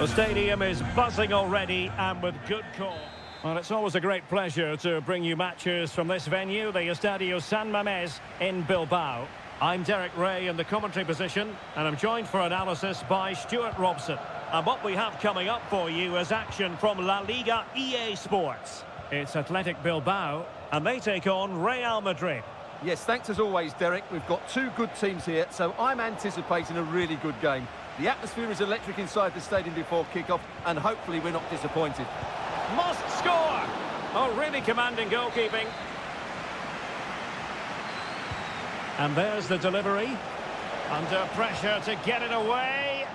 The stadium is buzzing already, and with good cause. Well, it's always a great pleasure to bring you matches from this venue, the Estadio San Mamés in Bilbao. I'm Derek Ray in the commentary position, and I'm joined for analysis by Stuart Robson. And what we have coming up for you is action from La Liga EA Sports. It's Athletic Bilbao, and they take on Real Madrid. Yes, thanks as always, Derek. We've got two good teams here, so I'm anticipating a really good game. The atmosphere is electric inside the stadium before kick-off, and hopefully we're not disappointed. Must score! Oh, really commanding goalkeeping. And there's the delivery. Under pressure to get it away.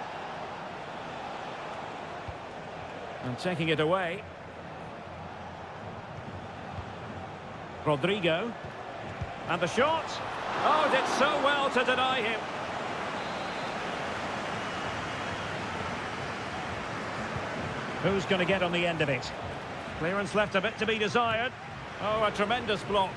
And taking it away. Rodrigo. And the shot. Oh, did so well to deny him. Who's going to get on the end of it? Clearance left a bit to be desired. Oh, a tremendous block.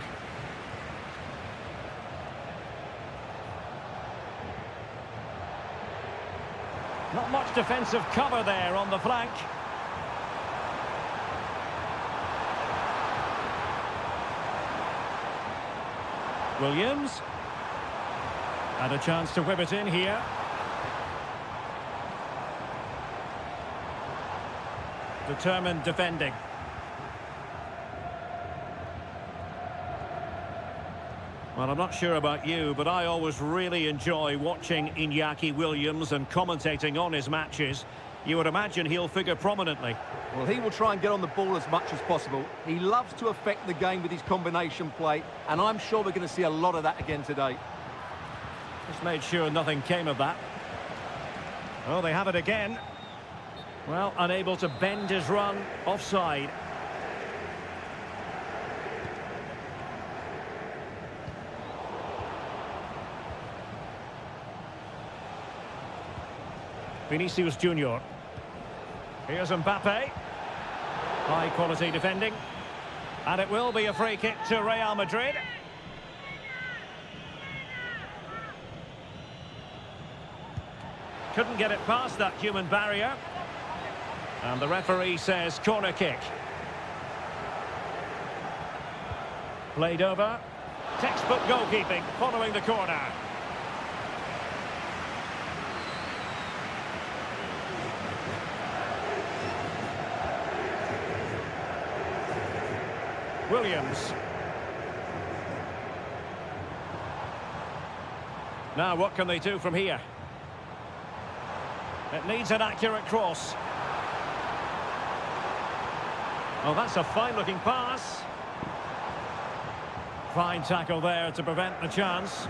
Not much defensive cover there on the flank. Williams. And a chance to whip it in here. Determined defending. Well, I'm not sure about you, but I always really enjoy watching Iñaki Williams and commentating on his matches. You would imagine he'll figure prominently. Well, he will try and get on the ball as much as possible. He loves to affect the game with his combination play, and I'm sure we're going to see a lot of that again today. Just made sure nothing came of that. Oh, they have it again. Well, unable to bend his run, offside. Vinicius Junior. Here's Mbappe. High quality defending. And it will be a free kick to Real Madrid. Couldn't get it past that human barrier. And the referee says corner kick. Played over. Textbook goalkeeping following the corner. Williams. Now what can they do from here? It needs an accurate cross. Oh, that's a fine-looking pass. Fine tackle there to prevent the chance.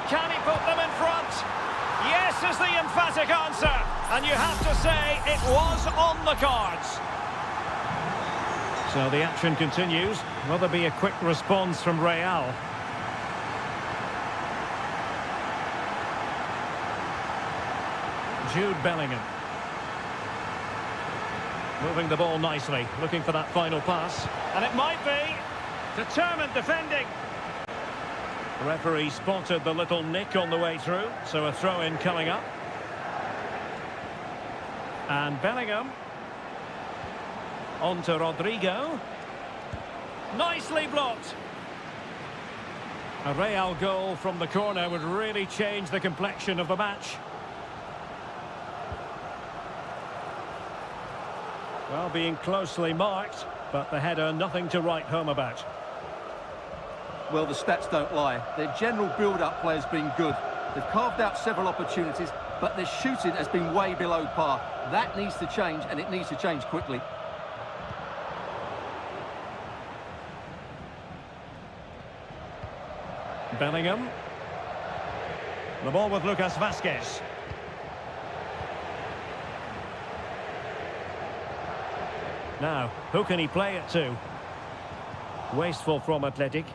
Can he put them in front? Yes is the emphatic answer. And you have to say it was on the cards. So the action continues. Will there be a quick response from Real? Jude Bellingham. Moving the ball nicely, looking for that final pass. And it might be. Determined defending. The referee spotted the little nick on the way through, so a throw-in coming up. And Bellingham. On to Rodrigo. Nicely blocked. A Real goal from the corner would really change the complexion of the match. Well, being closely marked, but the header nothing to write home about. Well, the stats don't lie. Their general build-up play has been good. They've carved out several opportunities, but their shooting has been way below par. That needs to change, and it needs to change quickly. Bellingham. The ball with Lucas Vázquez. Now, who can he play it to? Wasteful from Athletic.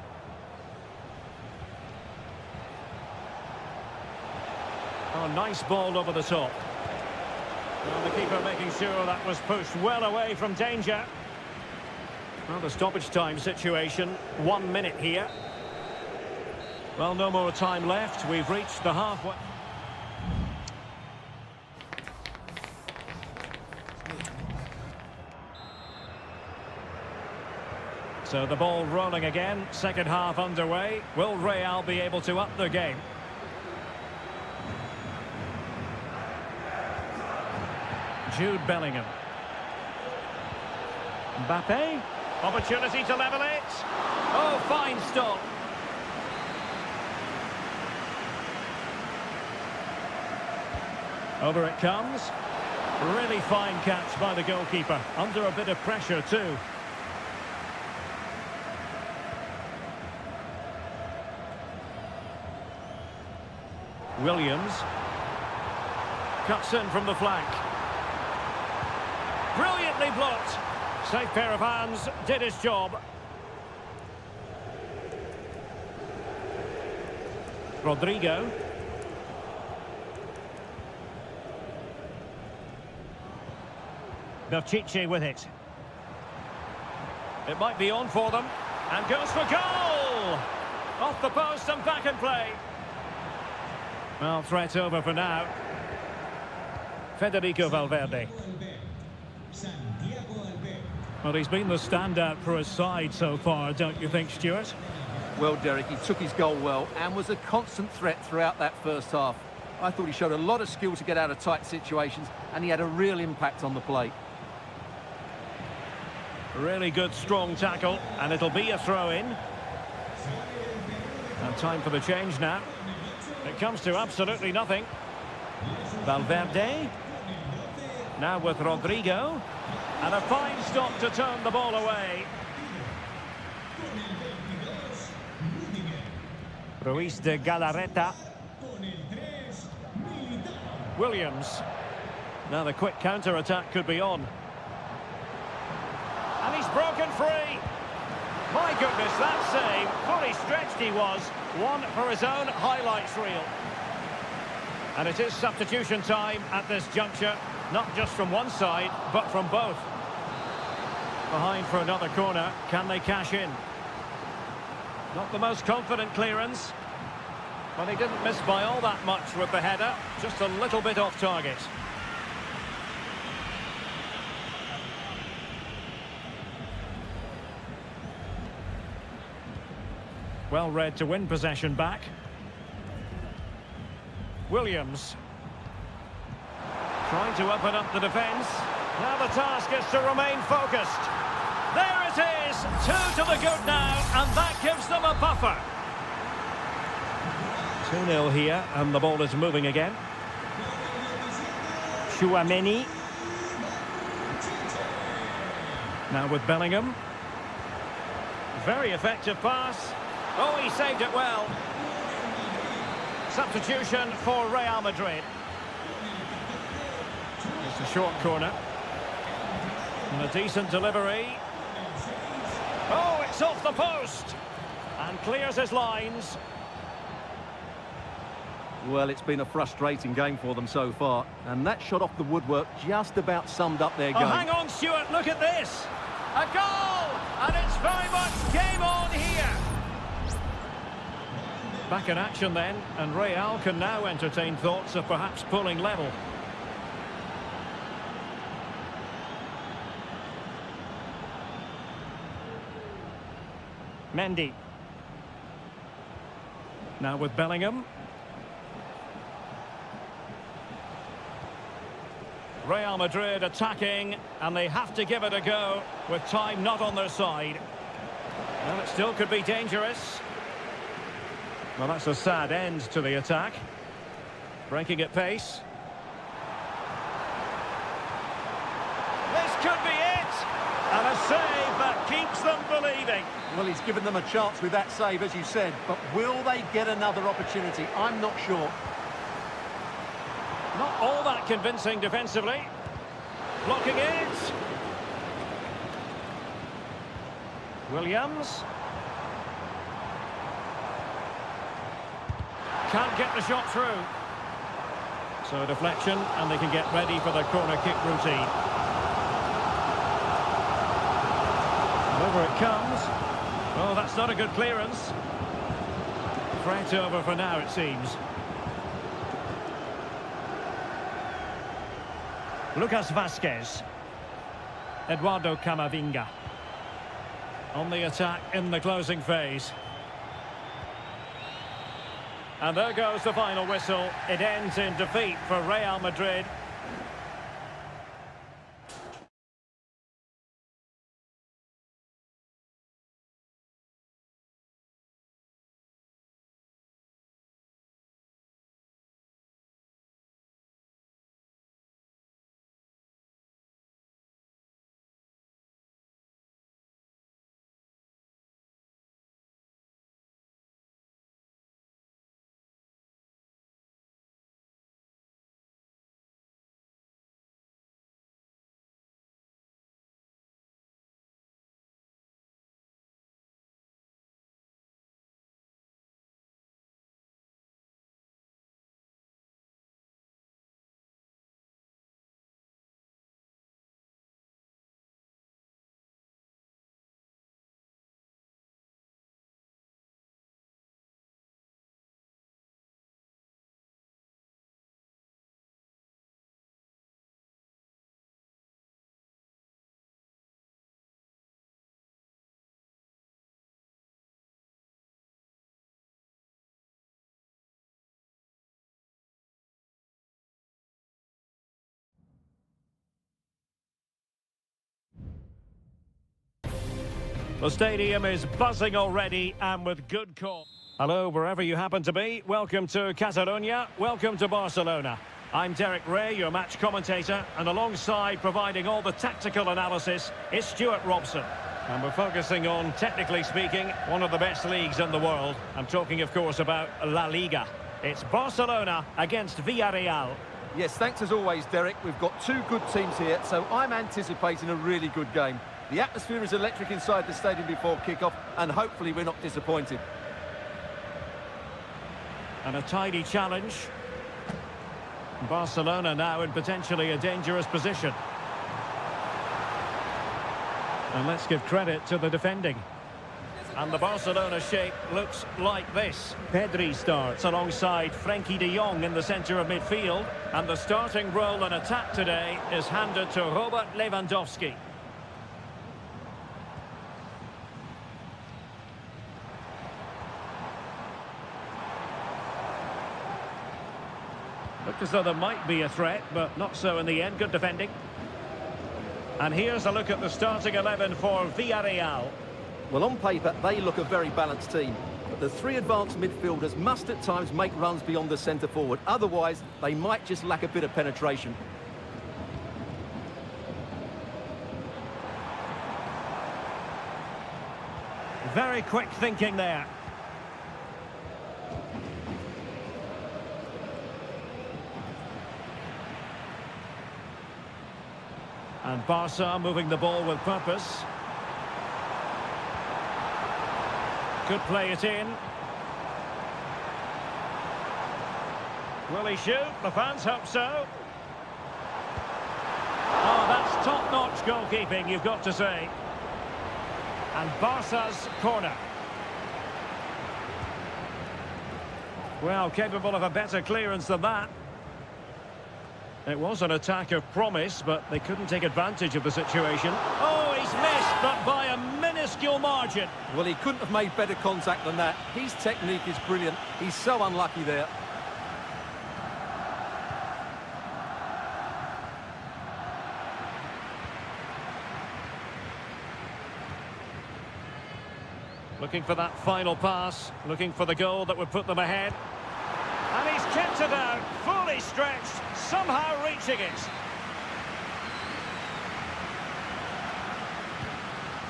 Oh, nice ball over the top. Well, the keeper making sure that was pushed well away from danger. Well, the stoppage time situation, 1 minute here. Well, no more time left. We've reached the halfway. So the ball rolling again, second half underway. Will Real be able to up the game? Jude Bellingham. Mbappe. Opportunity to level it. Oh, fine stop. Over it comes. Really fine catch by the goalkeeper. Under a bit of pressure too. Williams. Cuts in from the flank. Brilliantly blocked. Safe pair of hands, did his job. Rodrigo. Berchiche with it. It might be on for them. And goes for goal! Off the post and back in play. Well, threat over for now. Federico Valverde. Well, he's been the standout for his side so far, don't you think, Stuart? Well, Derek, he took his goal well and was a constant threat throughout that first half. I thought he showed a lot of skill to get out of tight situations, and he had a real impact on the play. Really good, strong tackle, and it'll be a throw-in. And time for the change now. It comes to absolutely nothing. Valverde. Now with Rodrigo. And a fine stop to turn the ball away. Ruiz de Galarreta. Williams. Now the quick counter-attack could be on. And he's broken free. My goodness, that save. Fully stretched he was. One for his own highlights reel. And it is substitution time at this juncture. Not just from one side, but from both. Behind for another corner. Can they cash in? Not the most confident clearance. But he didn't miss by all that much with the header. Just a little bit off target. Well read to win possession back. Williams. Trying to open up the defence. Now the task is to remain focused. There it is! 2 to the good now, and that gives them a buffer. 2-0 here, and the ball is moving again. Chouameni. Now with Bellingham. Very effective pass. Oh, he saved it well. Substitution for Real Madrid. It's a short corner. And a decent delivery. Oh, it's off the post. And clears his lines. Well, it's been a frustrating game for them so far. And that shot off the woodwork just about summed up their game. Oh, hang on, Stuart, look at this. A goal! And it's very much game on here. Back in action then, and Real can now entertain thoughts of perhaps pulling level. Mendy. Now with Bellingham. Real Madrid attacking, and they have to give it a go with time not on their side. Well, it still could be dangerous. Well, that's a sad end to the attack. Breaking at pace. This could be it! And a save that keeps them believing. Well, he's given them a chance with that save, as you said. But will they get another opportunity? I'm not sure. Not all that convincing defensively. Blocking it. Williams. Can't get the shot through. So deflection, and they can get ready for the corner kick routine. Over it comes. Oh, that's not a good clearance. Threat over for now, it seems. Lucas Vazquez. Eduardo Camavinga. On the attack in the closing phase. And there goes the final whistle. It ends in defeat for Real Madrid. The stadium is buzzing already, and with good cause. Hello, wherever you happen to be. Welcome to Catalonia. Welcome to Barcelona. I'm Derek Ray, your match commentator, and alongside providing all the tactical analysis is Stuart Robson. And we're focusing on, technically speaking, one of the best leagues in the world. I'm talking, of course, about La Liga. It's Barcelona against Villarreal. Yes, thanks as always, Derek. We've got two good teams here, so I'm anticipating a really good game. The atmosphere is electric inside the stadium before kick-off, and hopefully we're not disappointed. And a tidy challenge. Barcelona now in potentially a dangerous position. And let's give credit to the defending. And the Barcelona shape looks like this. Pedri starts alongside Frenkie de Jong in the centre of midfield. And the starting role in attack today is handed to Robert Lewandowski. Looked as though there might be a threat, but not so in the end. Good defending. And here's a look at the starting 11 for Villarreal. Well, on paper, they look a very balanced team. But the three advanced midfielders must at times make runs beyond the centre-forward. Otherwise, they might just lack a bit of penetration. Very quick thinking there. And Barca moving the ball with purpose. Could play it in. Will he shoot? The fans hope so. Oh, that's top-notch goalkeeping, you've got to say. And Barca's corner. Well, capable of a better clearance than that. It was an attack of promise, but they couldn't take advantage of the situation. Oh, he's missed, but by a minuscule margin. Well, he couldn't have made better contact than that. His technique is brilliant. He's so unlucky there. Looking for that final pass, looking for the goal that would put them ahead. And he's kept it out, fully stretched, somehow reaching it.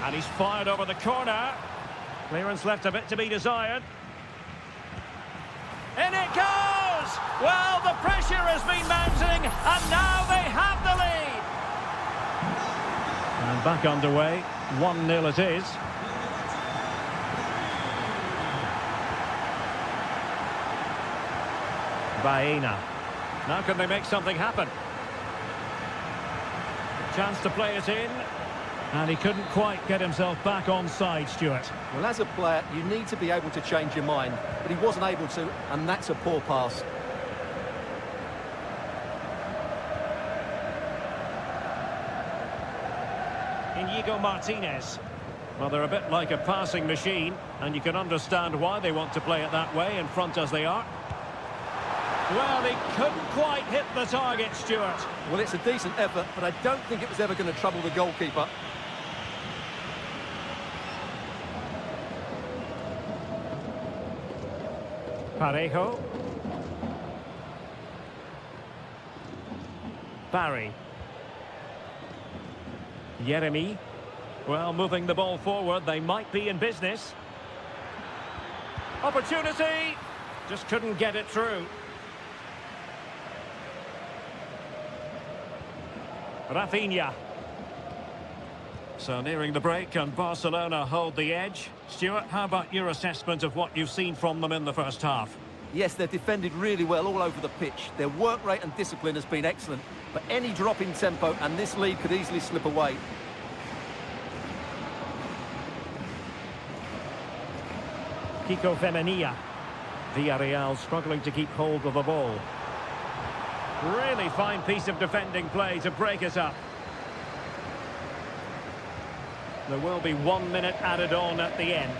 And he's fired over the corner. Clearance left a bit to be desired. In it goes! Well, the pressure has been mounting, and now they have the lead. And back underway, 1-0 it is. Baena. Now can they make something happen? Chance to play it in. And he couldn't quite get himself back on side, Stuart. Well, as a player, you need to be able to change your mind, but he wasn't able to, and that's a poor pass. Inigo Martinez. Well, they're a bit like a passing machine, and you can understand why they want to play it that way, in front as they are. Well, he couldn't quite hit the target, Stuart. Well, it's a decent effort, but I don't think it was ever going to trouble the goalkeeper. Parejo. Barry. Jeremy. Well, moving the ball forward, they might be in business. Opportunity! Just couldn't get it through. Rafinha. So nearing the break, and Barcelona hold the edge. Stuart, how about your assessment of what you've seen from them in the first half? Yes, they've defended really well all over the pitch. Their work rate and discipline has been excellent. But any drop in tempo and this lead could easily slip away. Kiko Femenia. Villarreal struggling to keep hold of the ball. Really fine piece of defending play to break it up. There will be 1 minute added on at the end.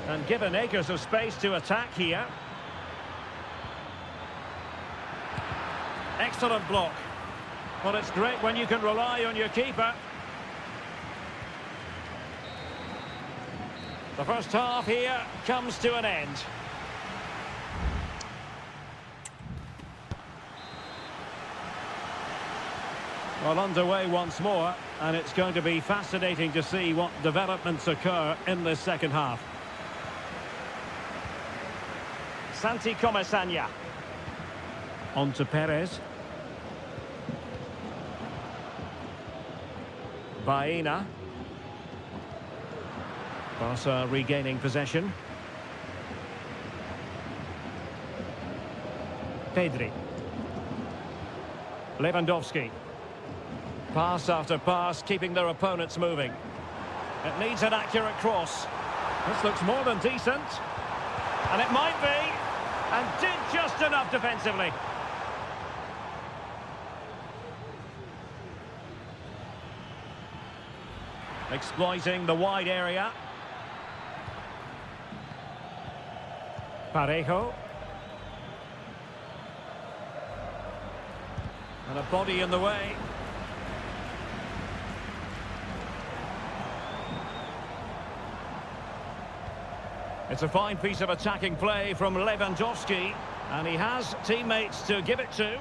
And given acres of space to attack here. Excellent block. Well, it's great when you can rely on your keeper. The first half here comes to an end. Well, underway once more, and it's going to be fascinating to see what developments occur in this second half. Santi Comesaña. On to Perez. Baena. Barca regaining possession. Pedri. Lewandowski. Pass after pass, keeping their opponents moving. It needs an accurate cross. This looks more than decent. And it might be. And did just enough defensively. Exploiting the wide area. Parejo. And a body in the way. It's a fine piece of attacking play from Lewandowski, and he has teammates to give it to,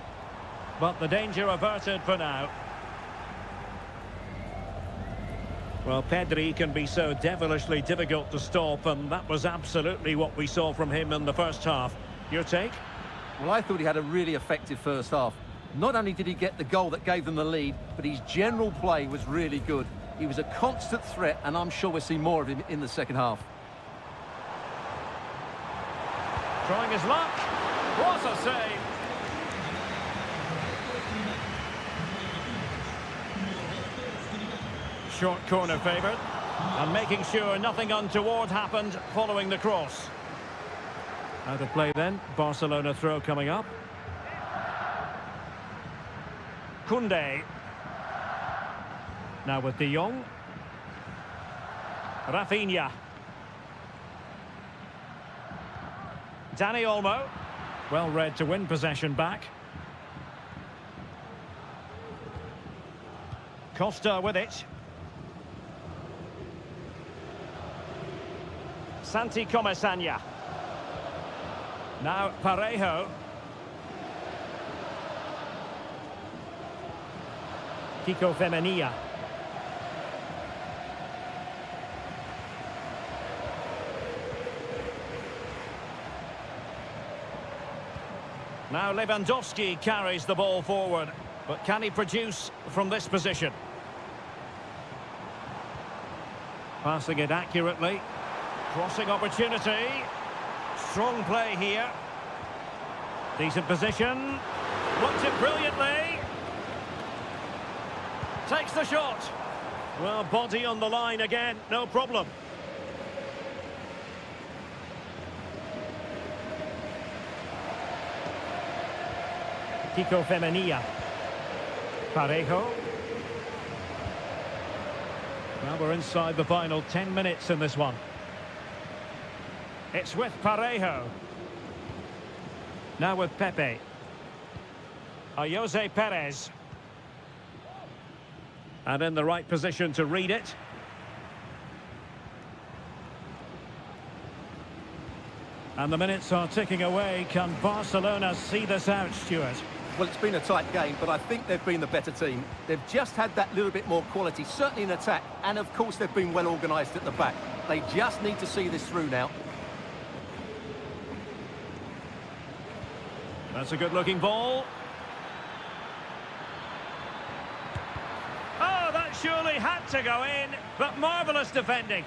but the danger averted for now. Well, Pedri can be so devilishly difficult to stop, and that was absolutely what we saw from him in the first half. Your take? Well, I thought he had a really effective first half. Not only did he get the goal that gave them the lead, but his general play was really good. He was a constant threat, and I'm sure we'll see more of him in the second half. Trying his luck. What a save. Short corner favoured. And making sure nothing untoward happened following the cross. Out of play then. Barcelona throw coming up. Koundé. Now with De Jong. Rafinha. Dani Olmo. Well read to win possession back. Costa with it. Santi Comesaña. Now Parejo. Kiko Femenia. Now Lewandowski carries the ball forward, but can he produce from this position? Passing it accurately. Crossing opportunity. Strong play here. Decent position. Blocked it brilliantly. Takes the shot. Well, body on the line again, no problem. Kiko Femenia. Parejo. Well, we're inside the final 10 minutes in this one. It's with Parejo. Now with Pepe. Jose Perez. And in the right position to read it. And the minutes are ticking away. Can Barcelona see this out, Stuart? Well, it's been a tight game, but I think they've been the better team. They've just had that little bit more quality, certainly in attack, and of course they've been well organised at the back. They just need to see this through now. That's a good-looking ball. Oh, that surely had to go in, but marvellous defending.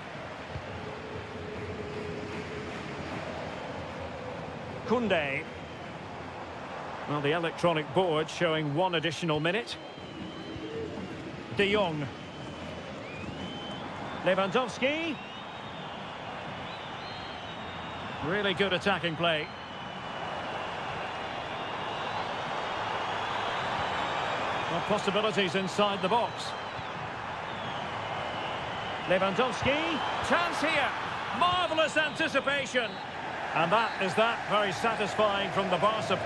Koundé. Well, the electronic board showing 1 additional minute. De Jong. Lewandowski. Really good attacking play. Well, possibilities inside the box. Lewandowski. Chance here. Marvellous anticipation. And that is that. Very satisfying from the Barca.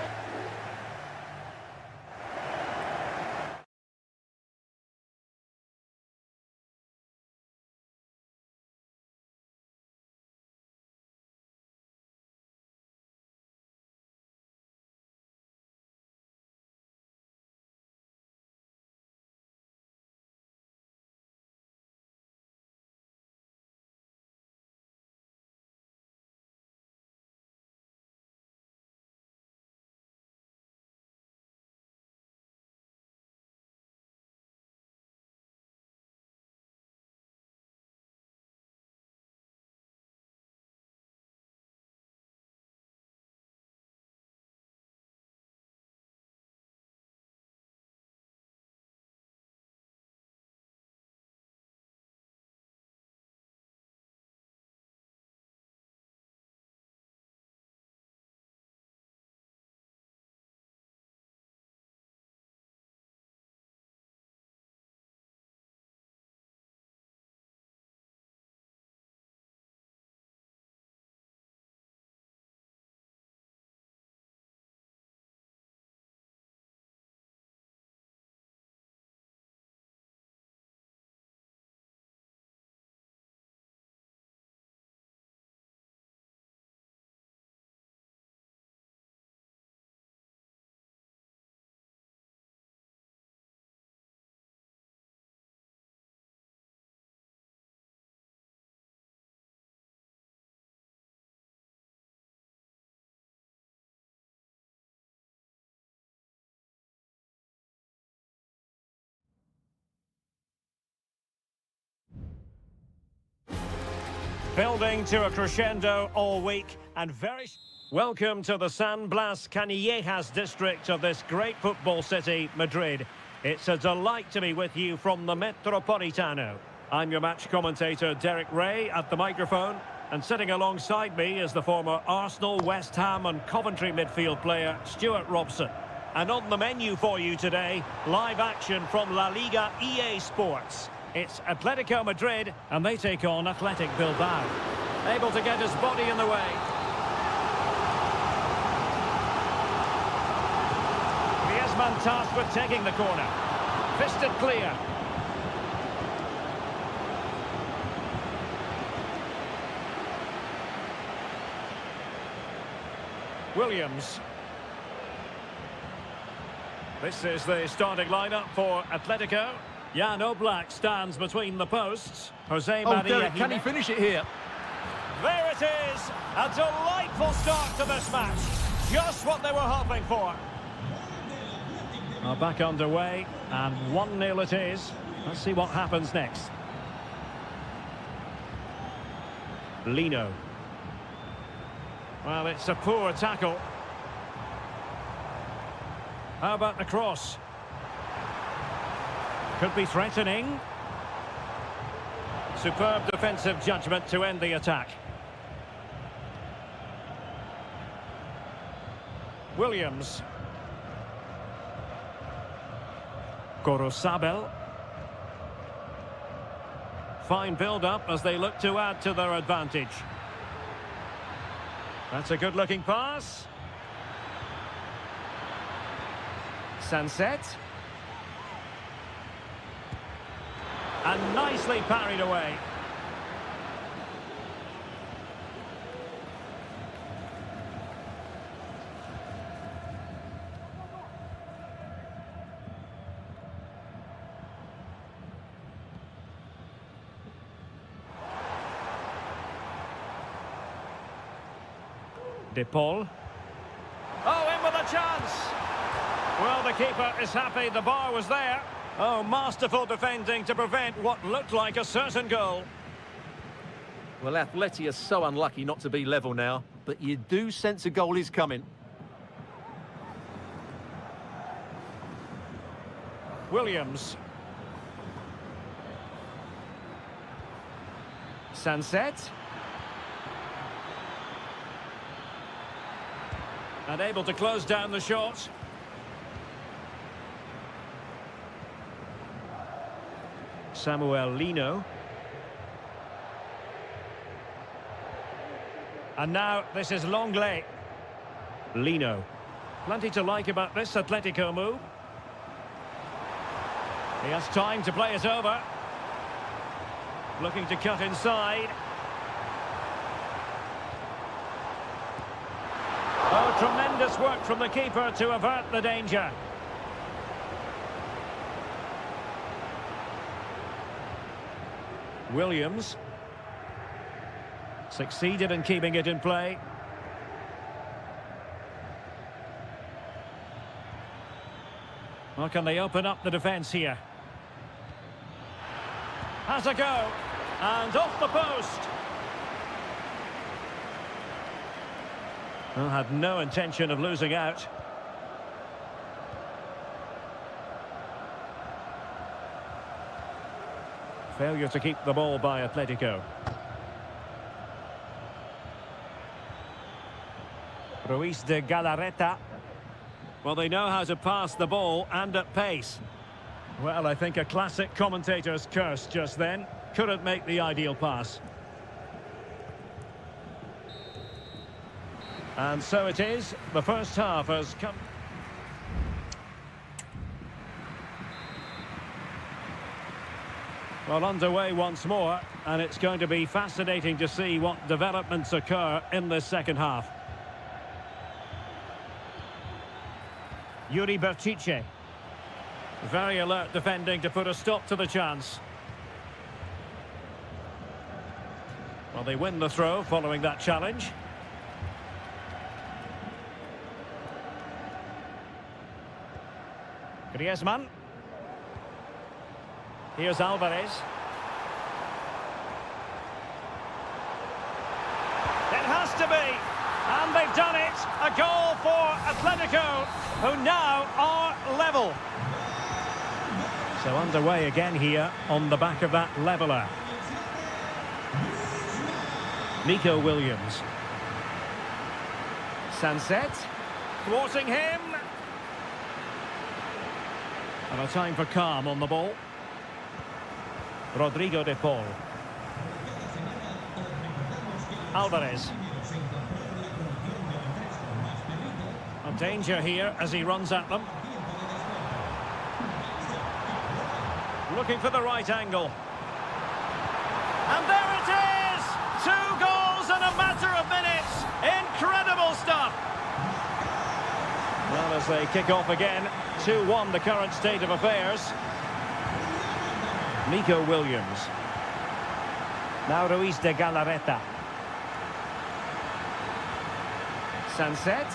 Building to a crescendo all week and very... Welcome to the San Blas Canillejas district of this great football city, Madrid. It's a delight to be with you from the Metropolitano. I'm your match commentator, Derek Ray, at the microphone. And sitting alongside me is the former Arsenal, West Ham and Coventry midfield player, Stuart Robson. And on the menu for you today, live action from La Liga EA Sports. It's Atletico Madrid, and they take on Athletic Bilbao. Able to get his body in the way. Griezmann tasked with taking the corner. Fisted clear. Williams. This is the starting lineup for Atletico. Jan Oblak stands between the posts. Jose Maria. Derek, can he finish it here? There it is. A delightful start to this match. Just what they were hoping for. Back underway, and 1-0 it is. Let's see what happens next. Lino. Well, it's a poor tackle. How about the cross? Could be threatening. Superb defensive judgment to end the attack. Williams. Gorosabel. Fine build-up as they look to add to their advantage. That's a good-looking pass. Sunset. And nicely parried away. De Paul. Oh, in with a chance. Well, the keeper is happy the bar was there. Oh, masterful defending to prevent what looked like a certain goal. Well, Atleti are so unlucky not to be level now, but you do sense a goal is coming. Williams. Sunset. And able to close down the shot. Samuel Lino. And now this is Longley. Lino. Plenty to like about this Atletico move. He has time to play it over. Looking to cut inside. Oh, tremendous work from the keeper to avert the danger. Williams. Succeeded in keeping it in play. Well, can they open up the defence here? Has a go. And off the post. Well, had no intention of losing out. Failure to keep the ball by Atletico. Ruiz de Galarreta. Well, they know how to pass the ball and at pace. Well, I think a classic commentator's curse just then. Couldn't make the ideal pass. And so it is. The first half has come. Well, underway once more, and it's going to be fascinating to see what developments occur in this second half. Yuri Berchiche. Very alert defending to put a stop to the chance. Well, they win the throw following that challenge. Griezmann. Here's Alvarez. It has to be. And they've done it. A goal for Atletico, who now are level. So underway again here on the back of that leveller. Nico Williams. Sunset. Thwarting him. And a time for calm on the ball. Rodrigo de Paul. Alvarez. A danger here as he runs at them. Looking for the right angle. And there it is! 2 goals in a matter of minutes. Incredible stuff. Well, as they kick off again, 2-1 the current state of affairs. Nico Williams. Now Ruiz de Galarreta. Sunset.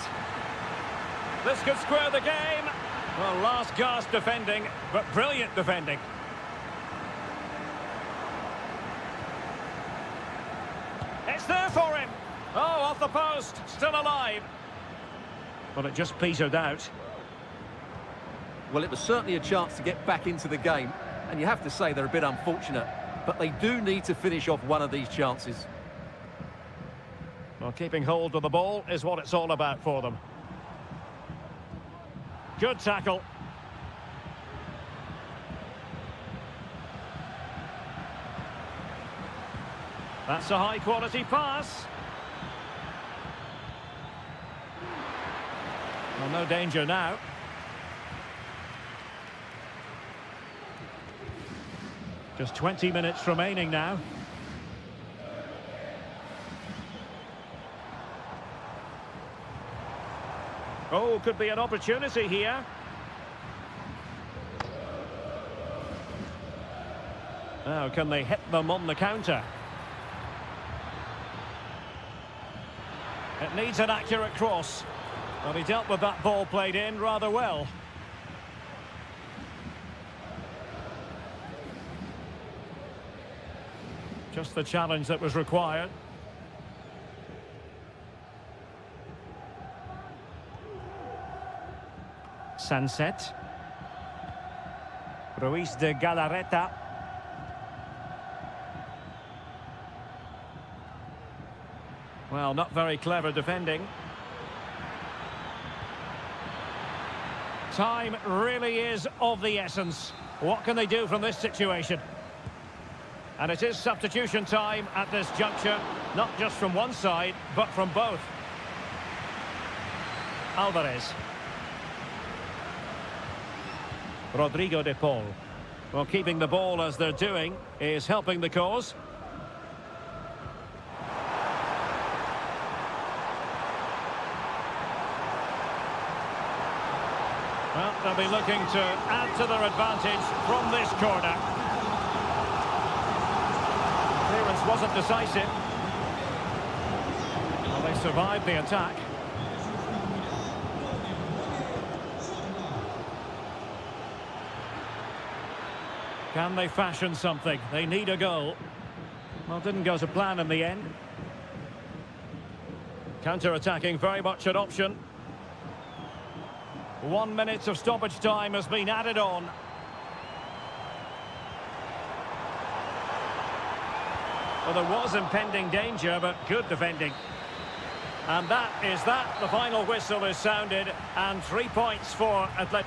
This could square the game. Well, last gasp defending, but brilliant defending. It's there for him. Oh, off the post. Still alive. Well, it just petered out. Well, it was certainly a chance to get back into the game. and you have to say they're a bit unfortunate, but they do need to finish off one of these chances. Well, keeping hold of the ball is what it's all about for them. Good tackle. That's a high-quality pass. Well, no danger now. Just 20 minutes remaining now. Oh, could be an opportunity here. Now, can they hit them on the counter? It needs an accurate cross. Well, he dealt with that ball played in rather well. Just the challenge that was required. Sunset. Ruiz de Galarreta. Well, not very clever defending. Time really is of the essence. What can they do from this situation? And it is substitution time at this juncture, not just from one side, but from both. Alvarez. Rodrigo de Paul. Well, keeping the ball as they're doing is helping the cause. Well, they'll be looking to add to their advantage from this corner. Clearance wasn't decisive. Well, they survived the attack. Can they fashion something? They need a goal. Well, didn't go to plan in the end. Counter-attacking, very much an option. 1 minute of stoppage time has been added on. Well, there was impending danger, but good defending. And that is that. The final whistle is sounded, and 3 points for Atletico.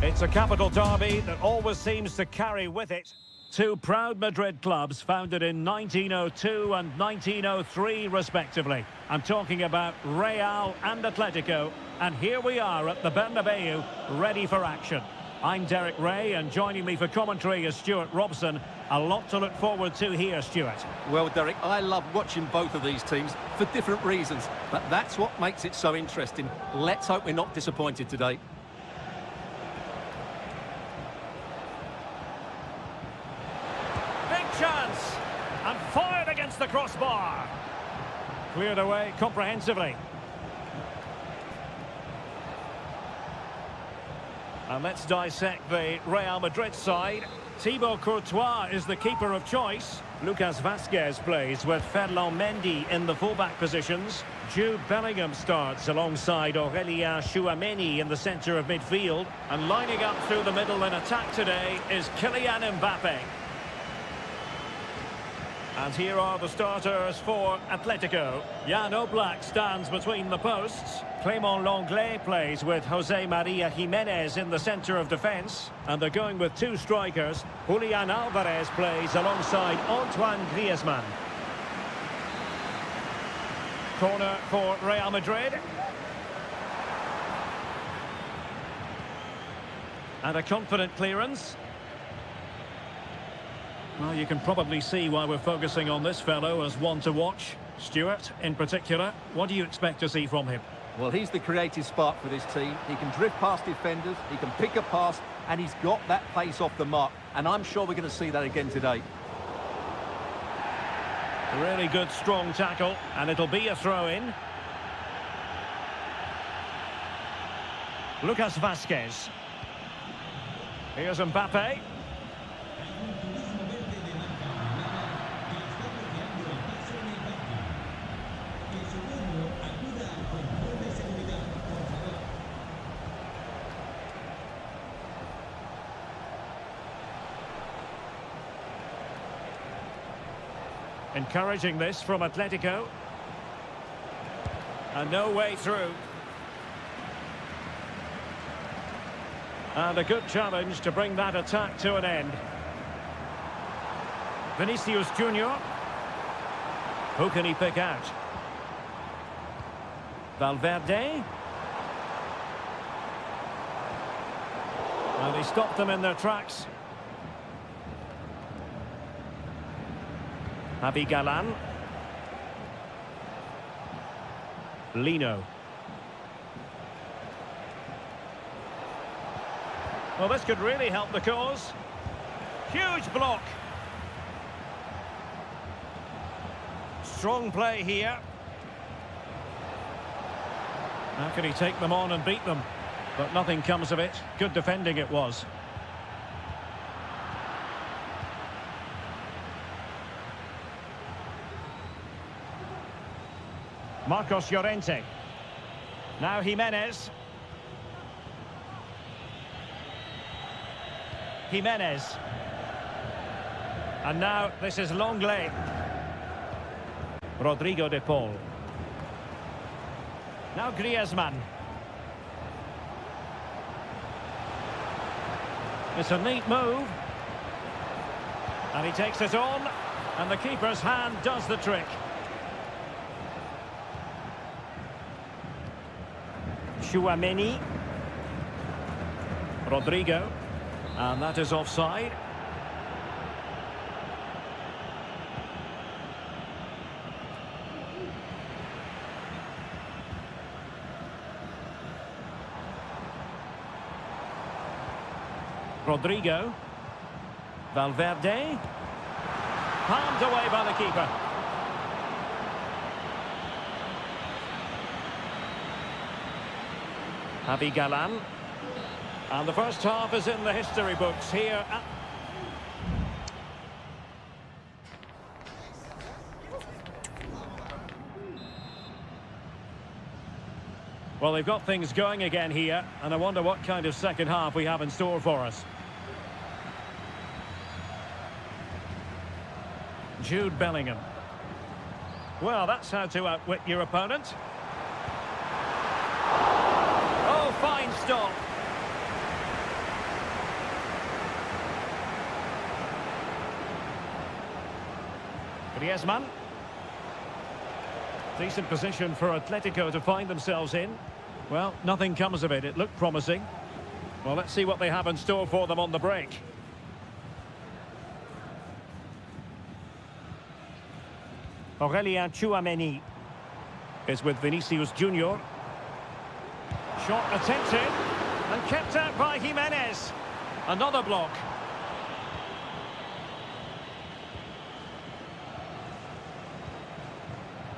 It's a capital derby that always seems to carry with it two proud Madrid clubs founded in 1902 and 1903 respectively. I'm talking about Real and Atletico, and here we are at the Bernabeu, ready for action. I'm Derek Ray, and joining me for commentary is Stuart Robson. A lot to look forward to here, Stuart. Well, Derek, I love watching both of these teams for different reasons, but that's what makes it so interesting. Let's hope we're not disappointed today. Chance, and fired against the crossbar. Cleared away comprehensively. And let's dissect the Real Madrid side. Thibaut Courtois is the keeper of choice. Lucas Vazquez plays with Ferland Mendy in the fullback positions. Jude Bellingham starts alongside Aurélien Tchouameni in the centre of midfield. And lining up through the middle in attack today is Kylian Mbappe. And here are the starters for Atletico. Jan Oblak stands between the posts. Clément Lenglet plays with José María Jiménez in the centre of defence. And they're going with two strikers. Julián Álvarez plays alongside Antoine Griezmann. Corner for Real Madrid. And a confident clearance. Well, you can probably see why we're focusing on this fellow as one to watch. Stuart, in particular, what do you expect to see from him? Well, he's the creative spark for this team. He can drift past defenders, he can pick a pass, and he's got that pace off the mark. And I'm sure we're going to see that again today. Really good, strong tackle, and it'll be a throw-in. Lucas Vazquez. Here's Mbappe. Encouraging this from Atletico. And no way through. And a good challenge to bring that attack to an end. Vinicius Junior. Who can he pick out? Valverde. And he stopped them in their tracks. Javi Galan. Lino. Well, this could really help the cause. Huge block. Strong play here. How can he take them on and beat them? But nothing comes of it. Good defending it was. Marcos Llorente. Now Jimenez. Jimenez. And now this is Lenglet. Rodrigo de Paul. Now Griezmann. It's a neat move. And he takes it on. And the keeper's hand does the trick. Tchouameni. Rodrigo. And that is offside. Rodrigo. Valverde. Palmed away by the keeper. Javi Galan. And the first half is in the history books here at... Well, they've got things going again here, and I wonder what kind of second half we have in store for us. Jude Bellingham. Well, that's how to outwit your opponent. Oh, fine stop. Griezmann. Decent position for Atletico to find themselves in. Well, nothing comes of it. It looked promising. Well, let's see what they have in store for them on the break. Aurelien Tchouameni is with Vinicius Junior. Shot attempted and kept out by Jimenez. Another block.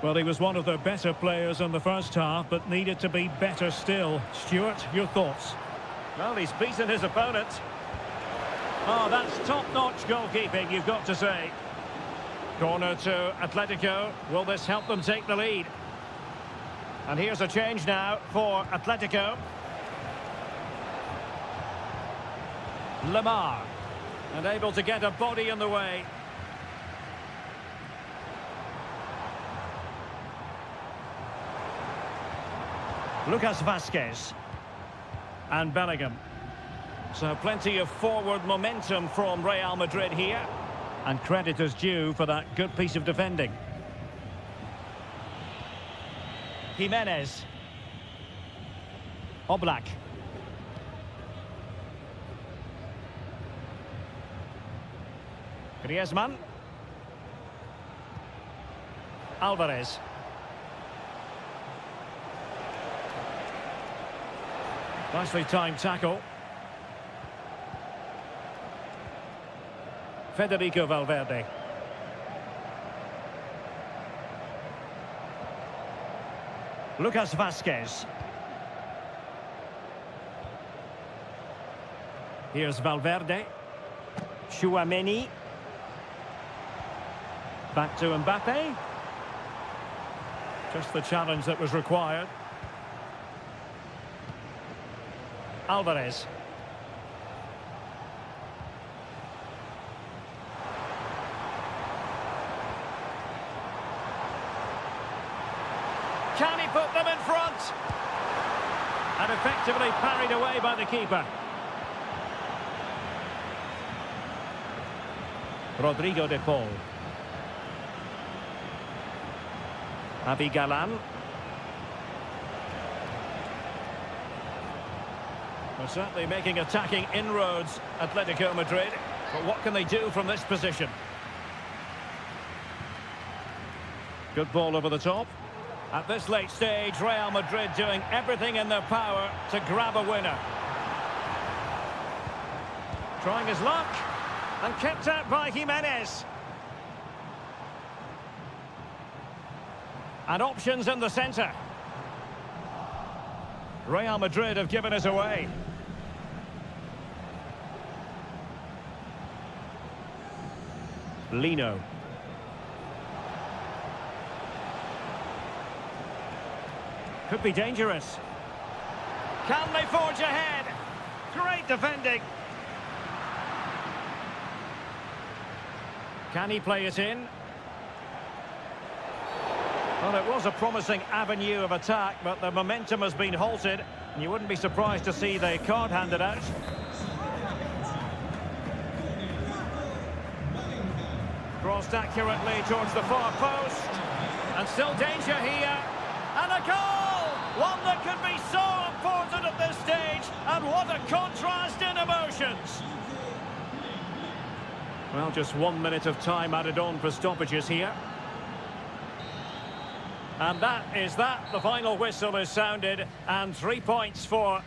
Well, he was one of the better players in the first half, but needed to be better still. Stuart, your thoughts? Well, he's beaten his opponent. Oh, that's top-notch goalkeeping, you've got to say. Corner to Atletico. Will this help them take the lead? And here's a change now for Atletico. Lemar. And able to get a body in the way. Lucas Vazquez. And Bellingham. So plenty of forward momentum from Real Madrid here. And credit is due for that good piece of defending. Jimenez. Oblak. Griezmann. Alvarez. Nicely timed tackle. Federico Valverde. Lucas Vazquez. Here's Valverde. Tchouameni. Back to Mbappe. Just the challenge that was required. Alvarez. Can he put them in front? And effectively parried away by the keeper. Rodrigo de Paul. Javi Galan. Well, certainly making attacking inroads, Atletico Madrid. But what can they do from this position? Good ball over the top. At this late stage, Real Madrid doing everything in their power to grab a winner. Trying his luck. And kept out by Jimenez. And options in the centre. Real Madrid have given us away. Lino. Could be dangerous. Can they forge ahead? Great defending. Can he play it in? Well, it was a promising avenue of attack, but the momentum has been halted. And you wouldn't be surprised to see the card handed out. Crossed accurately towards the far post. And still danger here. And a goal! One that could be so important at this stage. And what a contrast in emotions. Well, just 1 minute of time added on for stoppages here. And that is that. The final whistle is sounded. And 3 points for...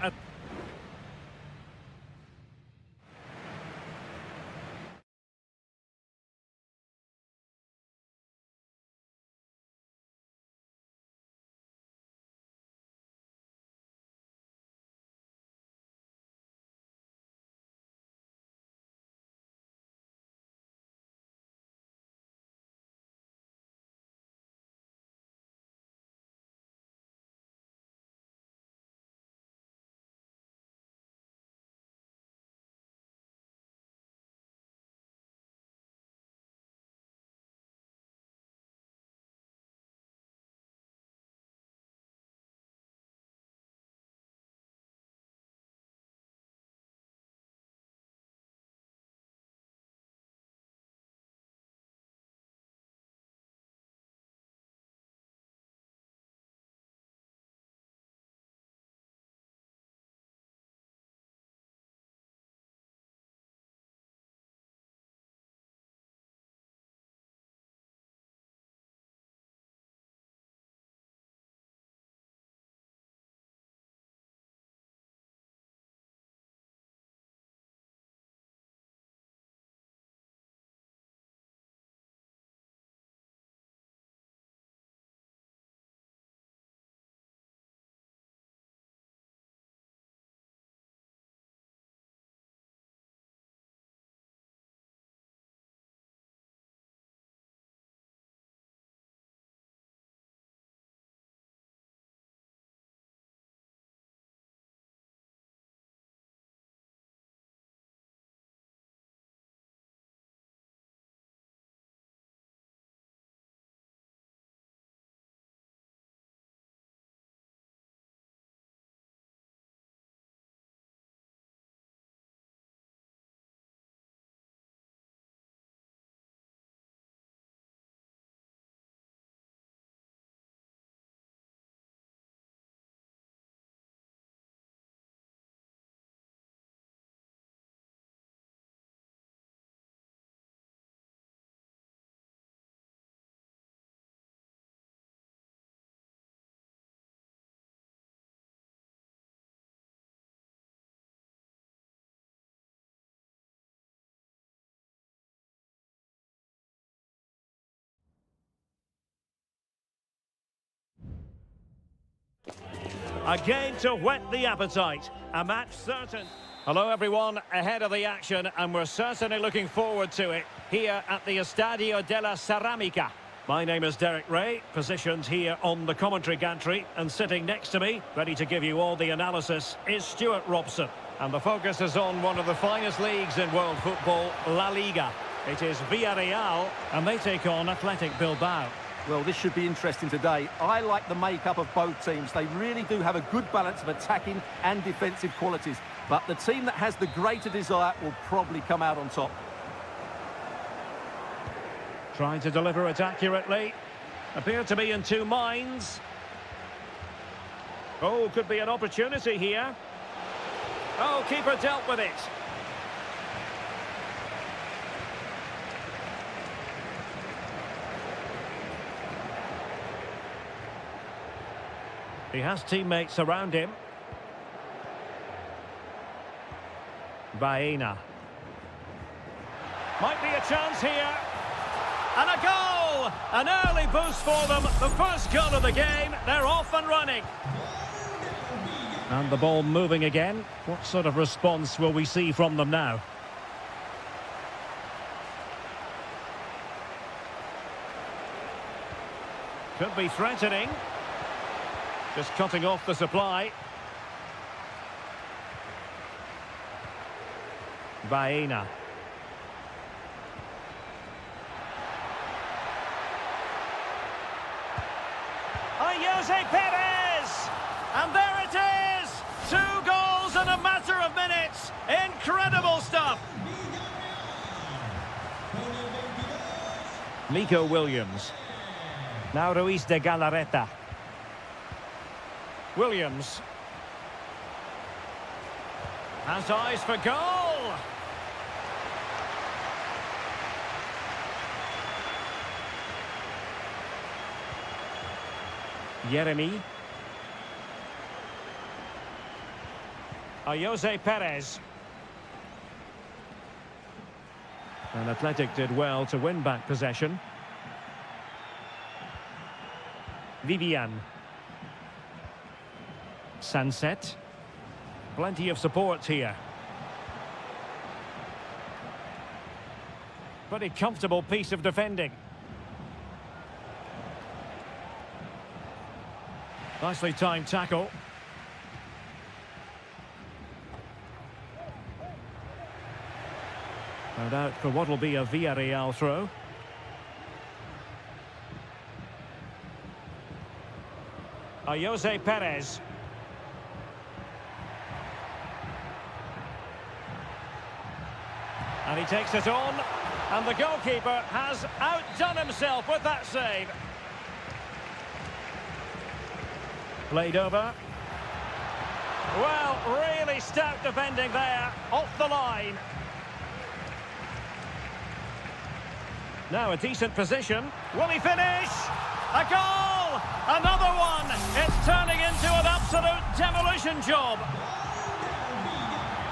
A game to whet the appetite. A match certain. Hello everyone, ahead of the action, and we're certainly looking forward to it here at the Estadio de la Ceramica. My name is Derek Ray, positioned here on the commentary gantry, and sitting next to me, ready to give you all the analysis, is Stuart Robson. And the focus is on one of the finest leagues in world football, La Liga. It is Villarreal, and they take on Athletic Bilbao. Well, this should be interesting today. I like the makeup of both teams. They really do have a good balance of attacking and defensive qualities. But the team that has the greater desire will probably come out on top. Trying to deliver it accurately. Appear to be in two minds. Oh, could be an opportunity here. Oh, keeper dealt with it. He has teammates around him. Baena. Might be a chance here. And a goal! An early boost for them. The first goal of the game. They're off and running. And the ball moving again. What sort of response will we see from them now? Could be threatening. Just cutting off the supply. Baena. Jose Perez! And there it is! 2 goals in a matter of minutes! Incredible stuff! Nico Williams. Now Ruiz de Galarreta. Williams. Has eyes for goal! Yeremy. Jose Perez. And Athletic did well to win back possession. Vivian. Sunset. Plenty of support here. Pretty comfortable piece of defending. Nicely timed tackle. No doubt for what will be a Villarreal throw. Jose Perez. And he takes it on. And the goalkeeper has outdone himself with that save. Played over. Well, really stout defending there, off the line. Now a decent position. Will he finish? A goal! Another one! It's turning into an absolute demolition job.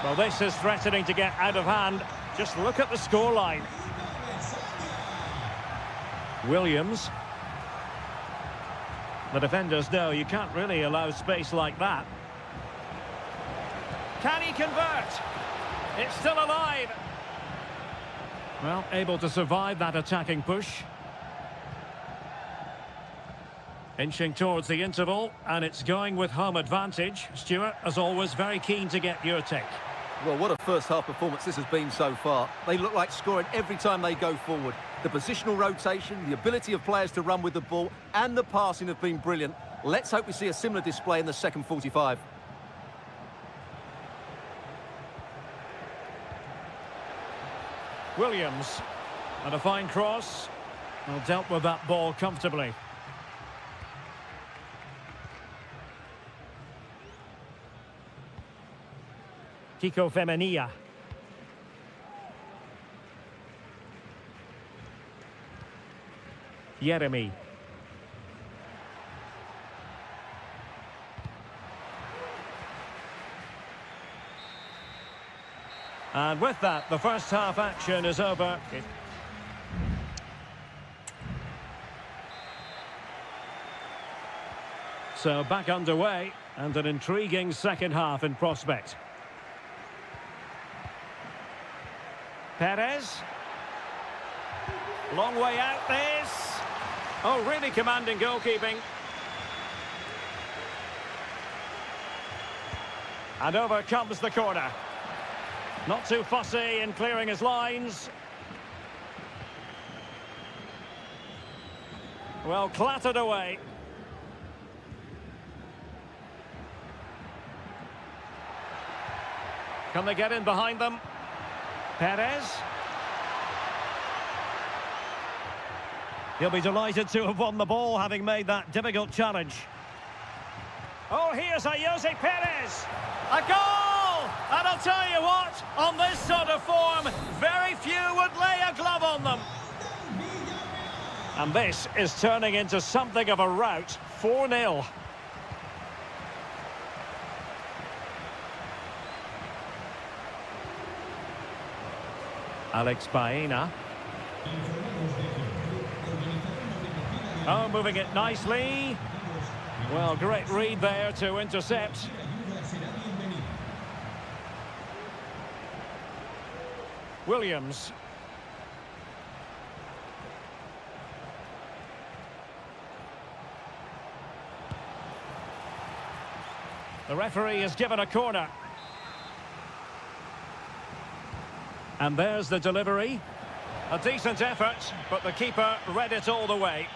Well, this is threatening to get out of hand. Just look at the scoreline. Williams. The defenders know you can't really allow space like that. Can he convert? It's still alive. Well, able to survive that attacking push. Inching towards the interval, and it's going with home advantage. Stuart, as always, very keen to get your take. Well, what a first-half performance this has been so far. They look like scoring every time they go forward. The positional rotation, the ability of players to run with the ball, and the passing have been brilliant. Let's hope we see a similar display in the second 45. Williams. And a fine cross. Well, dealt with that ball comfortably. Kiko Femenia. Yeremy. And with that, the first half action is over. So back underway, and an intriguing second half in prospect. Perez. Long way out this. Oh, really commanding goalkeeping. And over comes the corner. Not too fussy in clearing his lines. Well, clattered away. Can they get in behind them? Perez. He'll be delighted to have won the ball, having made that difficult challenge. Oh, here's Jose Perez. A goal! And I'll tell you what, on this sort of form, very few would lay a glove on them. And this is turning into something of a rout. 4-0. Alex Baena. Oh, moving it nicely. Well, great read there to intercept. Williams. The referee has given a corner. And there's the delivery. A decent effort, but the keeper read it all the way.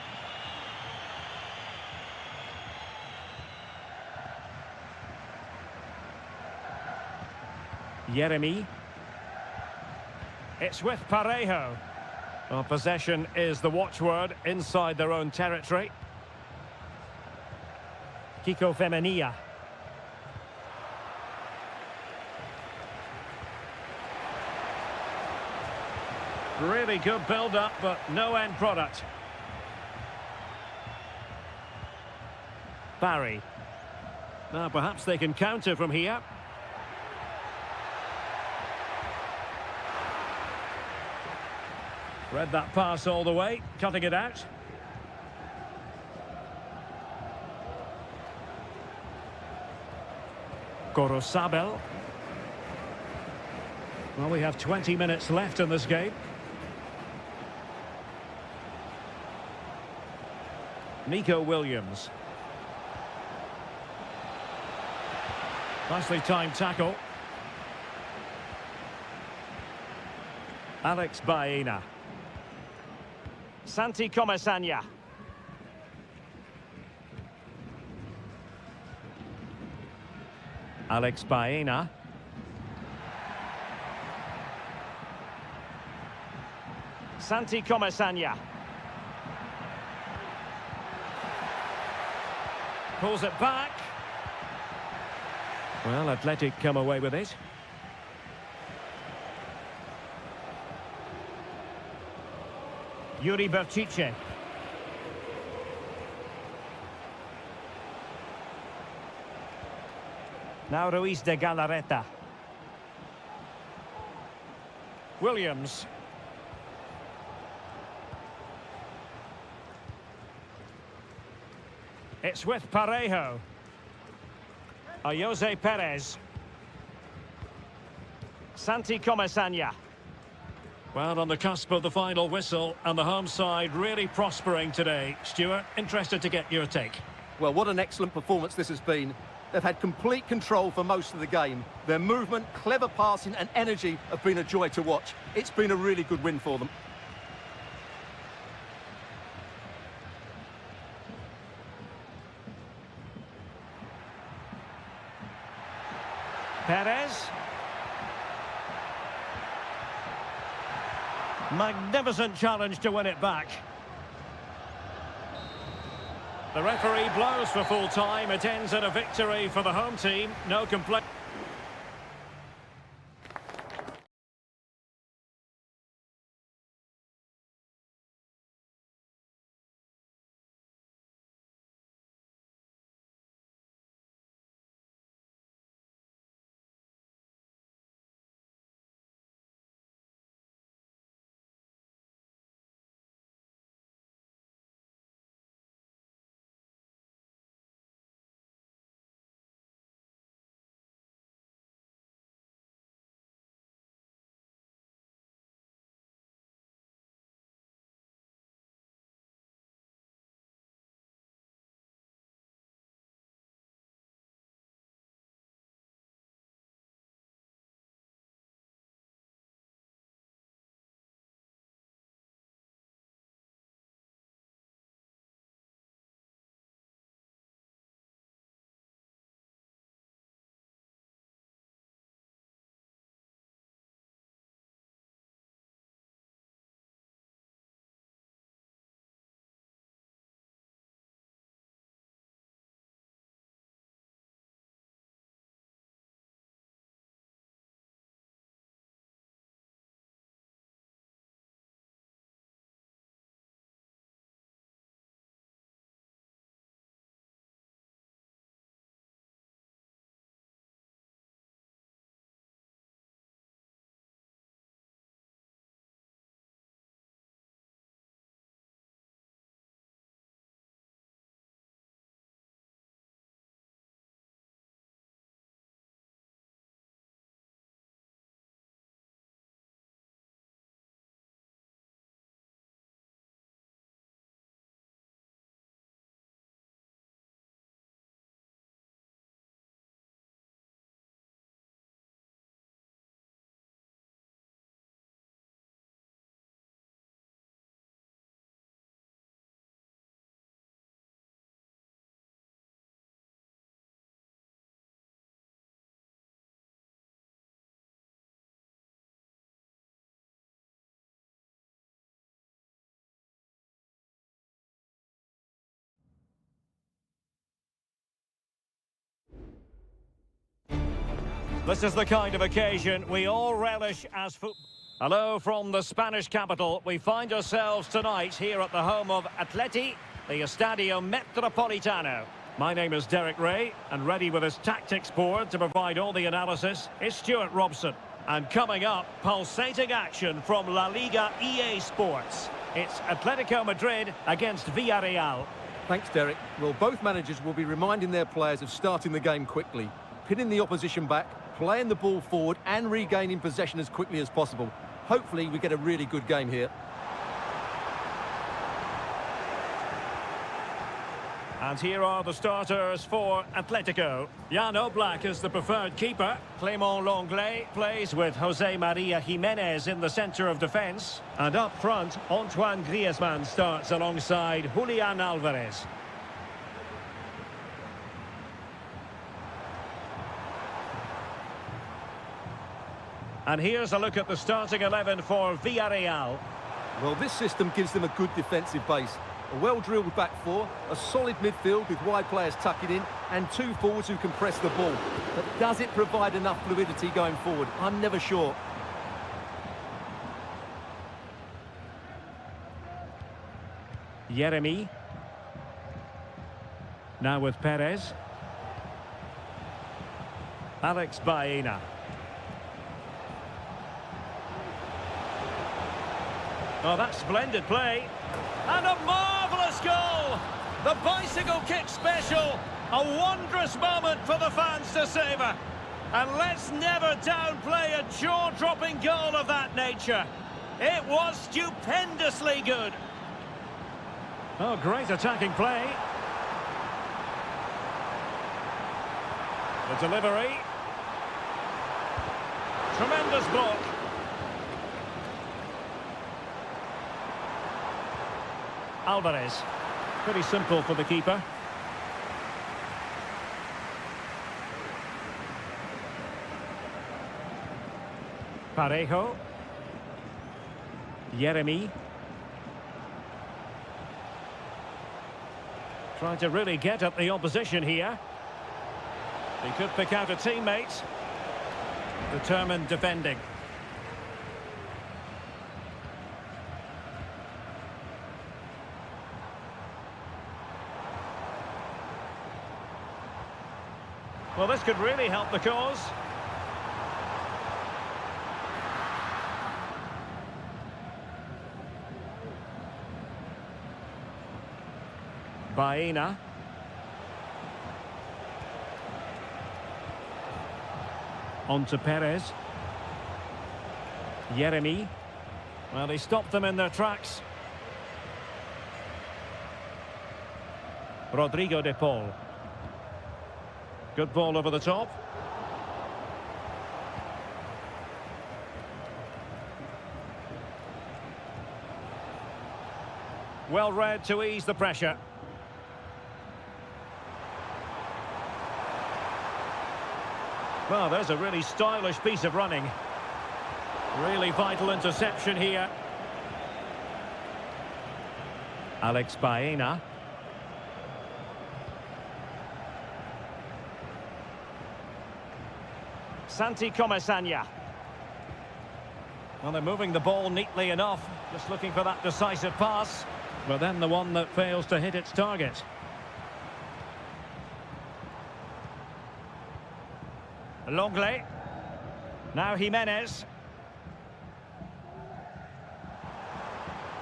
Yeremy. It's with Parejo. Well, possession is the watchword inside their own territory. Kiko Femenia. Really good build-up, but no end product. Barry. Now, perhaps they can counter from here. Read that pass all the way, cutting it out. Gorosabel. Well, we have 20 minutes left in this game. Nico Williams. Nicely timed tackle. Alex Baena. Santi Comesaña. Alex Baena. Santi Comesaña. Pulls it back. Well, Athletic come away with it. Yuri Berchiche. Now Ruiz de Galarreta. Williams. It's with Parejo. Jose Perez. Santi Comesaña. Well, on the cusp of the final whistle, and the home side really prospering today. Stuart, interested to get your take. Well, what an excellent performance this has been. They've had complete control for most of the game. Their movement, clever passing and energy have been a joy to watch. It's been a really good win for them. Perez. Magnificent challenge to win it back. The referee blows for full time. It ends in a victory for the home team. No complaint. This is the kind of occasion we all relish as football. Hello from the Spanish capital. We find ourselves tonight here at the home of Atleti, the Estadio Metropolitano. My name is Derek Ray, and ready with his tactics board to provide all the analysis is Stuart Robson. And coming up, pulsating action from La Liga EA Sports. It's Atletico Madrid against Villarreal. Thanks, Derek. Well, both managers will be reminding their players of starting the game quickly, pinning the opposition back, playing the ball forward and regaining possession as quickly as possible. Hopefully, we get a really good game here. And here are the starters for Atletico. Jan Oblak is the preferred keeper. Clément Lenglet plays with Jose Maria Jimenez in the centre of defence. And up front, Antoine Griezmann starts alongside Julian Alvarez. And here's a look at the starting 11 for Villarreal. Well, this system gives them a good defensive base. A well-drilled back four, a solid midfield with wide players tucking in, and two forwards who can press the ball. But does it provide enough fluidity going forward? I'm never sure. Yeremy. Now with Perez. Alex Baena. Oh, that's splendid play. And a marvellous goal! The bicycle kick special. A wondrous moment for the fans to savour. And let's never downplay a jaw-dropping goal of that nature. It was stupendously good. Oh, great attacking play. The delivery. Tremendous block. Alvarez. Pretty simple for the keeper. Parejo. Yeremy. Trying to really get at the opposition here. He could pick out a teammate. Determined defending. Well, this could really help the cause. Baena. On to Perez. Yeremy. Well, he stopped them in their tracks. Rodrigo de Paul. Good ball over the top. Well read to ease the pressure. Well, there's a really stylish piece of running. Really vital interception here. Alex Baena. Santi Comesaña. Well, they're moving the ball neatly enough. Just looking for that decisive pass. But then the one that fails to hit its target. Lenglet. Now Jimenez.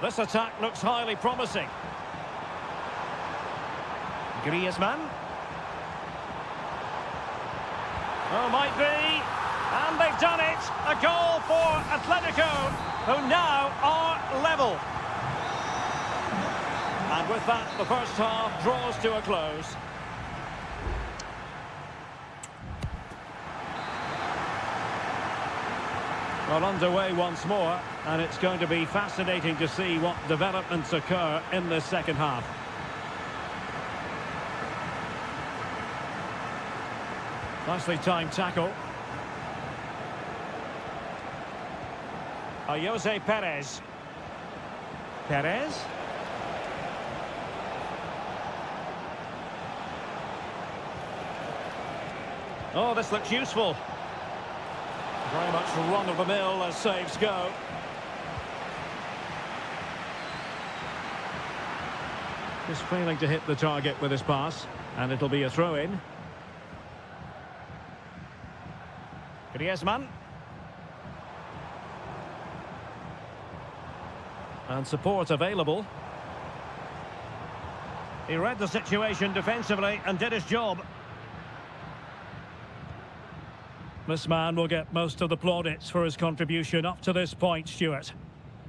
This attack looks highly promising. Griezmann. Oh, might be. And they've done it. A goal for Atletico, who now are level. And with that, the first half draws to a close. Well, underway once more, and it's going to be fascinating to see what developments occur in this second half. Nicely timed tackle. Jose Perez. Perez. Oh, this looks useful. Very much run-of-the-mill as saves go. Just failing to hit the target with his pass, and it'll be a throw-in. Griezmann. And support available. He read the situation defensively and did his job. This man will get most of the plaudits for his contribution up to this point, Stuart.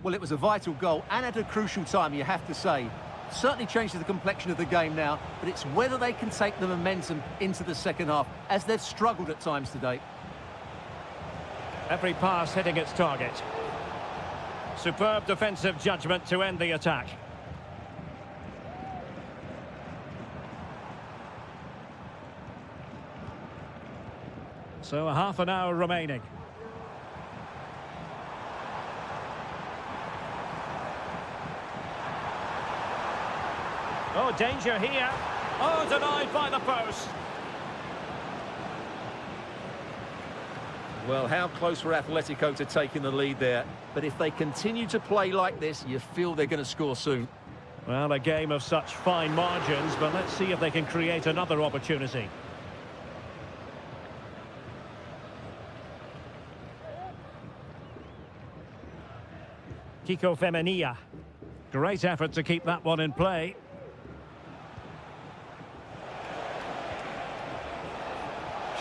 Well, it was a vital goal and at a crucial time, you have to say. Certainly changes the complexion of the game now, but it's whether they can take the momentum into the second half, as they've struggled at times today. Every pass hitting its target. Superb defensive judgment to end the attack. So a half an hour remaining. Oh, danger here. Oh, denied by the post. Well, how close were Atletico to taking the lead there? But if they continue to play like this, you feel they're going to score soon. Well, a game of such fine margins, but let's see if they can create another opportunity. Kiko Femenia. Great effort to keep that one in play.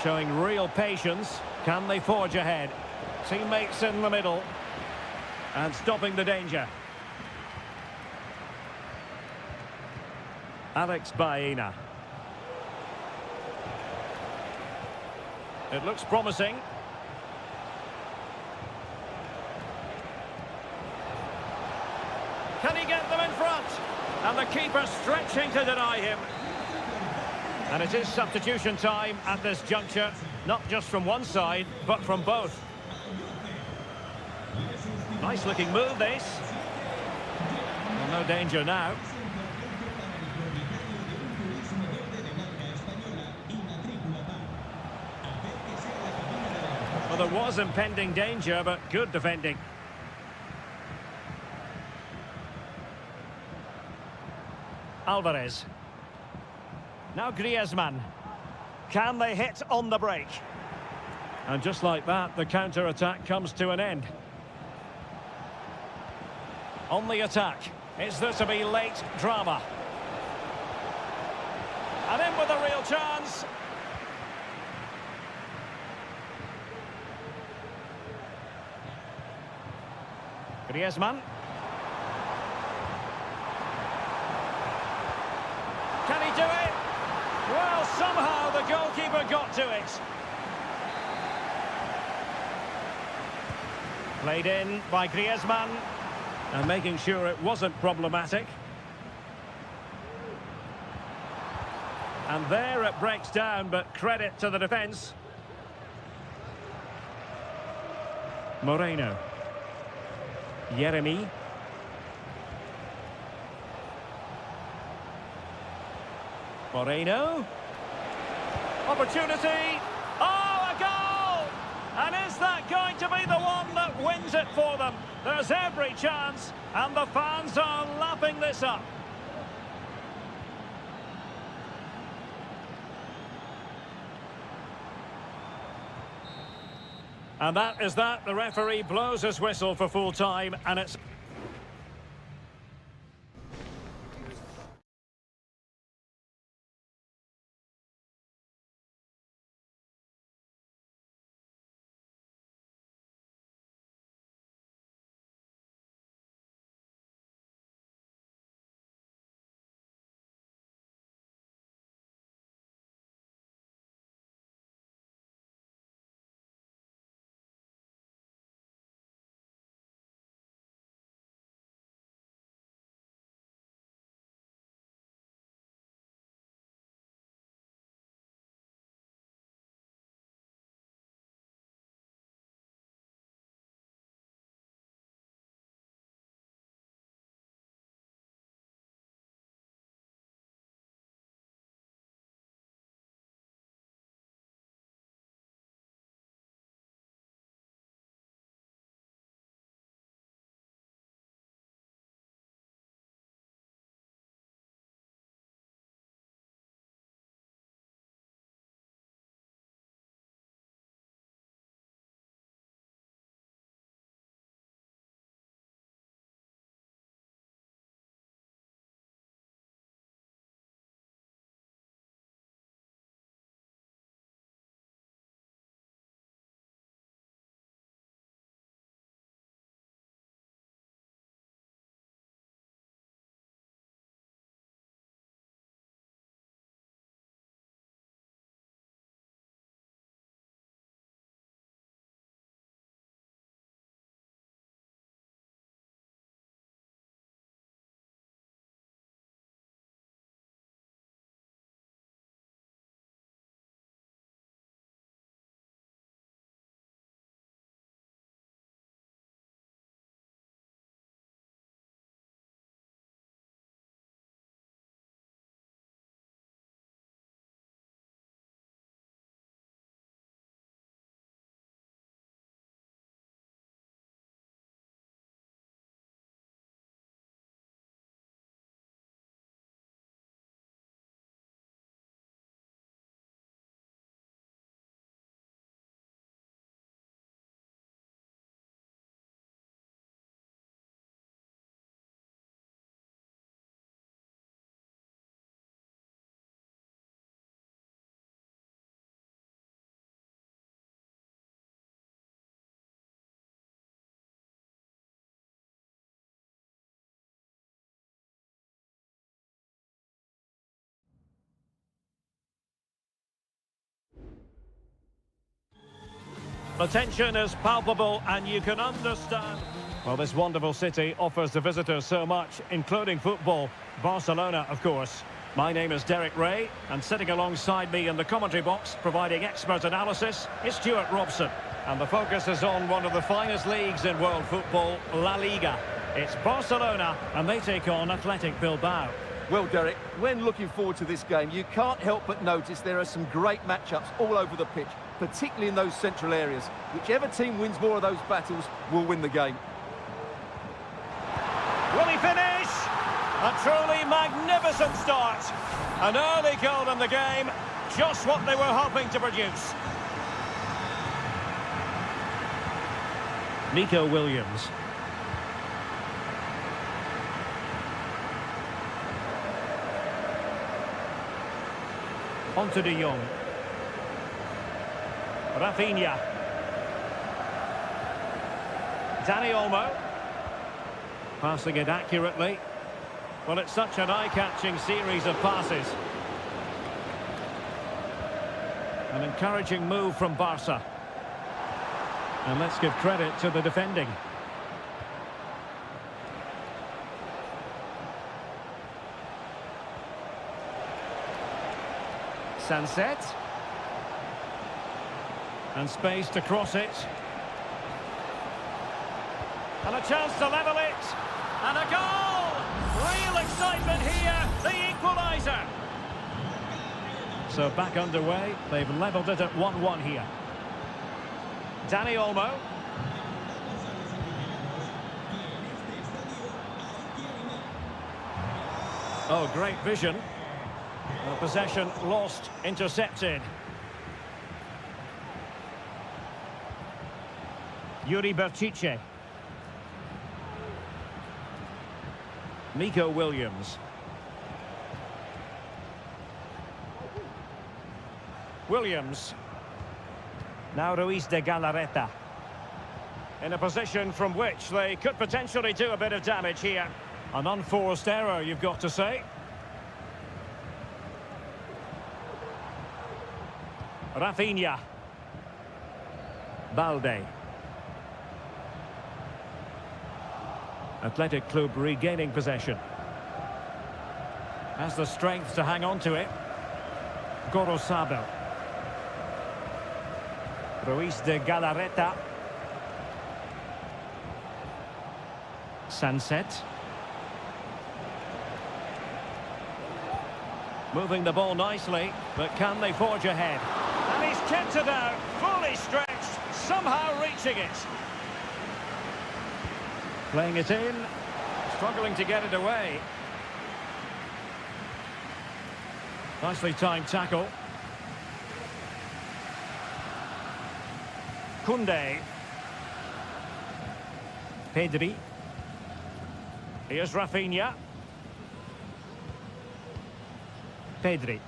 Showing real patience. Can they forge ahead? Teammates in the middle. And stopping the danger. Alex Baena. It looks promising. Can he get them in front? And the keeper stretching to deny him. And it is substitution time at this juncture, not just from one side, but from both. Nice looking move, this. Well, no danger now. Well, there was impending danger, but good defending. Alvarez. Now Griezmann. Can they hit on the break? And just like that, the counter-attack comes to an end. On the attack. Is there to be late drama? And in with a real chance. Griezmann. Can he do it? Well, somehow the goalkeeper got to it. Played in by Griezmann. And making sure it wasn't problematic. And there it breaks down, but credit to the defence. Moreno. Yeremy. Moreno. Opportunity. Oh, a goal! And is that going to be the one that wins it for them? There's every chance, and the fans are lapping this up. And that is that. The referee blows his whistle for full time, and it's... The tension is palpable and you can understand. Well, this wonderful city offers the visitors so much, including football. Barcelona, of course. My name is Derek Ray, and sitting alongside me in the commentary box, providing expert analysis, is Stuart Robson. And the focus is on one of the finest leagues in world football, La Liga. It's Barcelona, and they take on Athletic Bilbao. Well, Derek, when looking forward to this game, you can't help but notice there are some great matchups all over the pitch, particularly in those central areas. Whichever team wins more of those battles will win the game. Will he finish? A truly magnificent start. An early goal in the game, just what they were hoping to produce. Nico Williams. On to De Jong. Rafinha. Dani Olmo. Passing it accurately. Well, it's such an eye-catching series of passes. An encouraging move from Barca. And let's give credit to the defending. Sunset. And space to cross it. And a chance to level it. And a goal! Real excitement here, the equaliser. So back underway, they've levelled it at 1-1 here. Dani Olmo. Oh, great vision. The possession lost, intercepted. Yuri Berchiche. Nico Williams. Williams. Now Ruiz de Galarreta. In a position from which they could potentially do a bit of damage here. An unforced error, you've got to say. Rafinha. Balde. Athletic Club regaining possession. Has the strength to hang on to it. Gorosabel. Ruiz de Galarreta. Sunset. Moving the ball nicely, but can they forge ahead? And he's kept it out, fully stretched, somehow reaching it. Playing it in, struggling to get it away. Nicely timed tackle. Koundé. Pedri. Here's Rafinha. Pedri.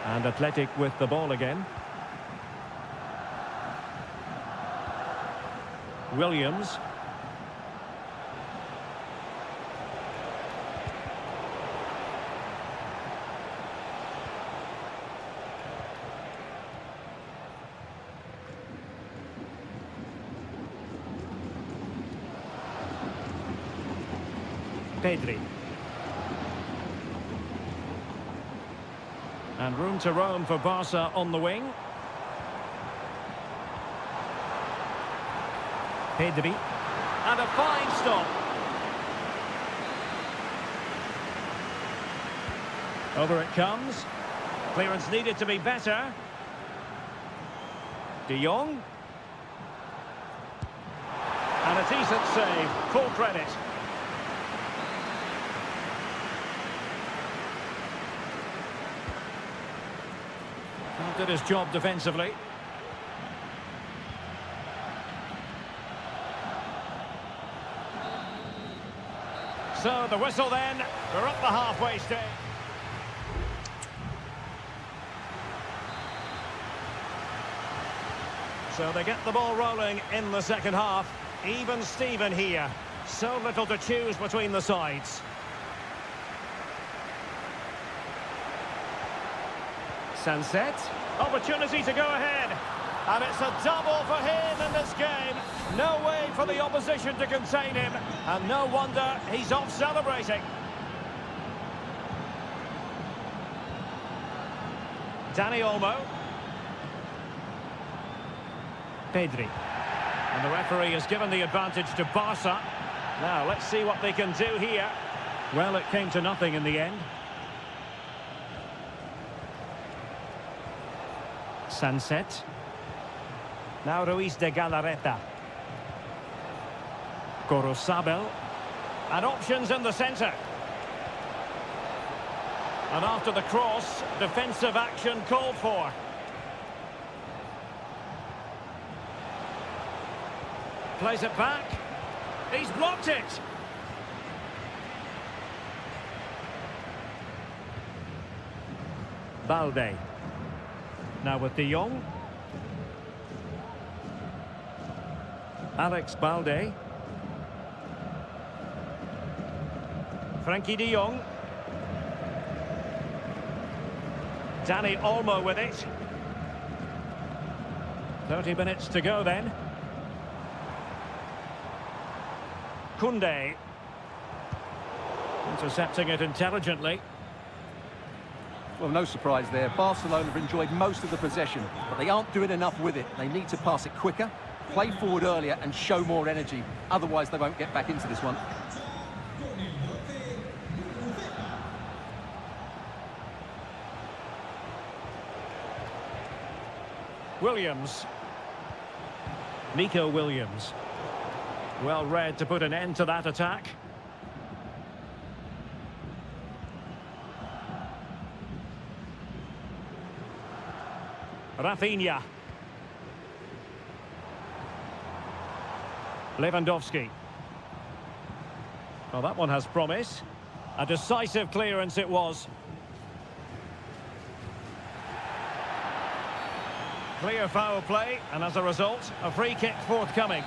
And Athletic with the ball again. Williams. Pedri. And room to roam for Barca on the wing. Pedri. And a fine stop. Over it comes. Clearance needed to be better. De Jong. And a decent save. Full credit. Did his job defensively. So the whistle then, we're up the halfway stage. So they get the ball rolling in the second half. Even Steven here. So little to choose between the sides. Sunset. Opportunity to go ahead. And it's a double for him in this game. No way for the opposition to contain him. And no wonder he's off celebrating. Dani Olmo. Pedri. And the referee has given the advantage to Barca. Now, let's see what they can do here. Well, it came to nothing in the end. Sunset. Now Ruiz de Galarreta. Gorosabel. And options in the centre. And after the cross, defensive action called for. Plays it back. He's blocked it. Balde. Now with De Jong. Alex Balde. Frankie De Jong. Dani Olmo with it. 30 minutes to go then. Koundé. Intercepting it intelligently. Well, no surprise there. Barcelona have enjoyed most of the possession, but they aren't doing enough with it. They need to pass it quicker, play forward earlier and show more energy. Otherwise, they won't get back into this one. Williams. Nico Williams. Well read to put an end to that attack. Rafinha. Lewandowski. Well, that one has promise. A decisive clearance it was. Clear foul play, and as a result, a free kick forthcoming.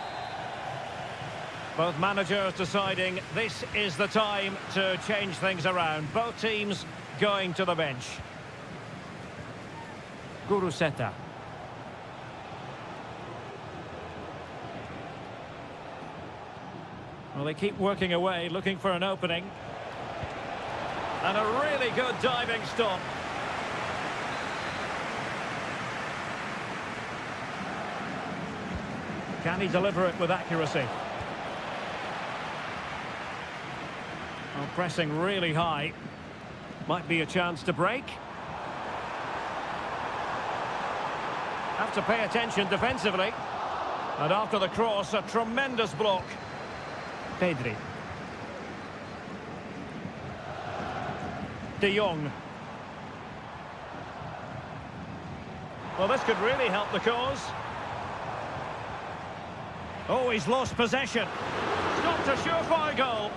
Both managers deciding this is the time to change things around. Both teams going to the bench. Guruseta. Well, they keep working away, looking for an opening. And a really good diving stop. Can he deliver it with accuracy? Well, pressing really high. Might be a chance to break. Have to pay attention defensively. And after the cross, a tremendous block. Pedri. De Jong. Well, this could really help the cause. Oh, he's lost possession. Stopped a surefire goal.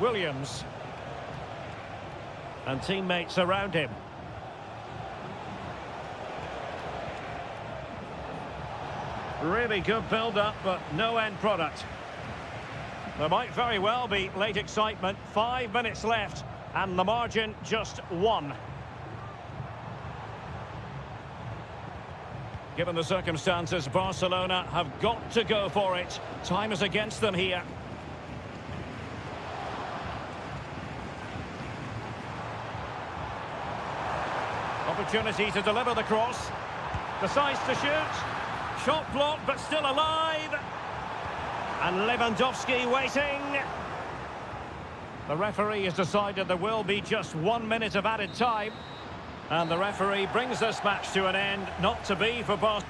Williams. And teammates around him. Really good build-up, but no end product. There might very well be late excitement. 5 minutes left, and the margin just 1. Given the circumstances, Barcelona have got to go for it. Time is against them here. Opportunity to deliver the cross. Decides to shoot. Shot blocked, but still alive. And Lewandowski waiting. The referee has decided there will be just 1 minute of added time. And the referee brings this match to an end, not to be for Barcelona.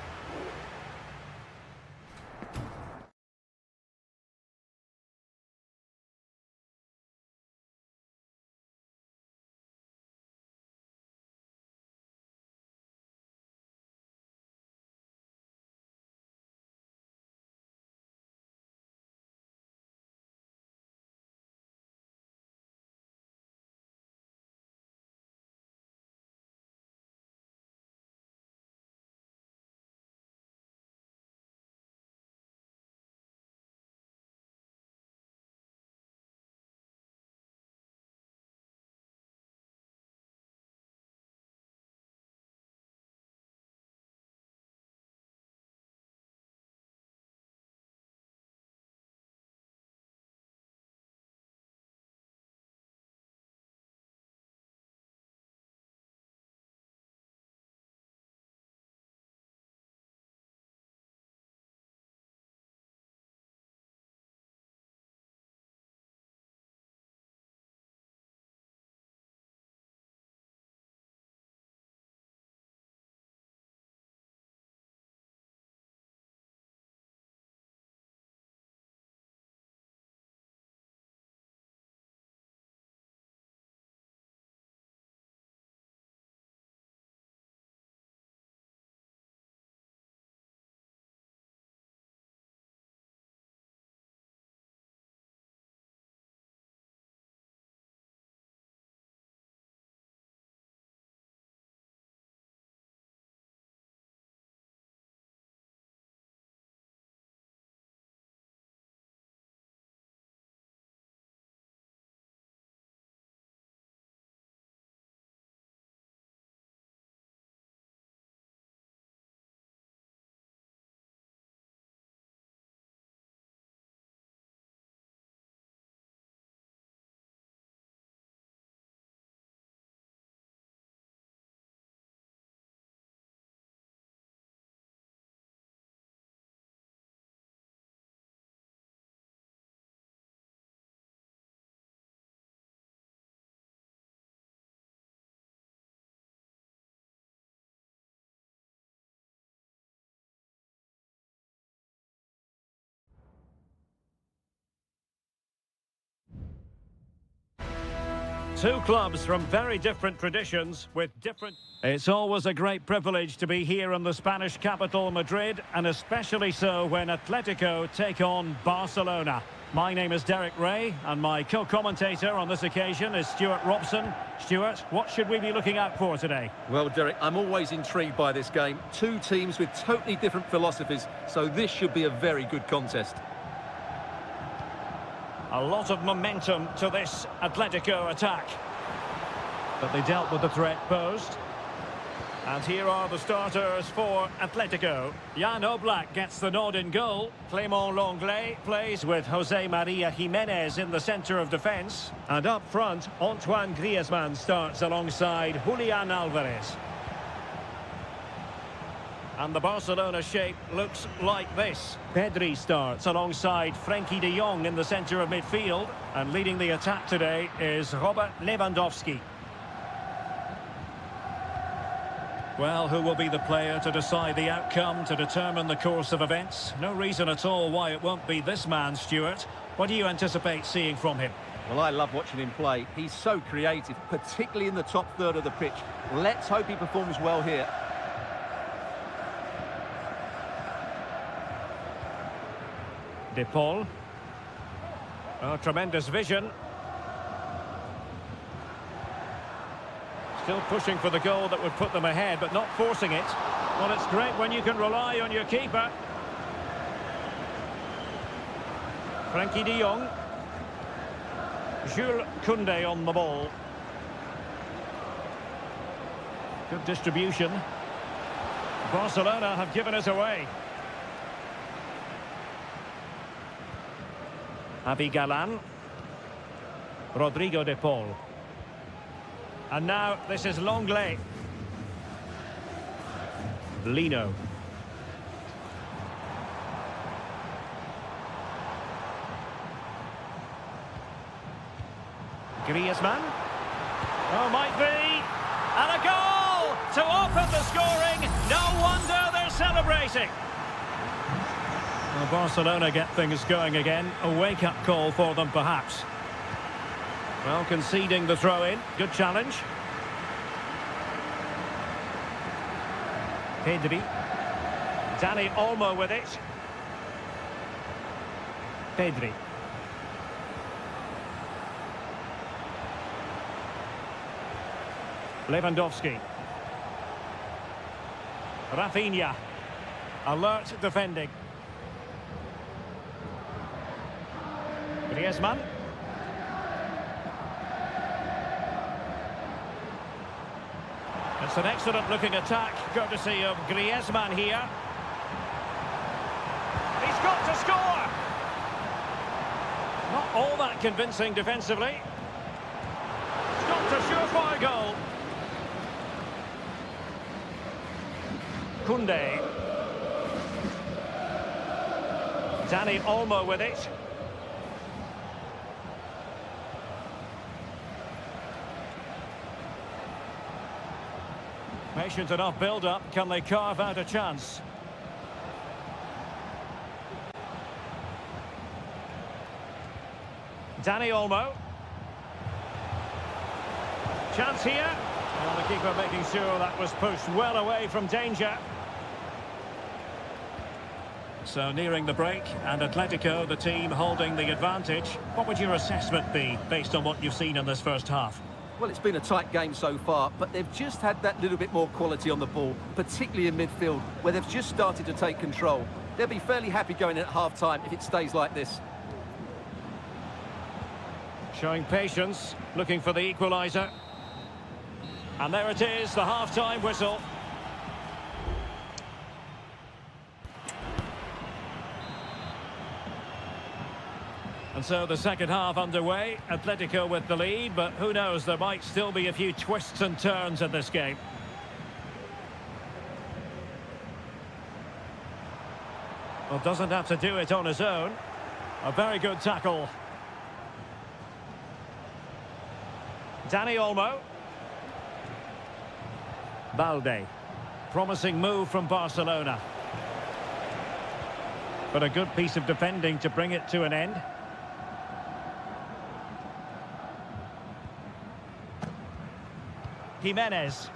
Two clubs from very different traditions with different... It's always a great privilege to be here in the Spanish capital, Madrid, and especially so when Atletico take on Barcelona. My name is Derek Ray, and my co-commentator on this occasion is Stuart Robson. Stuart, what should we be looking out for today? Well, Derek, I'm always intrigued by this game. Two teams with totally different philosophies, so this should be a very good contest. A lot of momentum to this Atletico attack. But they dealt with the threat posed. And here are the starters for Atletico. Jan Oblak gets the nod in goal. Clément Lenglet plays with Jose Maria Jimenez in the centre of defence. And up front, Antoine Griezmann starts alongside Julian Alvarez. And the Barcelona shape looks like this. Pedri starts alongside Frenkie de Jong in the centre of midfield. And leading the attack today is Robert Lewandowski. Well, who will be the player to decide the outcome, to determine the course of events? No reason at all why it won't be this man, Stuart. What do you anticipate seeing from him? Well, I love watching him play. He's so creative, particularly in the top third of the pitch. Let's hope he performs well here. De Paul. Oh, tremendous vision. Still pushing for the goal that would put them ahead, but not forcing it. Well, it's great when you can rely on your keeper. Frenkie de Jong. Jules Koundé on the ball. Good distribution. Barcelona have given us away. Javi Galán. Rodrigo de Paul. And now this is Lenglet. Lino. Griezmann. Oh, might be. And a goal to open the scoring. No wonder they're celebrating. Well, Barcelona get things going again. A wake-up call for them, perhaps. Well, conceding the throw-in. Good challenge. Pedri. Dani Olmo with it. Pedri. Lewandowski. Rafinha. Alert defending. Griezmann. It's an excellent-looking attack, courtesy of Griezmann here. He's got to score! Not all that convincing defensively. He's got a surefire goal. Koundé. Dani Olmo with it. Patient enough build-up. Can they carve out a chance? Dani Olmo. Chance here. Well, the keeper making sure that was pushed well away from danger. So nearing the break, and Atletico, the team holding the advantage. What would your assessment be based on what you've seen in this first half? Well, it's been a tight game so far, but they've just had that little bit more quality on the ball, particularly in midfield, where they've just started to take control. They'll be fairly happy going in at half-time if it stays like this. Showing patience, looking for the equaliser. And there it is, the half-time whistle. And so the second half underway. Atletico with the lead, but who knows, there might still be a few twists and turns in this game. Well, doesn't have to do it on his own. A very good tackle. Dani Olmo. Balde. Promising move from Barcelona. But a good piece of defending to bring it to an end. Jimenez.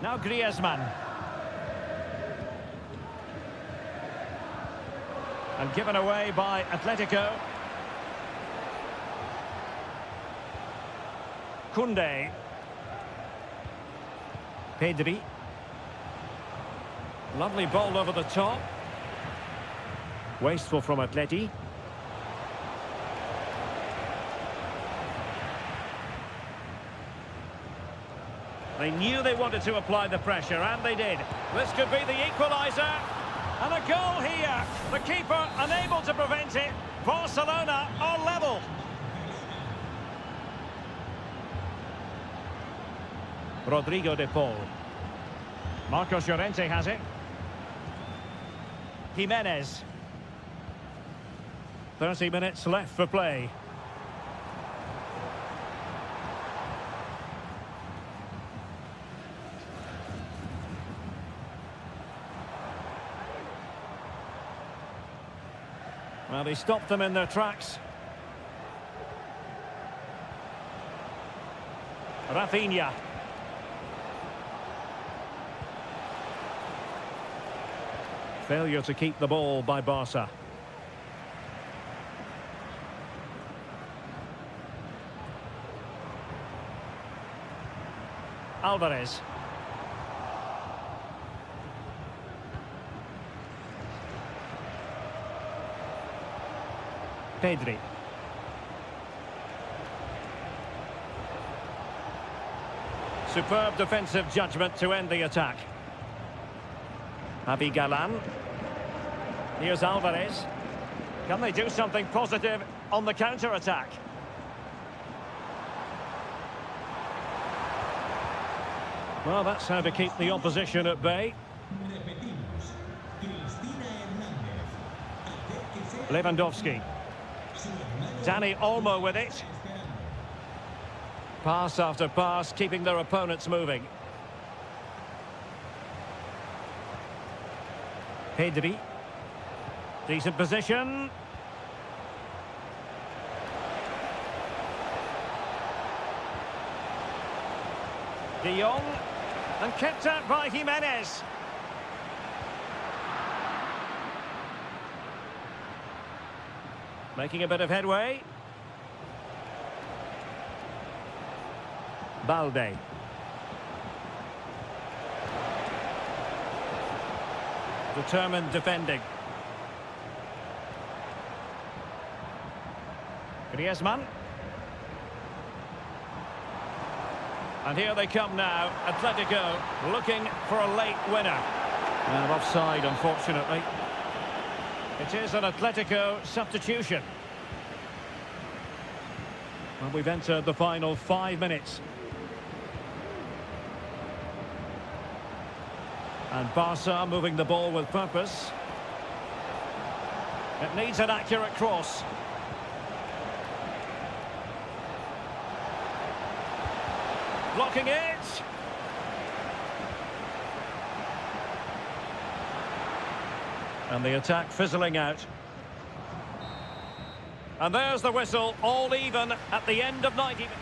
Now Griezmann. And given away by Atletico. Koundé. Pedri. Lovely ball over the top. Wasteful from Atleti. They knew they wanted to apply the pressure, and they did. This could be the equaliser. And a goal here. The keeper unable to prevent it. Barcelona are level. Rodrigo de Paul. Marcos Llorente has it. Jimenez. 30 minutes left for play. Well, they stopped them in their tracks. Rafinha. Failure to keep the ball by Barca. Alvarez. Pedri. Superb defensive judgment to end the attack. Javi Galan. Here's Alvarez. Can they do something positive on the counter-attack? Well, that's how to keep the opposition at bay. Lewandowski. Dani Olmo with it. Pass after pass, keeping their opponents moving. Pedri. Decent position. De Jong. And kept out by Jimenez. Making a bit of headway. Balde. Determined defending. Griezmann. And here they come now. Atletico looking for a late winner. And offside, unfortunately. It is an Atletico substitution. And we've entered the final 5 minutes. And Barca moving the ball with purpose. It needs an accurate cross. Blocking it. And the attack fizzling out. And there's the whistle, all even at the end of 90 minutes.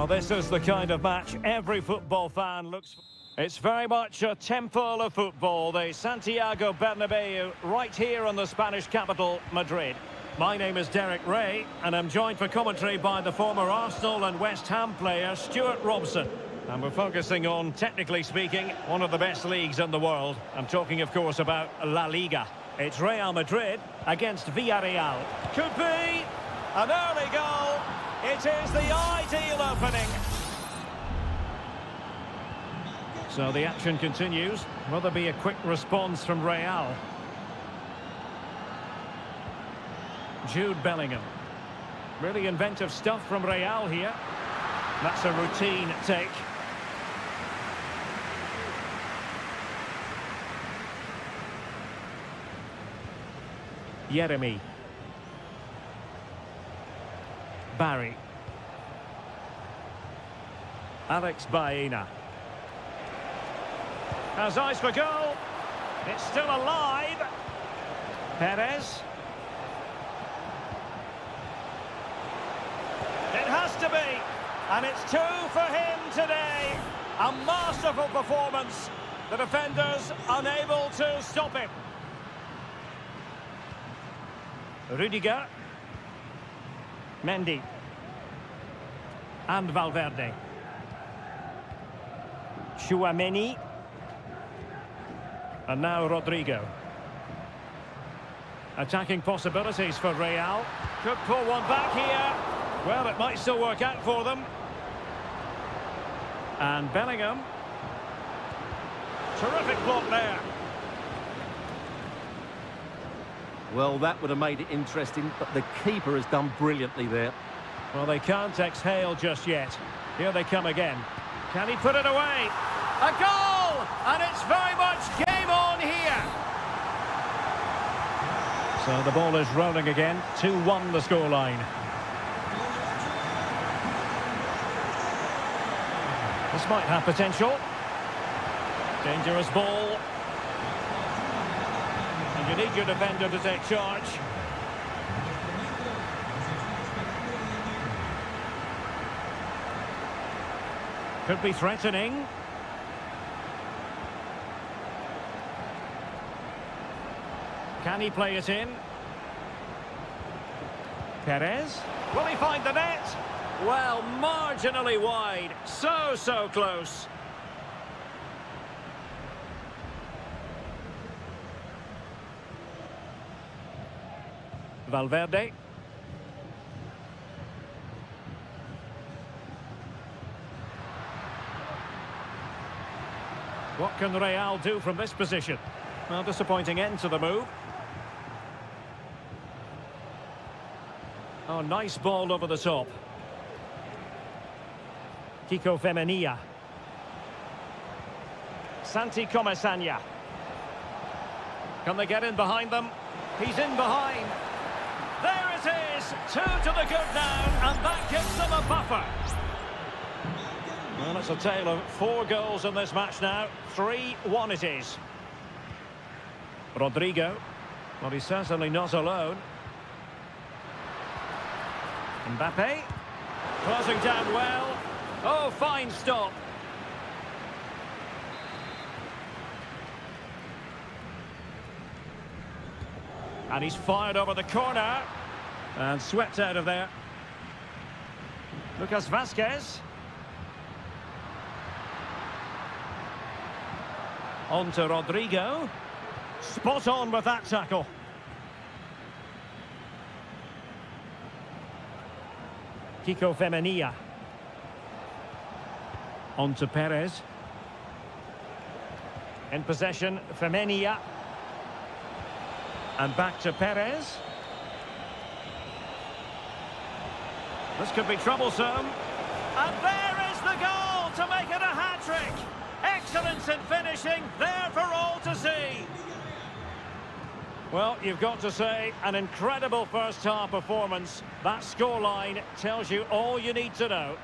Well, this is the kind of match every football fan looks for. It's very much a temple of football, the Santiago Bernabeu, right here in the Spanish capital, Madrid. My name is Derek Ray, and I'm joined for commentary by the former Arsenal and West Ham player, Stuart Robson. And we're focusing on, technically speaking, one of the best leagues in the world. I'm talking, of course, about La Liga. It's Real Madrid against Villarreal. Could be an early goal. It is the ideal opening. So the action continues. Will there be a quick response from Real? Jude Bellingham. Really inventive stuff from Real here. That's a routine take. Yeremi. Barry. Alex Baena. Has eyes for goal. It's still alive. Perez. It has to be. And it's 2 for him today. A masterful performance. The defenders unable to stop him. Rudiger. Mendy. And Valverde. Tchouaméni. And now Rodrigo. Attacking possibilities for Real. Could pull one back here. Well, it might still work out for them. And Bellingham. Terrific block there. Well, that would have made it interesting, but the keeper has done brilliantly there. Well, they can't exhale just yet. Here they come again. Can he put it away? A goal! And it's very much game on here. So the ball is rolling again. 2-1 the scoreline. This might have potential. Dangerous ball. And you need your defender to take charge. Could be threatening. Can he play it in? Perez. Will he find the net? Well, marginally wide. So close. Valverde. What can Real do from this position? Well, disappointing end to the move. Oh, nice ball over the top. Kiko Femenia. Santi Comesaña. Can they get in behind them? He's in behind. There it is. 2 to the good now, and that gives them a buffer. Well, it's a tale of 4 goals in this match now. 3-1 it is. Rodrigo. Well, he's certainly not alone. Mbappe. Closing down well. Oh, fine stop. And he's fired over the corner. And swept out of there. Lucas Vazquez. On to Rodrigo. Spot on with that tackle. Kiko Femenia. On to Perez. In possession, Femenia. And back to Perez. This could be troublesome. And there is the goal to make it a hat-trick. Excellence in finishing, there for all to see. Well, you've got to say, an incredible first-half performance. That scoreline tells you all you need to know.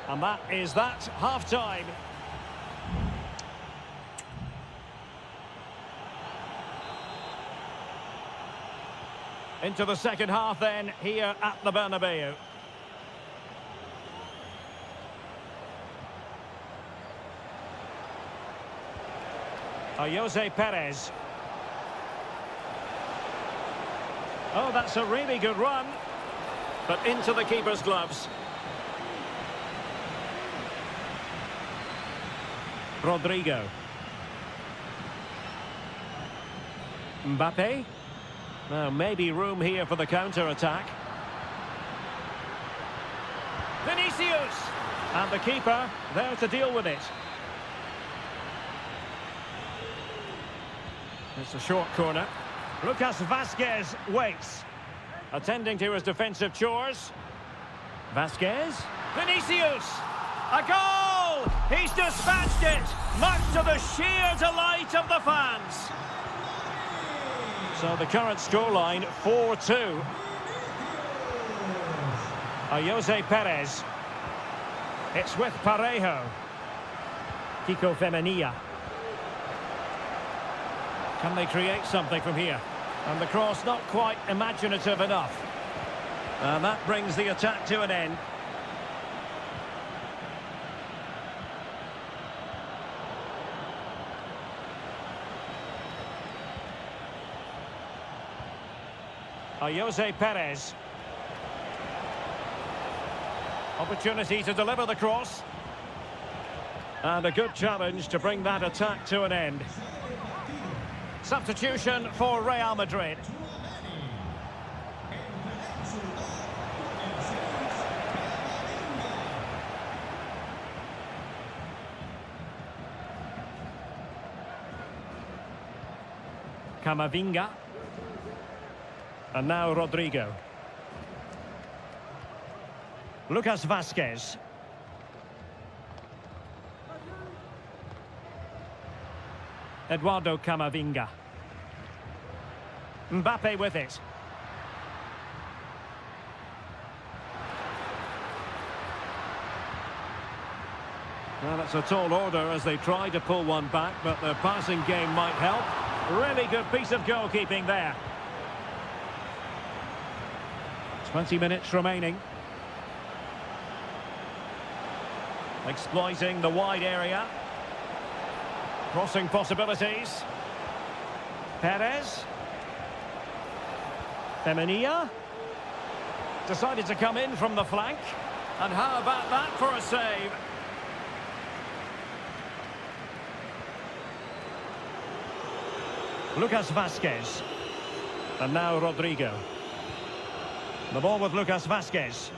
And that is that, half-time. Into the second half then, here at the Bernabeu. Jose Perez. Oh, that's a really good run. But into the keeper's gloves. Rodrigo. Mbappe. Now, maybe room here for the counter-attack. Vinicius! And the keeper there to deal with it. It's a short corner. Lucas Vazquez waits. Attending to his defensive chores. Vazquez. Vinicius! A goal! He's dispatched it! Much to the sheer delight of the fans. So the current scoreline, 4-2. Jose Perez. It's with Parejo. Kiko Femenia. Can they create something from here? And the cross not quite imaginative enough. And that brings the attack to an end. Jose Perez. Opportunity to deliver the cross. And a good challenge to bring that attack to an end. Substitution for Real Madrid. Camavinga. And now Rodrigo. Lucas Vazquez. Eduardo Camavinga. Mbappe with it. Well, that's a tall order as they try to pull one back, but the passing game might help. Really good piece of goalkeeping there. 20 minutes remaining. Exploiting the wide area. Crossing possibilities. Perez. Femenia. Decided to come in from the flank. And how about that for a save? Lucas Vazquez. And now Rodrigo. The ball with Lucas Vazquez.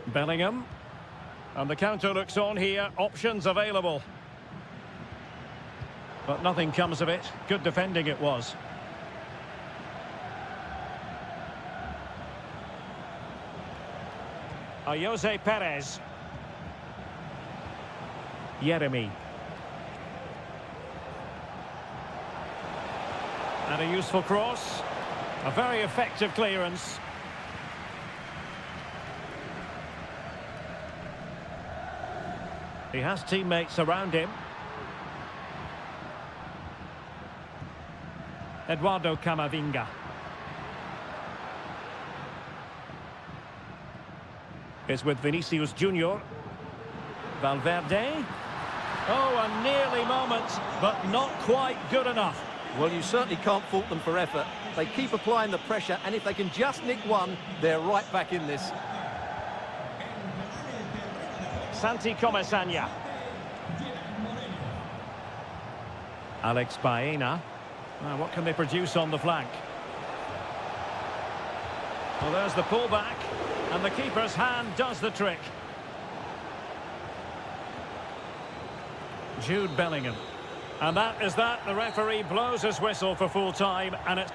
Bellingham. And the counter looks on here. Options available. But nothing comes of it. Good defending it was. Jose Perez. Yeremy. And a useful cross. A very effective clearance. He has teammates around him. Eduardo Camavinga. Is with Vinicius Junior. Valverde. Oh, a nearly moment, but not quite good enough. Well, you certainly can't fault them for effort. They keep applying the pressure, and if they can just nick one, they're right back in this. Santi Comesaña. Alex Baena. What can they produce on the flank? Well, there's the pullback, and the keeper's hand does the trick. Jude Bellingham. And that is that. The referee blows his whistle for full time, and it's...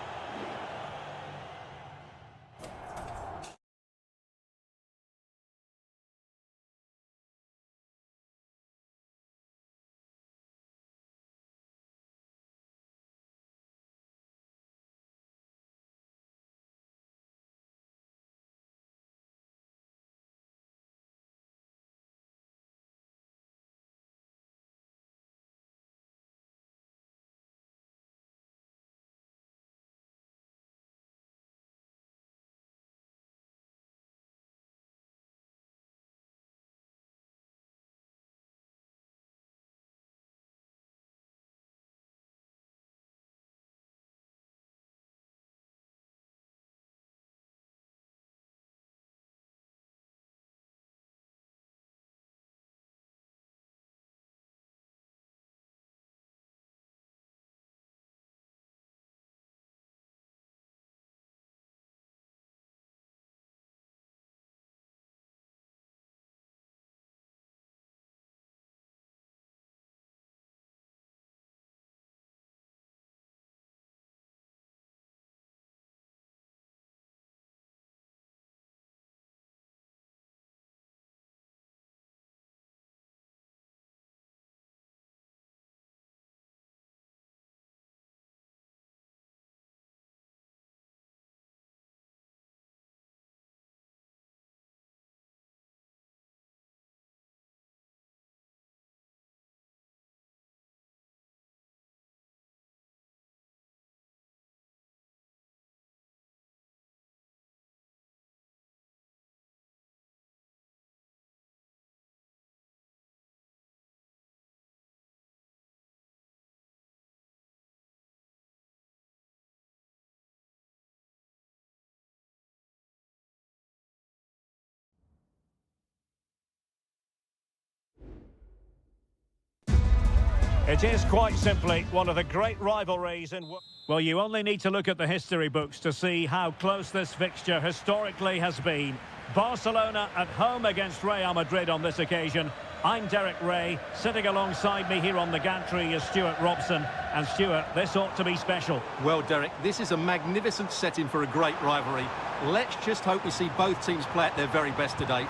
It is quite simply one of the great rivalries in... Well, you only need to look at the history books to see how close this fixture historically has been. Barcelona at home against Real Madrid on this occasion. I'm Derek Ray. Sitting alongside me here on the gantry is Stuart Robson. And Stuart, this ought to be special. Well, Derek, this is a magnificent setting for a great rivalry. Let's just hope we see both teams play at their very best today.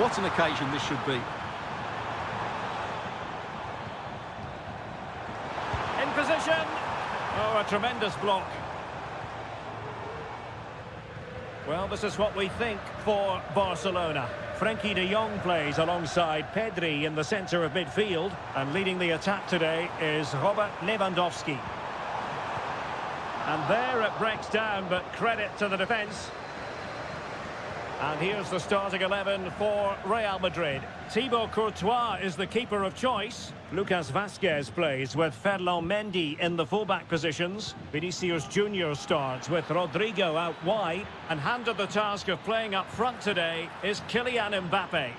What an occasion this should be. In position. Oh, a tremendous block. Well, this is what we think for Barcelona. Frenkie de Jong plays alongside Pedri in the centre of midfield. And leading the attack today is Robert Lewandowski. And there it breaks down, but credit to the defence. And here's the starting 11 for Real Madrid. Thibaut Courtois is the keeper of choice. Lucas Vazquez plays with Ferland Mendy in the fullback positions. Vinicius Junior starts with Rodrigo out wide. And handed the task of playing up front today is Kylian Mbappe.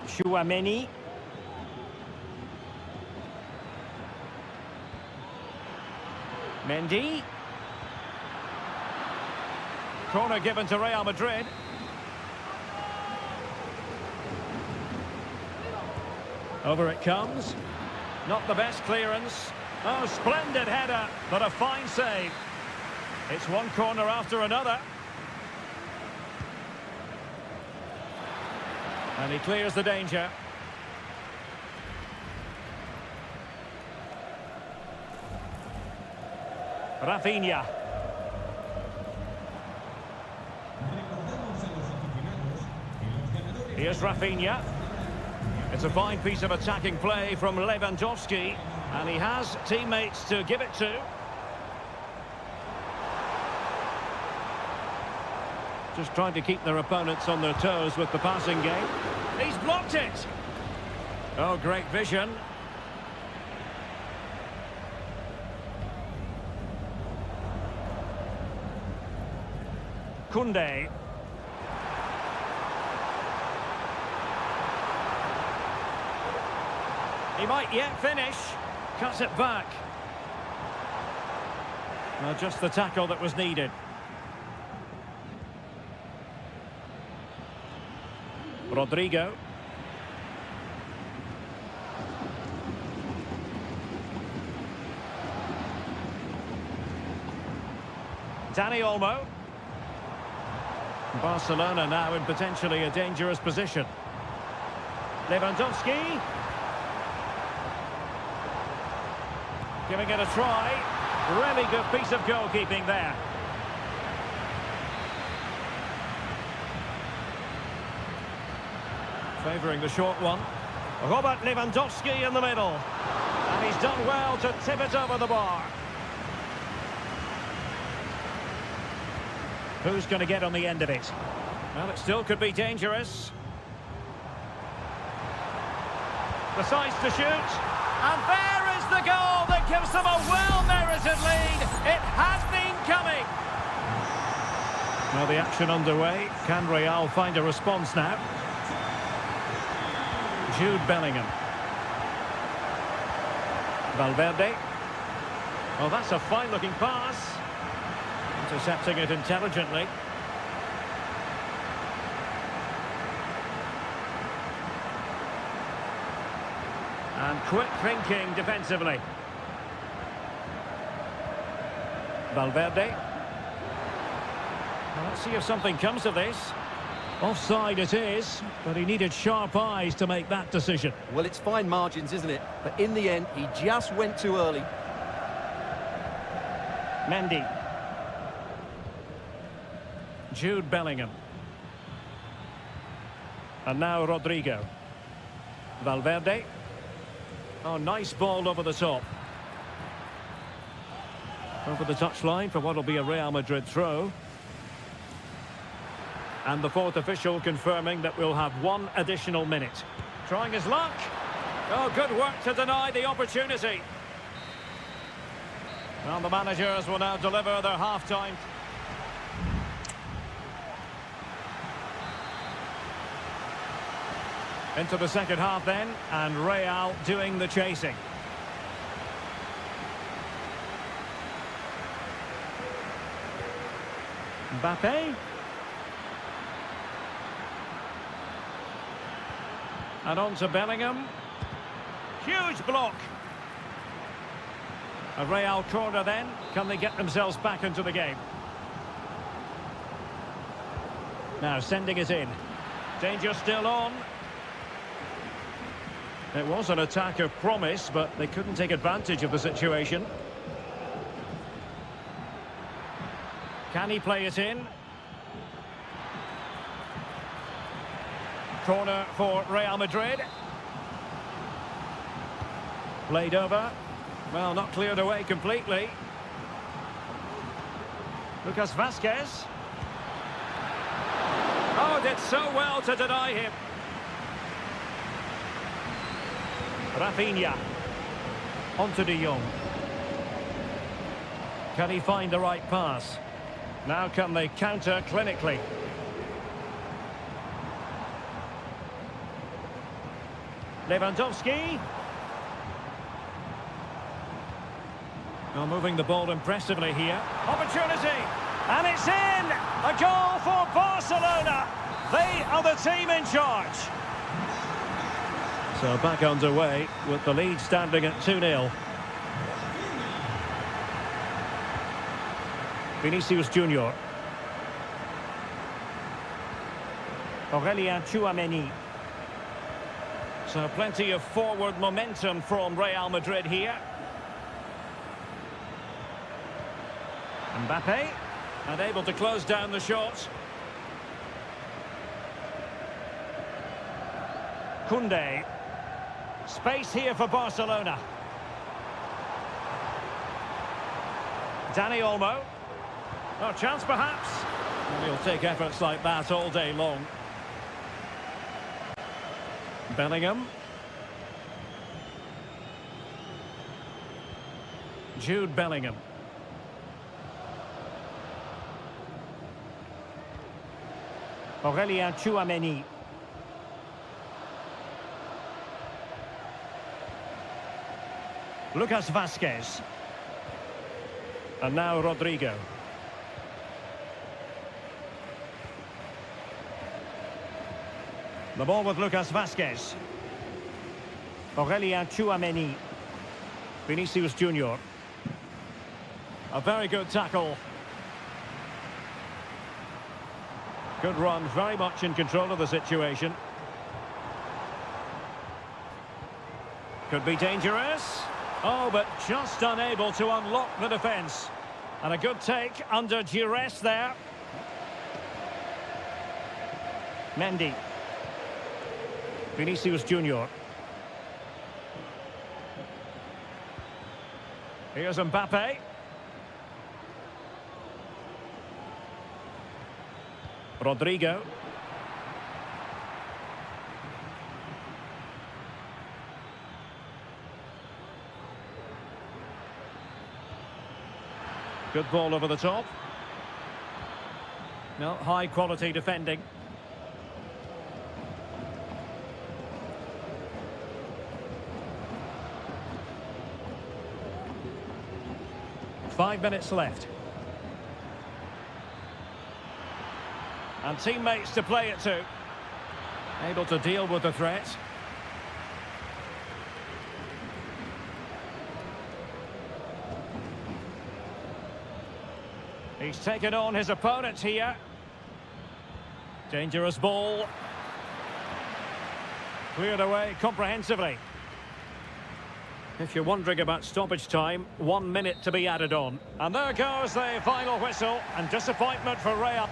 Chouameni. Mendy. Corner given to Real Madrid. Over it comes. Not the best clearance. Oh, splendid header, but a fine save. It's one corner after another. And he clears the danger. Rafinha. Here's Rafinha. It's a fine piece of attacking play from Lewandowski, and he has teammates to give it to. Just trying to keep their opponents on their toes with the passing game. He's blocked it! Oh, great vision. Koundé. He might yet finish. Cuts it back. Well, just the tackle that was needed. Rodrigo. Dani Olmo. Barcelona now in potentially a dangerous position. Lewandowski. Giving it a try. Really good piece of goalkeeping there. Favouring the short one. Robert Lewandowski in the middle. And he's done well to tip it over the bar. Who's going to get on the end of it? Well, it still could be dangerous. Decides to shoot. And there is the goal that gives them a well-merited lead. It has been coming. Now the action underway. Can Real find a response now? Jude Bellingham. Valverde. Oh, that's a fine-looking pass. Intercepting it intelligently. And quick thinking defensively. Valverde. Well, let's see if something comes of this. Offside it is, but he needed sharp eyes to make that decision. Well, it's fine margins, isn't it? But in the end, he just went too early. Mendy. Jude Bellingham. And now Rodrigo. Valverde. Oh, nice ball over the top. Over the touchline for what will be a Real Madrid throw. And the fourth official confirming that we'll have one additional minute. Trying his luck. Oh, good work to deny the opportunity. Well, the managers will now deliver their half-time. Into the second half then, and Real doing the chasing. Mbappe. And on to Bellingham. Huge block. A Real corner then. Can they get themselves back into the game? Now sending it in. Danger still on. It was an attack of promise, but they couldn't take advantage of the situation. Can he play it in? Corner for Real Madrid. Played over. Well, not cleared away completely. Lucas Vazquez. Oh, did so well to deny him. Rafinha. On to De Jong. Can he find the right pass? Now can they counter clinically? Lewandowski. Well, moving the ball impressively here. Opportunity. And it's in! A goal for Barcelona. They are the team in charge. So back underway with the lead standing at 2-0. Vinicius Junior. Aurelien Tchouameni. So plenty of forward momentum from Real Madrid here. Mbappe, unable to close down the shot. Koundé. Space here for Barcelona. Dani Olmo. No chance perhaps. And he'll take efforts like that all day long. Bellingham. Jude Bellingham. Aurelien Tchouameni. Lucas Vazquez. And now Rodrigo. The ball with Lucas Vazquez. Aurelien Tchouameni. Vinicius Junior. A very good tackle. Good run, very much in control of the situation. Could be dangerous. Oh, but just unable to unlock the defence. And a good take under duress there. Mendy. Vinicius Junior. Here's Mbappe. Rodrigo. Good ball over the top. No, high quality defending. Five minutes left. And teammates to play it to. Able to deal with the threat. He's taken on his opponent here. Dangerous ball. Cleared away comprehensively. If you're wondering about stoppage time, 1 minute to be added on. And there goes the final whistle, and disappointment for Real.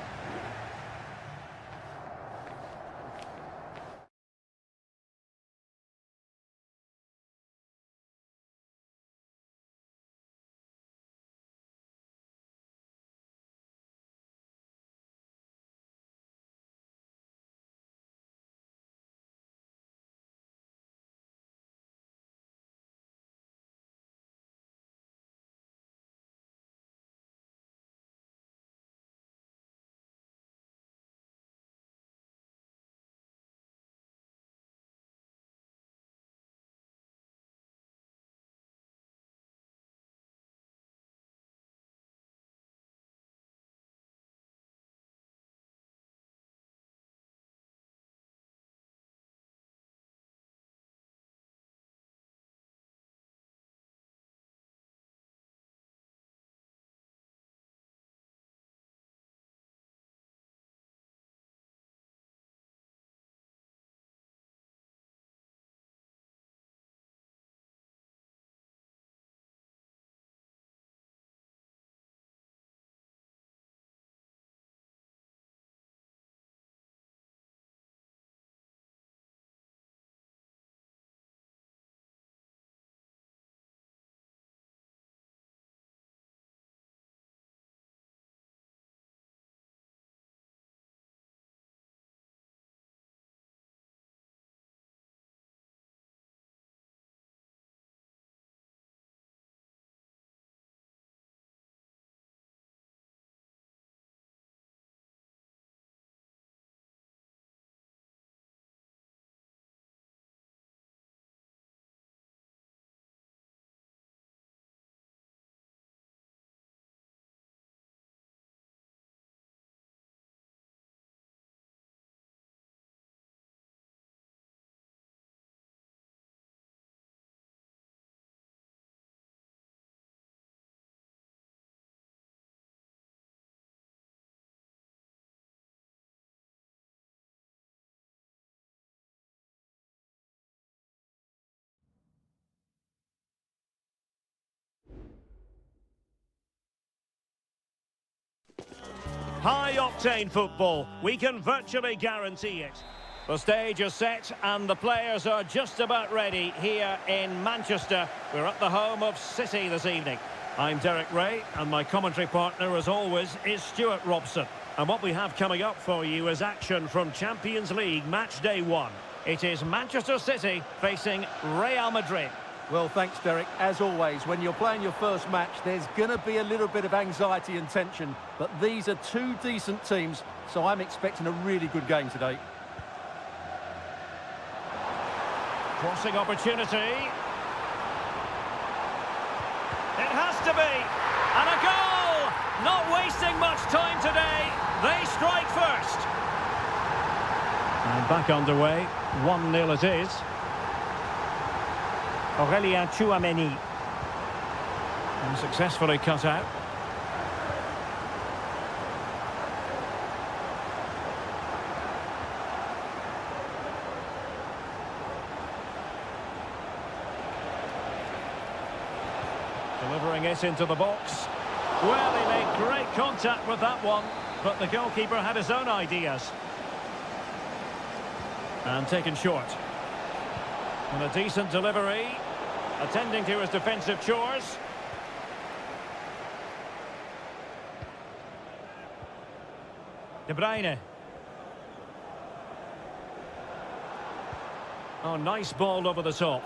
High-octane football. We can virtually guarantee it. The stage is set and the players are just about ready here in Manchester. We're at the home of City this evening. I'm Derek Ray and my commentary partner, as always, is Stuart Robson. And what we have coming up for you is action from Champions League match day 1. It is Manchester City facing Real Madrid. Well, thanks, Derek. As always, when you're playing your first match, there's going to be a little bit of anxiety and tension. But these are two decent teams, so I'm expecting a really good game today. Crossing opportunity. It has to be. And a goal! Not wasting much time today. They strike first. And back underway. 1-0 it is. Aurélien Tchouaméni. And successfully cut out. Delivering it into the box. Well, he made great contact with that one, but the goalkeeper had his own ideas. And taken short. And a decent delivery. Attending to his defensive chores. De Bruyne. Oh, nice ball over the top.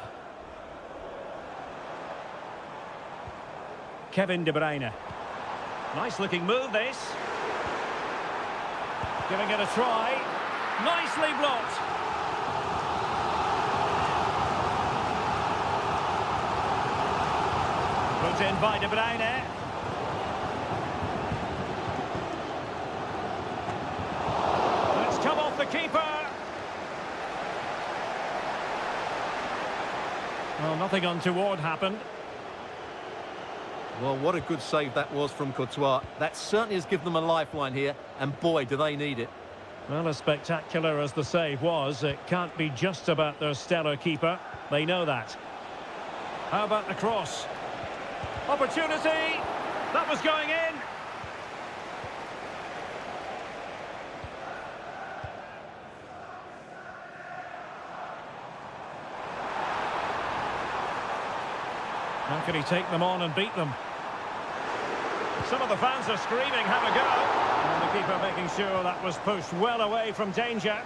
Kevin De Bruyne. Nice looking move, this. Giving it a try. Nicely blocked. Put in by De Bruyne. It's come off the keeper. Well, nothing untoward happened. Well, what a good save that was from Courtois. That certainly has given them a lifeline here, and boy, do they need it. Well, as spectacular as the save was, it can't be just about their stellar keeper. They know that. How about the cross? Opportunity! That was going in! How can he take them on and beat them? Some of the fans are screaming, have a go. And the keeper making sure that was pushed well away from danger.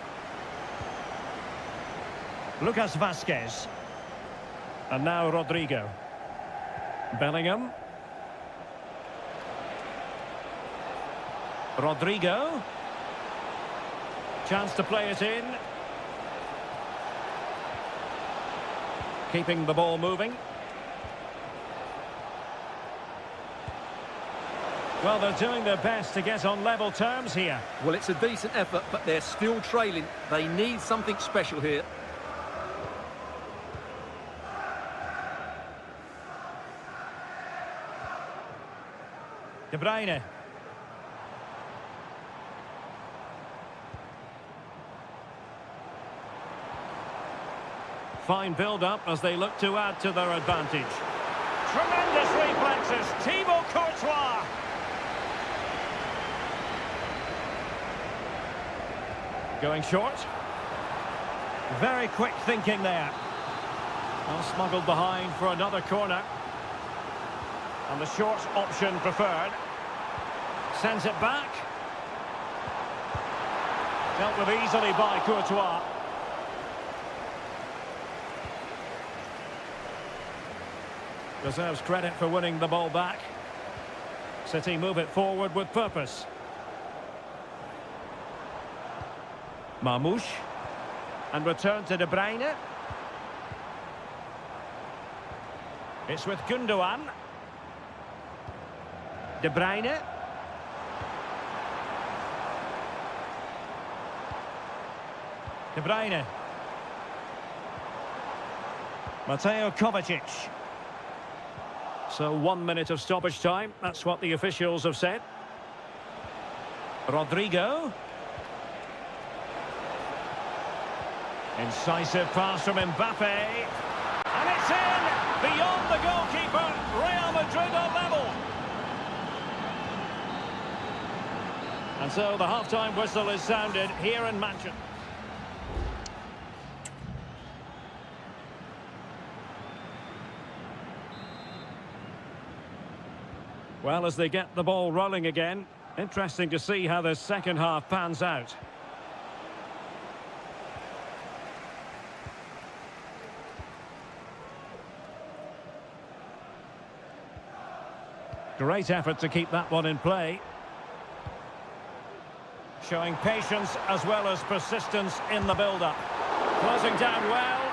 Lucas Vazquez. And now Rodrigo. Bellingham. Rodrigo. Chance to play it in. Keeping the ball moving. Well, they're doing their best to get on level terms here. Well, it's a decent effort, but they're still trailing. They need something special here. De Bruyne. Fine build-up as they look to add to their advantage. Tremendous reflexes. Thibaut Courtois. Going short. Very quick thinking there. Well, smuggled behind for another corner. And the short option preferred. Sends it back. Dealt with easily by Courtois. Deserves credit for winning the ball back. City move it forward with purpose. Marmoush. And return to De Bruyne. It's with Gundogan. De Bruyne. De Bruyne. Mateo Kovacic. So 1 minute of stoppage time. That's what the officials have said. Rodrigo. Incisive pass from Mbappe. And it's in! Beyond the goalkeeper. Real Madrid are level. And so the half-time whistle is sounded here in Manchester. Well, as they get the ball rolling again, interesting to see how the second half pans out. Great effort to keep that one in play. Showing patience as well as persistence in the build-up. Closing down well.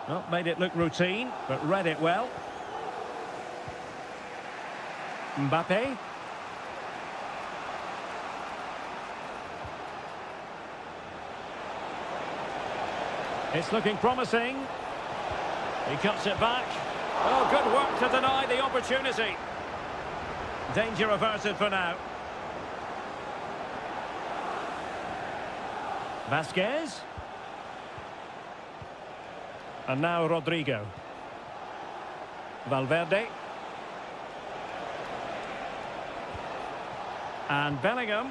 Not made it look routine, but read it well. Mbappe. It's looking promising. He cuts it back. Oh, good work to deny the opportunity. Danger averted for now. Vasquez. And now Rodrigo. Valverde. And Bellingham.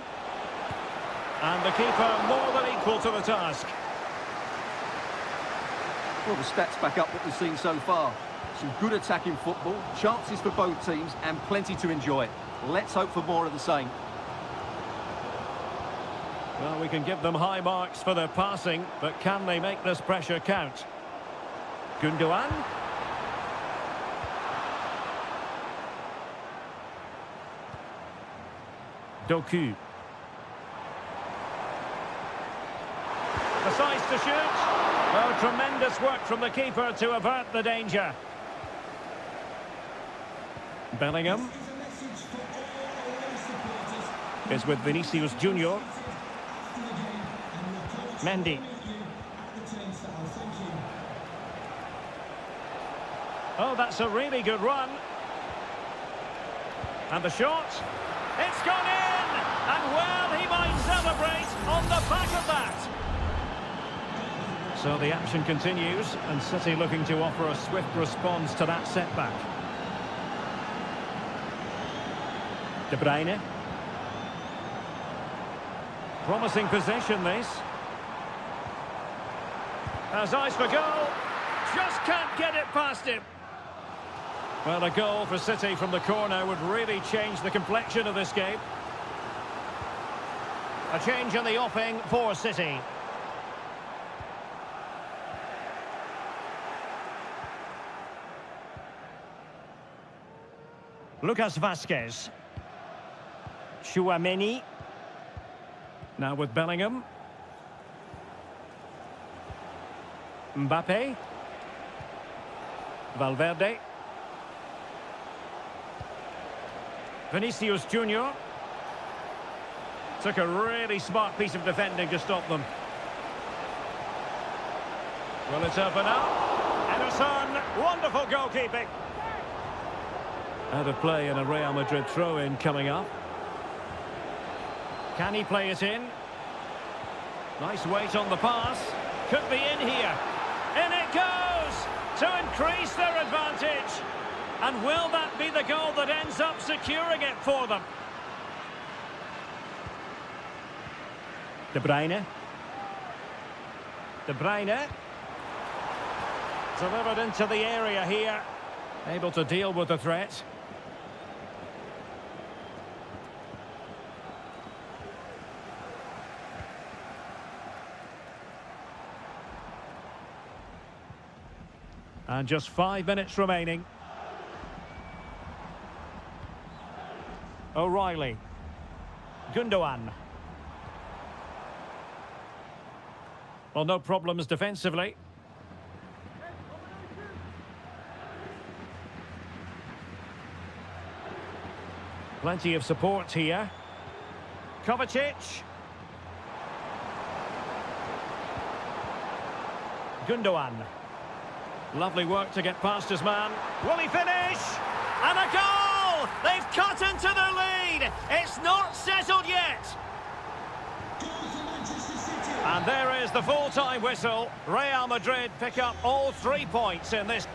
And the keeper more than equal to the task. Well, the stats back up what we've seen so far. Some good attacking football, chances for both teams, and plenty to enjoy. Let's hope for more of the same. Well, we can give them high marks for their passing, but can they make this pressure count? Gundogan. Doku. The size to shoot. Oh, tremendous work from the keeper to avert the danger. Bellingham is with Vinicius Junior. Mendy. Oh, that's a really good run. And the shot. It's gone in! And well, he might celebrate on the back of that. So the action continues, and City looking to offer a swift response to that setback. De Bruyne. Promising possession, this. Has eyes for goal. Just can't get it past him. Well, a goal for City from the corner would really change the complexion of this game. A change in the offing for City. Lucas Vasquez. Tchouaméni. Now with Bellingham. Mbappe. Valverde. Vinicius Junior. Took a really smart piece of defending to stop them. Well, it's open up. Ederson, wonderful goalkeeping. Out of play and a Real Madrid throw-in coming up. Can he play it in? Nice weight on the pass. Could be in here. In it goes to increase their advantage. And will that be the goal that ends up securing it for them? De Bruyne. De Bruyne. Delivered into the area here. Able to deal with the threat. And just 5 minutes remaining. O'Reilly. Gundogan. Well, no problems defensively. Plenty of support here. Kovacic. Gundogan. Lovely work to get past his man. Will he finish? And a goal! They've cut into the lead. It's not settled yet. And there is the full-time whistle. Real Madrid pick up all 3 points in this.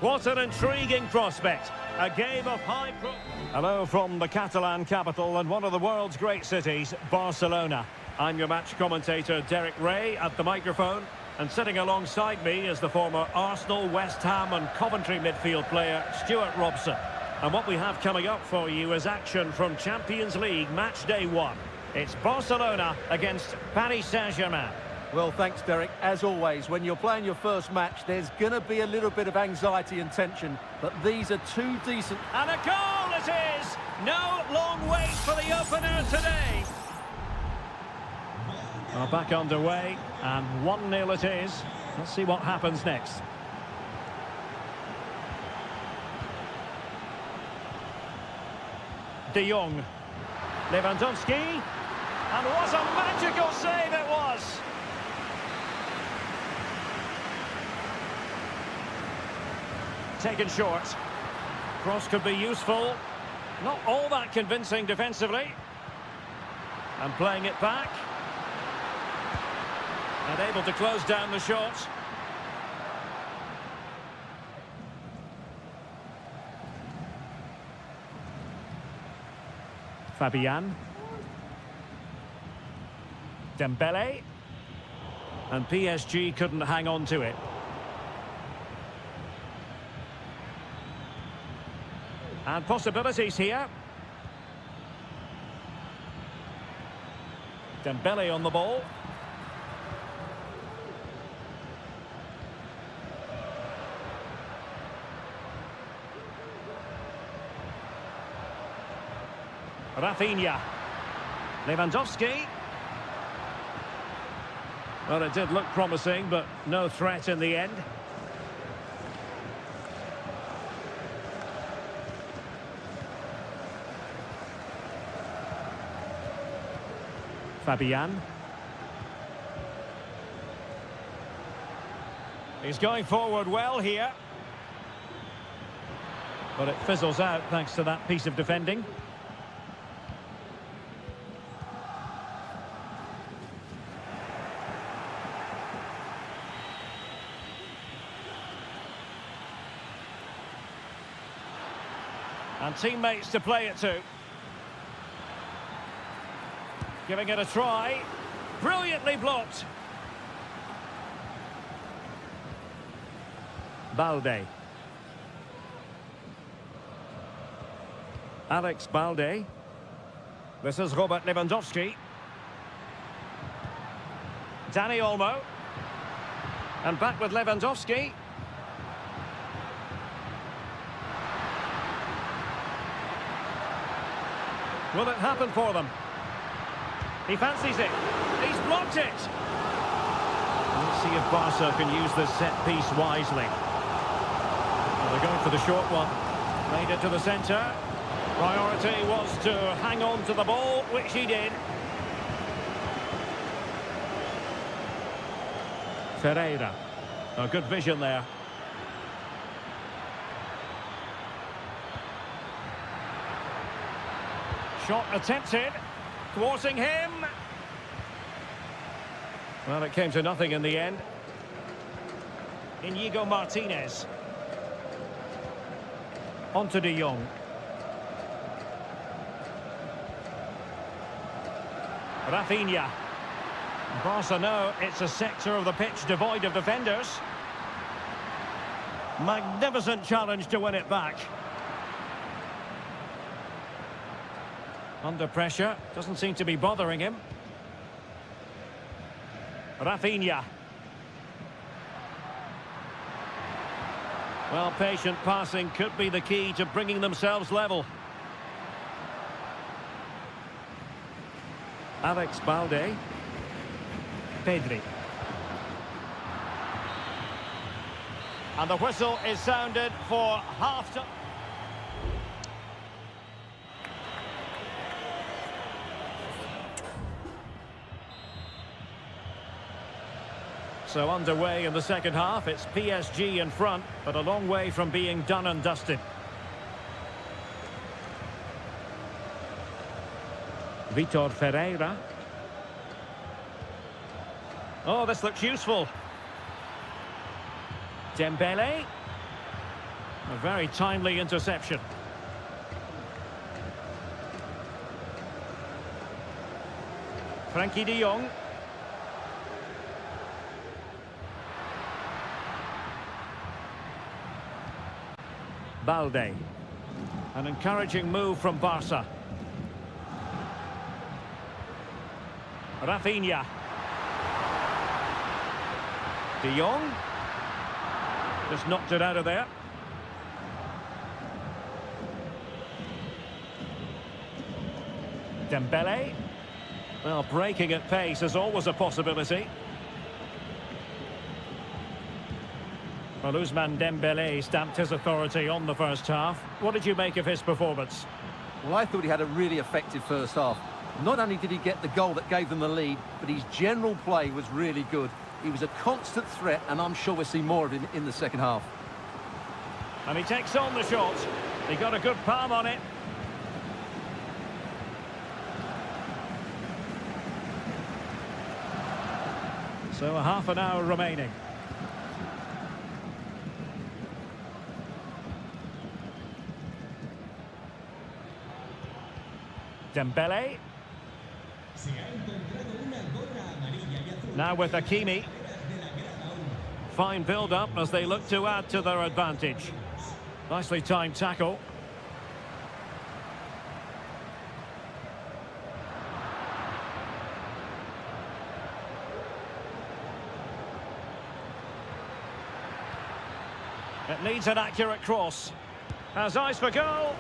What an intriguing prospect. A game of high pro... Hello from the Catalan capital and one of the world's great cities, Barcelona. I'm your match commentator, Derek Ray, at the microphone. And sitting alongside me is the former Arsenal, West Ham and Coventry midfield player, Stuart Robson. And what we have coming up for you is action from Champions League match day 1. It's Barcelona against Paris Saint-Germain. Well, thanks, Derek. As always, when you're playing your first match, there's going to be a little bit of anxiety and tension. But these are two decent... And a goal it is! No long wait for the opener today. Well, back underway, and 1-0 it is. Let's see what happens next. De Jong. Lewandowski. And what a magical save it was! Taken short. Cross could be useful. Not all that convincing defensively. And playing it back. And able to close down the shot. Fabian. Dembele. And PSG couldn't hang on to it. And possibilities here. Dembele on the ball. Rafinha. Lewandowski. Well, it did look promising, but no threat in the end. Fabian. He's going forward well here. But it fizzles out thanks to that piece of defending. And teammates to play it to. Giving it a try. Brilliantly blocked. Balde. Alex Balde. This is Robert Lewandowski. Dani Olmo. And back with Lewandowski. Will it happen for them? He fancies it. He's blocked it. Let's see if Barca can use this set piece wisely. Well, they're going for the short one. Made it to the centre. Priority was to hang on to the ball, which he did. Ferreira. A good vision there. Shot attempted. Thwarting him. Well, it came to nothing in the end. Inigo Martinez. On to De Jong. Rafinha. Barca know it's a sector of the pitch devoid of defenders. Magnificent challenge to win it back. Under pressure, doesn't seem to be bothering him. Rafinha. Well, patient passing could be the key to bringing themselves level. Alex Balde. Pedri. And the whistle is sounded for half-time. So underway in the second half, it's PSG in front, but a long way from being done and dusted. Vitor Ferreira. Oh, this looks useful. Dembele. A very timely interception. Frankie de Jong. Balde. An encouraging move from Barca. Rafinha. De Jong. Just knocked it out of there. Dembele. Well, breaking at pace is always a possibility. Well, Ousmane Dembele stamped his authority on the first half. What did you make of his performance? Well, I thought he had a really effective first half. Not only did he get the goal that gave them the lead, but his general play was really good. He was a constant threat, and I'm sure we'll see more of him in the second half. And he takes on the shot. He got a good palm on it. So a half an hour remaining. Dembele. Now with Hakimi. Fine build-up as they look to add to their advantage. Nicely timed tackle. It needs an accurate cross. Has eyes for goal.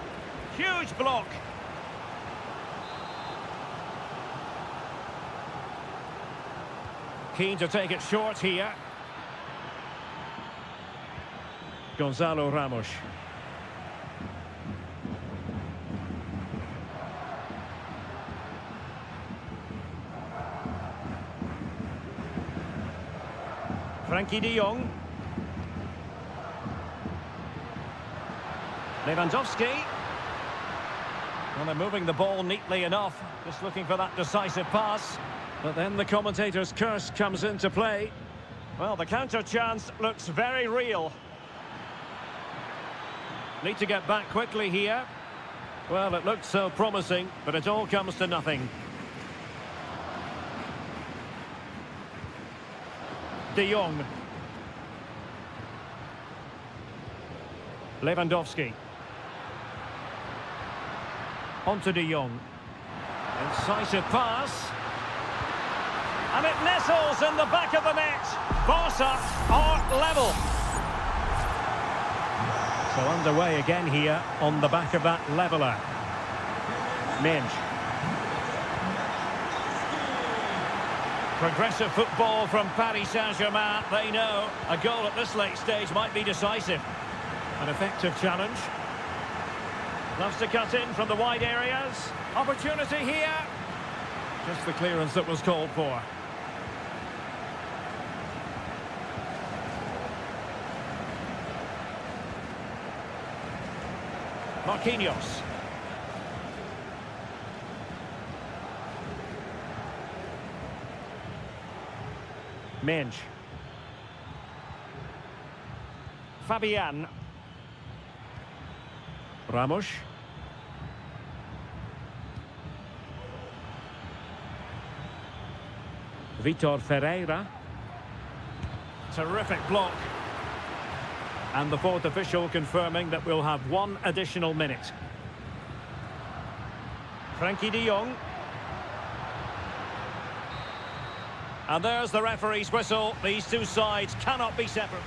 Huge block. Keen to take it short here. Gonzalo Ramos. Frankie de Jong. Lewandowski. Well, they're moving the ball neatly enough. Just looking for that decisive pass. But then the commentator's curse comes into play. Well, the counter chance looks very real. Need to get back quickly here. Well, it looked so promising, but it all comes to nothing. De Jong. Lewandowski. On to De Jong. Incisive pass. And it nestles in the back of the net. Barca are level. So underway again here on the back of that leveller. Minge. Progressive football from Paris Saint-Germain. They know a goal at this late stage might be decisive. An effective challenge. Loves to cut in from the wide areas. Opportunity here. Just the clearance that was called for. Marquinhos. Minge. Fabian. Ramos. Vitor Ferreira. Terrific block. And the fourth official confirming that we'll have one additional minute. Frankie de Jong. And there's the referee's whistle. These two sides cannot be separate.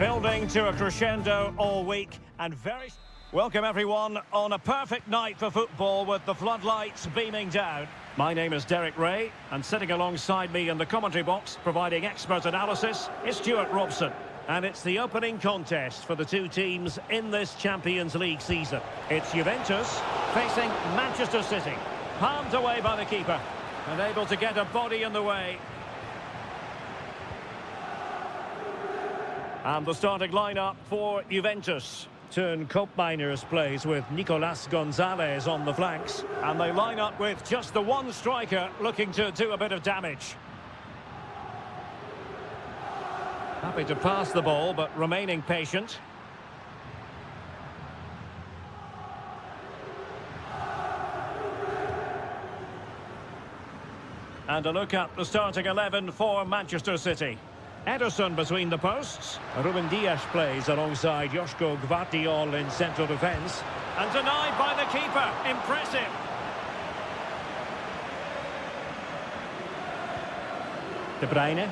Building to a crescendo all week and very... Welcome everyone on a perfect night for football with the floodlights beaming down. My name is Derek Ray and sitting alongside me in the commentary box providing expert analysis is Stuart Robson. And it's the opening contest for the two teams in this Champions League season. It's Juventus facing Manchester City. Palmed away by the keeper and able to get a body in the way. And the starting lineup for Juventus. Turn Koopmeiners plays with Nicolas Gonzalez on the flanks. And they line up with just the one striker looking to do a bit of damage. Happy to pass the ball, but remaining patient. And a look at the starting 11 for Manchester City. Ederson between the posts. Ruben Dias plays alongside Joško Gvardiol in central defence. And denied by the keeper. Impressive. De Bruyne.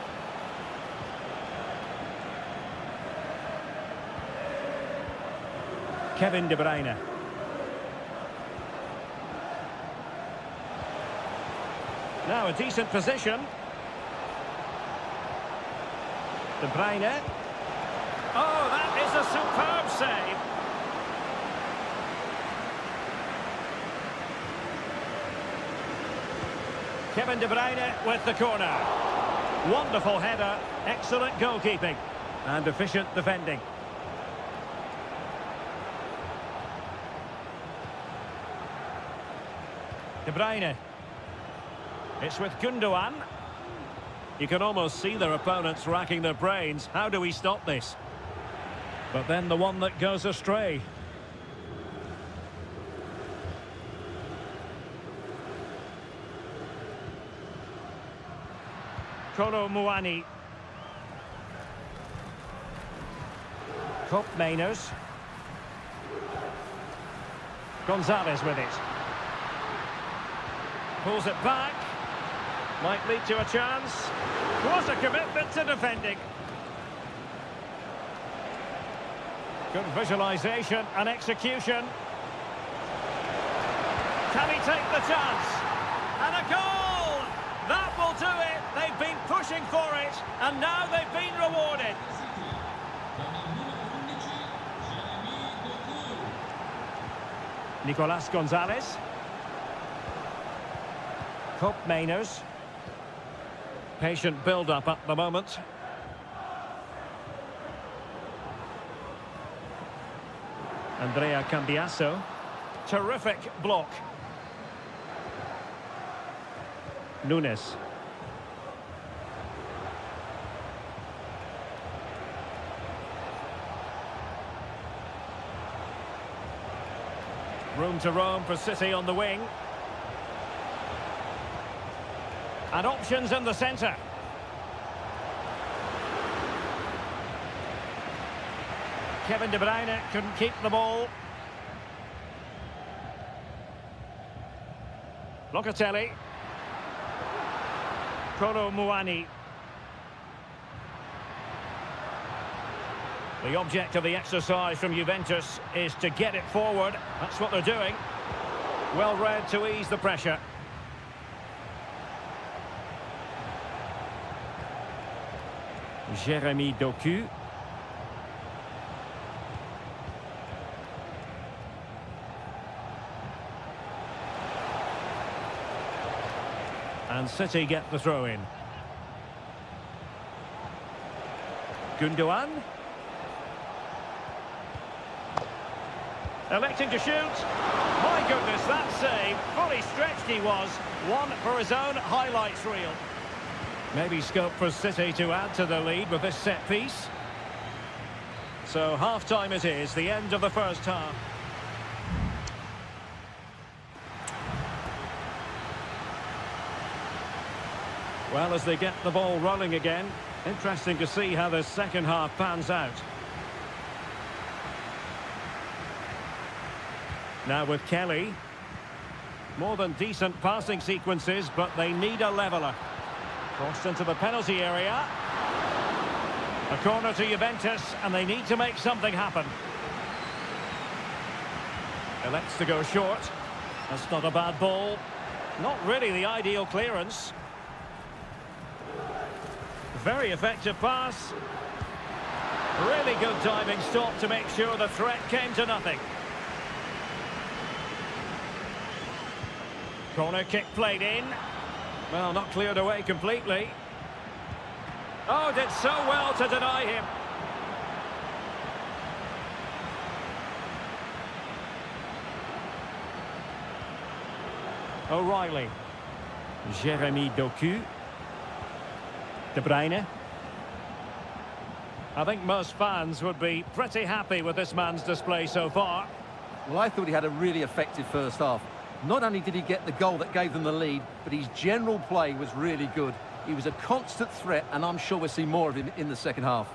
Kevin De Bruyne. Now a decent position. De Bruyne. Oh, that is a superb save. Kevin De Bruyne with the corner. Wonderful header, excellent goalkeeping and efficient defending. De Bruyne. It's with Gundogan. You can almost see their opponents racking their brains. How do we stop this? But then the one that goes astray. Kolo Muani. Koopmeiners. Gonzalez with it. Pulls it back. Might lead to a chance. What a commitment to defending. Good visualisation and execution. Can he take the chance? And a goal! That will do it. They've been pushing for it, and now they've been rewarded. Nicolas Gonzalez. Koopmeiners. Patient build-up at the moment. Andrea Cambiasso. Terrific block. Nunes. Room to roam for City on the wing. And options in the centre. Kevin De Bruyne couldn't keep the ball. Locatelli. Kolo Muani. The object of the exercise from Juventus is to get it forward. That's what they're doing. Well read to ease the pressure. Jérémy Doku. And City get the throw in. Gundogan. Electing to shoot. My goodness, that save. Fully stretched he was. One for his own highlights reel. Maybe scope for City to add to the lead with this set piece. So half-time it is, the end of the first half. Well, as they get the ball rolling again, interesting to see how the second half pans out. Now with Kelly. More than decent passing sequences, but they need a leveller. Crossed into the penalty area. A corner to Juventus, and they need to make something happen. Elects to go short. That's not a bad ball. Not really the ideal clearance. Very effective pass. Really good diving stop to make sure the threat came to nothing. Corner kick played in. Well, not cleared away completely. Oh, did so well to deny him. O'Reilly. Jeremy Doku. De Bruyne. I think most fans would be pretty happy with this man's display so far. Well, I thought he had a really effective first half. Not only did he get the goal that gave them the lead, but his general play was really good. He was a constant threat, and I'm sure we'll see more of him in the second half.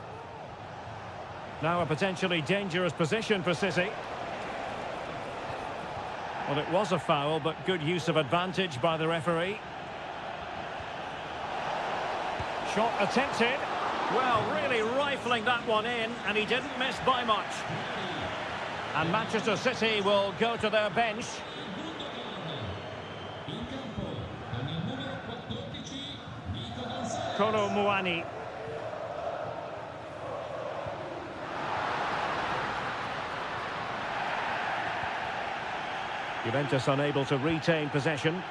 Now a potentially dangerous position for City. Well, it was a foul, but good use of advantage by the referee. Shot attempted. Well, really rifling that one in, and he didn't miss by much. And Manchester City will go to their bench. Kolo Muani. Juventus unable to retain possession.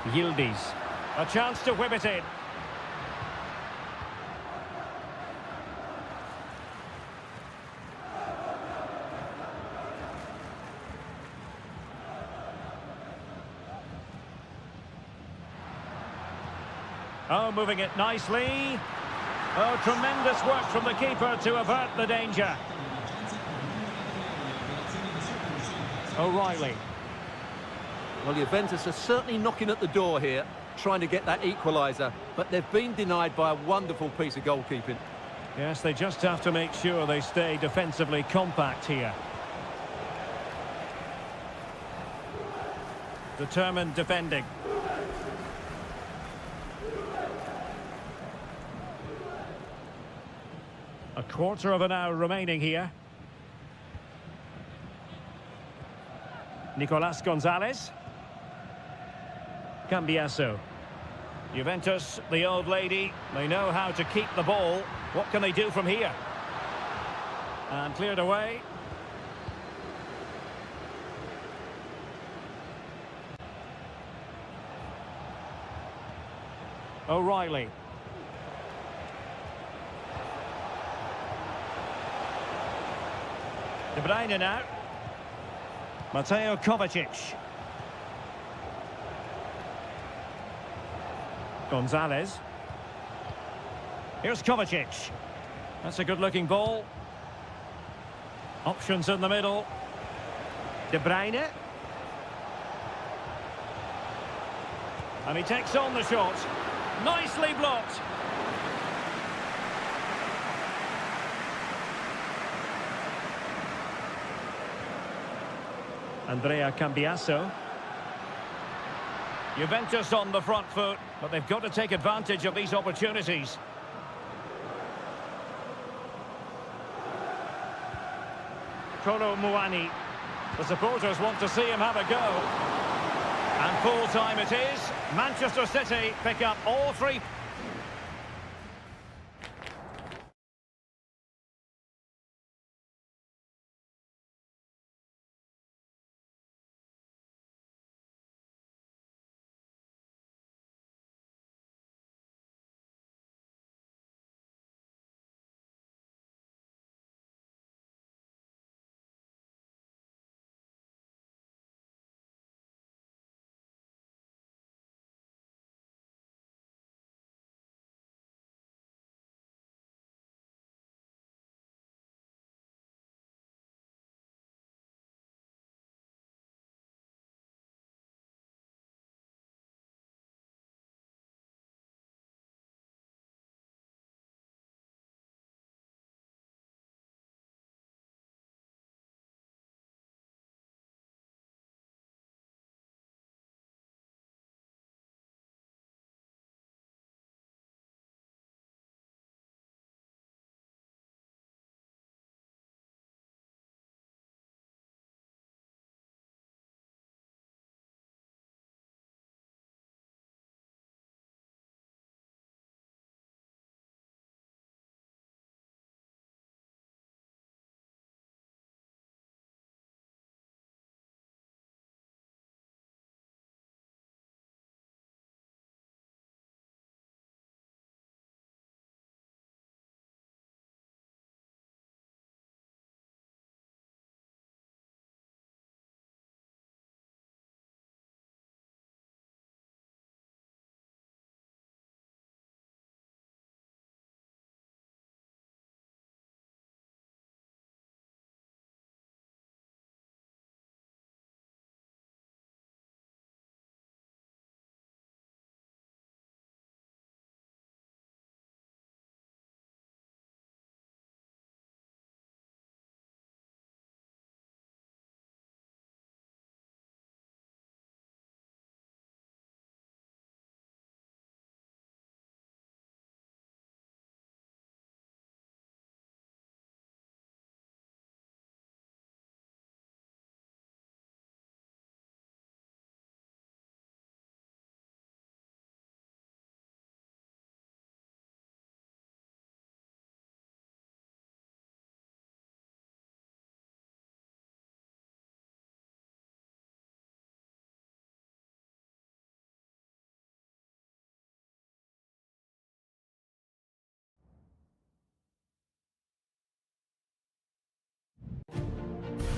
Yildiz. A chance to whip it in. Oh, moving it nicely. Oh, tremendous work from the keeper to avert the danger. O'Reilly. Well, Juventus are certainly knocking at the door here, trying to get that equaliser, but they've been denied by a wonderful piece of goalkeeping. Yes, they just have to make sure they stay defensively compact here. Determined defending. A quarter of an hour remaining here. Nicolas Gonzalez. Cambiasso. Juventus, the old lady, they know how to keep the ball. What can they do from here? And cleared away. O'Reilly. De Bruyne now. Mateo Kovacic. Gonzalez. Here's Kovacic. That's a good-looking ball. Options in the middle. De Bruyne. And he takes on the shot. Nicely blocked. Andrea Cambiasso. Juventus on the front foot, but they've got to take advantage of these opportunities. Kolo Muani. The supporters want to see him have a go. And full time it is. Manchester City pick up all three.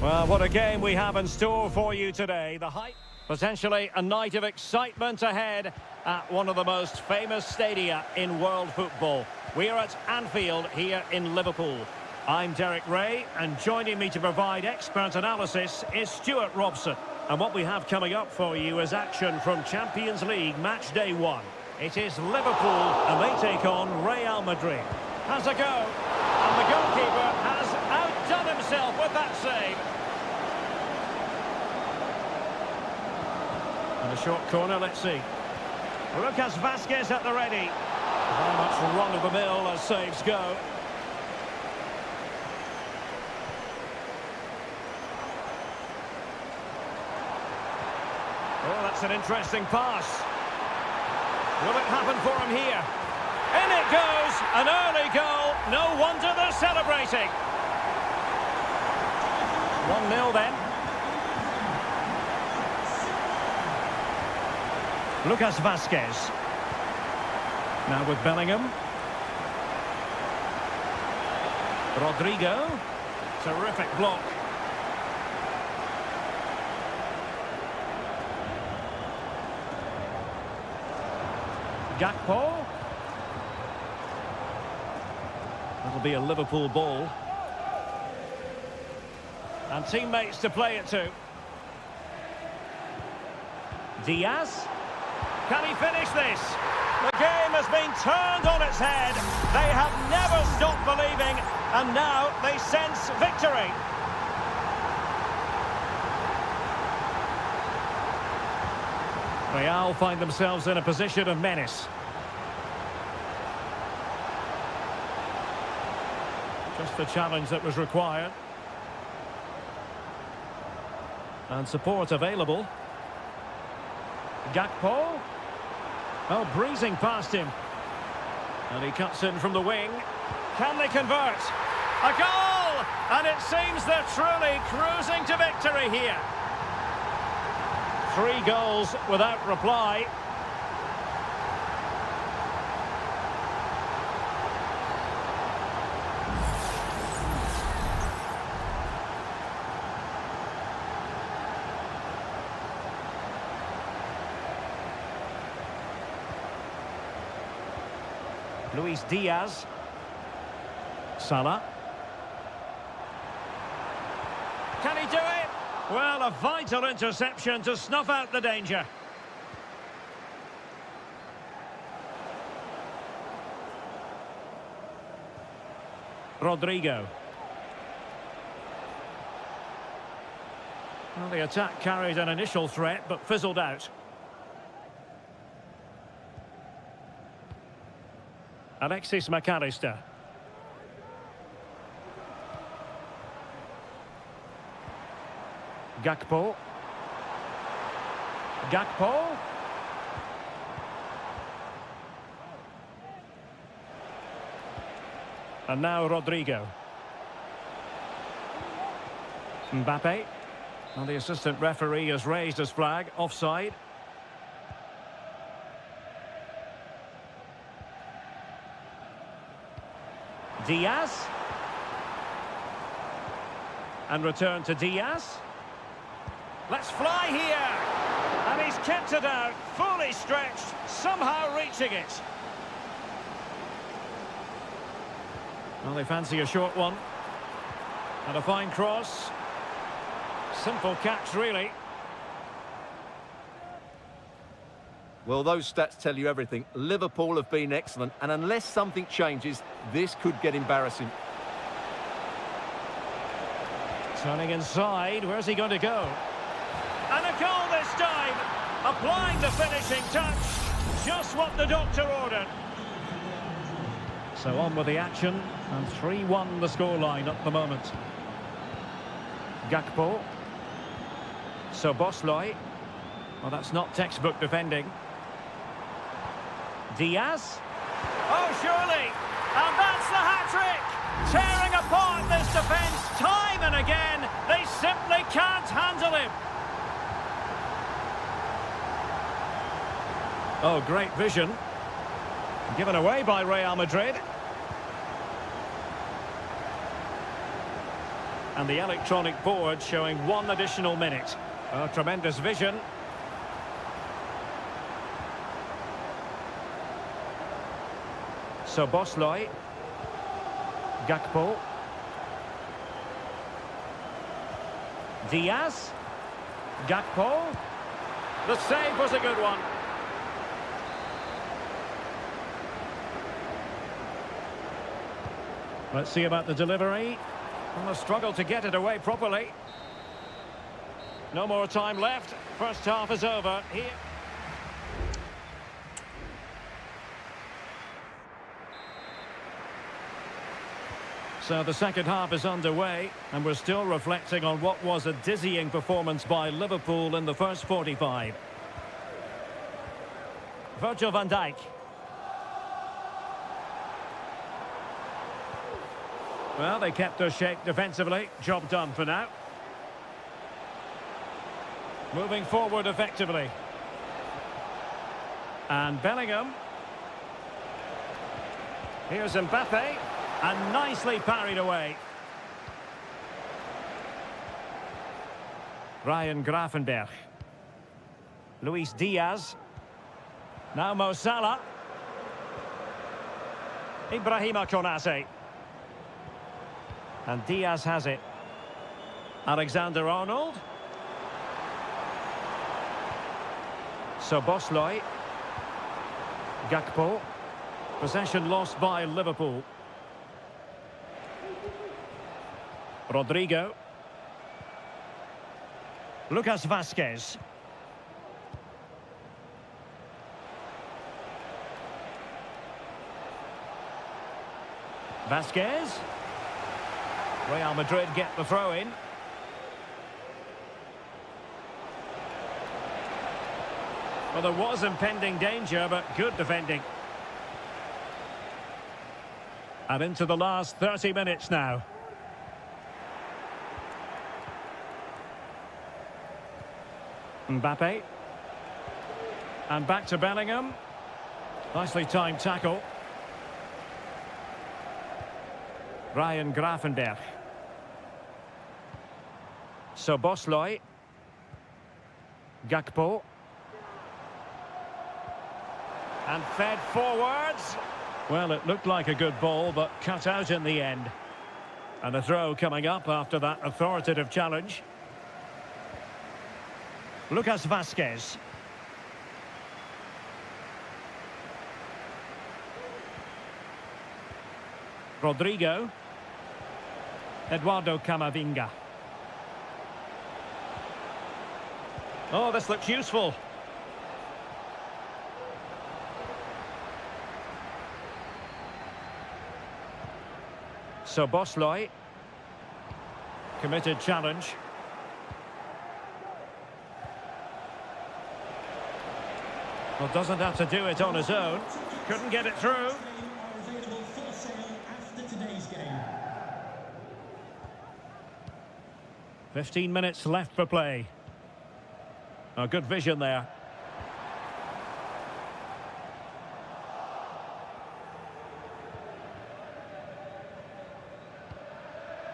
Well, what a game we have in store for you today. The hype, potentially a night of excitement ahead at one of the most famous stadia in world football. We are at Anfield here in Liverpool. I'm Derek Ray, and joining me to provide expert analysis is Stuart Robson. And what we have coming up for you is action from Champions League match day 1. It is Liverpool, and they take on Real Madrid. Has a go, and the goalkeeper has outdone himself with that save. And a short corner, let's see. Lucas Vazquez at the ready. Very much run-of-the-mill as saves go. Oh, that's an interesting pass. Will it happen for him here? In it goes! An early goal. No wonder they're celebrating. 1-0 then. Lucas Vazquez. Now with Bellingham. Rodrigo. Terrific block. Gakpo. That'll be a Liverpool ball. And teammates to play it to. Diaz. Can he finish this? The game has been turned on its head. They have never stopped believing, and now they sense victory. Real find themselves in a position of menace. Just the challenge that was required. And support available. Gakpo. Oh, breezing past him. And he cuts in from the wing. Can they convert? A goal! And it seems they're truly cruising to victory here. 3 goals without reply. Luis Diaz. Salah. Can he do it? Well, a vital interception to snuff out the danger. Rodrigo. Well, the attack carried an initial threat, but fizzled out. Alexis McAllister. Gakpo. Gakpo. And now Rodrigo. Mbappe. And the assistant referee has raised his flag. Offside. Diaz. And return to Diaz. Let's fly here. And he's kept it out, fully stretched, somehow reaching it. Well, they fancy a short one. And a fine cross. Simple catch, really. Well, those stats tell you everything. Liverpool have been excellent, and unless something changes, this could get embarrassing. Turning inside, where's he going to go? And a goal this time, applying the finishing touch, just what the doctor ordered. So on with the action, and 3-1 the scoreline at the moment. Gakpo. Szoboszlai. Well, that's not textbook defending. Diaz. Oh, surely! And that's the hat-trick! Tearing apart this defence time and again. They simply can't handle him. Oh, great vision. Given away by Real Madrid. And the electronic board showing 1 additional minute. Oh, tremendous vision. So Bosley. Gakpo. Diaz. Gakpo. The save was a good one. Let's see about the delivery. And the struggle to get it away properly. No more time left. First half is over. Here. So the second half is underway, and we're still reflecting on what was a dizzying performance by Liverpool in the first 45. Virgil van Dijk. Well, they kept their shape defensively. Job done for now. Moving forward effectively. And Bellingham. Here's Mbappe. And nicely parried away. Ryan Gravenberch. Luis Diaz. Now Mo Salah. Ibrahima Konate. And Diaz has it. Alexander-Arnold. So Bosley. Gakpo. Possession lost by Liverpool. Rodrigo. Lucas Vazquez. Vazquez. Real Madrid get the throw in. Well, there was impending danger, but good defending. And into the last 30 minutes now. Mbappe. And back to Bellingham. Nicely timed tackle. Ryan Gravenberch. So Bosley. Gakpo. And fed forwards. Well, it looked like a good ball, but cut out in the end. And a throw coming up after that authoritative challenge. Lucas Vazquez. Rodrigo. Eduardo Camavinga. Oh, this looks useful. So Bosley. Committed challenge. Well, doesn't have to do it on his own. Couldn't get it through. 15 minutes left for play. Oh, good vision there.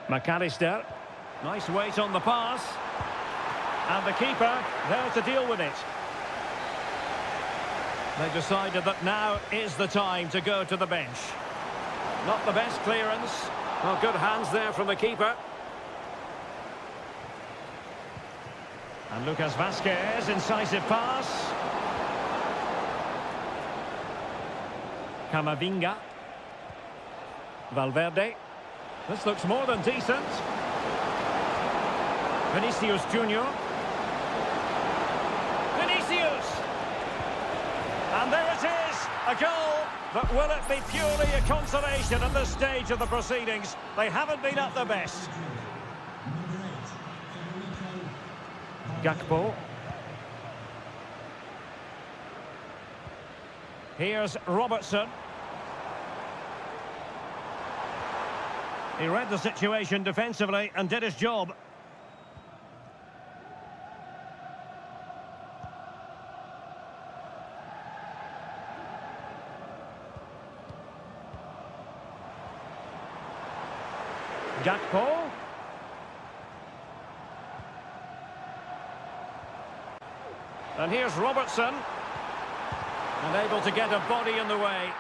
McAllister. Nice weight on the pass. And the keeper there to deal with it. They decided that now is the time to go to the bench. Not the best clearance. Well, good hands there from the keeper. And Lucas Vazquez, incisive pass. Camavinga. Valverde. This looks more than decent. Vinicius Junior. Vinicius! And there it is, a goal. But will it be purely a consolation at this stage of the proceedings? They haven't been at their best. Gakpo. Here's Robertson. He read the situation defensively and did his job. Gakpo. And here's Robertson. And able to get a body in the way.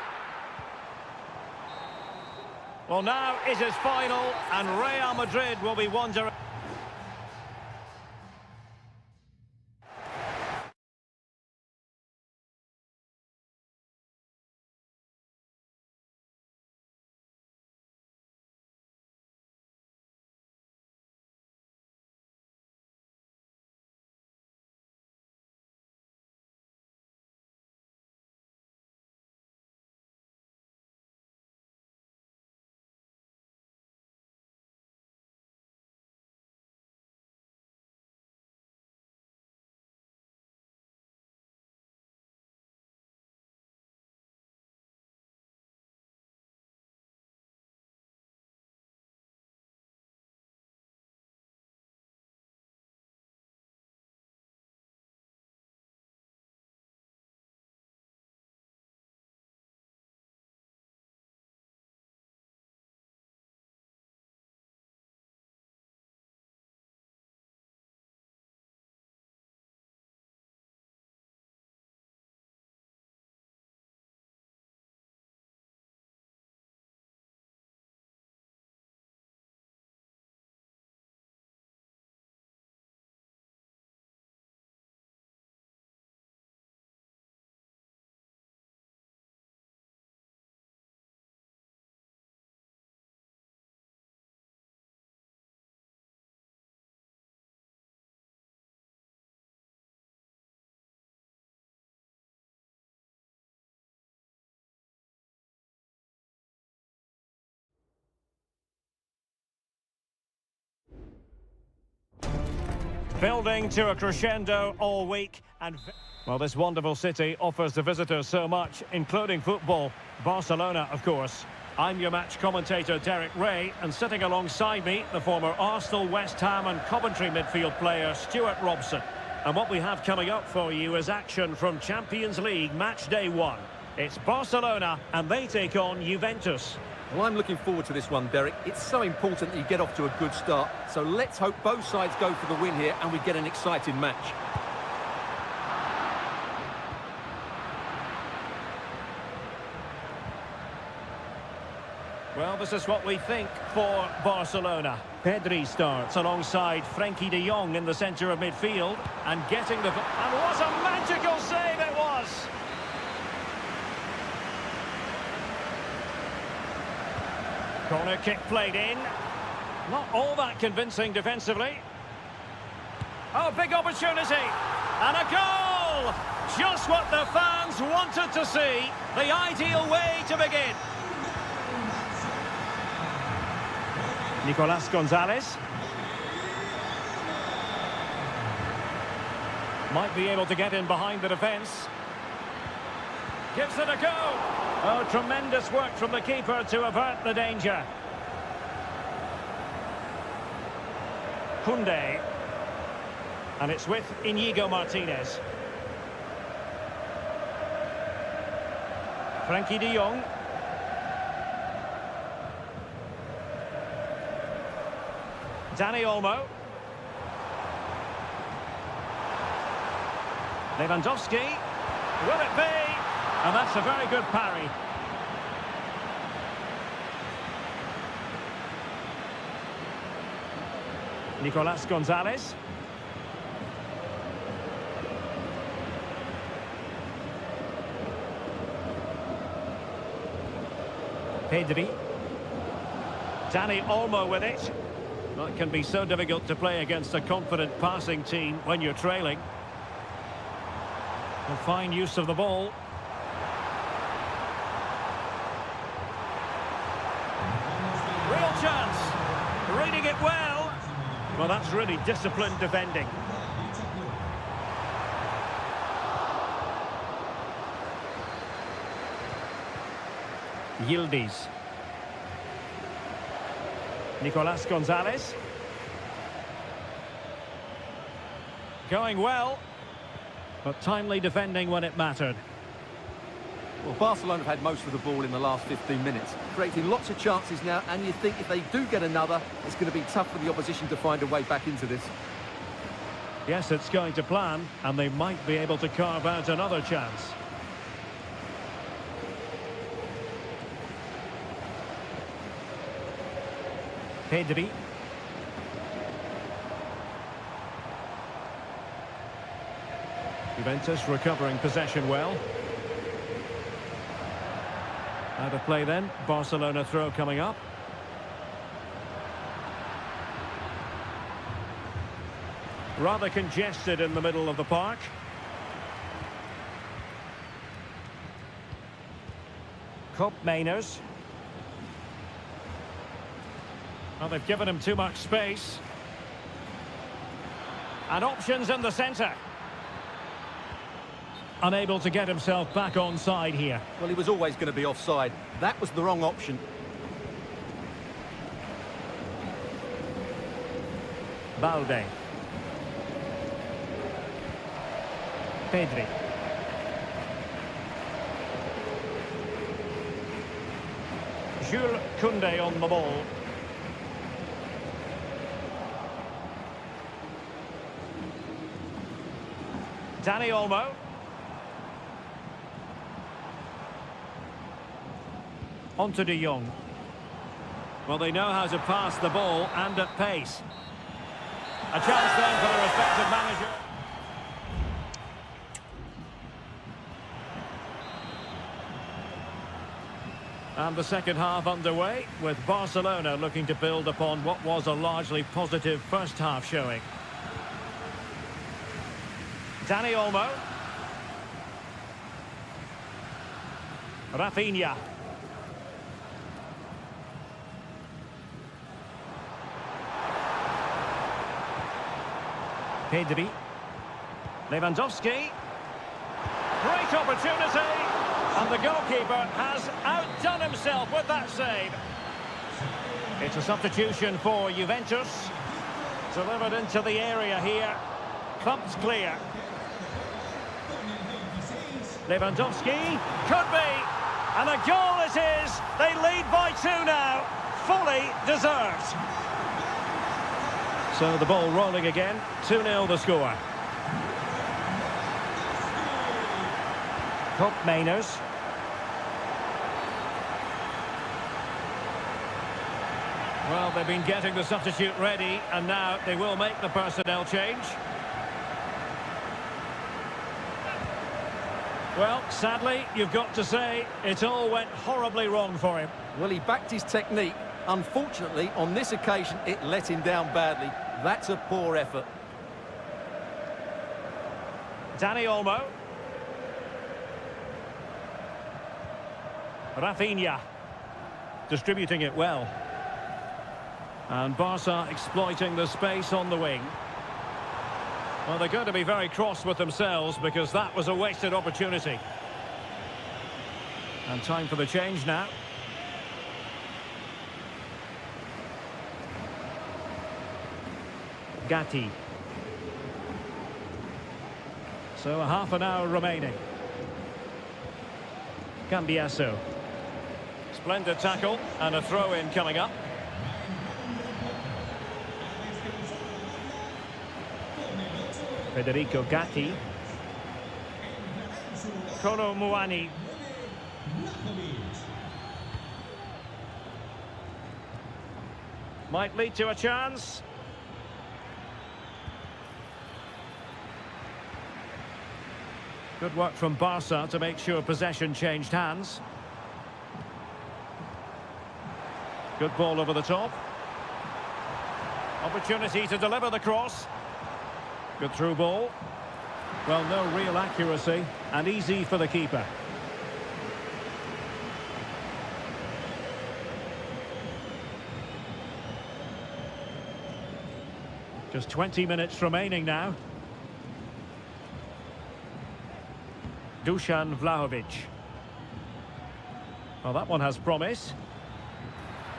Well, now it is final, and Real Madrid will be wondering. Building to a crescendo all week, and well, this wonderful city offers the visitors so much, including football. Barcelona, of course. I'm your match commentator, Derek Ray, and sitting alongside me, the former Arsenal, West Ham and Coventry midfield player, Stuart Robson. And what we have coming up for you is action from Champions League match day 1. It's Barcelona, and they take on Juventus. Well, I'm looking forward to this one, Derek. It's so important that you get off to a good start. So let's hope both sides go for the win here and we get an exciting match. Well, this is what we think for Barcelona. Pedri starts alongside Frenkie de Jong in the centre of midfield and getting the... And what a magical save it was! Corner kick played in. Not all that convincing defensively. Oh, big opportunity. And a goal! Just what the fans wanted to see. The ideal way to begin. Nicolas Gonzalez. Might be able to get in behind the defence. Gives it a go. Oh, tremendous work from the keeper to avert the danger. Koundé. And it's with Inigo Martinez. Frenkie de Jong. Dani Olmo. Lewandowski. Will it be? And that's a very good parry. Nicolas Gonzalez. Pedri. Dani Olmo with it. Well, it can be so difficult to play against a confident passing team when you're trailing. A fine use of the ball. Real chance. Reading it well. Well, that's really disciplined defending. Yildiz. Nicolas Gonzalez. Going well, but timely defending when it mattered. Well, Barcelona have had most of the ball in the last 15 minutes, creating lots of chances now, and you think if they do get another, it's going to be tough for the opposition to find a way back into this. Yes, it's going to plan, and they might be able to carve out another chance. Pedri. Juventus recovering possession well. Out of play then. Barcelona throw coming up. Rather congested in the middle of the park. Cop Mainers. Well, they've given him too much space. And options in the centre. Unable to get himself back on side here. Well, he was always going to be offside. That was the wrong option. Balde. Pedri. Jules Koundé on the ball. Dani Olmo. On to De Jong. Well, they know how to pass the ball and at pace. A chance then for the respective manager. And the second half underway, with Barcelona looking to build upon what was a largely positive first half showing. Dani Olmo. Rafinha. Pedri. Lewandowski. Great opportunity. And the goalkeeper has outdone himself with that save. It's a substitution for Juventus. Delivered into the area here. Clumped clear. Lewandowski. Could be. And a goal it is. They lead by 2 now. Fully deserved. So the ball rolling again. 2-0 the score. Cop Mainers. Well, they've been getting the substitute ready, and now they will make the personnel change. Well, sadly, you've got to say, it all went horribly wrong for him. Well, he backed his technique. Unfortunately, on this occasion, it let him down badly. That's a poor effort. Dani Olmo. Rafinha. Distributing it well. And Barca exploiting the space on the wing. Well, they're going to be very cross with themselves because that was a wasted opportunity. And time for the change now. Gatti. So a half an hour remaining. Cambiasso. Splendid tackle and a throw-in coming up. Federico Gatti. Kolo Muani. Might lead to a chance. Good work from Barca to make sure possession changed hands. Good ball over the top. Opportunity to deliver the cross. Good through ball. Well, no real accuracy and easy for the keeper. Just 20 minutes remaining now. Dusan Vlahovic. Well, that one has promise.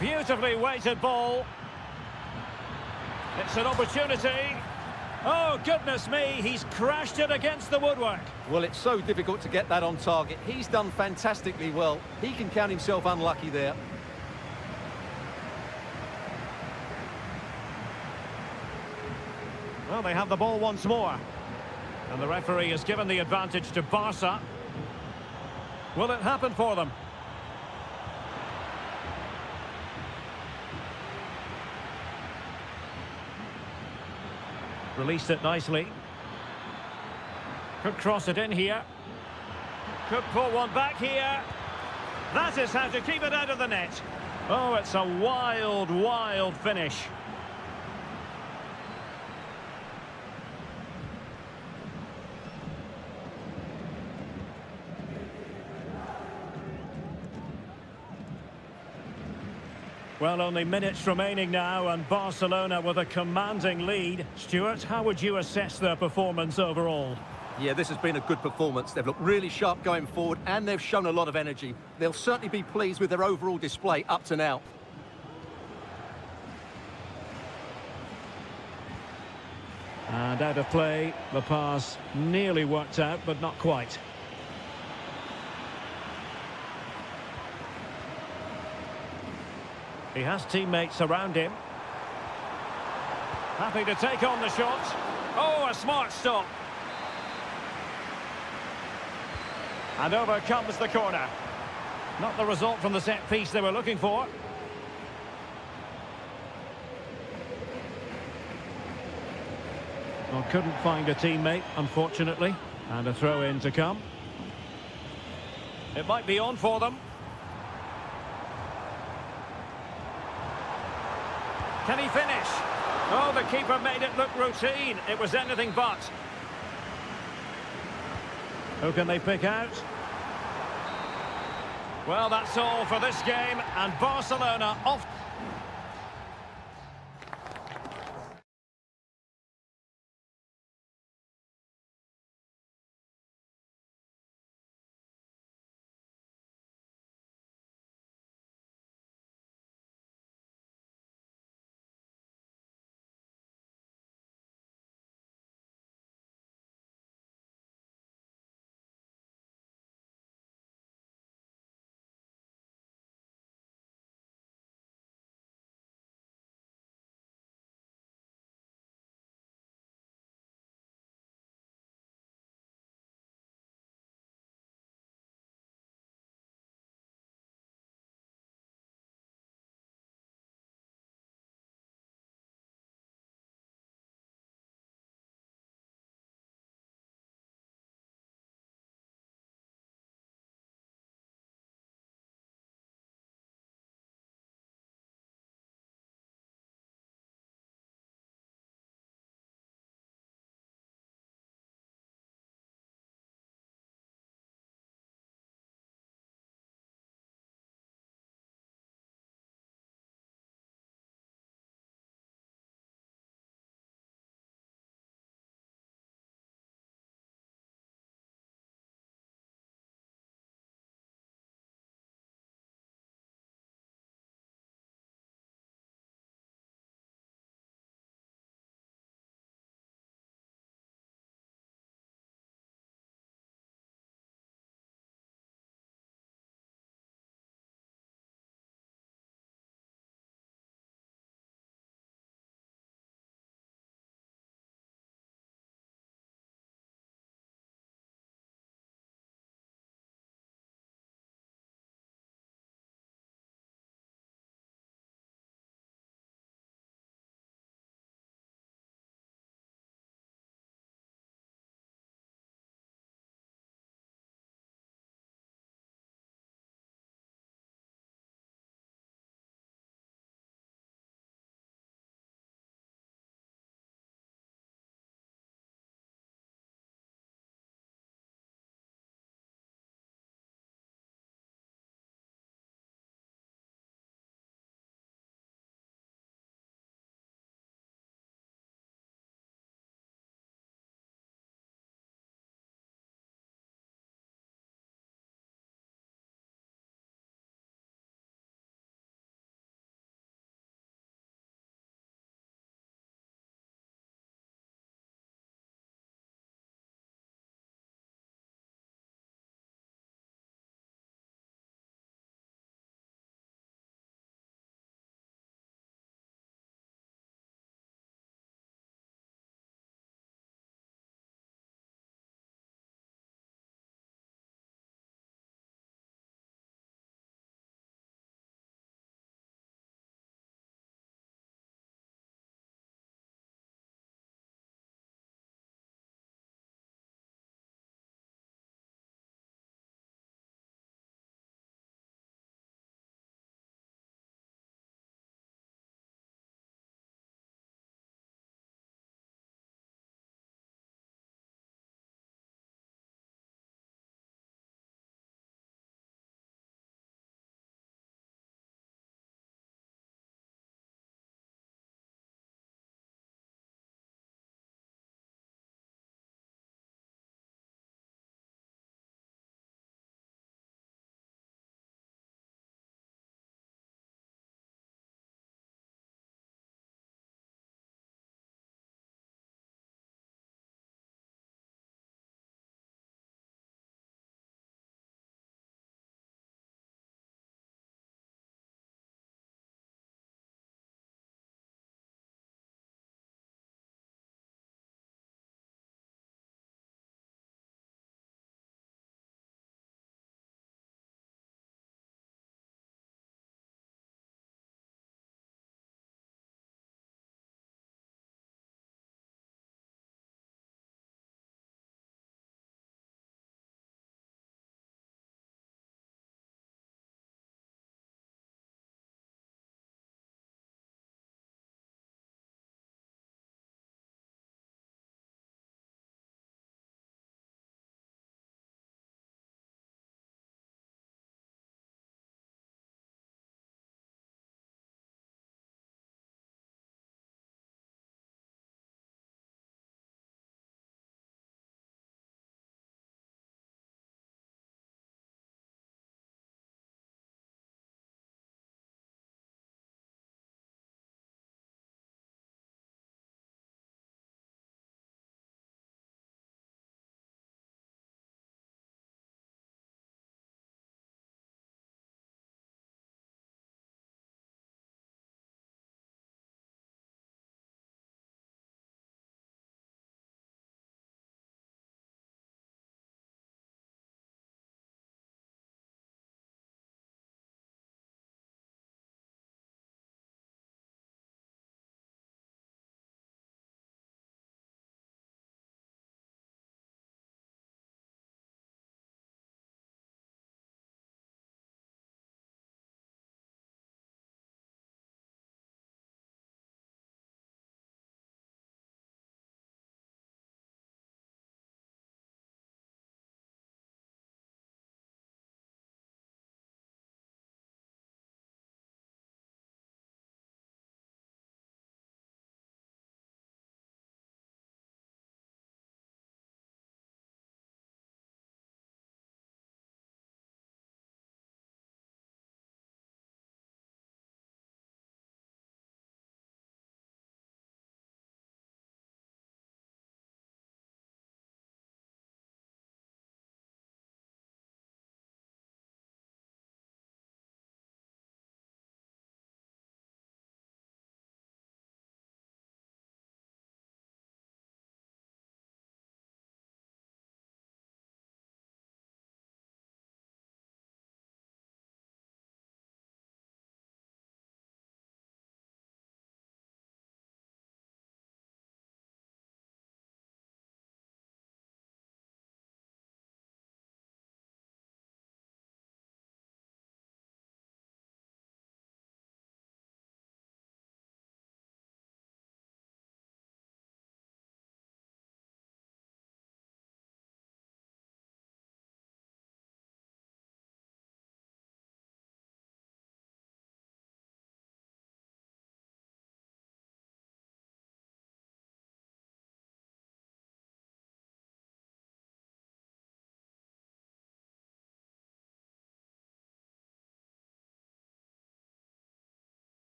Beautifully weighted ball. It's an opportunity. Oh, goodness me, he's crashed it against the woodwork. Well, it's so difficult to get that on target. He's done fantastically well. He can count himself unlucky there. Well, Well, they have the ball once more. And the referee has given the advantage to Barca. Will it happen for them? Released it nicely. Could cross it in here. Could pull one back here. That is how to keep it out of the net. Oh, it's a wild, wild finish. Well, only minutes remaining now, and Barcelona with a commanding lead. Stuart, how would you assess their performance overall? Yeah, this has been a good performance. They've looked really sharp going forward, and they've shown a lot of energy. They'll certainly be pleased with their overall display up to now. And out of play, the pass nearly worked out, but not quite. He has teammates around him. Happy to take on the shot. Oh, a smart stop. And over comes the corner. Not the result from the set piece they were looking for. Well, couldn't find a teammate, unfortunately. And a throw in to come. It might be on for them. Can he finish? Oh, the keeper made it look routine. It was anything but. Who can they pick out? Well, that's all for this game, and Barcelona off.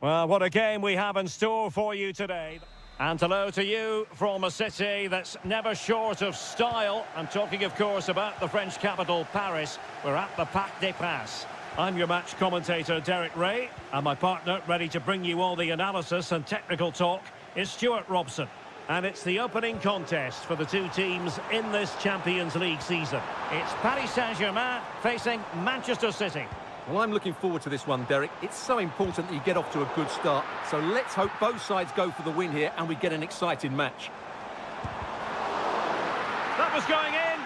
Well, what a game we have in store for you today. And hello to you from a city that's never short of style. I'm talking, of course, about the French capital, Paris. We're at the Parc des Princes. I'm your match commentator, Derek Ray, and my partner, ready to bring you all the analysis and technical talk, is Stuart Robson. And it's the opening contest for the two teams in this Champions League season. It's Paris Saint-Germain facing Manchester City. Well, I'm looking forward to this one, Derek. It's so important that you get off to a good start. So let's hope both sides go for the win here and we get an exciting match. That was going in.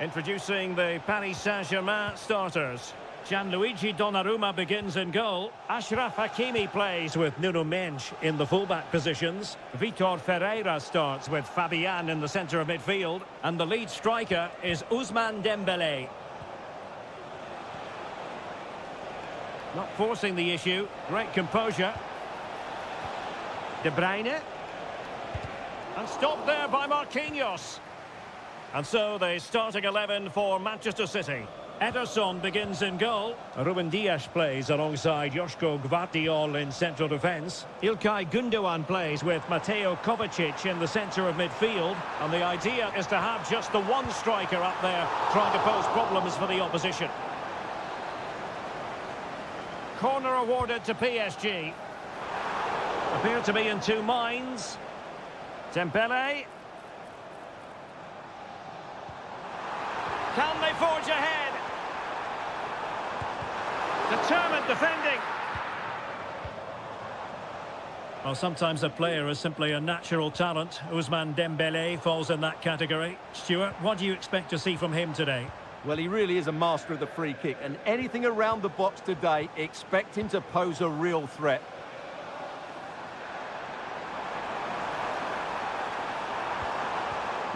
Introducing the Paris Saint-Germain starters. Gianluigi Donnarumma begins in goal. Achraf Hakimi plays with Nuno Mendes in the fullback positions. Vitor Ferreira starts with Fabian in the centre of midfield. And the lead striker is Ousmane Dembélé. Not forcing the issue. Great composure. De Bruyne. And stopped there by Marquinhos. And so the starting 11 for Manchester City. Ederson begins in goal. Ruben Dias plays alongside Joško Gvardiol in central defence. İlkay Gündoğan plays with Mateo Kovacic in the centre of midfield. And the idea is to have just the one striker up there trying to pose problems for the opposition. Corner awarded to PSG. Appear to be in two minds. Dembélé. Can they forge ahead? Determined defending. Well, sometimes a player is simply a natural talent. Ousmane Dembélé falls in that category. Stuart, what do you expect to see from him today? Well, he really is a master of the free kick, and anything around the box today, expect him to pose a real threat.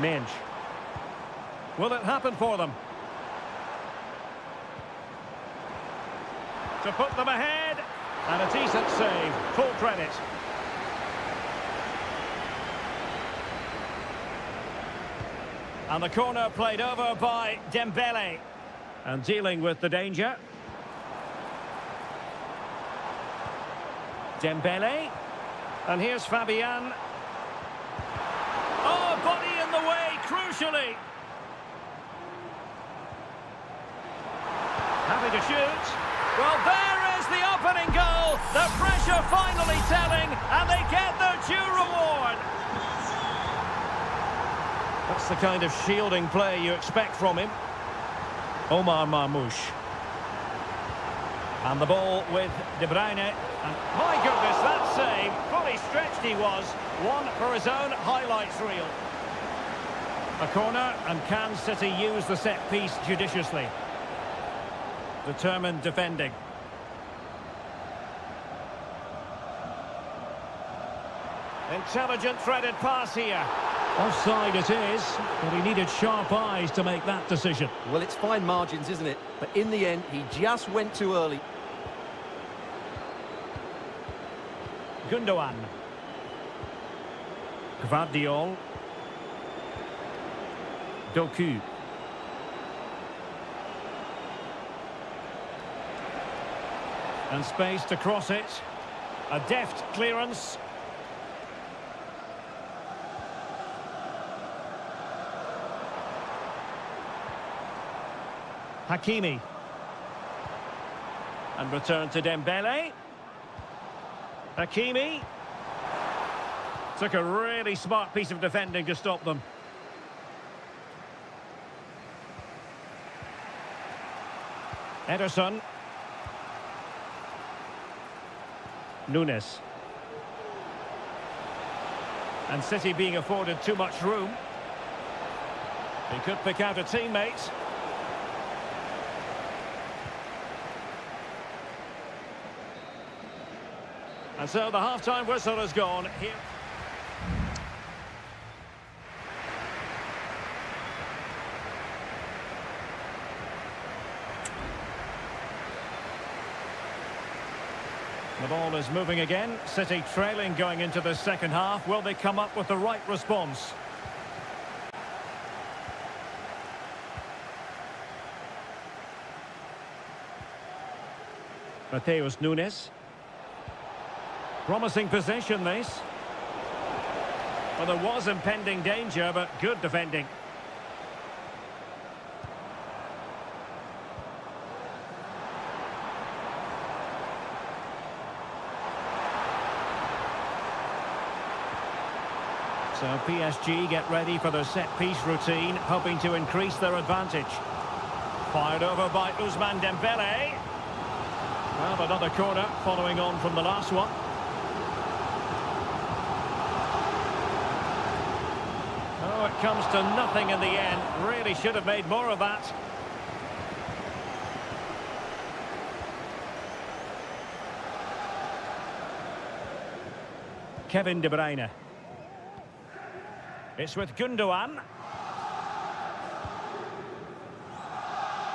Mendes. Will it happen for them? To put them ahead, and a decent save, full credit. And the corner played over by Dembélé. And dealing with the danger. Dembélé. And here's Fabian. Oh, body in the way, crucially. Happy to shoot. Well, there is the opening goal. The pressure finally telling, and they get their due reward. That's the kind of shielding play you expect from him. Omar Marmoush. And the ball with De Bruyne. And my goodness, that save. Fully stretched he was. One for his own highlights reel. A corner, and can City use the set piece judiciously? Determined defending. Intelligent threaded pass here. Offside it is, but he needed sharp eyes to make that decision. Well, it's fine margins, isn't it? But in the end, he just went too early. Gündoğan. Gvardiol. Doku. And space to cross it. A deft clearance. Hakimi. And return to Dembélé. Hakimi. Took a really smart piece of defending to stop them. Ederson. Nunes. And City being afforded too much room. He could pick out a teammate. And so the half-time whistle has gone. Here. The ball is moving again. City trailing going into the second half. Will they come up with the right response? Mateus Nunes. Promising possession, this. Well, there was impending danger, but good defending. So PSG get ready for their set-piece routine, hoping to increase their advantage. Fired over by Ousmane Dembele. Well, another corner following on from the last one. Oh, it comes to nothing in the end. Really should have made more of that. Kevin De Bruyne. It's with Gundogan.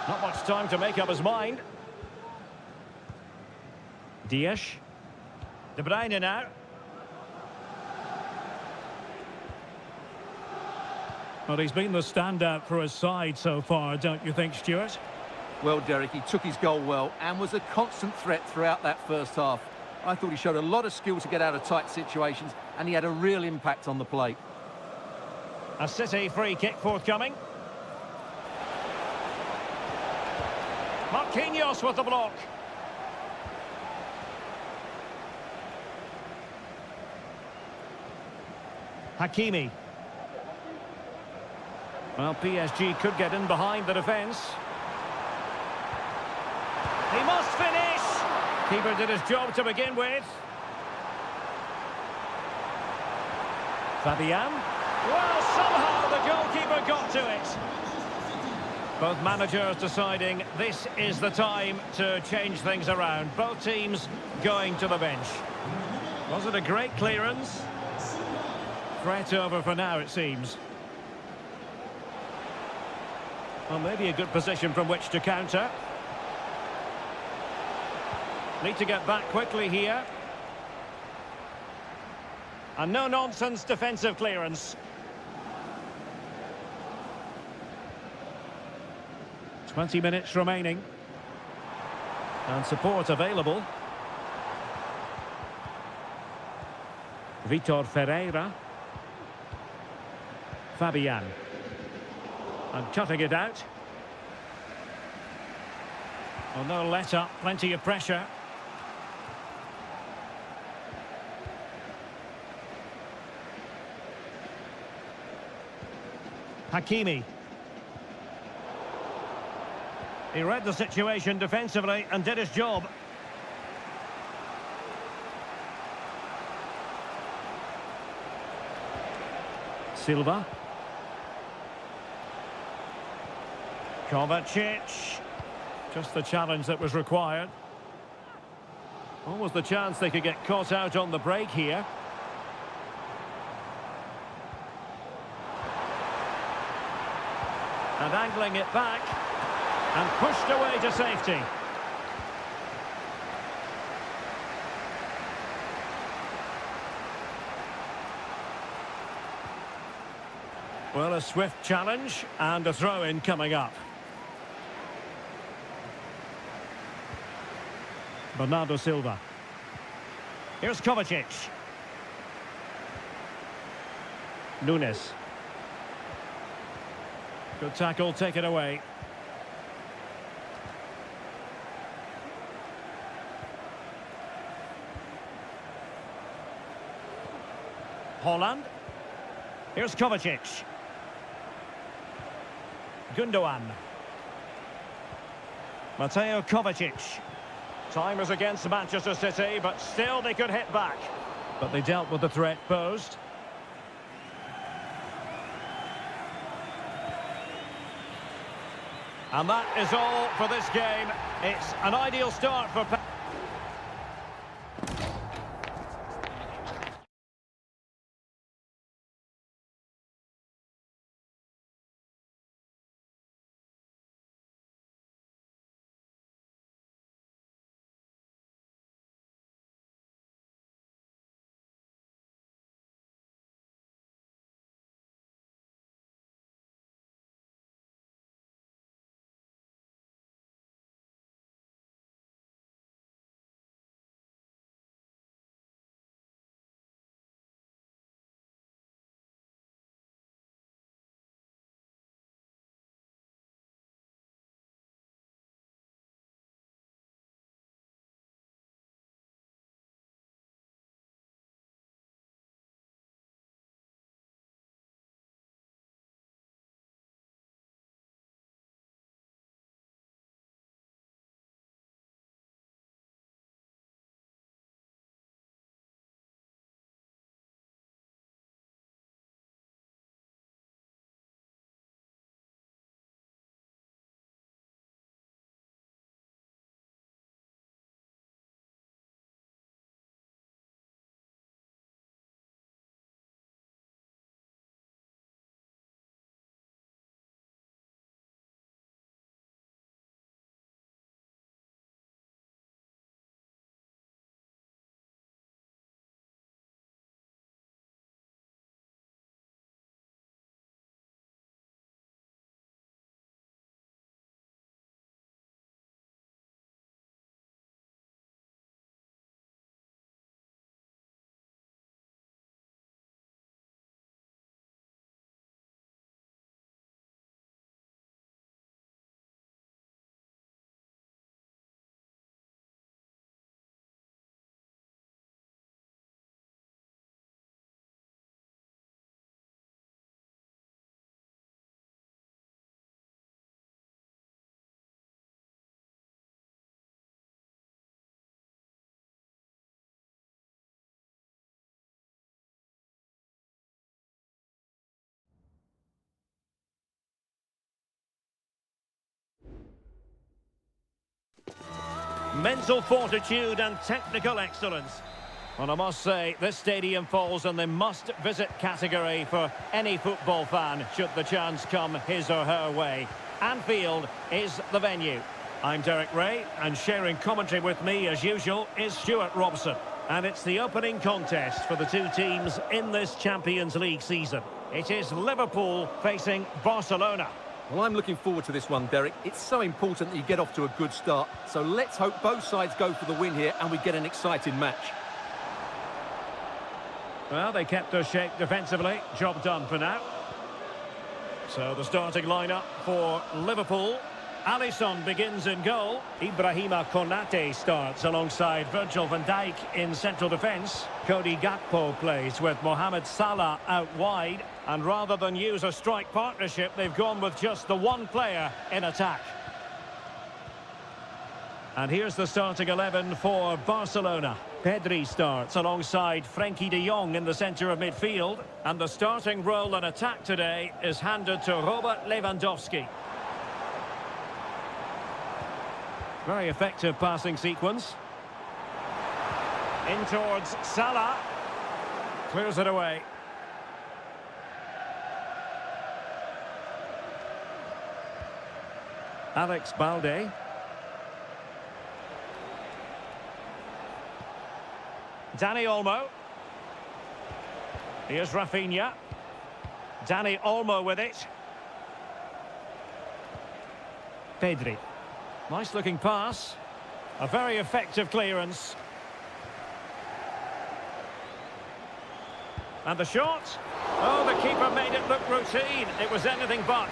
Not much time to make up his mind. Diaz. De Bruyne now. Well, he's been the standout for his side so far, don't you think, Stuart? Well, Derek, he took his goal well and was a constant threat throughout that first half. I thought he showed a lot of skill to get out of tight situations, and he had a real impact on the plate. A City free kick forthcoming. Marquinhos with the block. Hakimi. Well, PSG could get in behind the defence. He must finish. Keeper did his job to begin with. Fabian. Well, somehow the goalkeeper got to it. Both managers deciding this is the time to change things around. Both teams going to the bench. Was it a great clearance? Threat over for now, it seems. Well, maybe a good position from which to counter. Need to get back quickly here. And no-nonsense defensive clearance. 20 minutes remaining. And support available. Vitor Ferreira. Fabian. And cutting it out. Well, no let-up, plenty of pressure. Hakimi. He read the situation defensively and did his job. Silva. Kovacic. Just the challenge that was required. What was the chance they could get caught out on the break here? And angling it back. And pushed away to safety. Well, a swift challenge and a throw-in coming up. Bernardo Silva. Here's Kovacic. Nunes. Good tackle, take it away. Holland. Here's Kovacic. Gundogan. Mateo Kovacic. Time is against Manchester City, but still they could hit back. But they dealt with the threat posed. And that is all for this game. It's an ideal start for... Mental fortitude and technical excellence. And I must say, this stadium falls in the must-visit category for any football fan, should the chance come his or her way. Anfield is the venue. I'm Derek Ray, and sharing commentary with me, as usual, is Stuart Robson. And it's the opening contest for the two teams in this Champions League season. It is Liverpool facing Barcelona. Well, I'm looking forward to this one, Derek. It's so important that you get off to a good start. So let's hope both sides go for the win here and we get an exciting match. Well, they kept their shape defensively. Job done for now. So the starting lineup for Liverpool. Alisson begins in goal. Ibrahima Konate starts alongside Virgil van Dijk in central defence. Cody Gakpo plays with Mohamed Salah out wide. And rather than use a strike partnership, they've gone with just the one player in attack. And here's the starting 11 for Barcelona. Pedri starts alongside Frenkie de Jong in the centre of midfield. And the starting role in attack today is handed to Robert Lewandowski. Very effective passing sequence. In towards Salah. Clears it away. Alex Balde. Dani Olmo. Here's Rafinha. Dani Olmo with it. Pedri. Nice looking pass. A very effective clearance. And the shot. Oh, the keeper made it look routine. It was anything but.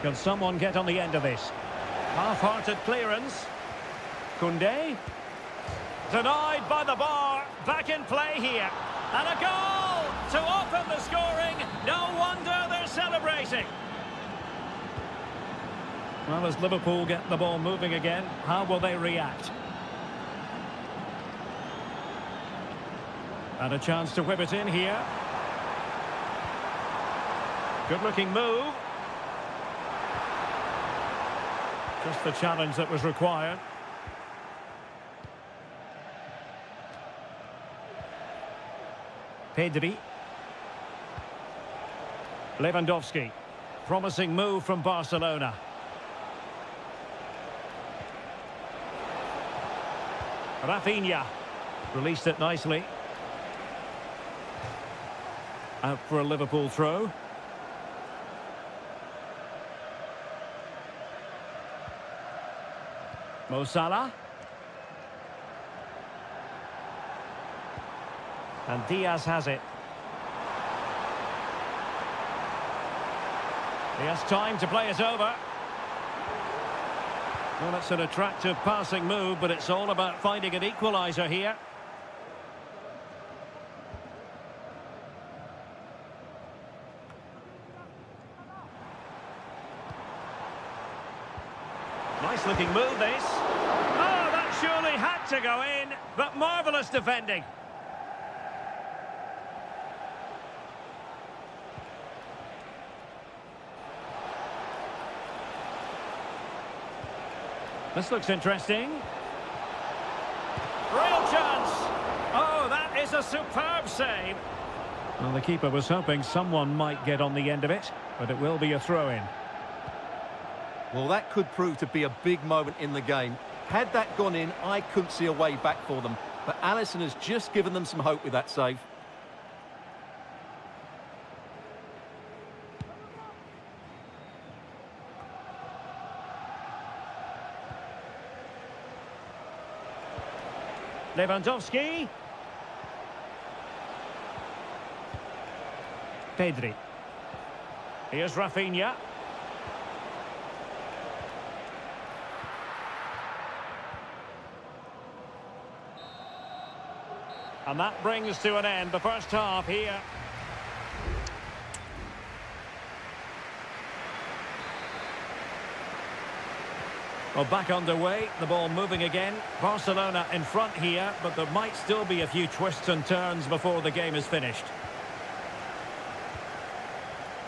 Can someone get on the end of this? Half-hearted clearance. Koundé. Denied by the bar. Back in play here. And a goal to open the scoring. No wonder they're celebrating. Well, as Liverpool get the ball moving again, how will they react? And a chance to whip it in here. Good-looking move. Just the challenge that was required. Pedri. Lewandowski. Promising move from Barcelona. Rafinha. Released it nicely. Out for a Liverpool throw. Mo Salah. And Diaz has it. He has time to play it over. Well, it's an attractive passing move, but it's all about finding an equaliser here. Nice looking move, this. Oh, that surely had to go in, but marvellous defending. This looks interesting. Real chance. Oh, that is a superb save. Well, the keeper was hoping someone might get on the end of it, but it will be a throw-in. Well, that could prove to be a big moment in the game. Had that gone in, I couldn't see a way back for them. But Alisson has just given them some hope with that save. Lewandowski. Pedri. Here's Rafinha. And that brings to an end the first half here. Well, back underway, the ball moving again. Barcelona in front here, but there might still be a few twists and turns before the game is finished.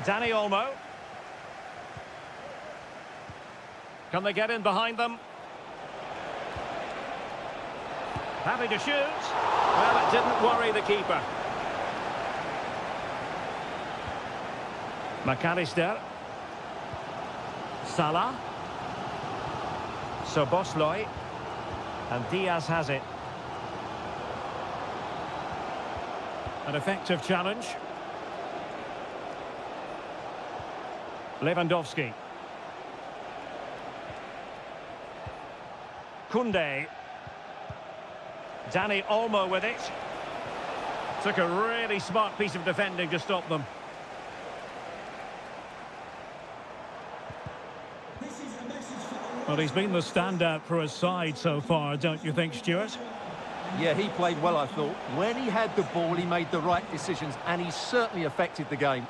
Dani Olmo. Can they get in behind them? Happy to shoot. Well, it didn't worry the keeper. McAllister. Salah. Sobosloy. And Diaz has it. An effective challenge. Lewandowski. Koundé. Dani Olmo with it. Took a really smart piece of defending to stop them. Well, he's been the standout for his side so far, don't you think, Stuart? Yeah, he played well, I thought. When he had the ball, he made the right decisions, and he certainly affected the game.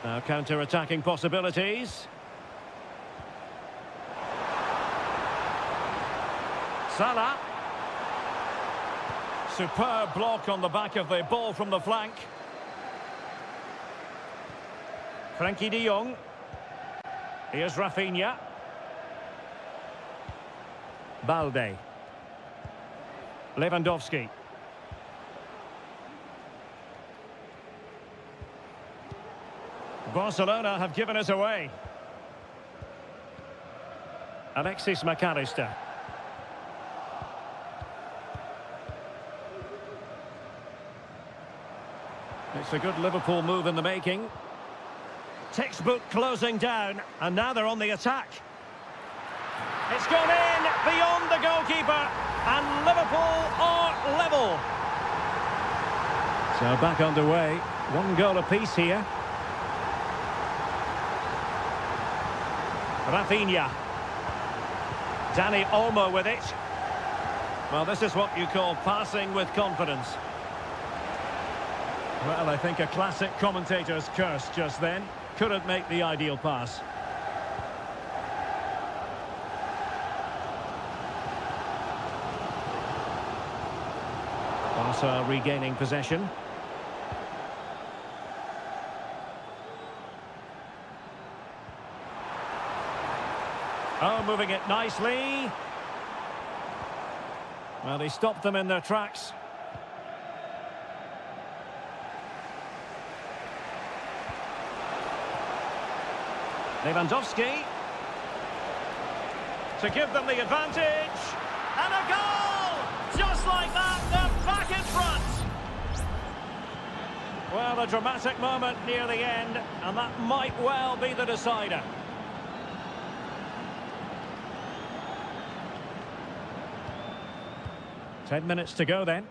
Now counter-attacking possibilities. Salah. Superb block on the back of the ball from the flank. Frenkie de Jong. Here's Rafinha. Balde. Lewandowski. Barcelona have given us away. Alexis McAllister. It's a good Liverpool move in the making. Textbook closing down, and now they're on the attack. It's gone in beyond the goalkeeper, and Liverpool are level. So back underway. One goal apiece here. Rafinha. Dani Olmo with it. Well, this is what you call passing with confidence. Well, I think a classic commentator's curse just then. Couldn't make the ideal pass. Barca regaining possession. Oh, moving it nicely. Well, he stopped them in their tracks. Lewandowski. To give them the advantage. And a goal! Just like that, they're back in front. Well, a dramatic moment near the end, and that might well be the decider. Ten minutes to go then.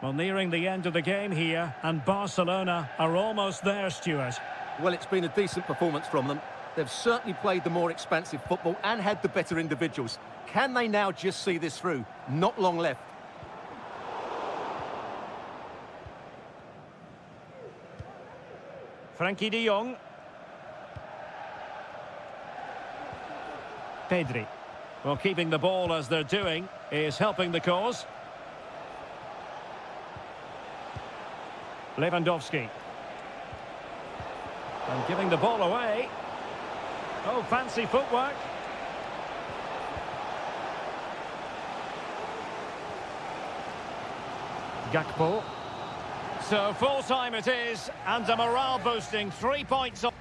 Well, nearing the end of the game here, and Barcelona are almost there, Stuart. Well, it's been a decent performance from them. They've certainly played the more expansive football and had the better individuals. Can they now just see this through? Not long left. Frenkie de Jong. Pedri. Well, keeping the ball as they're doing is helping the cause. Lewandowski. And giving the ball away. Oh, fancy footwork. Gakpo. So full time it is, and a morale boosting 3 points on.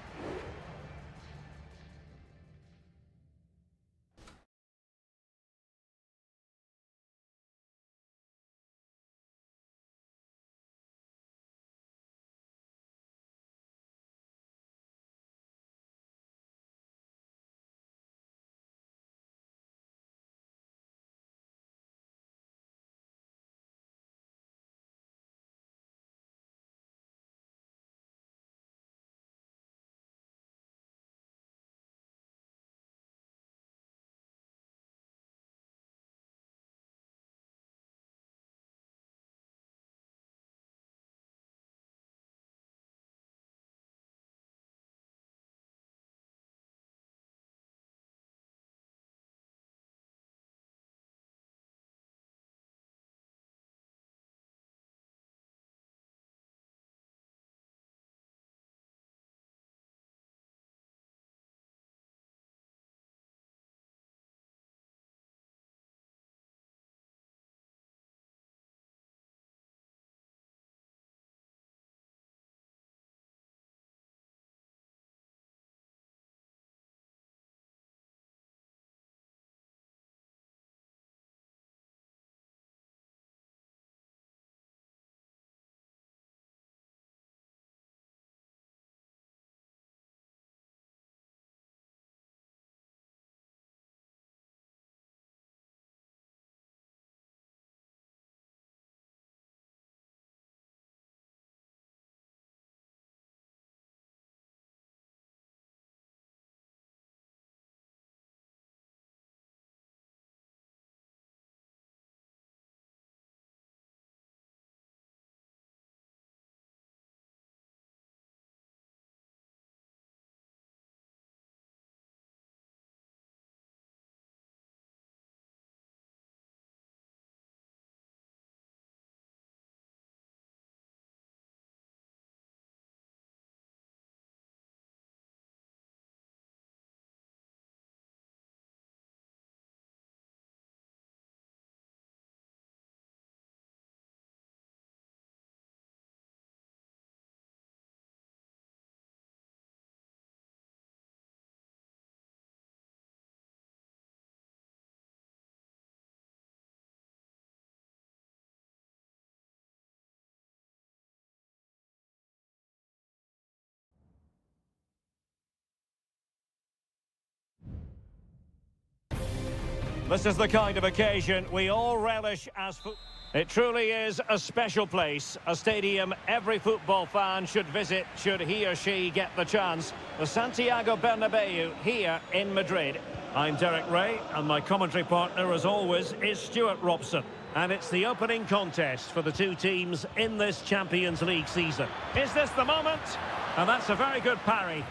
This is the kind of occasion we all relish as football. It truly is a special place, a stadium every football fan should visit should he or she get the chance. The Santiago Bernabeu here in Madrid. I'm Derek Ray, and my commentary partner, as always, is Stuart Robson. And it's the opening contest for the two teams in this Champions League season. Is this the moment? And that's a very good parry.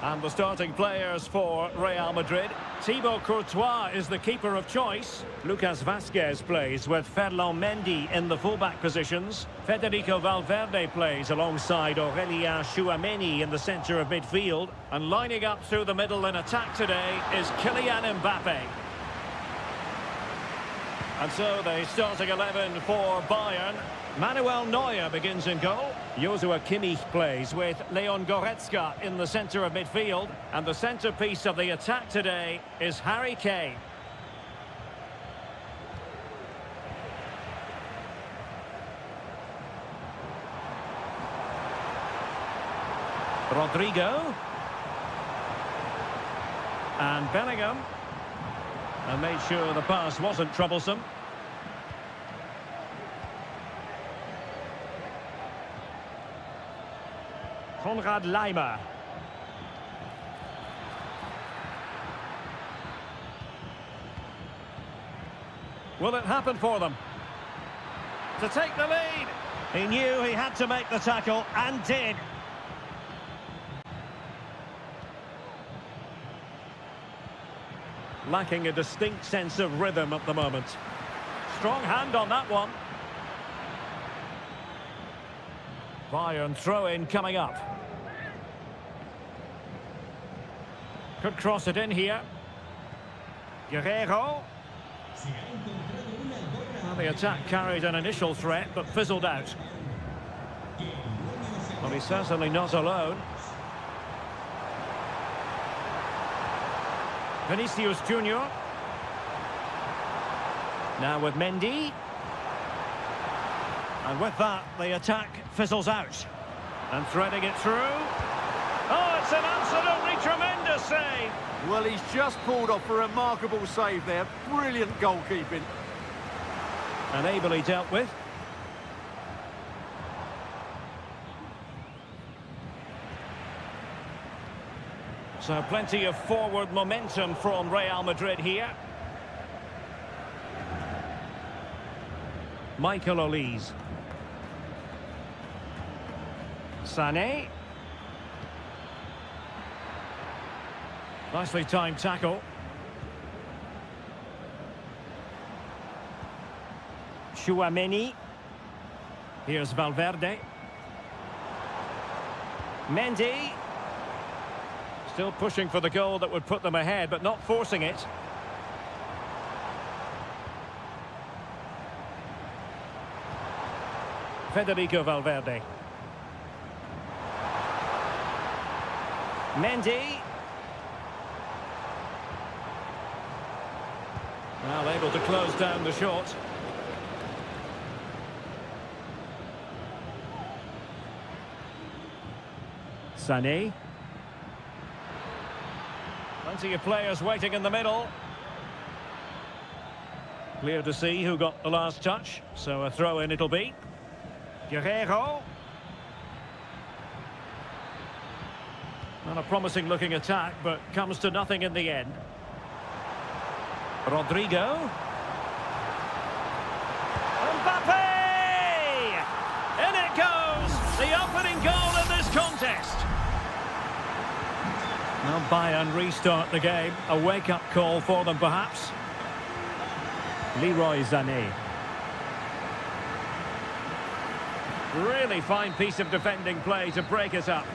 And the starting players for Real Madrid. Thibaut Courtois is the keeper of choice. Lucas Vazquez plays with Ferland Mendy in the fullback positions. Federico Valverde plays alongside Aurélien Tchouameni in the centre of midfield. And lining up through the middle in attack today is Kylian Mbappe. And so the starting 11 for Bayern. Manuel Neuer begins in goal. Joshua Kimmich plays with Leon Goretzka in the centre of midfield. And the centrepiece of the attack today is Harry Kane. Rodrigo. And Bellingham. And made sure the pass wasn't troublesome. Konrad Laimer. Will it happen for them? To take the lead. He knew he had to make the tackle and did. Lacking a distinct sense of rhythm at the moment. Strong hand on that one. Bayern throw-in coming up. Could cross it in here. Guerreiro. Well, the attack carried an initial threat, but fizzled out. Well, he's certainly not alone. Vinicius Junior. Now with Mendy. And with that, the attack fizzles out. And threading it through. Oh, it's an absolutely tremendous save. Well, he's just pulled off a remarkable save there. Brilliant goalkeeping. And ably dealt with. So plenty of forward momentum from Real Madrid here. Michael Olise. Sané. Nicely timed tackle. Tchouameni. Here's Valverde. Mendy. Still pushing for the goal that would put them ahead, but not forcing it. Federico Valverde. Mendy. Well, able to close down the shot. Sané. Plenty of players waiting in the middle. Clear to see who got the last touch, so a throw-in it'll be. Guerreiro. Not a promising looking attack, but comes to nothing in the end. Rodrigo. Mbappe! In it goes! The opening goal in this contest. Now Bayern restart the game. A wake-up call for them, perhaps. Leroy Sané. Really fine piece of defending play to break it up.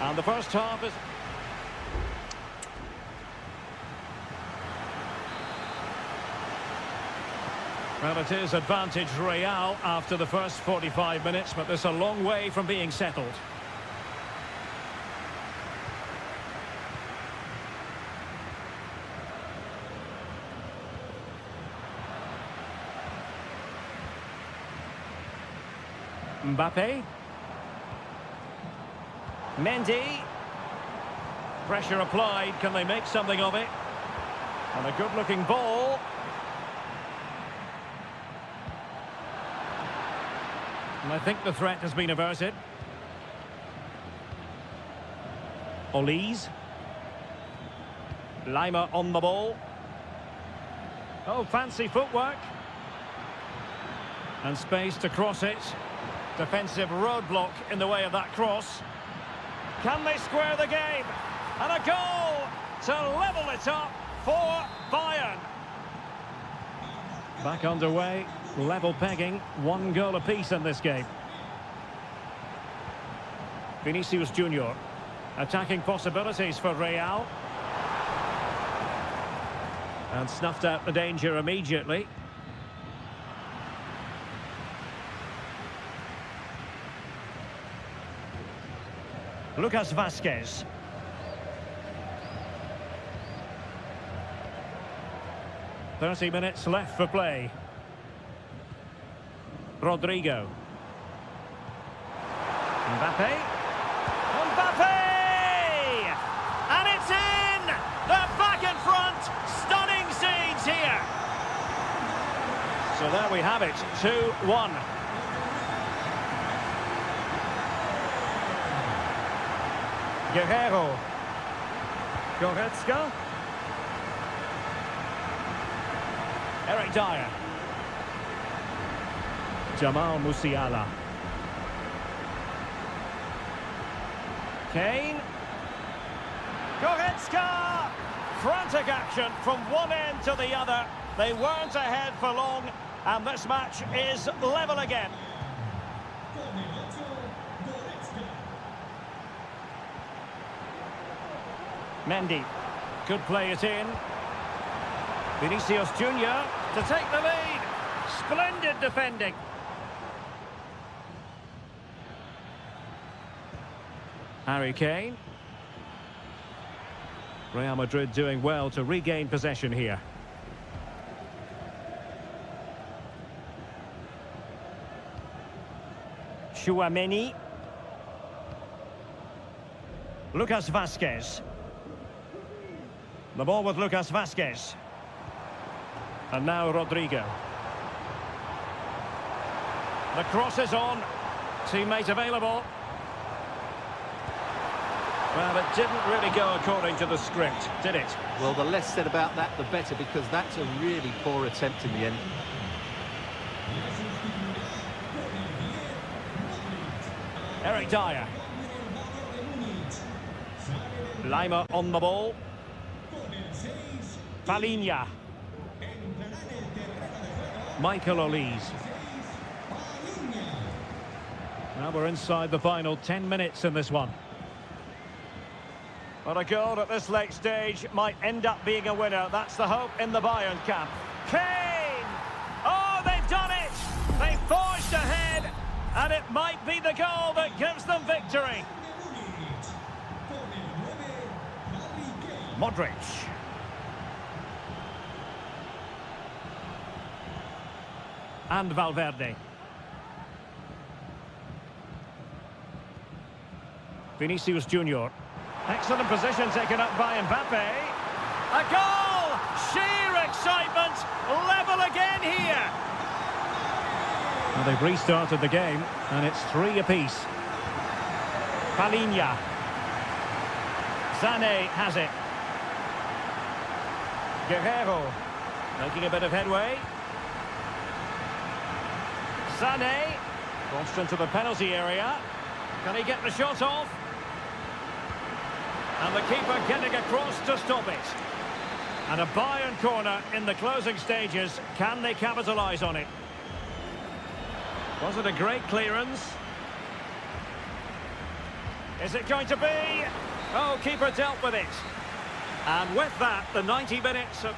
And the first half is... Well, it is advantage Real after the first 45 minutes, but there's a long way from being settled. Mbappe. Mendy. Pressure applied. Can they make something of it? And a good-looking ball. And I think the threat has been averted. Olise. Lima on the ball. Oh, fancy footwork. And space to cross it. Defensive roadblock in the way of that cross. Can they square the game? And a goal to level it up for Bayern. Back underway, level pegging, 1 goal apiece in this game. Vinicius Junior, attacking possibilities for Real. And snuffed out the danger immediately. Lucas Vazquez. "30 minutes left for play." Rodrigo. Mbappe. Mbappe! And it's in! They're back in front! Stunning scenes here! So there we have it, 2-1. Guerrero. Goretzka. Eric Dyer. Jamal Musiala. Kane. Goretzka! Frantic action from one end to the other. They weren't ahead for long, and this match is level again. Mendy could play it in. Vinicius Junior to take the lead. Splendid defending. Harry Kane. Real Madrid doing well to regain possession here. Tchouaméni. Lucas Vazquez. The ball with Lucas Vazquez. And now Rodrigo. The cross is on. Teammate available. Well, it didn't really go according to the script, did it? Well, the less said about that, the better, because that's a really poor attempt in the end. Eric Dyer. Lima on the ball. Palinha. Michael Olise. Now we're inside the final 10 minutes in this one. But a goal at this late stage might end up being a winner. That's the hope in the Bayern camp. Kane! Oh, they've done it! They've forged ahead, and it might be the goal that gives them victory. Modric. And Valverde. Vinicius Junior. Excellent position taken up by Mbappe. A goal! Sheer excitement! Level again here! Well, they've restarted the game, and it's 3 apiece. Palinha. Sané has it. Guerrero making a bit of headway. Sané launched into the penalty area. Can he get the shot off? And the keeper getting across to stop it. And a Bayern corner in the closing stages. Can they capitalise on it? Was it a great clearance? Is it going to be? Oh, keeper dealt with it. And with that, the 90 minutes of...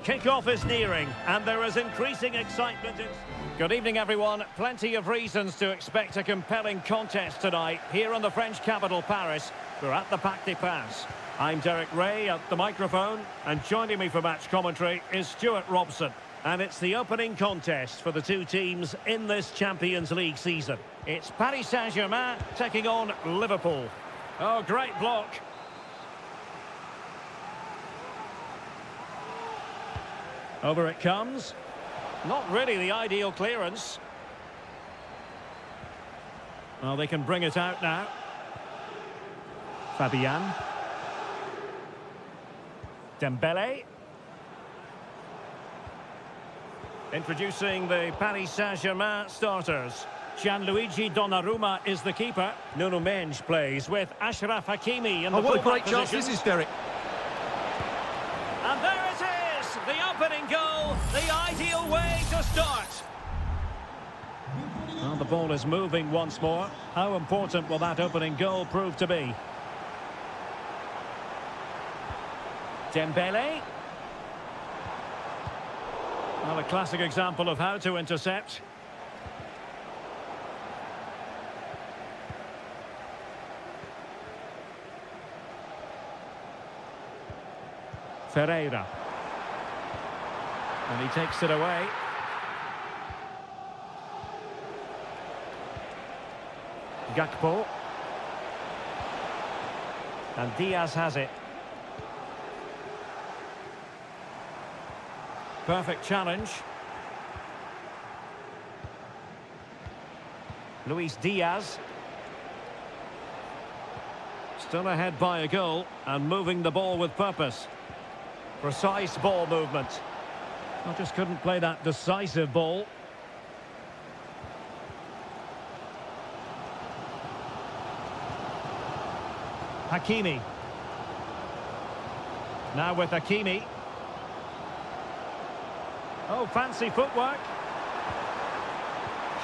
Kick-off is nearing, and there is increasing excitement. Good evening, everyone. Plenty of reasons to expect a compelling contest tonight here in the French capital, Paris. We're at the Parc des Princes. I'm Derek Ray at the microphone, and joining me for match commentary is Stuart Robson. And it's the opening contest for the two teams in this Champions League season. It's Paris Saint-Germain taking on Liverpool. Oh, great block. Over it comes. Not really the ideal clearance. Well, they can bring it out now. Fabian. Dembele. Introducing the Paris Saint-Germain starters. Gianluigi Donnarumma is the keeper. Nuno Mendes plays with Achraf Hakimi in the what a great position. chance this is, Derek. And there it is, the opening goal, the ideal way to start. Well, the ball is moving once more. How important will that opening goal prove to be? Dembele. Well, a classic example of how to intercept. Ferreira. And he takes it away. Gakpo. And Diaz has it. Perfect challenge. Luis Diaz. Still ahead by a goal and moving the ball with purpose. Precise ball movement. I just couldn't play that decisive ball. Hakimi. Now with Hakimi. Oh, fancy footwork.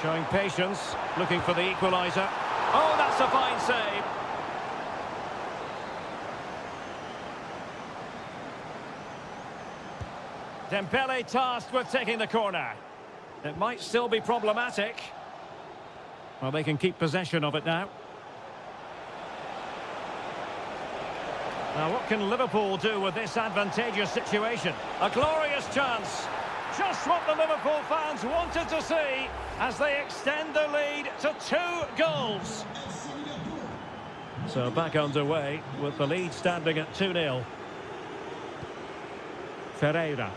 Showing patience, looking for the equaliser. Oh, that's a fine save. Dembele tasked with taking the corner. It might still be problematic. Well, they can keep possession of it now. Now, what can Liverpool do with this advantageous situation? A glorious chance. Just what the Liverpool fans wanted to see as they extend the lead to 2 goals. So back underway with the lead standing at 2-0. Ferreira.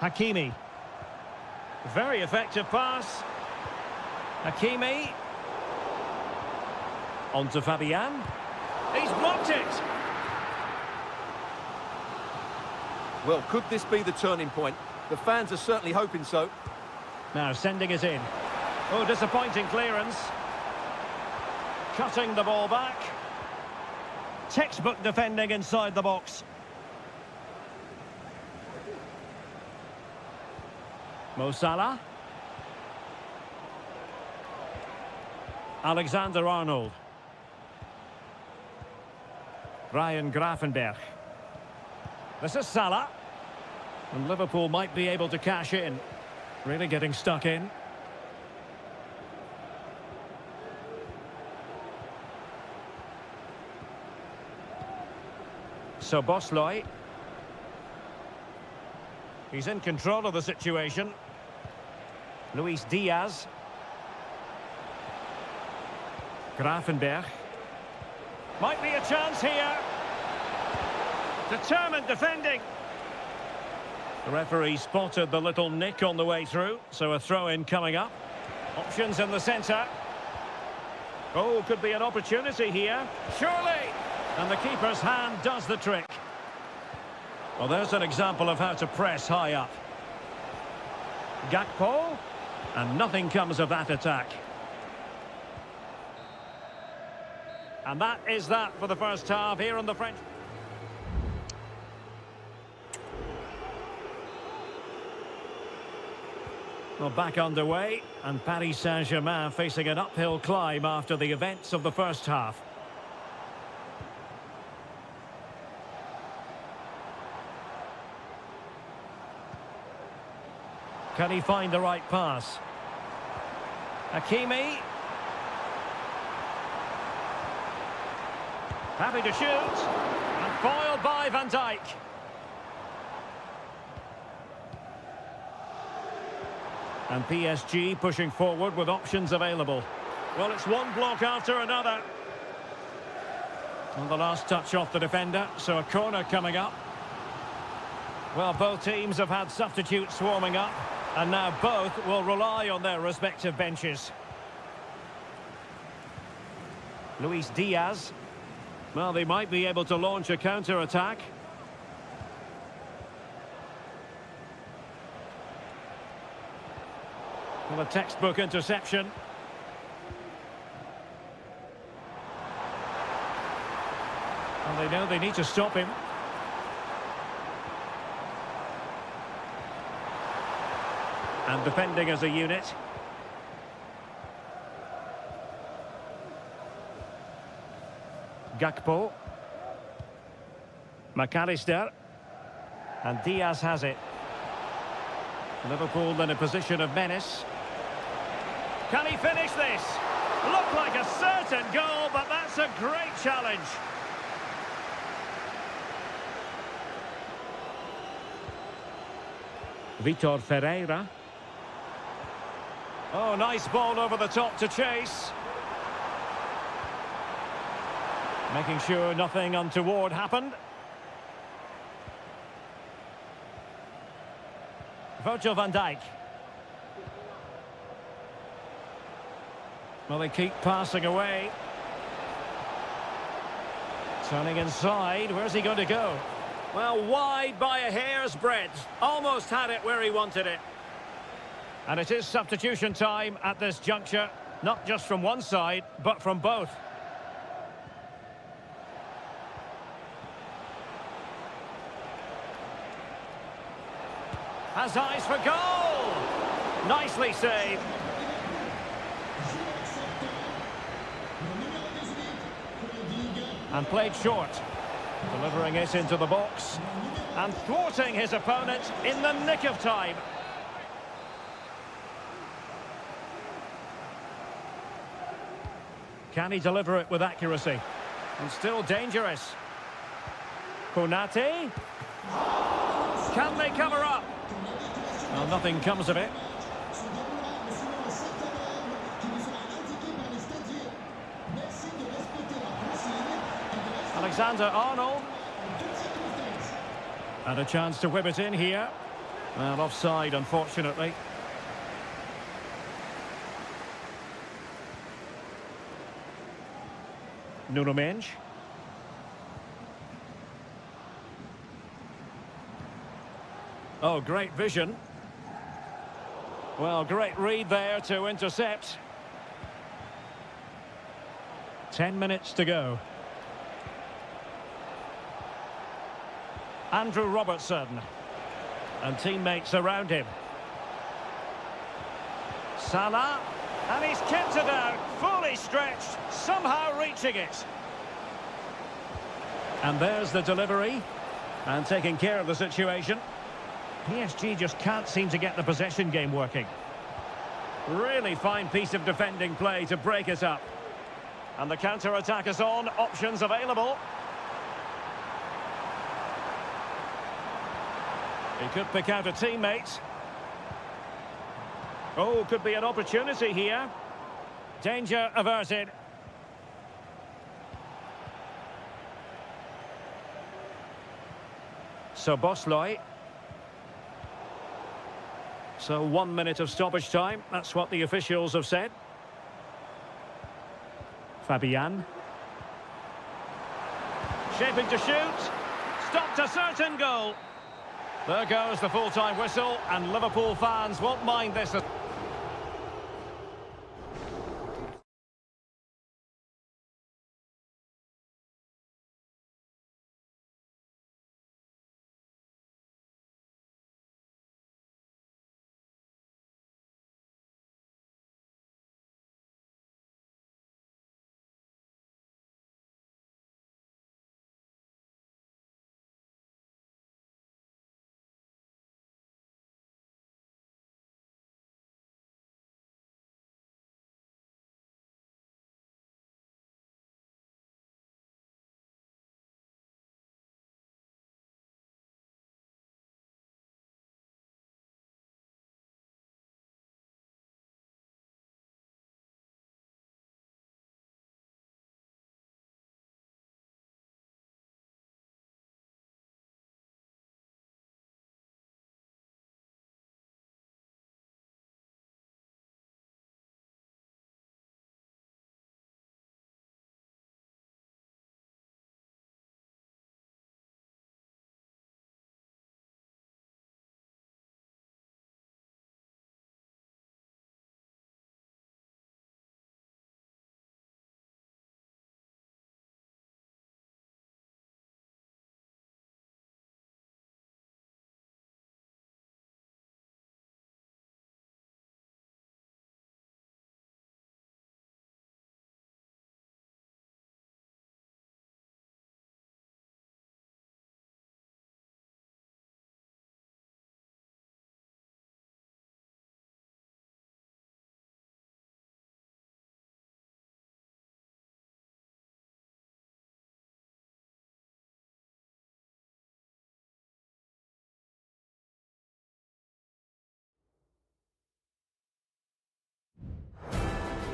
Hakimi. Very effective pass. Hakimi. On to Fabian. He's blocked it. Well, could this be the turning point? The fans are certainly hoping so. Now sending it in. Oh, disappointing clearance. Cutting the ball back. Textbook defending inside the box. Mo Salah. Alexander-Arnold. Ryan Gravenberch. This is Salah. And Liverpool might be able to cash in. Really getting stuck in. So Bosley. He's in control of the situation. Luis Diaz. Gravenberch. Might be a chance here. Determined defending. The referee spotted the little nick on the way through, so a throw-in coming up. Options in the centre. Oh, could be an opportunity here. Surely! And the keeper's hand does the trick. Well, there's an example of how to press high up. Gakpo. And nothing comes of that attack. And that is that for the first half here on the French. Well, back underway, and Paris Saint-Germain facing an uphill climb after the events of the first half. Can he find the right pass? Hakimi. Happy to shoot. And foiled by Van Dijk. And PSG pushing forward with options available. Well, it's one block after another. And the last touch off the defender, so a corner coming up. Well, both teams have had substitutes warming up, and now both will rely on their respective benches. Luis Diaz. Well, they might be able to launch a counter-attack. Well, a textbook interception. And they know they need to stop him. And defending as a unit. Gakpo. McAllister. And Diaz has it. Liverpool in a position of menace. Can he finish this? Looked like a certain goal, but that's a great challenge. Vitor Ferreira. Oh, nice ball over the top to chase. Making sure nothing untoward happened. Virgil van Dijk. Well, they keep passing away. Turning inside. Where's he going to go? Well, wide by a hair's breadth. Almost had it where he wanted it. And it is substitution time at this juncture. Not just from one side, but from both. Has eyes for goal! Nicely saved. And played short. Delivering it into the box. And thwarting his opponent in the nick of time. Can he deliver it with accuracy? And still dangerous. Konate. Can they cover up? Well, nothing comes of it. Alexander-Arnold. And a chance to whip it in here. Well, offside, unfortunately. Nuno Mendes. Oh, great vision. Well, great read there to intercept. 10 minutes to go. Andrew Robertson. And teammates around him. Salah. And he's kept it out, fully stretched, somehow reaching it. And there's the delivery. And taking care of the situation. PSG just can't seem to get the possession game working. Really fine piece of defending play to break it up. And the counter-attack is on, options available. He could pick out a teammate. Oh, could be an opportunity here. Danger averted. So Bosley. So 1 minute of stoppage time. That's what the officials have said. Fabian. Shaping to shoot. Stopped a certain goal. There goes the full-time whistle, and Liverpool fans won't mind this.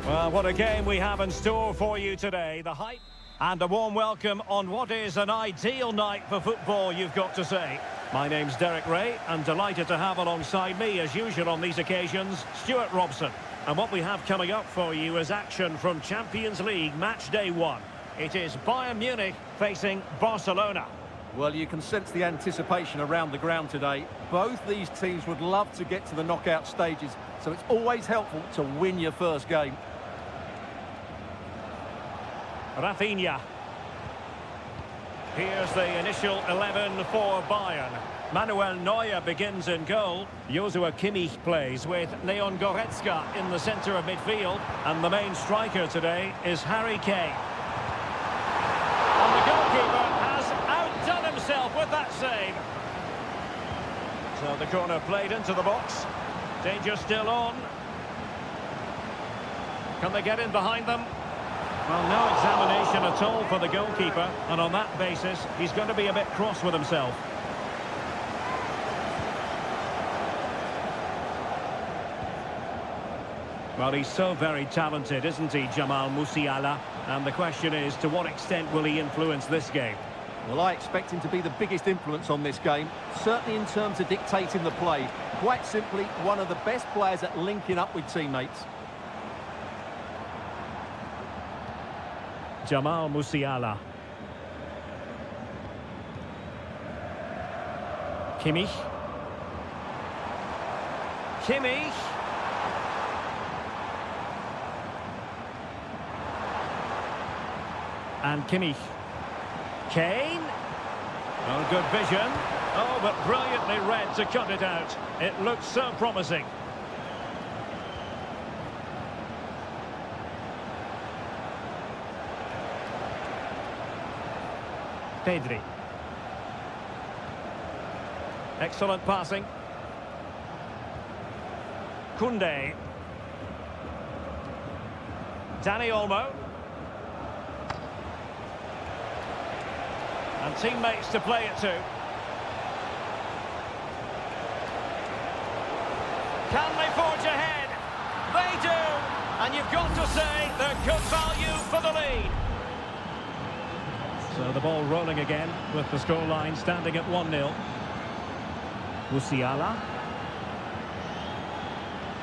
Well, what a game we have in store for you today. The hype and a warm welcome on what is an ideal night for football, you've got to say. My name's Derek Ray, and delighted to have alongside me, as usual on these occasions, Stuart Robson. And what we have coming up for you is action from Champions League match day 1. It is Bayern Munich facing Barcelona. Well, you can sense the anticipation around the ground today. Both these teams would love to get to the knockout stages, so it's always helpful to win your first game. Rafinha. Here's the initial 11 for Bayern. Manuel Neuer begins in goal. Joshua Kimmich plays with Leon Goretzka in the centre of midfield. And the main striker today is Harry Kane. And the goalkeeper has outdone himself with that save. So the corner played into the box. Danger still on. Can they get in behind them? Well, no examination at all for the goalkeeper, and on that basis, he's going to be a bit cross with himself. Well, he's so very talented, isn't he, Jamal Musiala? And the question is, to what extent will he influence this game? Well, I expect him to be the biggest influence on this game, certainly in terms of dictating the play. Quite simply, one of the best players at linking up with teammates. Jamal Musiala. Kimmich. Kimmich. And Kimmich. Kane. Oh, good vision. Oh, but brilliantly read to cut it out. It looks so promising. Pedri. Excellent passing. Koundé. Dani Olmo. And teammates to play it to. Can they forge ahead? They do! And you've got to say they're good value for the lead. So the ball rolling again with the scoreline standing at 1-0. Musiala.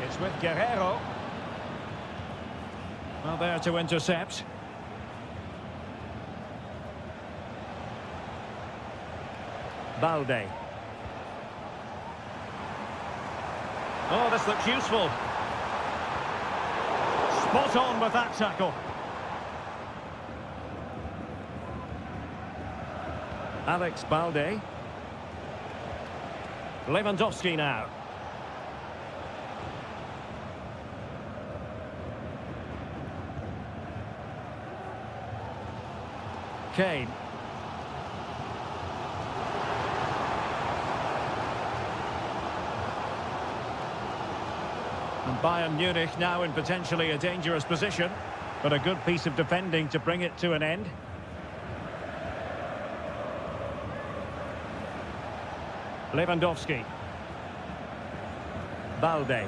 It's with Guerrero. Well, there to intercept. Balde. Oh, this looks useful. Spot on with that tackle. Alex Balde. Lewandowski now. Kane. And Bayern Munich now in potentially a dangerous position, but a good piece of defending to bring it to an end. Lewandowski. Balde.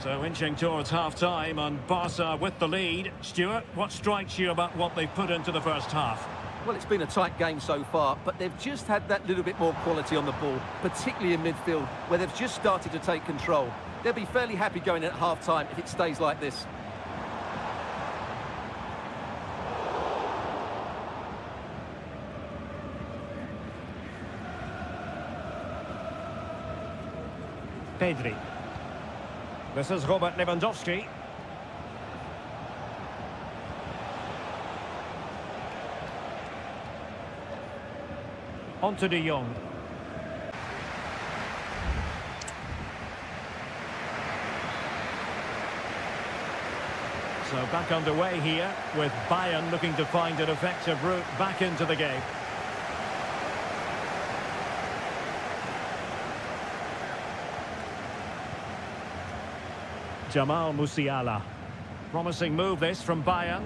So inching towards half-time and Barca with the lead. Stuart, what strikes you about what they've put into the first half? Well, it's been a tight game so far, but they've just had that little bit more quality on the ball, particularly in midfield, where they've just started to take control. They'll be fairly happy going at half-time if it stays like this. Pedri. This is Robert Lewandowski. On to De Jong. So back underway here with Bayern looking to find an effective route back into the game. Jamal Musiala. Promising move this from Bayern.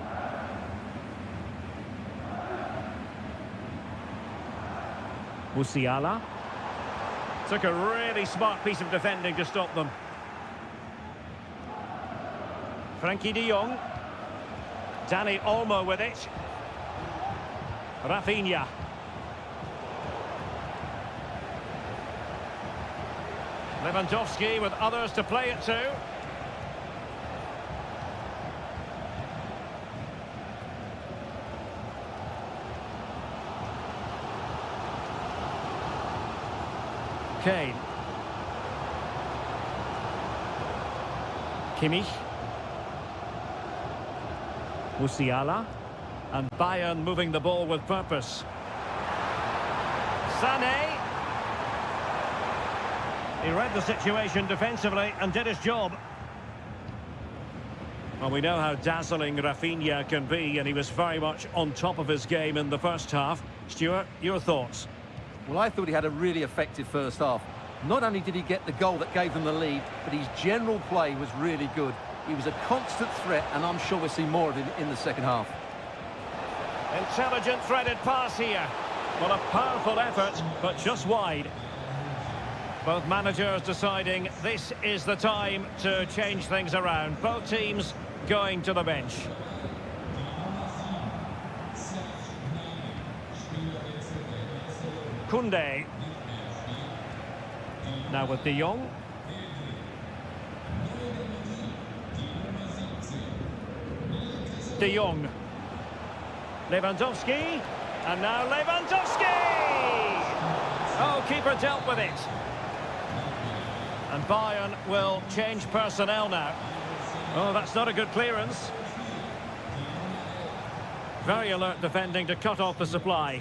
Musiala. Took a really smart piece of defending to stop them. Frankie de Jong. Danny Olmo with it. Rafinha. Lewandowski with others to play it to. Kane. Kimmich. Musiala. And Bayern moving the ball with purpose. Sané. He read the situation defensively and did his job. Well, we know how dazzling Rafinha can be, and he was very much on top of his game in the first half. Stuart, your thoughts? Well, I thought he had a really effective first half. Not only did he get the goal that gave them the lead, but his general play was really good. He was a constant threat, and I'm sure we'll see more of him in the second half. Intelligent threaded pass here. Well, a powerful effort, but just wide. Both managers deciding this is the time to change things around. Both teams going to the bench. Koundé. Now with de Jong. De Jong. Lewandowski. And now Lewandowski! Oh, keeper dealt with it. And Bayern will change personnel now. Oh, that's not a good clearance. Very alert defending to cut off the supply.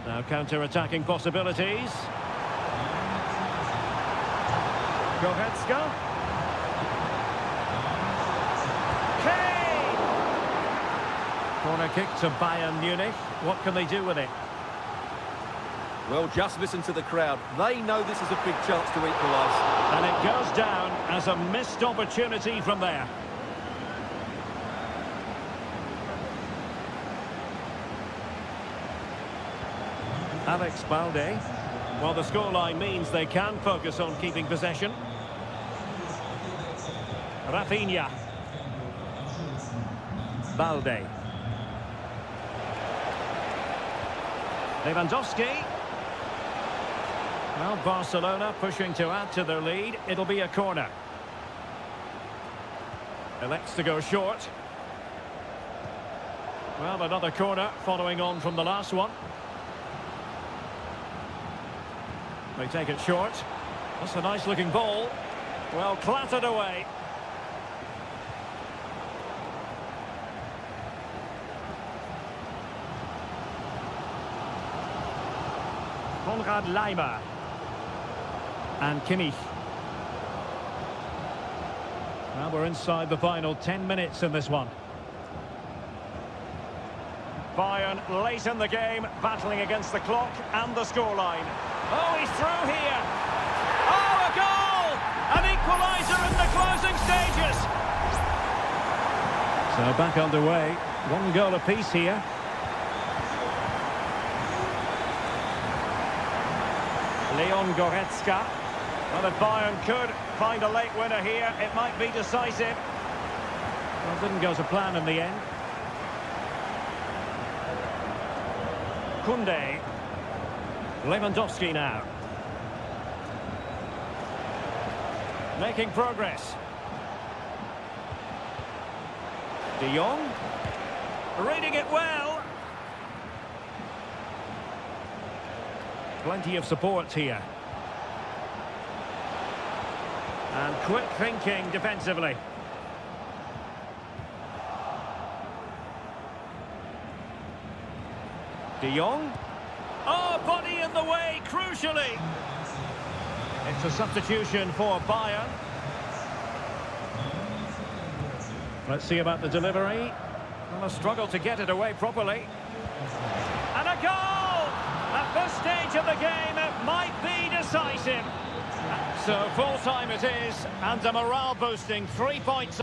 Now counter-attacking possibilities. Goretzka. Kane! Corner kick to Bayern Munich. What can they do with it? Well, just listen to the crowd. They know this is a big chance to equalise. And it goes down as a missed opportunity from there. Alex Balde. Well, the scoreline means they can focus on keeping possession. Rafinha. Balde. Lewandowski. Well, Barcelona pushing to add to their lead. It'll be a corner. Elects to go short. Well, another corner following on from the last one. They take it short. That's a nice looking ball. Well, clattered away. Konrad Laimer. And Kimmich. Well, we're inside the final 10 minutes in this one. Bayern late in the game, battling against the clock and the scoreline. Oh, he's through here. Oh, a goal! An equaliser in the closing stages. So back underway. One goal apiece here. Leon Goretzka. Well, if Bayern could find a late winner here, it might be decisive. Well, it didn't go to plan in the end. Koundé. Lewandowski now. Making progress. De Jong. Reading it well. Plenty of support here. And quick thinking defensively. De Jong. Oh, body in the way, crucially. It's a substitution for Bayern. Let's see about the delivery. Well, a struggle to get it away properly. And a goal! At this stage of the game, it might be decisive. So full time it is, and a morale-boosting 3 points.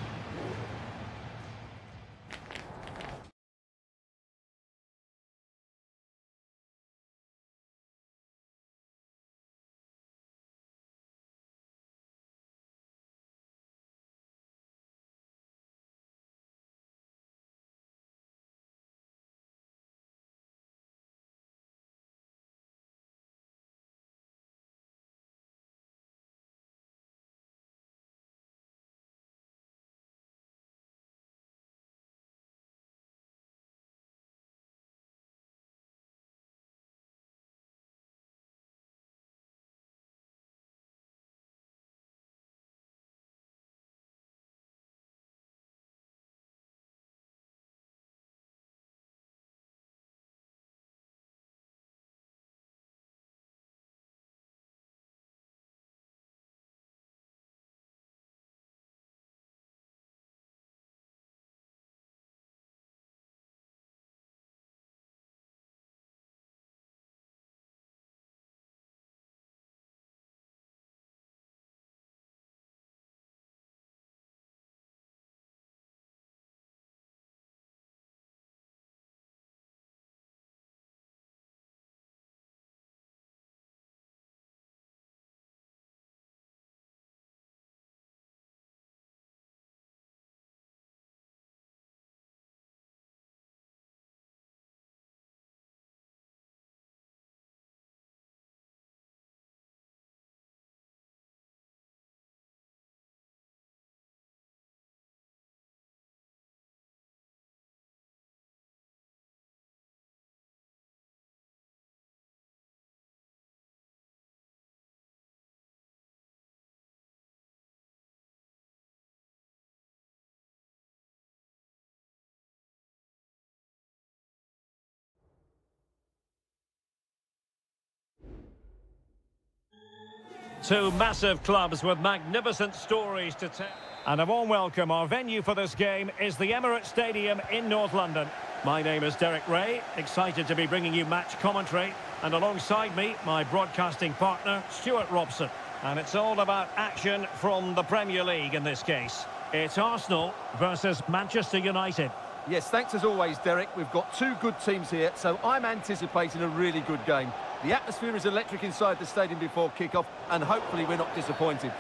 Two massive clubs with magnificent stories to tell. And a warm welcome. Our venue for this game is the Emirates Stadium in North London. My name is Derek Ray, excited to be bringing you match commentary. And alongside me, my broadcasting partner, Stuart Robson. And it's all about action from the Premier League in this case. It's Arsenal versus Manchester United. Yes, thanks as always, Derek. We've got two good teams here, so I'm anticipating a really good game. The atmosphere is electric inside the stadium before kick-off, and hopefully we're not disappointed.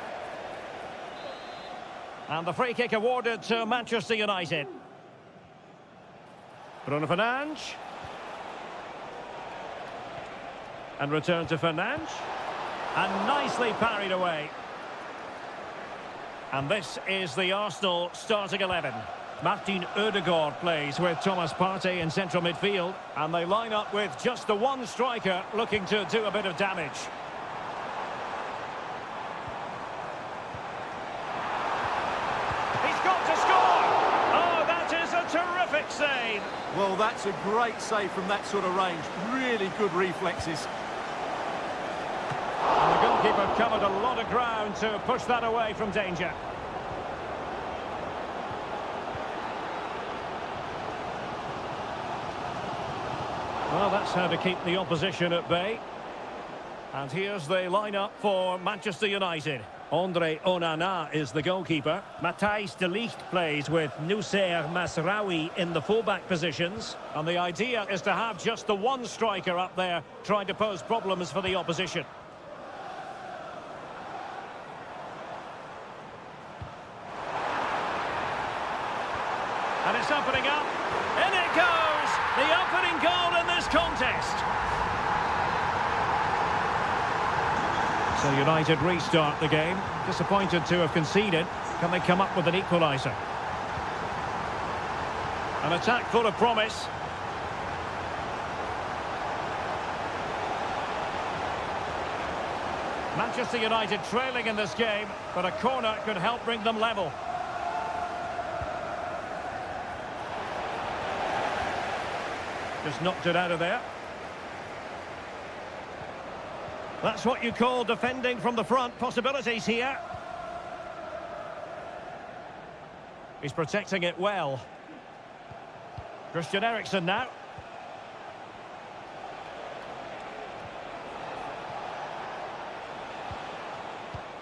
And the free kick awarded to Manchester United. Bruno Fernandes. And return to Fernandes. And nicely parried away. And this is the Arsenal starting 11. Martin Ødegaard plays with Thomas Partey in central midfield. And they line up with just the one striker looking to do a bit of damage. He's got to score! Oh, that is a terrific save! Well, that's a great save from that sort of range. Really good reflexes. And the goalkeeper covered a lot of ground to push that away from danger. Well, that's how to keep the opposition at bay. And here's the lineup for Manchester United. Andre Onana is the goalkeeper. Matthijs de Ligt plays with Noussair Masraoui in the fullback positions. And the idea is to have just the one striker up there trying to pose problems for the opposition. And it's opening up. In it goes! The opening goal in this contest. So United restart the game. Disappointed to have conceded. Can they come up with an equaliser? An attack full of promise. Manchester United trailing in this game, but a corner could help bring them level. Just knocked it out of there. That's what you call defending from the front. Possibilities here. He's protecting it well. Christian Eriksen now.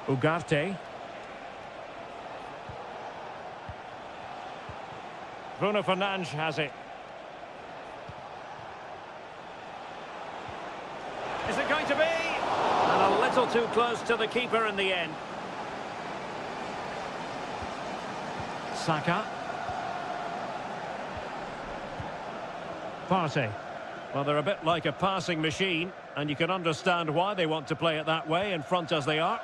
Ugarte. Bruno Fernandes has it. Is it going to be? And a little too close to the keeper in the end. Saka. Partey. Well, they're a bit like a passing machine, and you can understand why they want to play it that way, in front as they are.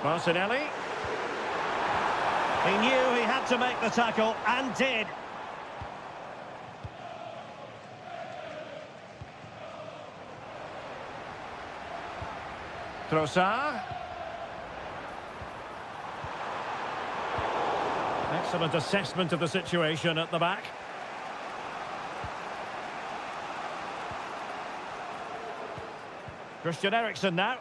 Martinelli. He knew he had to make the tackle, and did. Trossard. Excellent assessment of the situation at the back. Christian Eriksen now.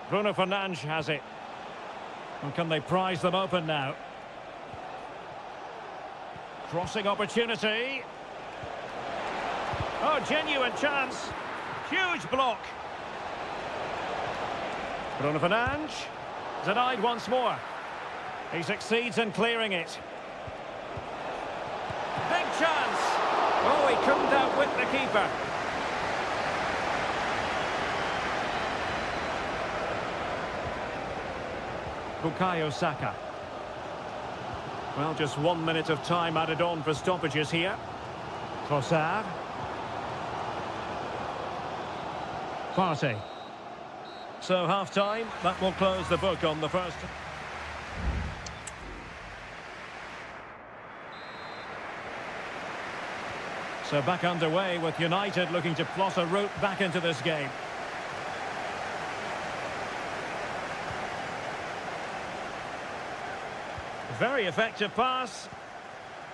Bruno Fernandes has it. And can they prize them open now? Crossing opportunity. Oh, genuine chance. Huge block. Bruno Fernandes. Denied once more. He succeeds in clearing it. Big chance. Oh, he couldn't outwit the keeper. Bukayo Saka. Well, just 1 minute of time added on for stoppages here. Trossard. Partey. So half-time, that will close the book on the first. So back underway with United looking to plot a route back into this game. Very effective pass.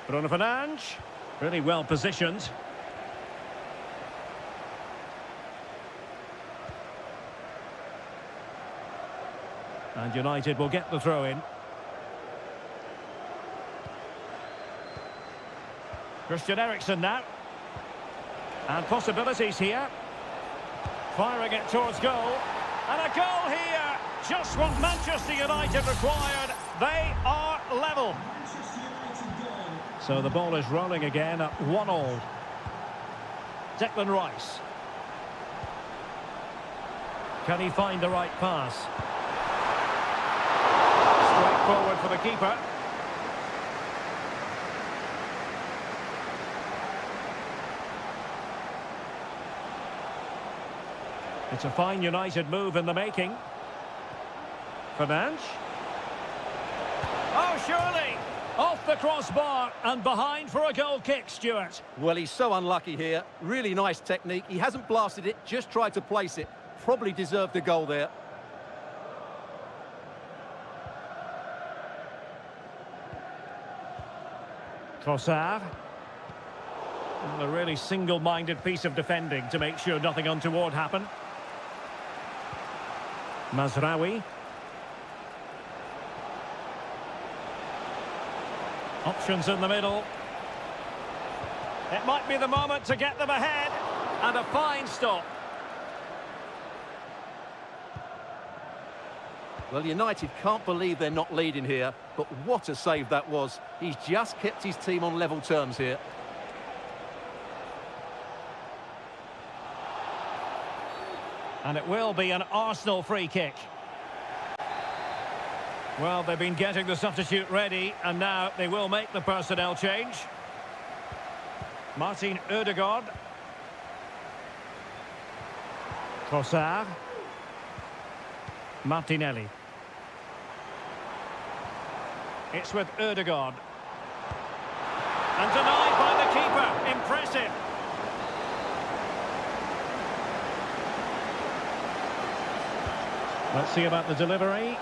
Bruno Fernandes, really well positioned. And United will get the throw in. Christian Eriksen now. And possibilities here. Firing it towards goal. And a goal here. Just what Manchester United required. They are level. So the ball is rolling again at 1-1. Declan Rice. Can he find the right pass? Straight forward for the keeper. It's a fine United move in the making. Fernandes. Oh, surely! Off the crossbar and behind for a goal kick, Stuart. Well, he's so unlucky here. Really nice technique. He hasn't blasted it, just tried to place it. Probably deserved a goal there. Trossard. A really single-minded piece of defending to make sure nothing untoward happened. Mazraoui. Options in the middle. It might be the moment to get them ahead. And a fine stop. Well, United can't believe they're not leading here, but what a save that was. He's just kept his team on level terms here. And it will be an Arsenal free kick. Well, they've been getting the substitute ready, and now they will make the personnel change. Martin Ødegaard. Trossard. Martinelli. It's with Ødegaard. And denied by the keeper. Impressive. Let's see about the delivery.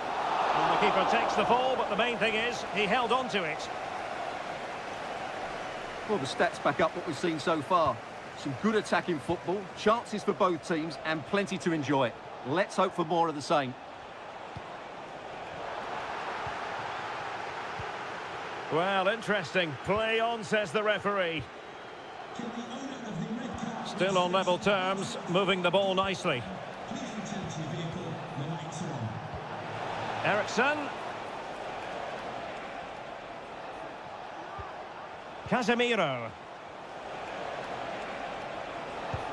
And the keeper takes the ball, but the main thing is he held on to it. Well, the stats back up what we've seen so far. Some good attacking football, chances for both teams, and plenty to enjoy. Let's hope for more of the same. Well, interesting. Play on, says the referee. Still on level terms, moving the ball nicely. Eriksen. Casemiro.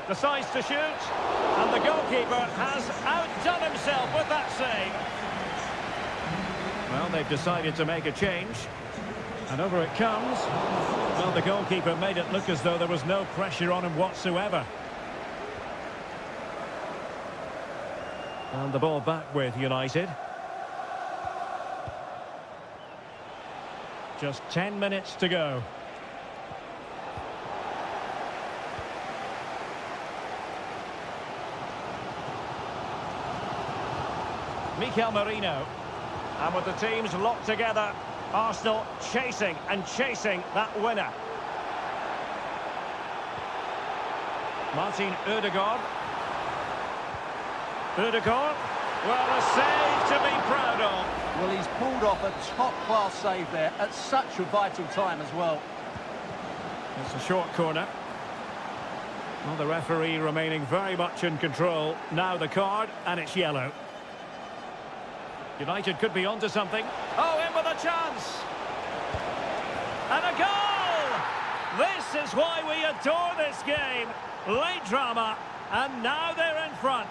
Decides to shoot. And the goalkeeper has outdone himself with that save. Well, they've decided to make a change. And over it comes. Well, the goalkeeper made it look as though there was no pressure on him whatsoever. And the ball back with United. Just 10 minutes to go. Mikel Merino. And with the teams locked together, Arsenal chasing and chasing that winner. Martin Ødegaard. Ødegaard. Well, a save to be proud of. Well, he's pulled off a top-class save there at such a vital time as well. It's a short corner. Well, the referee remaining very much in control. Now the card, and it's yellow. United could be onto something. Oh, in with a chance! And a goal! This is why we adore this game. Late drama, and now they're in front.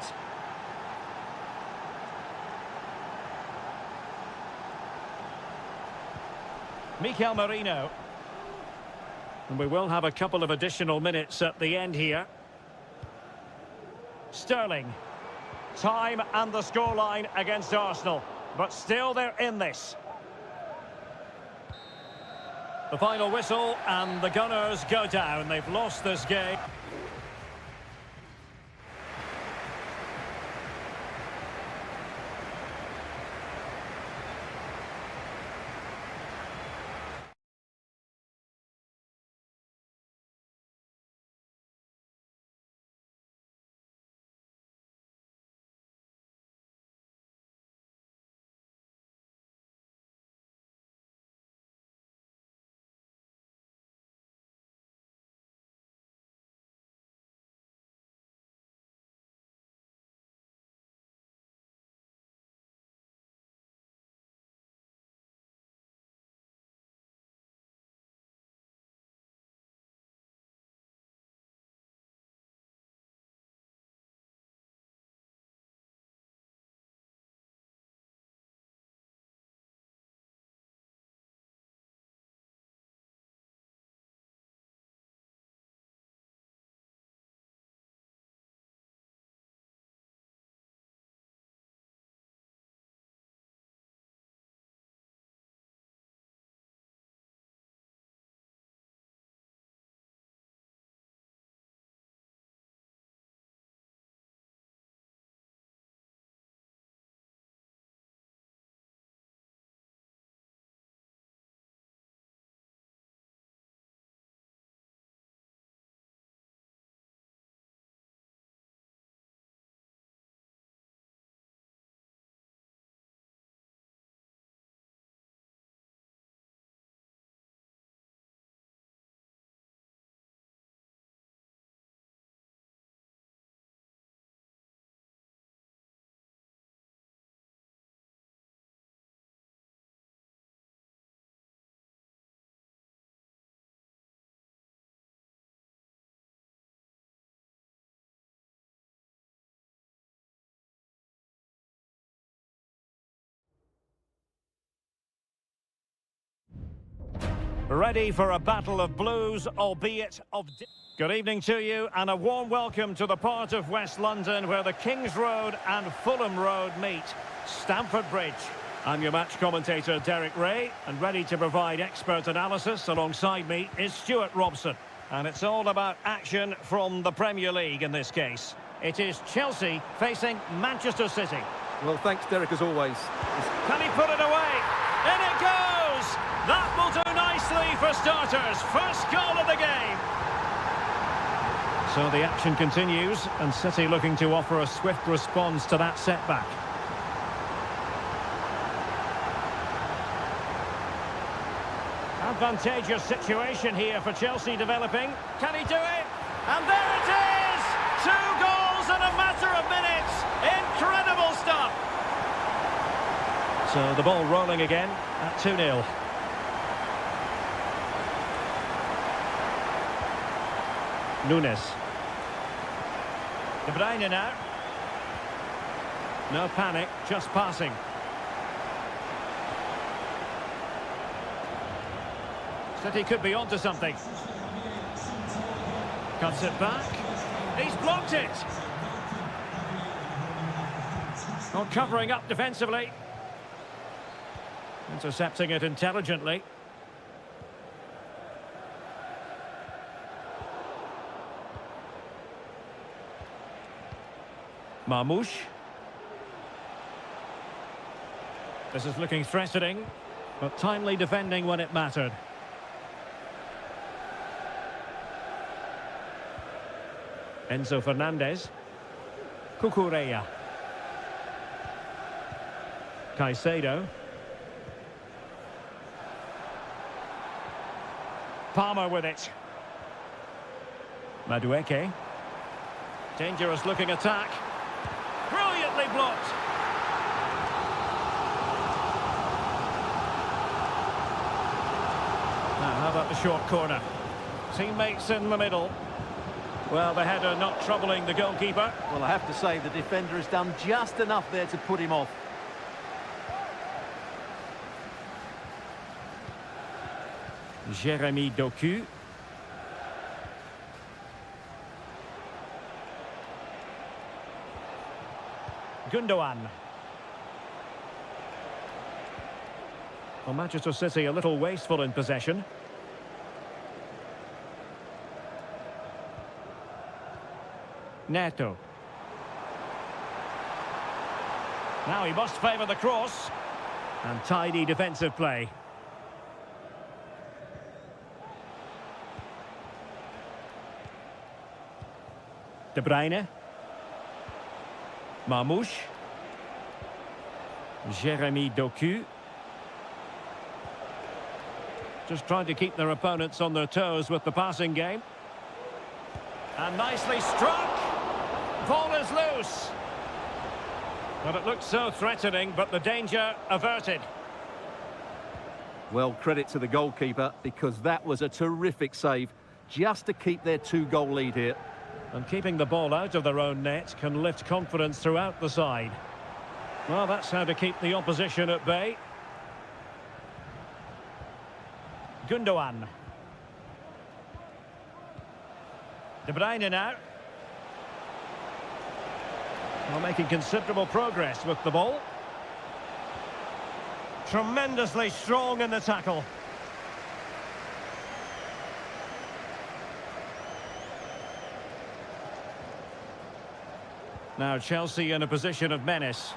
Mikel Merino. And we will have a couple of additional minutes at the end here. Sterling. Time and the scoreline against Arsenal. But still they're in this. The final whistle and the Gunners go down. They've lost this game. Ready for a battle of blues, albeit of... Good evening to you and a warm welcome to the part of West London where the King's Road and Fulham Road meet, Stamford Bridge. I'm your match commentator Derek Ray, and ready to provide expert analysis alongside me is Stuart Robson. And it's all about action from the Premier League in this case. It is Chelsea facing Manchester City. Well, thanks, Derek, as always. Can he put it away? In it goes! That will do nicely for starters. First goal of the game. So the action continues, and City looking to offer a swift response to that setback. Advantageous situation here for Chelsea developing. Can he do it? And there it is! 2 goals in a matter of minutes. Incredible stuff. So the ball rolling again at 2-0. Nunes. De Bruyne now. No panic, just passing. City could be onto something. Cuts it back. He's blocked it. Not covering up defensively. Intercepting it intelligently. Marmoush. This is looking threatening, but timely defending when it mattered. Enzo Fernandez. Cucurella. Caicedo. Palmer with it. Madueke. Dangerous looking attack. Brilliantly blocked. Now, how about the short corner? Teammates in the middle. Well, the header not troubling the goalkeeper. Well, I have to say the defender has done just enough there to put him off. Jeremy Doku. Gundogan. Well, Manchester City a little wasteful in possession. Neto. Now he must favour the cross. And tidy defensive play. De Bruyne. Marmoush. Jeremy Doku. Just trying to keep their opponents on their toes with the passing game. And nicely struck. Ball is loose. But it looked so threatening, but the danger averted. Well, credit to the goalkeeper, because that was a terrific save, just to keep their 2-goal lead here. And keeping the ball out of their own net can lift confidence throughout the side. Well, that's how to keep the opposition at bay. Gundogan. De Bruyne now. Well, making considerable progress with the ball. Tremendously strong in the tackle. Now Chelsea in a position of menace.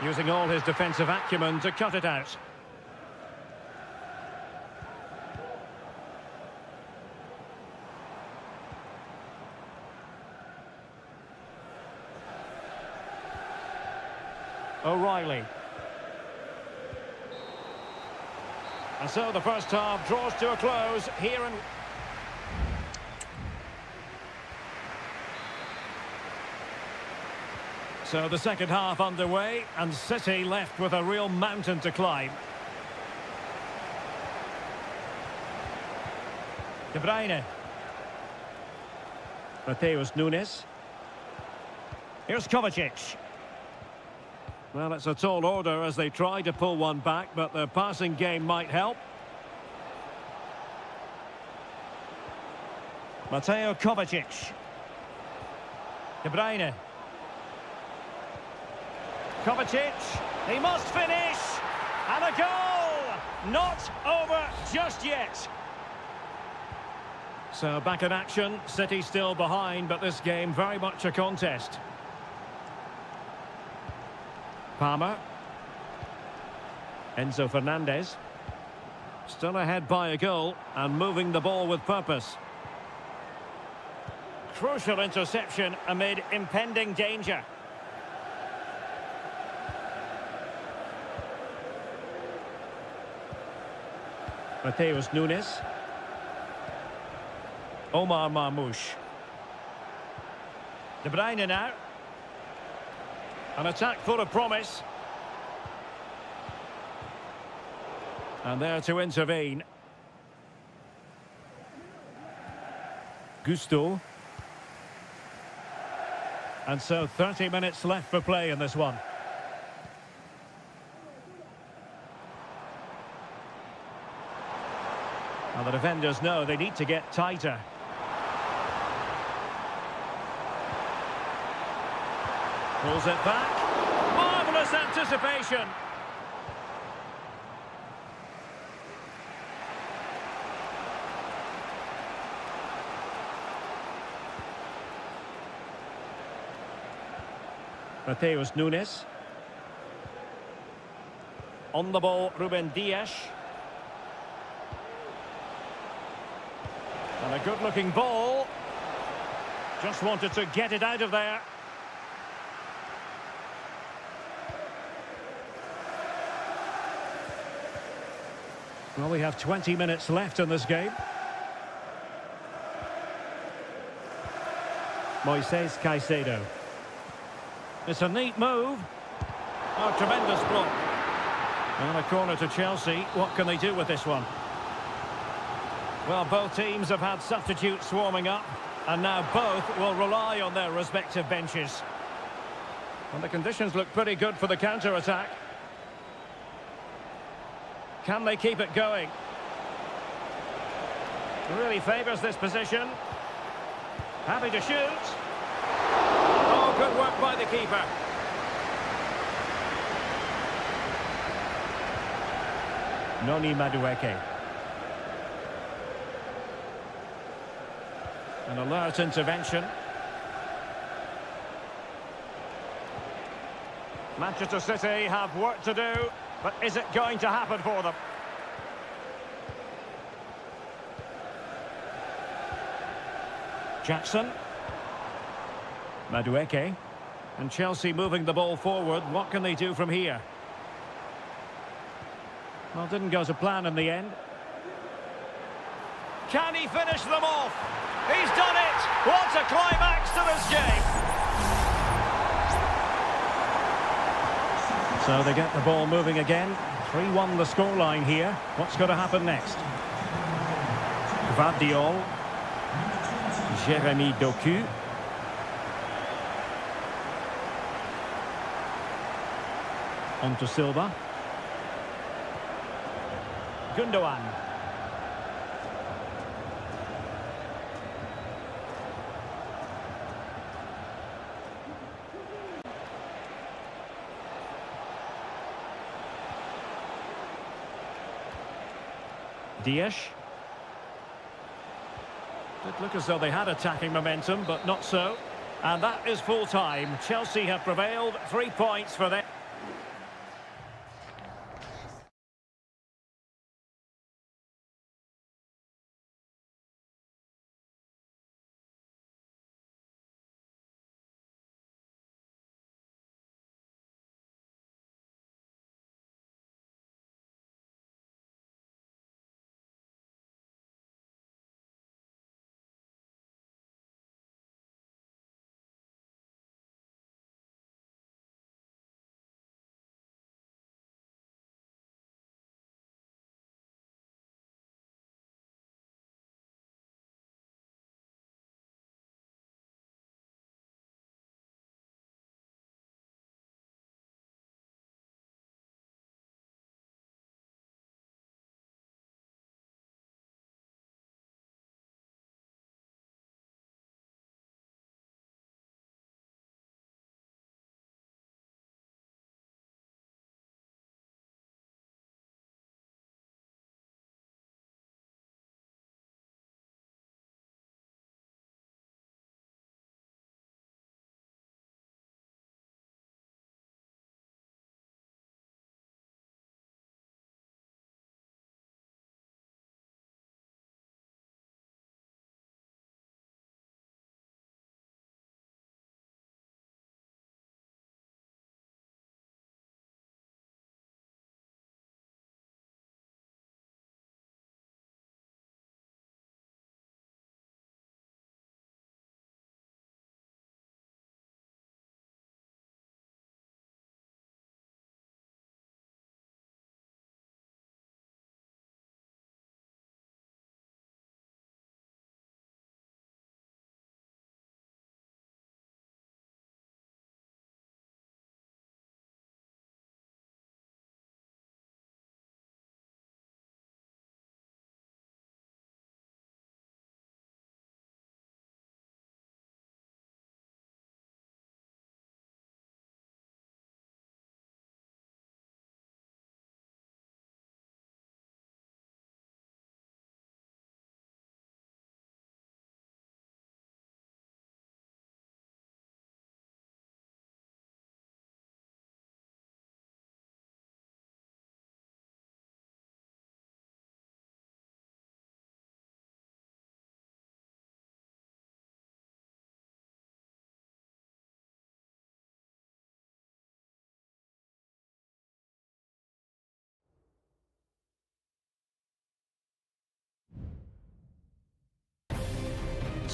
Using all his defensive acumen to cut it out. O'Reilly. And so the first half draws to a close here in... So the second half underway, and City left with a real mountain to climb. De Bruyne. Mateus Nunes. Here's Kovacic. Well, it's a tall order as they try to pull one back, but the passing game might help. Mateo Kovacic. De Bruyne. Kovacic. He must finish. And a goal! Not over just yet. So back in action. City still behind, but this game very much a contest. Palmer. Enzo Fernandez. Still ahead by a goal and moving the ball with purpose. Crucial interception amid impending danger. Mateus Nunes. Omar Marmoush. De Bruyne now. An attack full of promise. And there to intervene. Gusto. And so 30 minutes left for play in this one. And the defenders know they need to get tighter. Pulls it back. Marvellous anticipation. Mateus Nunes. On the ball, Ruben Dias. And a good-looking ball. Just wanted to get it out of there. Well, we have 20 minutes left in this game. Moises Caicedo. It's a neat move. Oh, tremendous block. And a corner to Chelsea. What can they do with this one? Well, both teams have had substitutes swarming up, and now both will rely on their respective benches. And the conditions look pretty good for the counter-attack. Can they keep it going? Really favours this position. Happy to shoot. Oh, good work by the keeper. Noni Madueke. An alert intervention. Manchester City have work to do, but is it going to happen for them? Jackson. Madueke. And Chelsea moving the ball forward. What can they do from here? Well, didn't go to plan in the end. Can he finish them off? He's done it! What a climax to this game! So they get the ball moving again. 3-1 the scoreline here. What's going to happen next? Gvardiol. Jérémy Doku. On to Silva. Gundogan. Dias. Did look as though they had attacking momentum, but not so. And that is full time. Chelsea have prevailed. 3 points for them.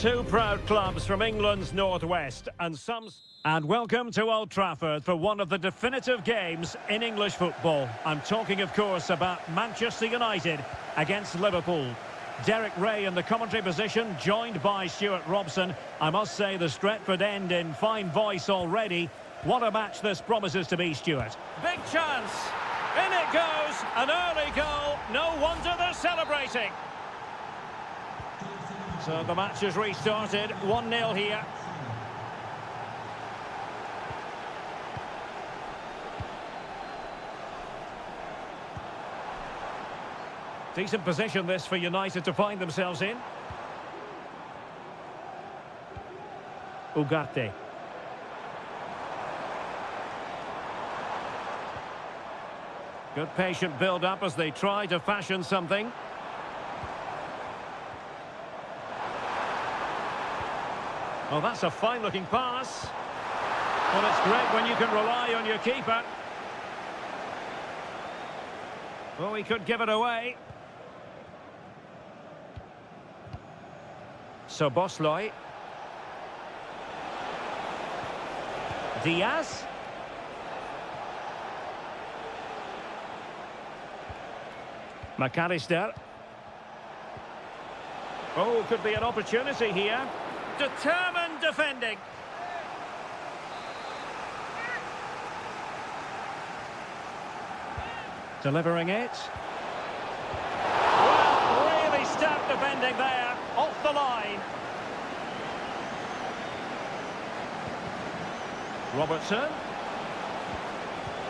Two proud clubs from England's northwest and welcome to Old Trafford for one of the definitive games in English football. I'm talking, of course, about Manchester United against Liverpool. Derek Ray in the commentary position, joined by Stuart Robson. I must say the Stretford end in fine voice already. What a match this promises to be, Stuart. Big chance. In it goes. An early goal. No wonder they're celebrating. So the match has restarted. 1-0 here. Decent position this for United to find themselves in. Ugarte. Good patient build-up as they try to fashion something. Well, that's a fine-looking pass. Well, it's great when you can rely on your keeper. Oh, he could give it away. So Bosley. Diaz. McAllister. Oh, could be an opportunity here. Determined defending. Delivering it. Well, really stout defending there. Off the line. Robertson.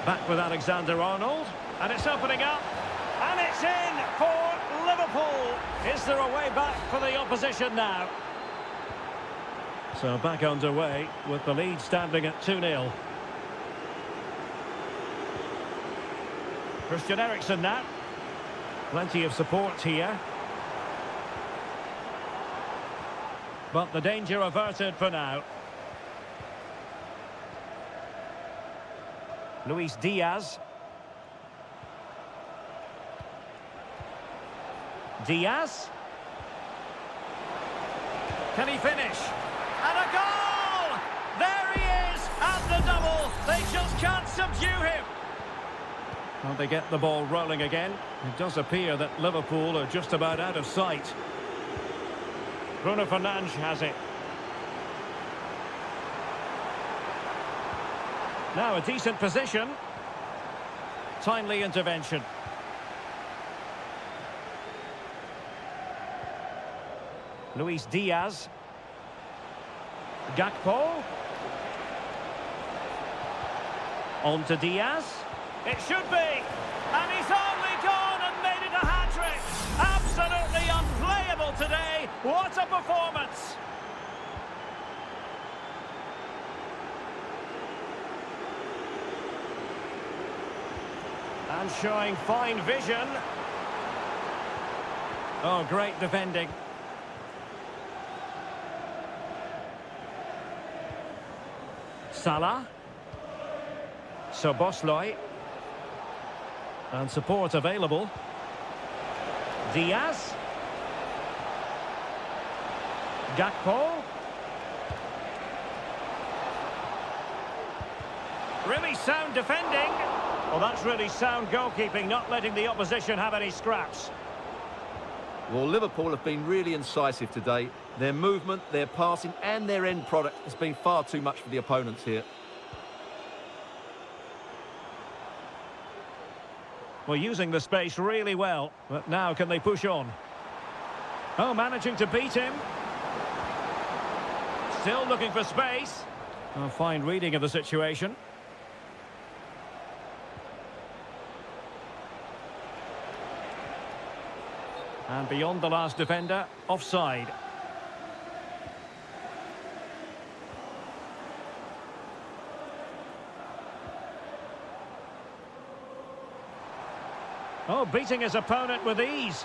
Back with Alexander-Arnold. And it's opening up. And it's in for Liverpool. Is there a way back for the opposition now? So back underway with the lead standing at 2-0. Christian Eriksen now. Plenty of support here. But the danger averted for now. Luis Diaz. Diaz. Can he finish? And a goal! There he is! And the double! They just can't subdue him! Well, they get the ball rolling again. It does appear that Liverpool are just about out of sight. Bruno Fernandes has it. Now a decent position. Timely intervention. Luis Diaz. Gakpo. On to Diaz. It should be. And he's only gone and made it a hat-trick. Absolutely unplayable today. What a performance. And showing fine vision. Oh, great defending. Salah. Szoboszlai. And support available. Diaz. Gakpo. Really sound defending. Well, that's really sound goalkeeping, not letting the opposition have any scraps. Well, Liverpool have been really incisive today. Their movement, their passing and their end product has been far too much for the opponents here. Well, using the space really well, but now can they push on? Oh, managing to beat him. Still looking for space. A fine reading of the situation. And beyond the last defender, offside. Oh, beating his opponent with ease.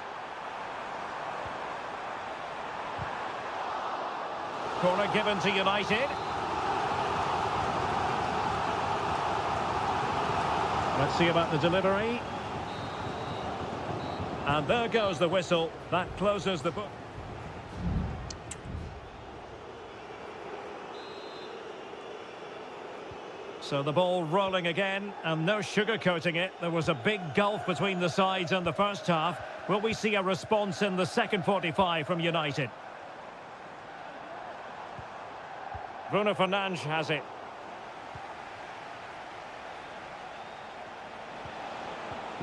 Corner given to United. Let's see about the delivery. And there goes the whistle. That closes the book. So the ball rolling again, and no sugarcoating it. There was a big gulf between the sides in the first half. Will we see a response in the second 45 from United? Bruno Fernandes has it.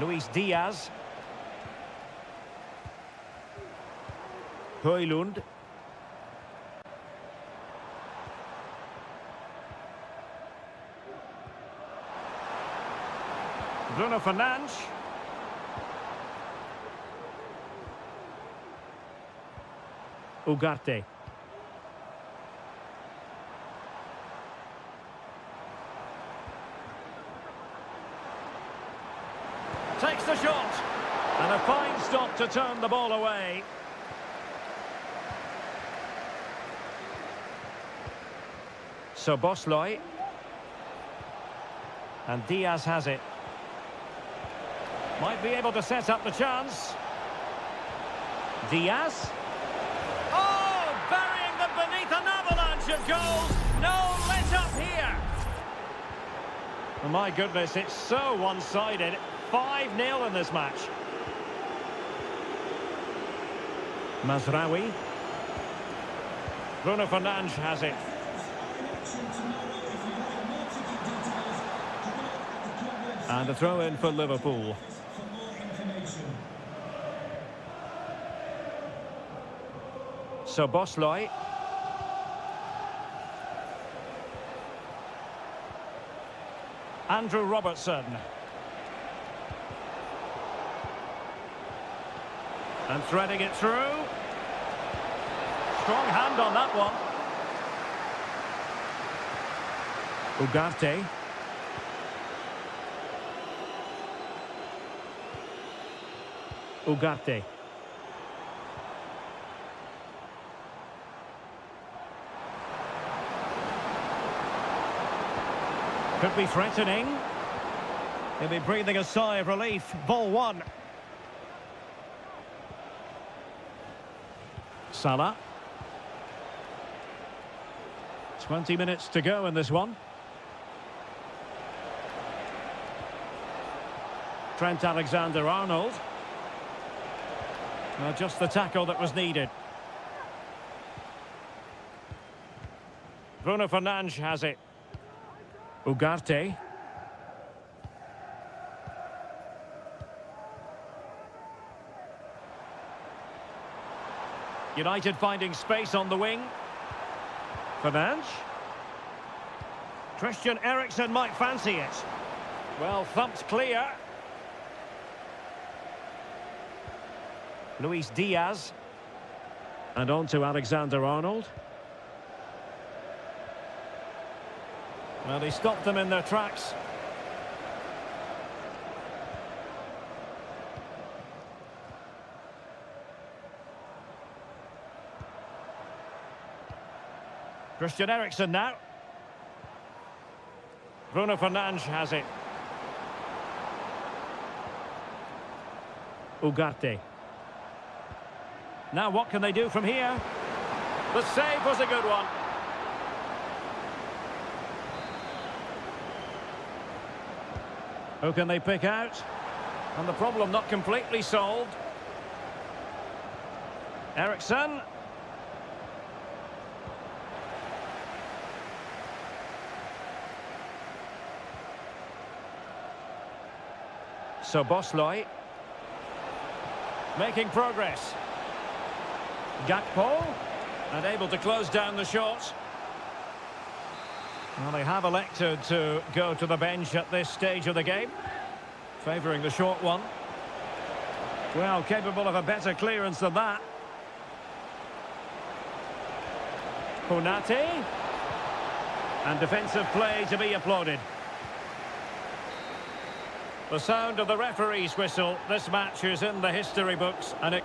Luis Diaz. Højlund. Bruno Fernandes. Ugarte. Takes the shot. And a fine stop to turn the ball away. So Bosloy. And Diaz has it. Might be able to set up the chance. Diaz. Oh, burying them beneath an avalanche of goals. No let up here. Oh, my goodness, it's so one-sided. 5-0 in this match. Mazraoui. Bruno Fernandes has it. And a throw in for Liverpool. So Bosloy. Andrew Robertson. And threading it through. Strong hand on that one. Ugarte. Ugarte. Could be threatening. He'll be breathing a sigh of relief. Ball one. Salah. 20 minutes to go in this one. Trent Alexander-Arnold. Well, just the tackle that was needed. Bruno Fernandes has it. Ugarte. United finding space on the wing. Fernandes. Christian Eriksen might fancy it. Well, thumped clear. Luis Diaz. And on to Alexander-Arnold. Well, they stopped them in their tracks. Christian Eriksen now. Bruno Fernandes has it. Ugarte. Now what can they do from here? The save was a good one. Who can they pick out? And the problem not completely solved. Eriksen. So Bosloy. Making progress. Gakpo. And able to close down the shot. Well, they have elected to go to the bench at this stage of the game, favouring the short one. Well, capable of a better clearance than that. Konate. And defensive play to be applauded. The sound of the referee's whistle. This match is in the history books, and it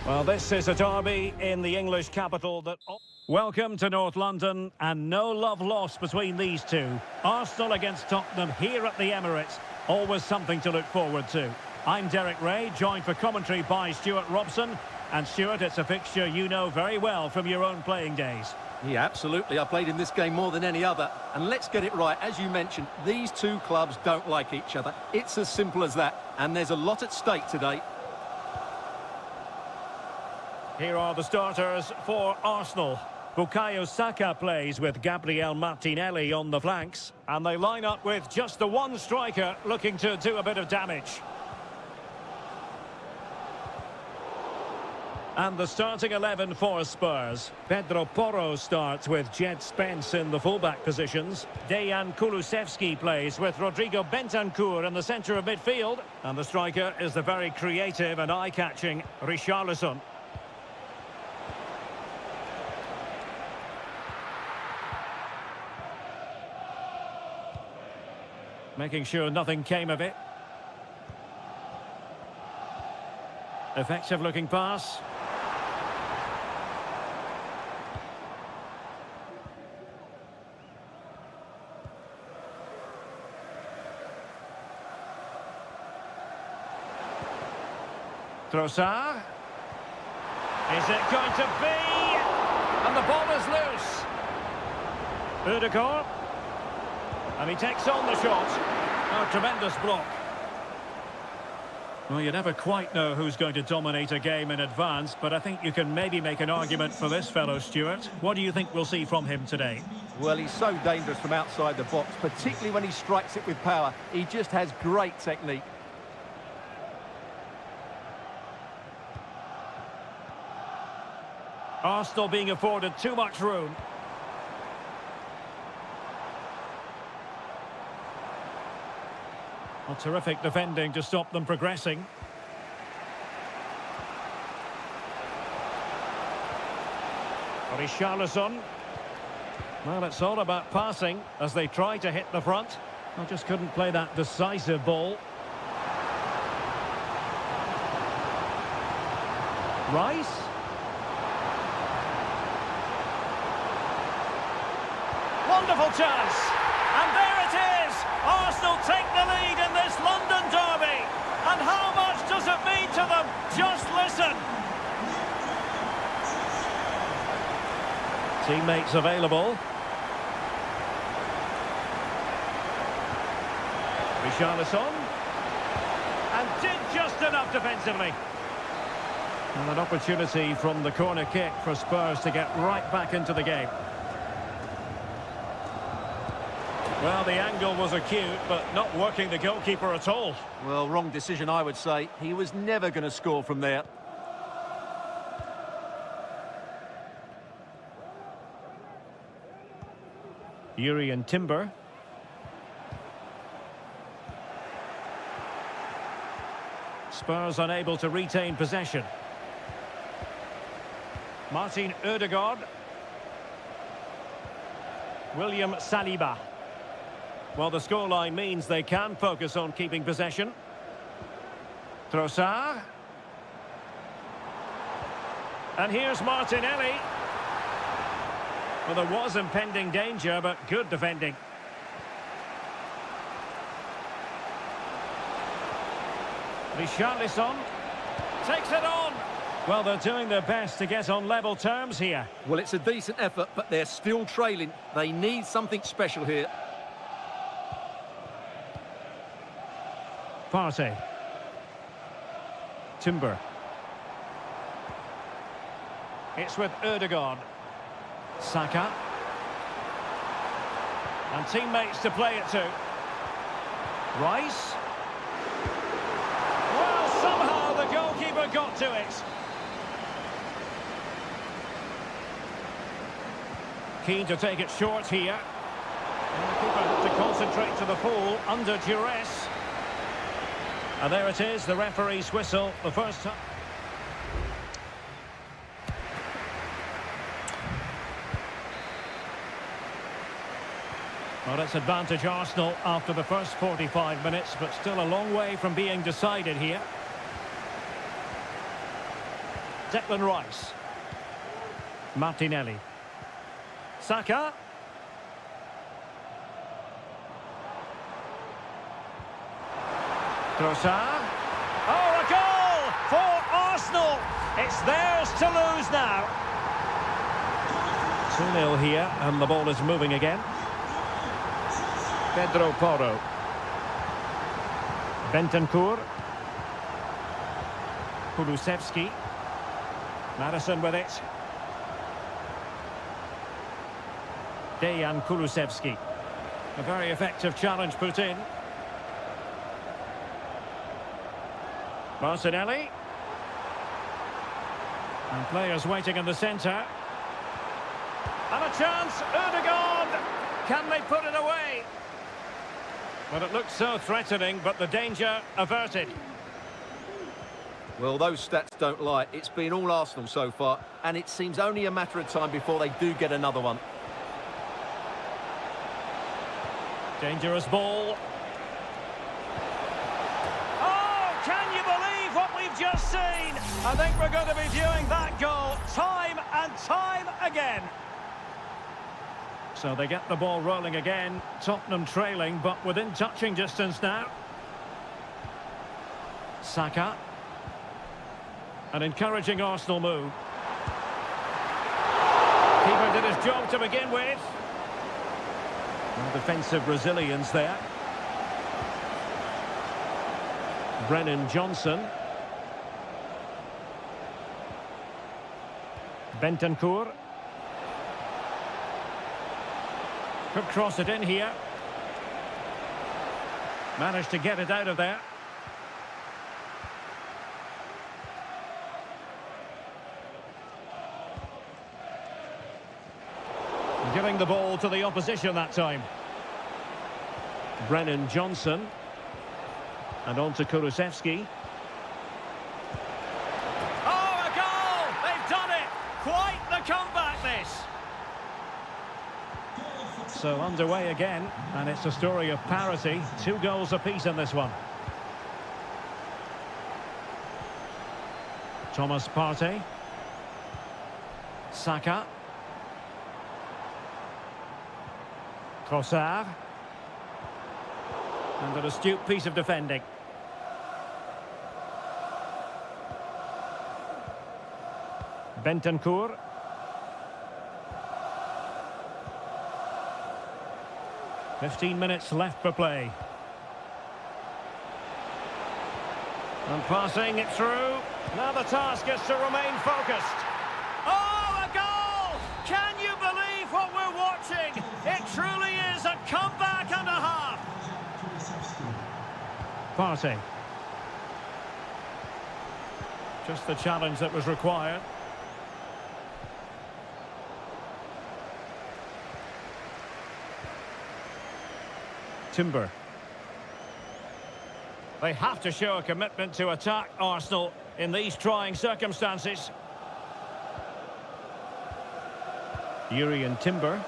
Well, this is a derby in the English capital that... Welcome to North London, and no love lost between these two. Arsenal against Tottenham here at the Emirates. Always something to look forward to. I'm Derek Ray, joined for commentary by Stuart Robson. And Stuart, it's a fixture you know very well from your own playing days. Yeah, absolutely. I played in this game more than any other. And let's get it right. As you mentioned, these two clubs don't like each other. It's as simple as that. And there's a lot at stake today. Here are the starters for Arsenal. Bukayo Saka plays with Gabriel Martinelli on the flanks. And they line up with just the one striker looking to do a bit of damage. And the starting 11 for Spurs. Pedro Porro starts with Jed Spence in the fullback positions. Dejan Kulusevski plays with Rodrigo Bentancur in the centre of midfield. And the striker is the very creative and eye-catching Richarlison. Making sure nothing came of it. Effective looking pass. Trossard. Is it going to be? And the ball is loose. Ødegaard. And he takes on the shot. Oh, tremendous block. Well, you never quite know who's going to dominate a game in advance, but I think you can maybe make an argument for this fellow, Stuart. What do you think we'll see from him today? Well, he's so dangerous from outside the box, particularly when he strikes it with power. He just has great technique. Arsenal being afforded too much room. Well, terrific defending to stop them progressing. Richarlison. Well, it's all about passing as they try to hit the front. I just couldn't play that decisive ball. Rice. Wonderful chance. And there it is. Arsenal take the lead in this London derby. And how much does it mean to them? Just listen. Teammates available. Richarlison. And did just enough defensively. And an opportunity from the corner kick for Spurs to get right back into the game. Well, the angle was acute, but not working the goalkeeper at all. Well, wrong decision, I would say. He was never going to score from there. Yuri and Timber. Spurs unable to retain possession. Martin Ødegaard. William Saliba. Well, the scoreline means they can focus on keeping possession. Trossard. And here's Martinelli. Well, there was impending danger, but good defending. Richarlison takes it on. Well, they're doing their best to get on level terms here. Well, it's a decent effort, but they're still trailing. They need something special here. Partey. Timber. It's with Ødegaard. Saka. And teammates to play it to. Rice. Well, somehow the goalkeeper got to it. Keen to take it short here. And the keeper has to concentrate to the full under duress. And there it is, the referee's whistle, the first time. Well, it's advantage Arsenal after the first 45 minutes, but still a long way from being decided here. Declan Rice. Martinelli. Saka. Trossard. Oh, a goal for Arsenal. It's theirs to lose now. 2-0 here, and the ball is moving again. Pedro Porro. Bentancur. Kulusevski. Madison with it. Dejan Kulusevski. A very effective challenge put in. Martinelli. And players waiting in the centre. And a chance, Ødegaard! Can they put it away? Well, it looked so threatening, but the danger averted. Well, those stats don't lie. It's been all Arsenal so far, and it seems only a matter of time before they do get another one. Dangerous ball. Oh, can you believe what we've just seen? I think we're going to be viewing that goal time and time again. So they get the ball rolling again. Tottenham trailing, but within touching distance now. Saka. An encouraging Arsenal move. Keeper did his job to begin with. And defensive resilience there. Brennan Johnson. Bentancur. Could cross it in here. Managed to get it out of there. Giving the ball to the opposition that time. Brennan Johnson. And on to Kulusevski. Oh, a goal! They've done it! Quite the comeback, this! So underway again, and it's a story of parity. 2 goals apiece in this one. Thomas Partey. Saka. Trossard. And an astute piece of defending. Bentancur. "15 minutes left for play. And passing it through. Now the task is to remain focused. Oh, a goal! Can you believe what we're watching? It truly is a comeback and a half. Partey. Just the challenge that was required. Timber. They have to show a commitment to attack Arsenal in these trying circumstances. Urian Timber.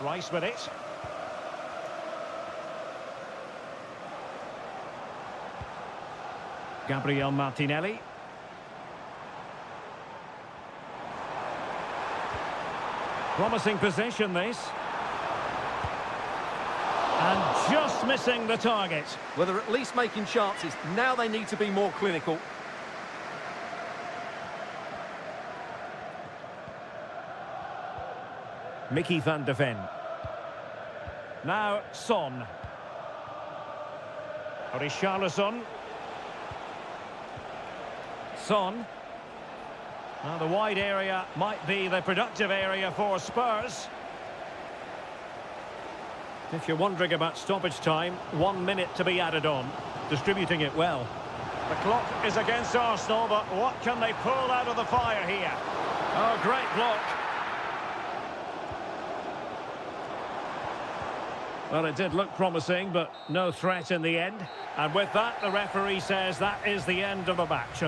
Rice with it. Gabriel Martinelli. Promising possession, this. And just missing the target. Well, they're at least making chances. Now they need to be more clinical. Mickey van de Ven. Now Son. Richarlison. Son. Now the wide area might be the productive area for Spurs. If you're wondering about stoppage time, 1 minute to be added on. Distributing it well. The clock is against Arsenal, but what can they pull out of the fire here? Oh, great block. Well, it did look promising, but no threat in the end. And with that, the referee says that is the end of the match.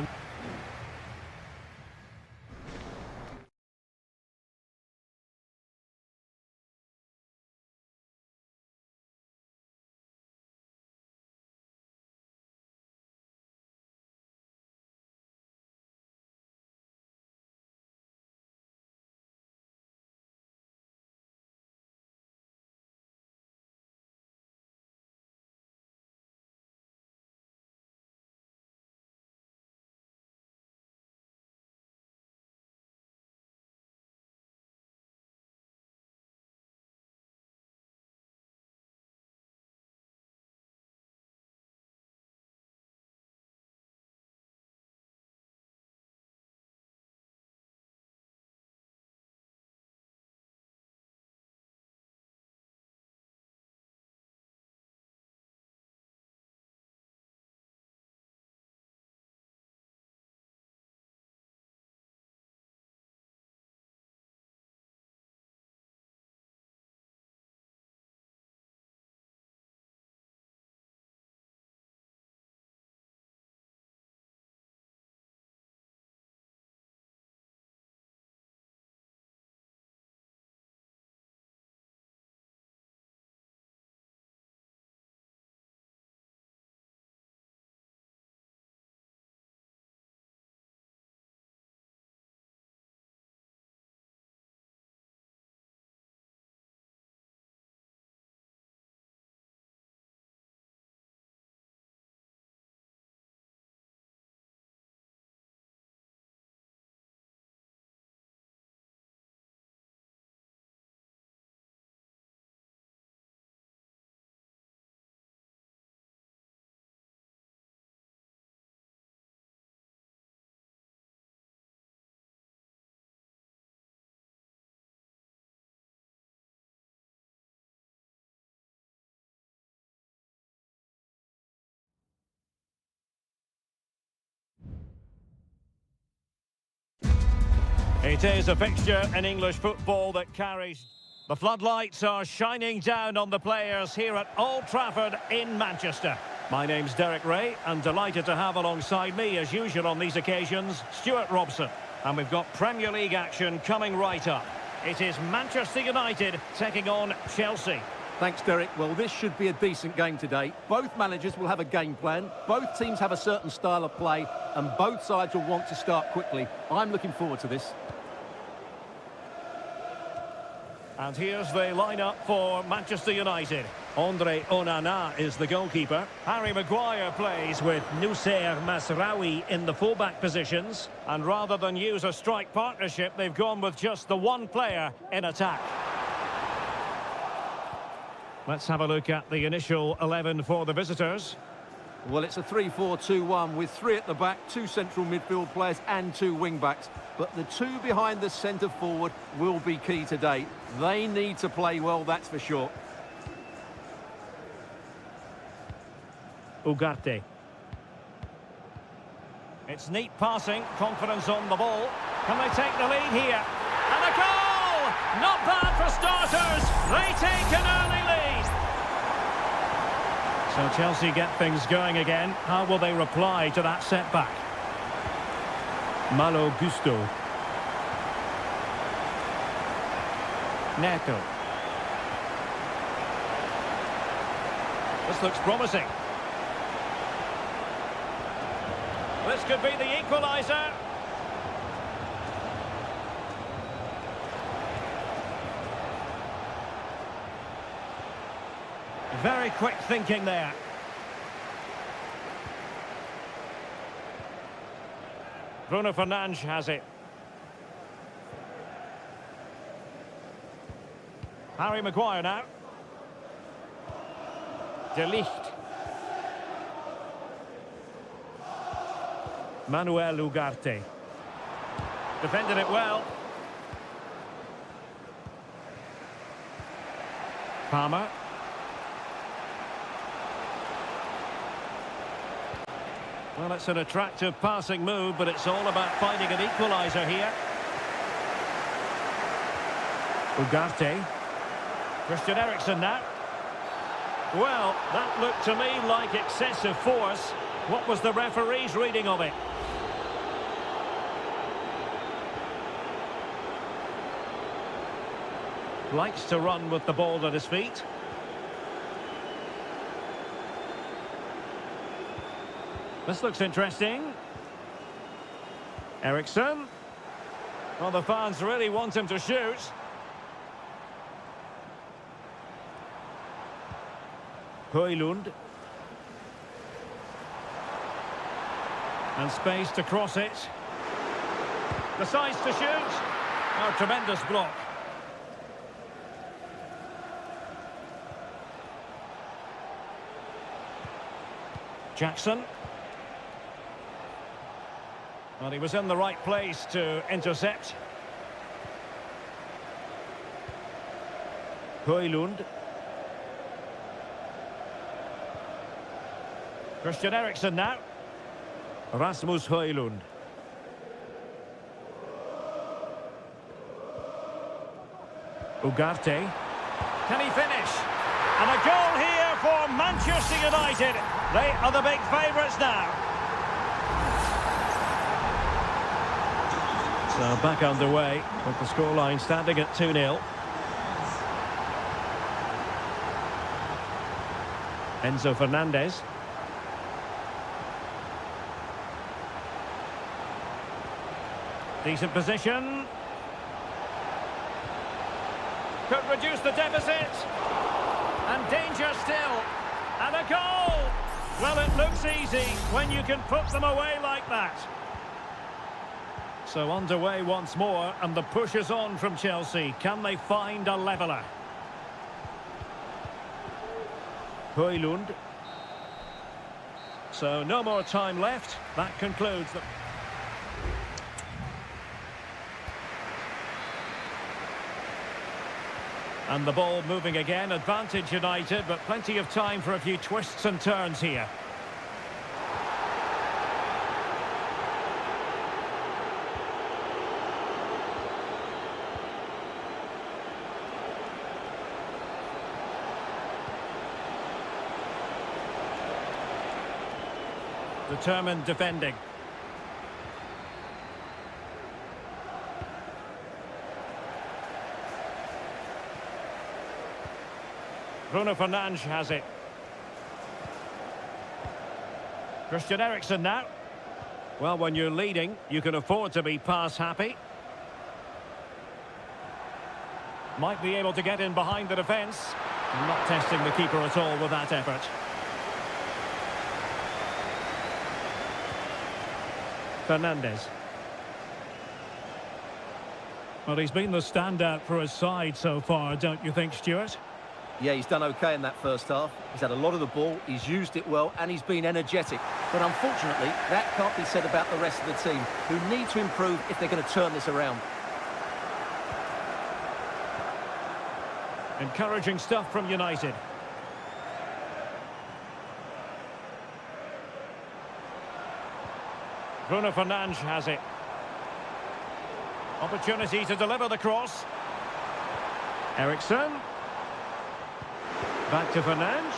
It is a fixture in English football that carries... The floodlights are shining down on the players here at Old Trafford in Manchester. My name's Derek Ray, and delighted to have alongside me, as usual on these occasions, Stuart Robson. And we've got Premier League action coming right up. It is Manchester United taking on Chelsea. Thanks, Derek. Well, this should be a decent game today. Both managers will have a game plan. Both teams have a certain style of play, and both sides will want to start quickly. I'm looking forward to this. And here's the lineup for Manchester United. Andre Onana is the goalkeeper. Harry Maguire plays with Noussair Masraoui in the fullback positions. And rather than use a strike partnership, they've gone with just the one player in attack. Let's have a look at the initial 11 for the visitors. Well, it's a 3-4-2-1 with 3 at the back, 2 central midfield players and 2 wing-backs. But the 2 behind the centre-forward will be key today. They need to play well, that's for sure. Ugarte. It's neat passing, confidence on the ball. Can they take the lead here? And a goal! Not bad for starters. They take an early lead. So Chelsea get things going again. How will they reply to that setback? Malo Gusto. Neto. This looks promising. This could be the equaliser. Very quick thinking there. Bruno Fernandes has it. Harry Maguire now. De Ligt. Manuel Ugarte. Defended it well. Palmer. Well, it's an attractive passing move, but it's all about finding an equaliser here. Ugarte. Christian Eriksen now. Well, that looked to me like excessive force. What was the referee's reading of it? Likes to run with the ball at his feet. This looks interesting. Eriksen. Well, the fans really want him to shoot. Højlund. And space to cross it. Decides to shoot. Oh, tremendous block. Jackson. Well, he was in the right place to intercept. Højlund. Christian Eriksen now. Rasmus Højlund. Ugarte. Can he finish? And a goal here for Manchester United. They are the big favourites now. So back underway with the scoreline standing at 2-0. Enzo Fernandez. Decent position. Could reduce the deficit. And danger still. And a goal! Well, it looks easy when you can put them away like that. So underway once more, and the push is on from Chelsea. Can they find a leveller? Højlund. So no more time left. That concludes the... And the ball moving again, advantage United, but plenty of time for a few twists and turns here. Determined defending. Bruno Fernandes has it. Christian Eriksen now. Well, when you're leading, you can afford to be pass happy. Might be able to get in behind the defence. Not testing the keeper at all with that effort. Fernandes. Well, he's been the standout for his side so far, don't you think, Stuart? Yeah, he's done okay in that first half. He's had a lot of the ball, he's used it well, and he's been energetic. But unfortunately, that can't be said about the rest of the team, who need to improve if they're going to turn this around. Encouraging stuff from United. Bruno Fernandes has it. Opportunity to deliver the cross. Eriksen. Back to Fernandes.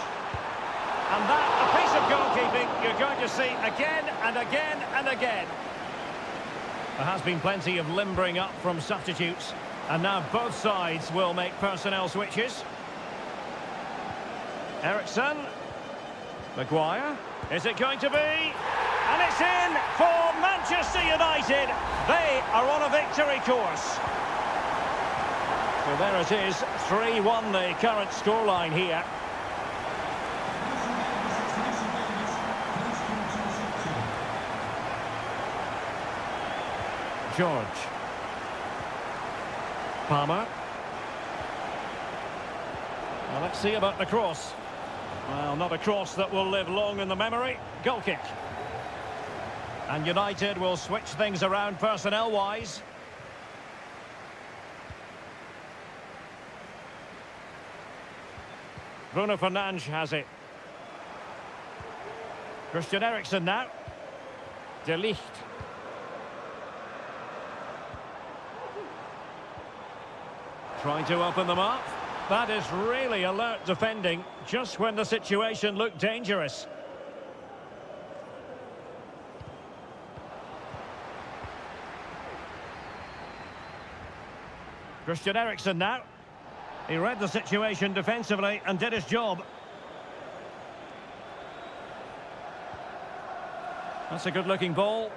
And that, a piece of goalkeeping you're going to see again and again and again. There has been plenty of limbering up from substitutes. And now both sides will make personnel switches. Eriksen. Maguire. Is it going to be? And it's in for Manchester United. They are on a victory course. So there it is, 3-1 the current scoreline here. George. Palmer. Well, let's see about the cross. Well, not a cross that will live long in the memory. Goal kick. And United will switch things around personnel-wise. Bruno Fernandes has it. Christian Eriksen now. De Ligt. Trying to open them up. That is really alert defending, just when the situation looked dangerous. Christian Eriksen now. He read the situation defensively and did his job. That's a good-looking ball.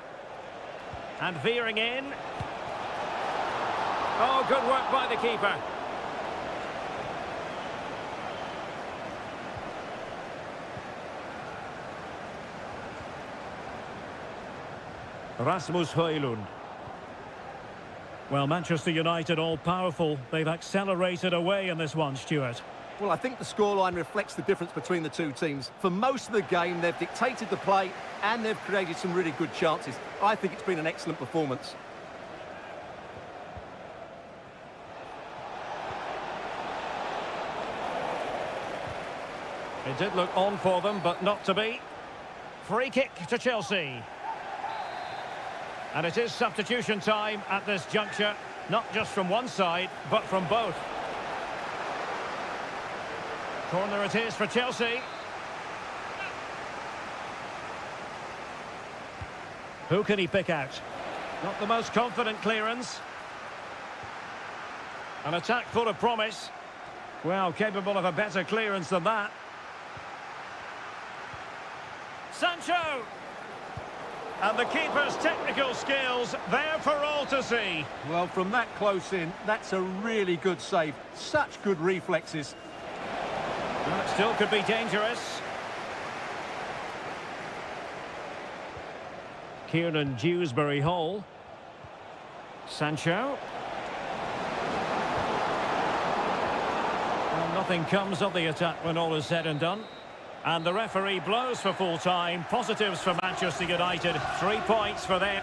And veering in. Oh, good work by the keeper. Rasmus Højlund. Well, Manchester United all-powerful. They've accelerated away in this one, Stuart. Well, I think the scoreline reflects the difference between the two teams. For most of the game, they've dictated the play and they've created some really good chances. I think it's been an excellent performance. It did look on for them, but not to be. Free kick to Chelsea. And it is substitution time at this juncture, not just from one side, but from both. Corner it is for Chelsea. Who can he pick out? Not the most confident clearance. An attack full of promise. Well, capable of a better clearance than that. Sancho! And the keeper's technical skills there for all to see. Well, from that close in, that's a really good save. Such good reflexes. Well, it still could be dangerous. Kieran Dewsbury-Hall. Sancho. Well, nothing comes of the attack when all is said and done. And the referee blows for full time. Positives for Manchester United. 3 points for them.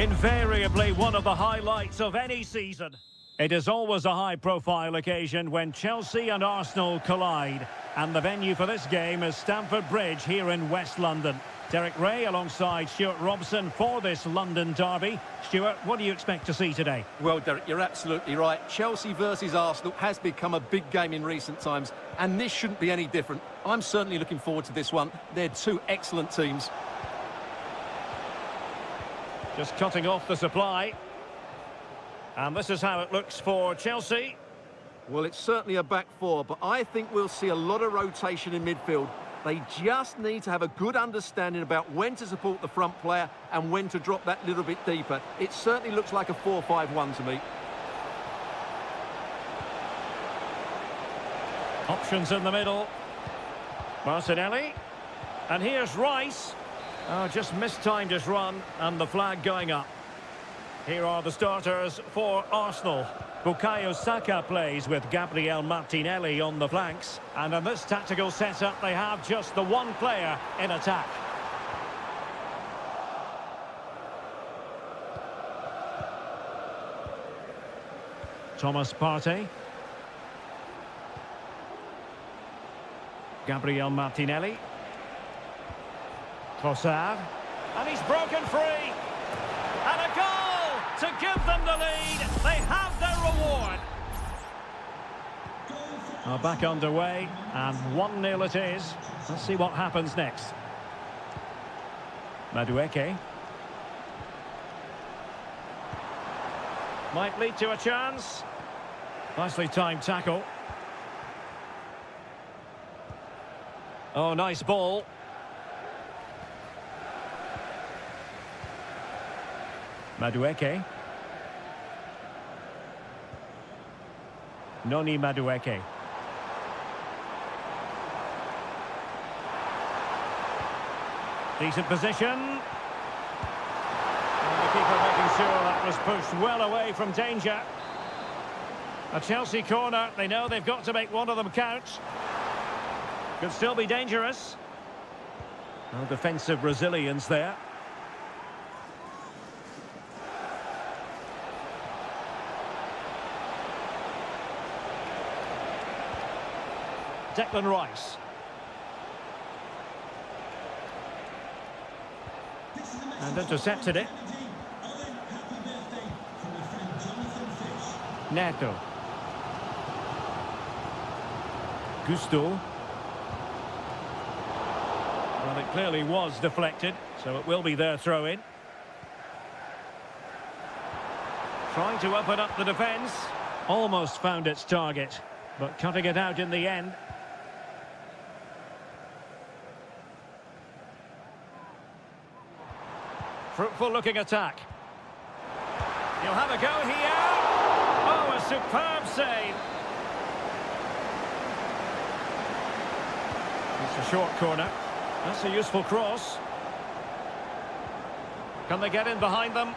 Invariably one of the highlights of any season. It is always a high-profile occasion when Chelsea and Arsenal collide. And the venue for this game is Stamford Bridge here in West London. Derek Ray alongside Stuart Robson for this London derby. Stuart, what do you expect to see today? Well, Derek, you're absolutely right. Chelsea versus Arsenal has become a big game in recent times, and this shouldn't be any different. I'm certainly looking forward to this one. They're two excellent teams. Just cutting off the supply. And this is how it looks for Chelsea. Well, it's certainly a back four, but I think we'll see a lot of rotation in midfield. They just need to have a good understanding about when to support the front player and when to drop that little bit deeper. It certainly looks like a 4-5-1 to me. Options in the middle. Martinelli. And here's Rice. Oh, just mistimed his run and the flag going up. Here are the starters for Arsenal. Bukayo Saka plays with Gabriel Martinelli on the flanks. And in this tactical setup, they have just the one player in attack. Thomas Partey. Gabriel Martinelli. Trossard. And he's broken free. And a goal to give them the lead. They have their reward. Back underway, and 1-0 it is. Let's see what happens next. Madueke. Might lead to a chance. Nicely timed tackle. Oh, nice ball. Madueke. Noni Madueke. Decent position. And the keeper making sure that was pushed well away from danger. A Chelsea corner. They know they've got to make one of them count. Could still be dangerous. No defensive resilience there. Declan Rice. And intercepted it. Neto. Gusto. Well, it clearly was deflected, so it will be their throw-in. Trying to open up the defence. Almost found its target, but cutting it out in the end. Fruitful looking attack. He'll have a go here. Oh, a superb save. It's a short corner. That's a useful cross. Can they get in behind them?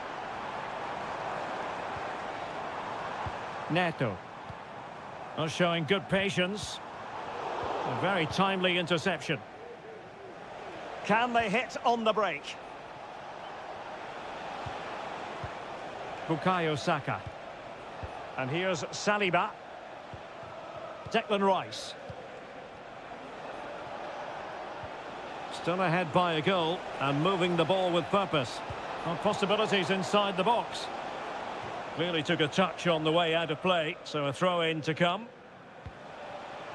Neto. Well, showing good patience. A very timely interception. Can they hit on the break? Bukayo Saka. And here's Saliba. Declan Rice. Still ahead by a goal and moving the ball with purpose. Well, possibilities inside the box. Clearly took a touch on the way out of play, so a throw-in to come.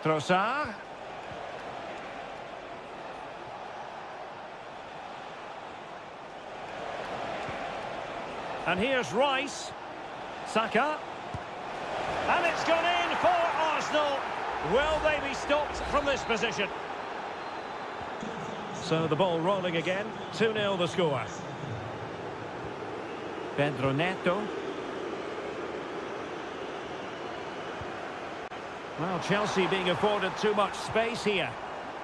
Trossard. And here's Rice. Saka. And it's gone in for Arsenal. Will they be stopped from this position? So the ball rolling again. 2-0 the score. Pedro Neto. Well, Chelsea being afforded too much space here.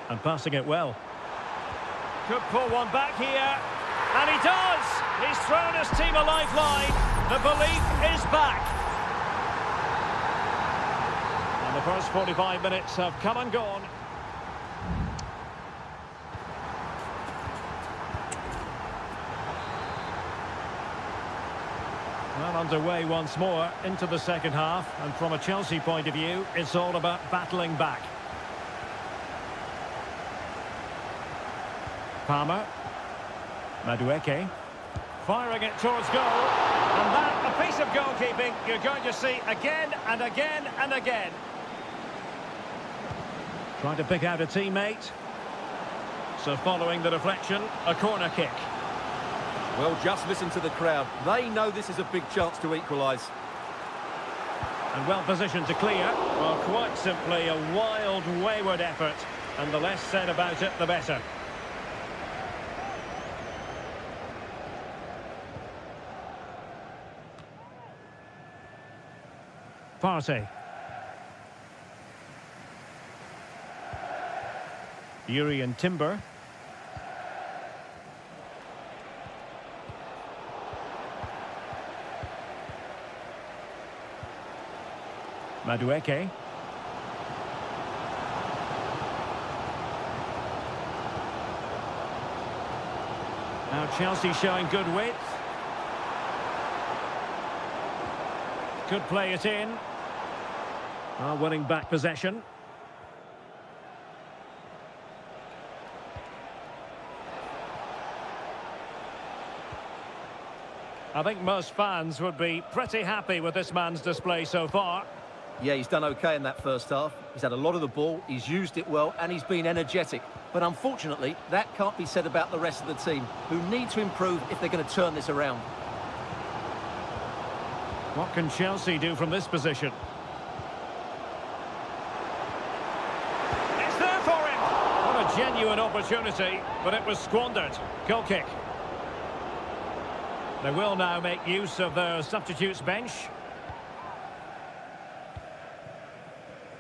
And passing it well. Could pull one back here. And he does! He's thrown his team a lifeline. The belief is back. And the first 45 minutes have come and gone. Well, underway once more into the second half, and from a Chelsea point of view, it's all about battling back. Palmer. Madueke. Firing it towards goal. And that, a piece of goalkeeping you're going to see again and again and again. Trying to pick out a teammate. So following the deflection, a corner kick. Well, just listen to the crowd. They know this is a big chance to equalise. And well positioned to clear. Well, quite simply a wild, wayward effort. And the less said about it, the better. Partey. Yuri and Timber. Madueke. Now Chelsea showing good width. Could play it in. Winning back possession. I think most fans would be pretty happy with this man's display so far. Yeah, he's done okay in that first half. He's had a lot of the ball, he's used it well, and he's been energetic. But unfortunately, that can't be said about the rest of the team, who need to improve if they're going to turn this around. What can Chelsea do from this position? It's there for him! What a genuine opportunity, but it was squandered. Goal kick. They will now make use of their substitutes bench.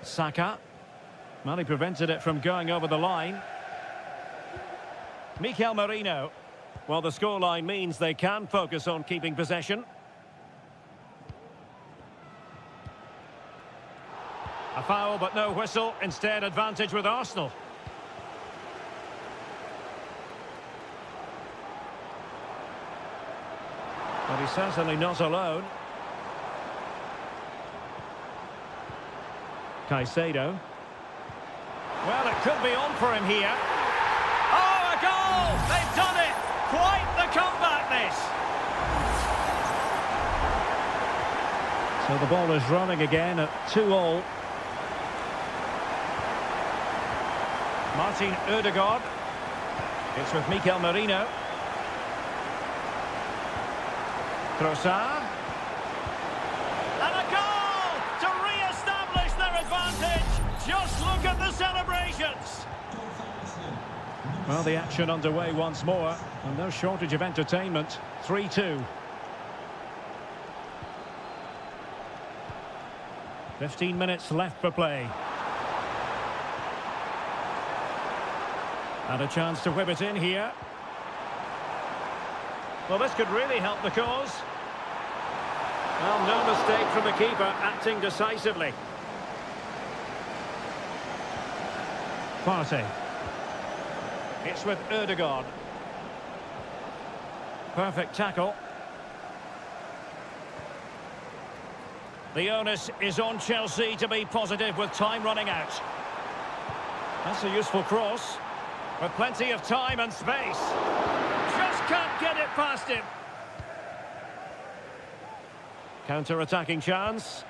Saka. Well, he prevented it from going over the line. Mikel Merino. Well, the scoreline means they can focus on keeping possession. A foul, but no whistle. Instead, advantage with Arsenal. But he's certainly not alone. Caicedo. Well, it could be on for him here. Oh, a goal! They've done it! Quite the comeback, this! So the ball is running again at 2-2. Martin Ødegaard. It's with Mikel Merino. Trossard. And a goal to re-establish their advantage. Just look at the celebrations. Well, the action underway once more, and no shortage of entertainment. 3-2. 15 minutes left for play. And a chance to whip it in here. Well, this could really help the cause. Well, no mistake from the keeper, acting decisively. Partey. It's with Ødegaard. Perfect tackle. The onus is on Chelsea to be positive with time running out. That's a useful cross. With plenty of time and space. Just can't get it past him. Counter-attacking chance.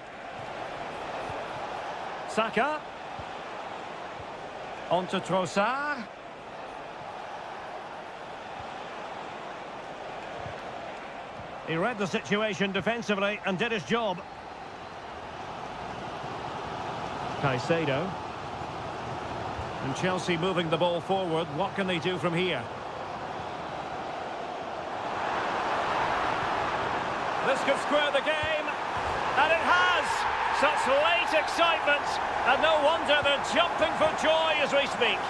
Saka. On to Trossard. He read the situation defensively and did his job. Caicedo. And Chelsea moving the ball forward. What can they do from here? This could square the game. And it has. Such late excitement. And no wonder they're jumping for joy as we speak.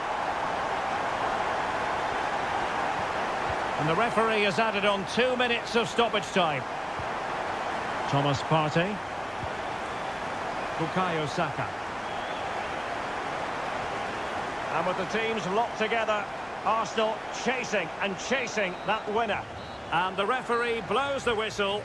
And the referee has added on 2 minutes of stoppage time. Thomas Partey. Bukayo Saka. And with the teams locked together, Arsenal chasing and chasing that winner. And the referee blows the whistle.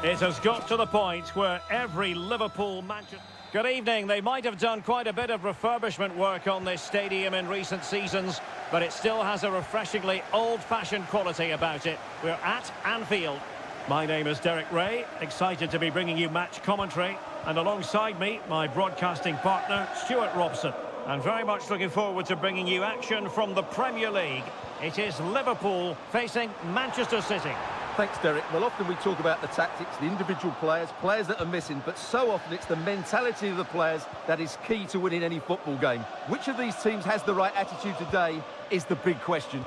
It has got to the point where every Liverpool Manchester... Good evening. They might have done quite a bit of refurbishment work on this stadium in recent seasons, but it still has a refreshingly old-fashioned quality about it. We're at Anfield. My name is Derek Ray, excited to be bringing you match commentary, and alongside me, my broadcasting partner, Stuart Robson. And very much looking forward to bringing you action from the Premier League. It is Liverpool facing Manchester City. Thanks, Derek. Well, often we talk about the tactics, the individual players that are missing, but so often it's the mentality of the players that is key to winning any football game. Which of these teams has the right attitude today is the big question.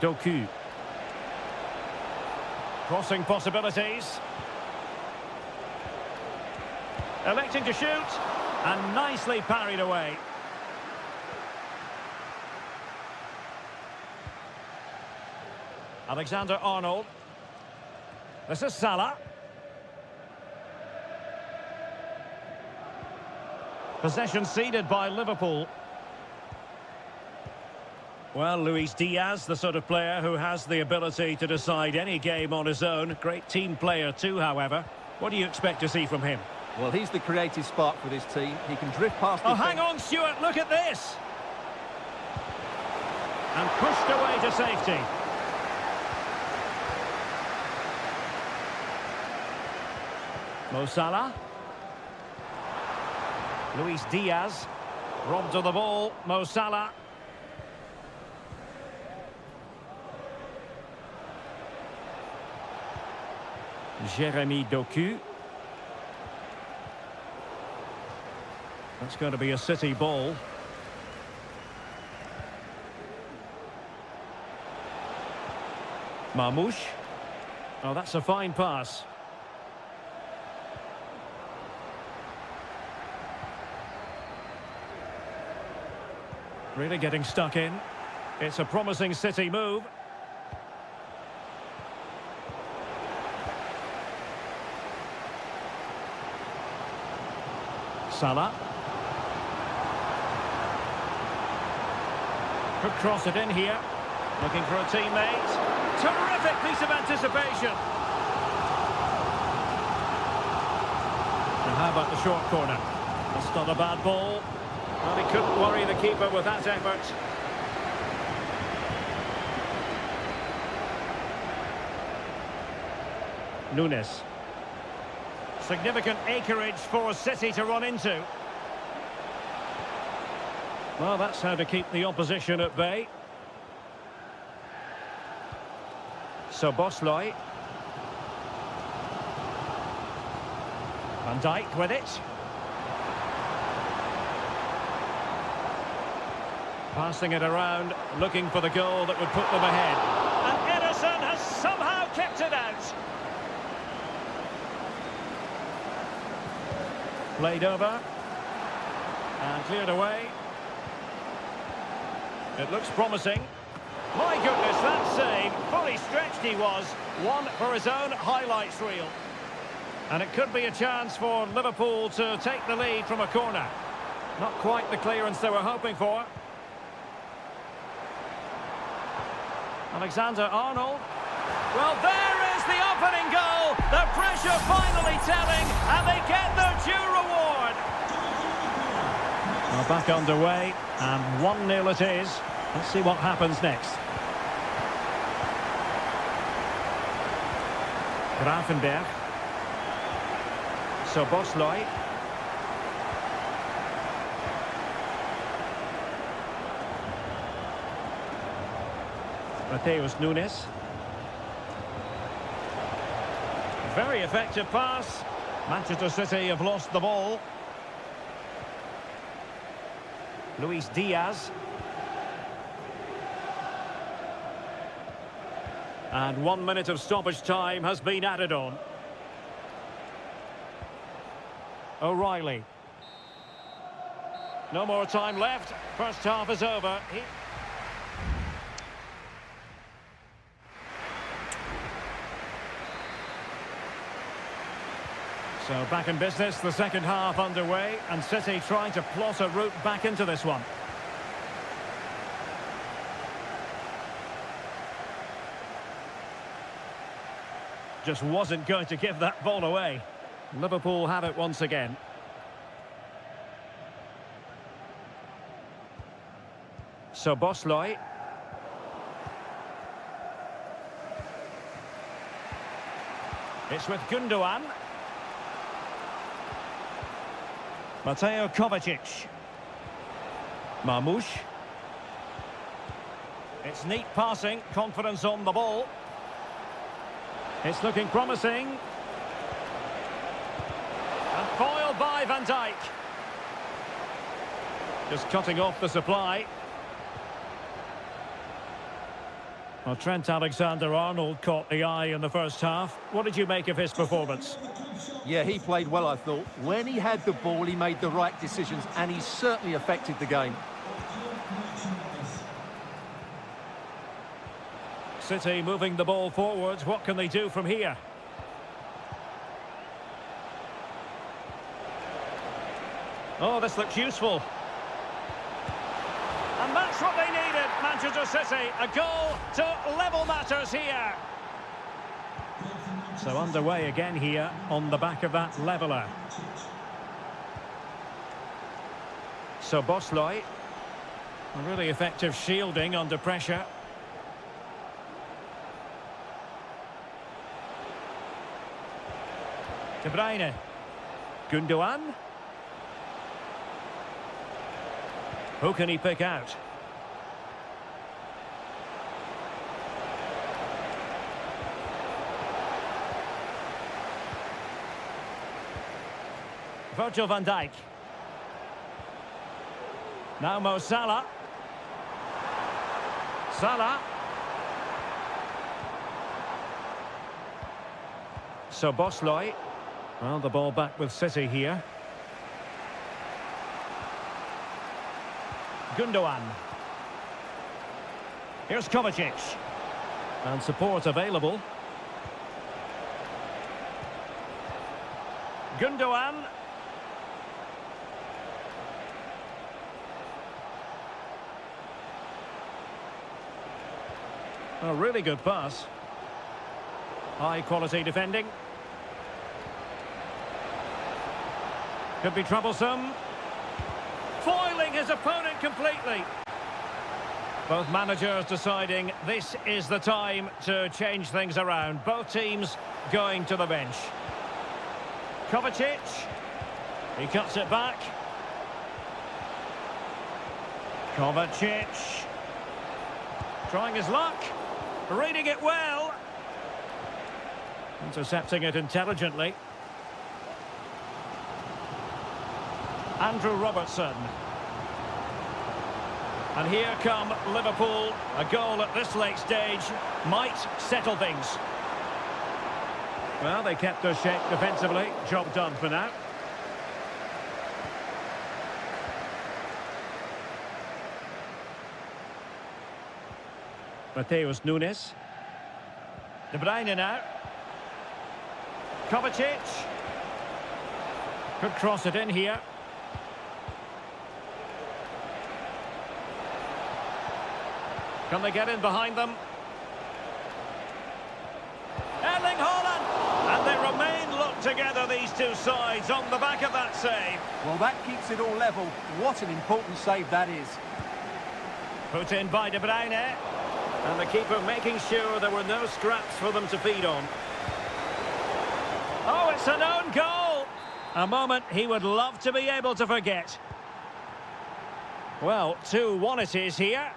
Doku. Crossing possibilities. Electing to shoot. And nicely parried away. Alexander-Arnold. This is Salah. Possession ceded by Liverpool. Well, Luis Diaz, the sort of player who has the ability to decide any game on his own. Great team player too, however. What do you expect to see from him? Well, he's the creative spark for this team. He can drift past... Oh, hang on, Stuart, look at this! And pushed away to safety. Mo Salah. Luis Diaz. Robbed of the ball. Mo Salah. Jeremy Doku. That's going to be a City ball. Marmoush. Oh, that's a fine pass. Really getting stuck in. It's a promising City move. Salah. Could cross it in here. Looking for a teammate. Terrific piece of anticipation. And how about the short corner? That's not a bad ball. Well, he couldn't worry the keeper with that effort. Nunes. Significant acreage for City to run into. Well, that's how to keep the opposition at bay. Szoboszlai. Van Dijk with it. Passing it around, looking for the goal that would put them ahead. And Ederson has somehow kept it out. Played over. And cleared away. It looks promising. My goodness, that save. Fully stretched he was. One for his own highlights reel. And it could be a chance for Liverpool to take the lead from a corner. Not quite the clearance they were hoping for. Alexander-Arnold. Well, there is the opening goal. The pressure finally telling, and they get their due reward. Well, back underway, and 1-0 it is. Let's see what happens next. Gravenberg. Szoboszlai. Mateus Nunes. Very effective pass. Manchester City have lost the ball. Luis Diaz. And 1 minute of stoppage time has been added on. O'Reilly. No more time left. First half is over. So back in business, the second half underway, and City trying to plot a route back into this one. just wasn't going to give that ball away. Liverpool have it once again. So Bosley. It's with Gundogan. Mateo Kovacic. Marmoush. It's neat passing, confidence on the ball. It's looking promising. And foiled by Van Dijk. Just cutting off the supply. Well, Trent Alexander-Arnold caught the eye in the first half. What did you make of his performance? Yeah, he played well, I thought. When he had the ball, he made the right decisions, and he certainly affected the game. City moving the ball forwards. What can they do from here? Oh, this looks useful. And that's what they needed, Manchester City. A goal to level matters here. So underway again here on the back of that leveller. So Bosley. A really effective shielding under pressure. De Bruyne. Gundogan. Who can he pick out? Virgil van Dijk. Now Mo Salah. Salah. So Bosley. Well, the ball back with City here. Gundogan. Here's Kovacic. And support available. Gundogan. A really good pass. High quality defending. Could be troublesome. Foiling his opponent completely. Both managers deciding this is the time to change things around. Both teams going to the bench. Kovacic. He cuts it back. Kovacic. Trying his luck. Reading it well. Intercepting it intelligently. Andrew Robertson. And here come Liverpool. A goal at this late stage might settle things. Well, they kept their shape defensively. Job done for now. Mateus Nunes. De Bruyne now. Kovacic. Could cross it in here. Can they get in behind them? Erling Haaland! And they remain locked together, these two sides, on the back of that save. Well, that keeps it all level. What an important save that is. Put in by De Bruyne. And the keeper making sure there were no scraps for them to feed on. Oh, it's an own goal! A moment he would love to be able to forget. Well, 2-1 it is here.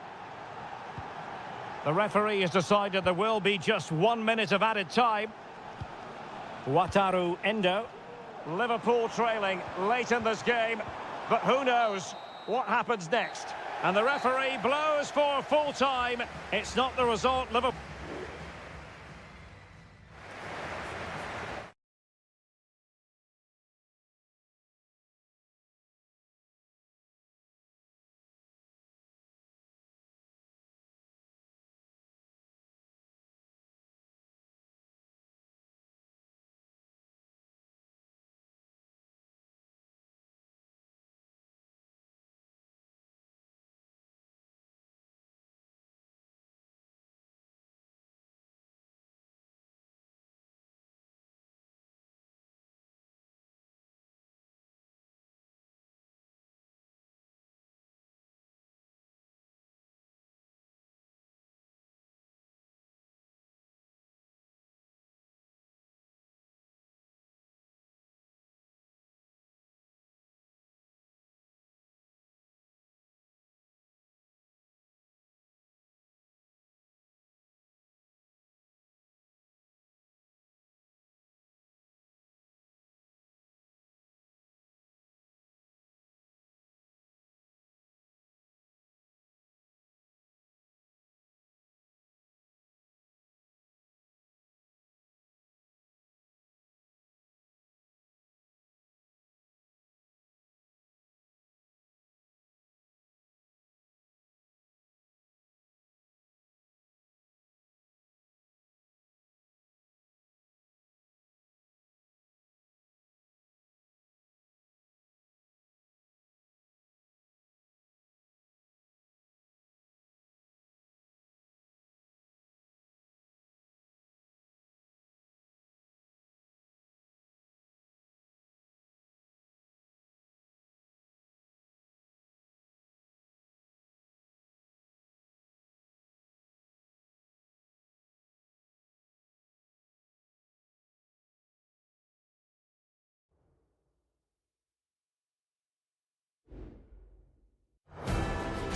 The referee has decided there will be just 1 minute of added time. Wataru Endo. Liverpool trailing late in this game. But who knows what happens next. And the referee blows for full time. It's not the result Liverpool...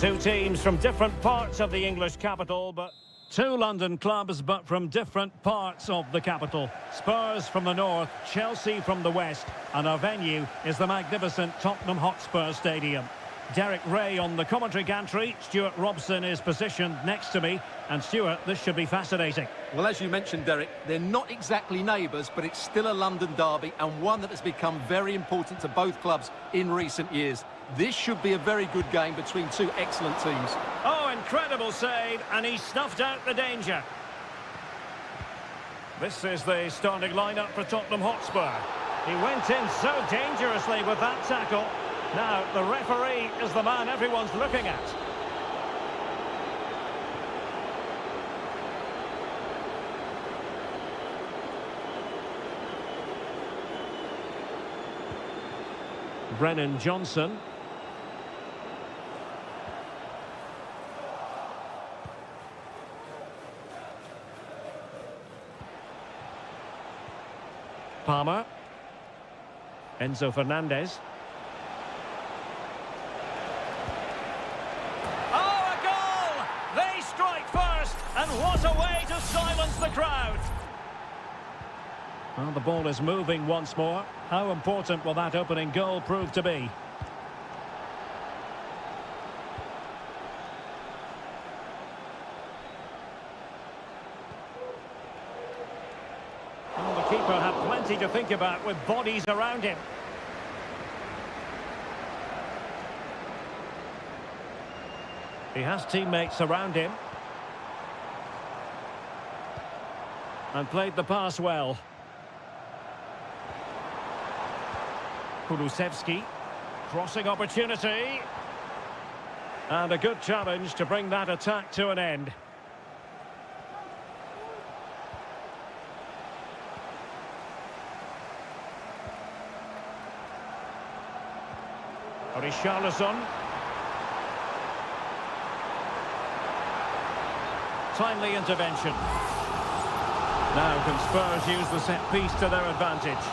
Two teams from different parts of the English capital, but two London clubs, but from different parts of the capital. Spurs from the north, Chelsea from the west, and our venue is the magnificent Tottenham Hotspur Stadium. Derek Ray on the commentary gantry. Stuart Robson is positioned next to me. And Stuart, this should be fascinating. Well, as you mentioned, Derek, they're not exactly neighbours, but it's still a London derby, and one that has become very important to both clubs in recent years. This should be a very good game between two excellent teams. Oh, incredible save, and he snuffed out the danger. This is the starting lineup for Tottenham Hotspur. He went in so dangerously with that tackle. Now, the referee is the man everyone's looking at. Brennan Johnson. Palmer. Enzo Fernandez. And what a way to silence the crowd! Well, the ball is moving once more. How important will that opening goal prove to be? Well, the keeper had plenty to think about with bodies around him. He has teammates around him. And played the pass well. Kulusevski. Crossing opportunity. And a good challenge to bring that attack to an end. Richarlison. Timely intervention. Now can Spurs use the set piece to their advantage?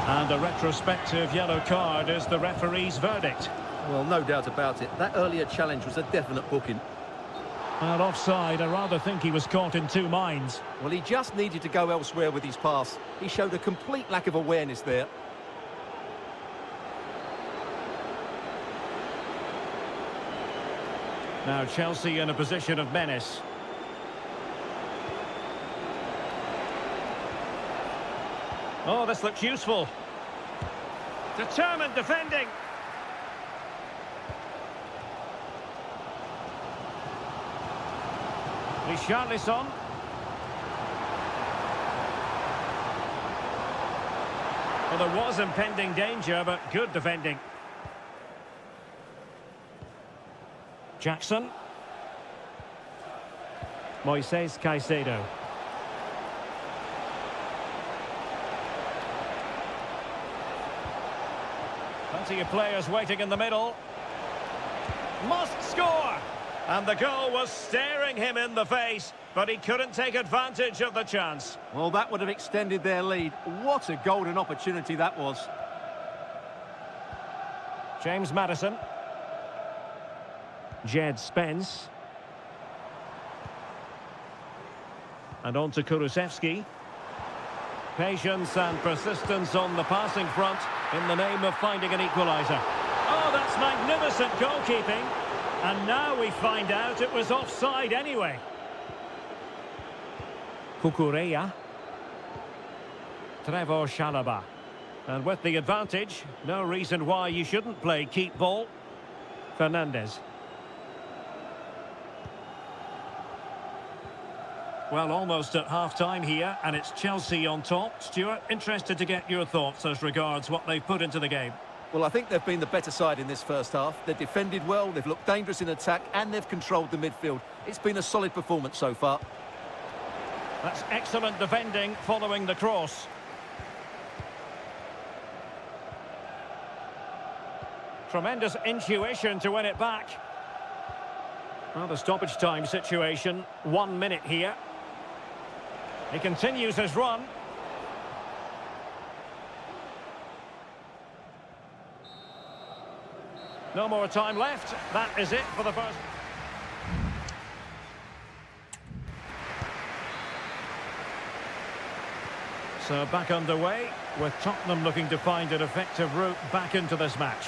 And a retrospective yellow card is the referee's verdict. Well, no doubt about it. That earlier challenge was a definite booking. And offside, I rather think he was caught in two minds. Well, he just needed to go elsewhere with his pass. He showed a complete lack of awareness there. Now Chelsea in a position of menace. Oh, this looks useful. Determined defending. Richarlison. Well, there was impending danger, but good defending. Jackson. Moises Caicedo. Plenty of players waiting in the middle. Must score! And the goal was staring him in the face, but he couldn't take advantage of the chance. Well, that would have extended their lead. What a golden opportunity that was. James Maddison. Jed Spence. And on to Kulusevski. Patience and persistence on the passing front in the name of finding an equaliser. Oh, that's magnificent goalkeeping. And now we find out it was offside anyway. Cucurella. Trevor Chalobah. And with the advantage, no reason why you shouldn't play keep ball. Fernandez. Well, almost at half-time here, and it's Chelsea on top. Stuart, interested to get your thoughts as regards what they've put into the game. Well, I think they've been the better side in this first half. They've defended well, they've looked dangerous in attack, and they've controlled the midfield. It's been a solid performance so far. That's excellent defending following the cross. Tremendous intuition to win it back. Well, the stoppage time situation, 1 minute here. He continues his run. No more time left. That is it for the first. So back underway, with Tottenham looking to find an effective route back into this match.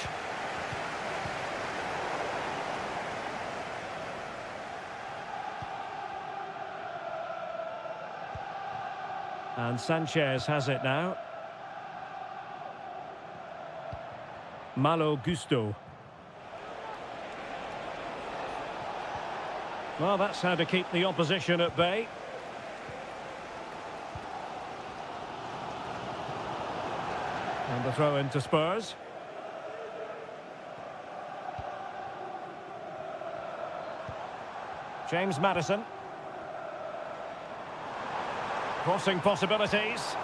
And Sanchez has it now. Malo Gusto. Well, that's how to keep the opposition at bay. And the throw into Spurs. James Maddison. Crossing possibilities.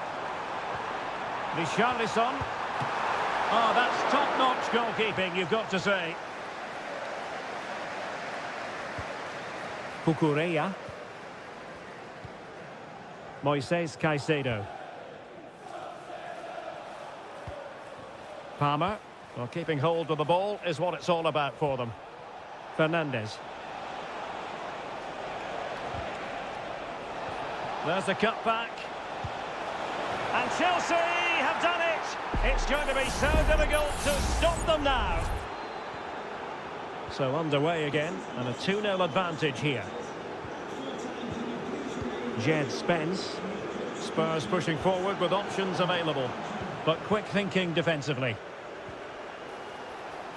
Richarlison. Oh, that's top-notch goalkeeping, you've got to say. Cucurella. Moises Caicedo. Palmer. Well, keeping hold of the ball is what it's all about for them. Fernandes. There's the cutback. And Chelsea have done it! It's going to be so difficult to stop them now. So underway again, and a 2-0 advantage here. Jed Spence. Spurs pushing forward with options available, but quick thinking defensively.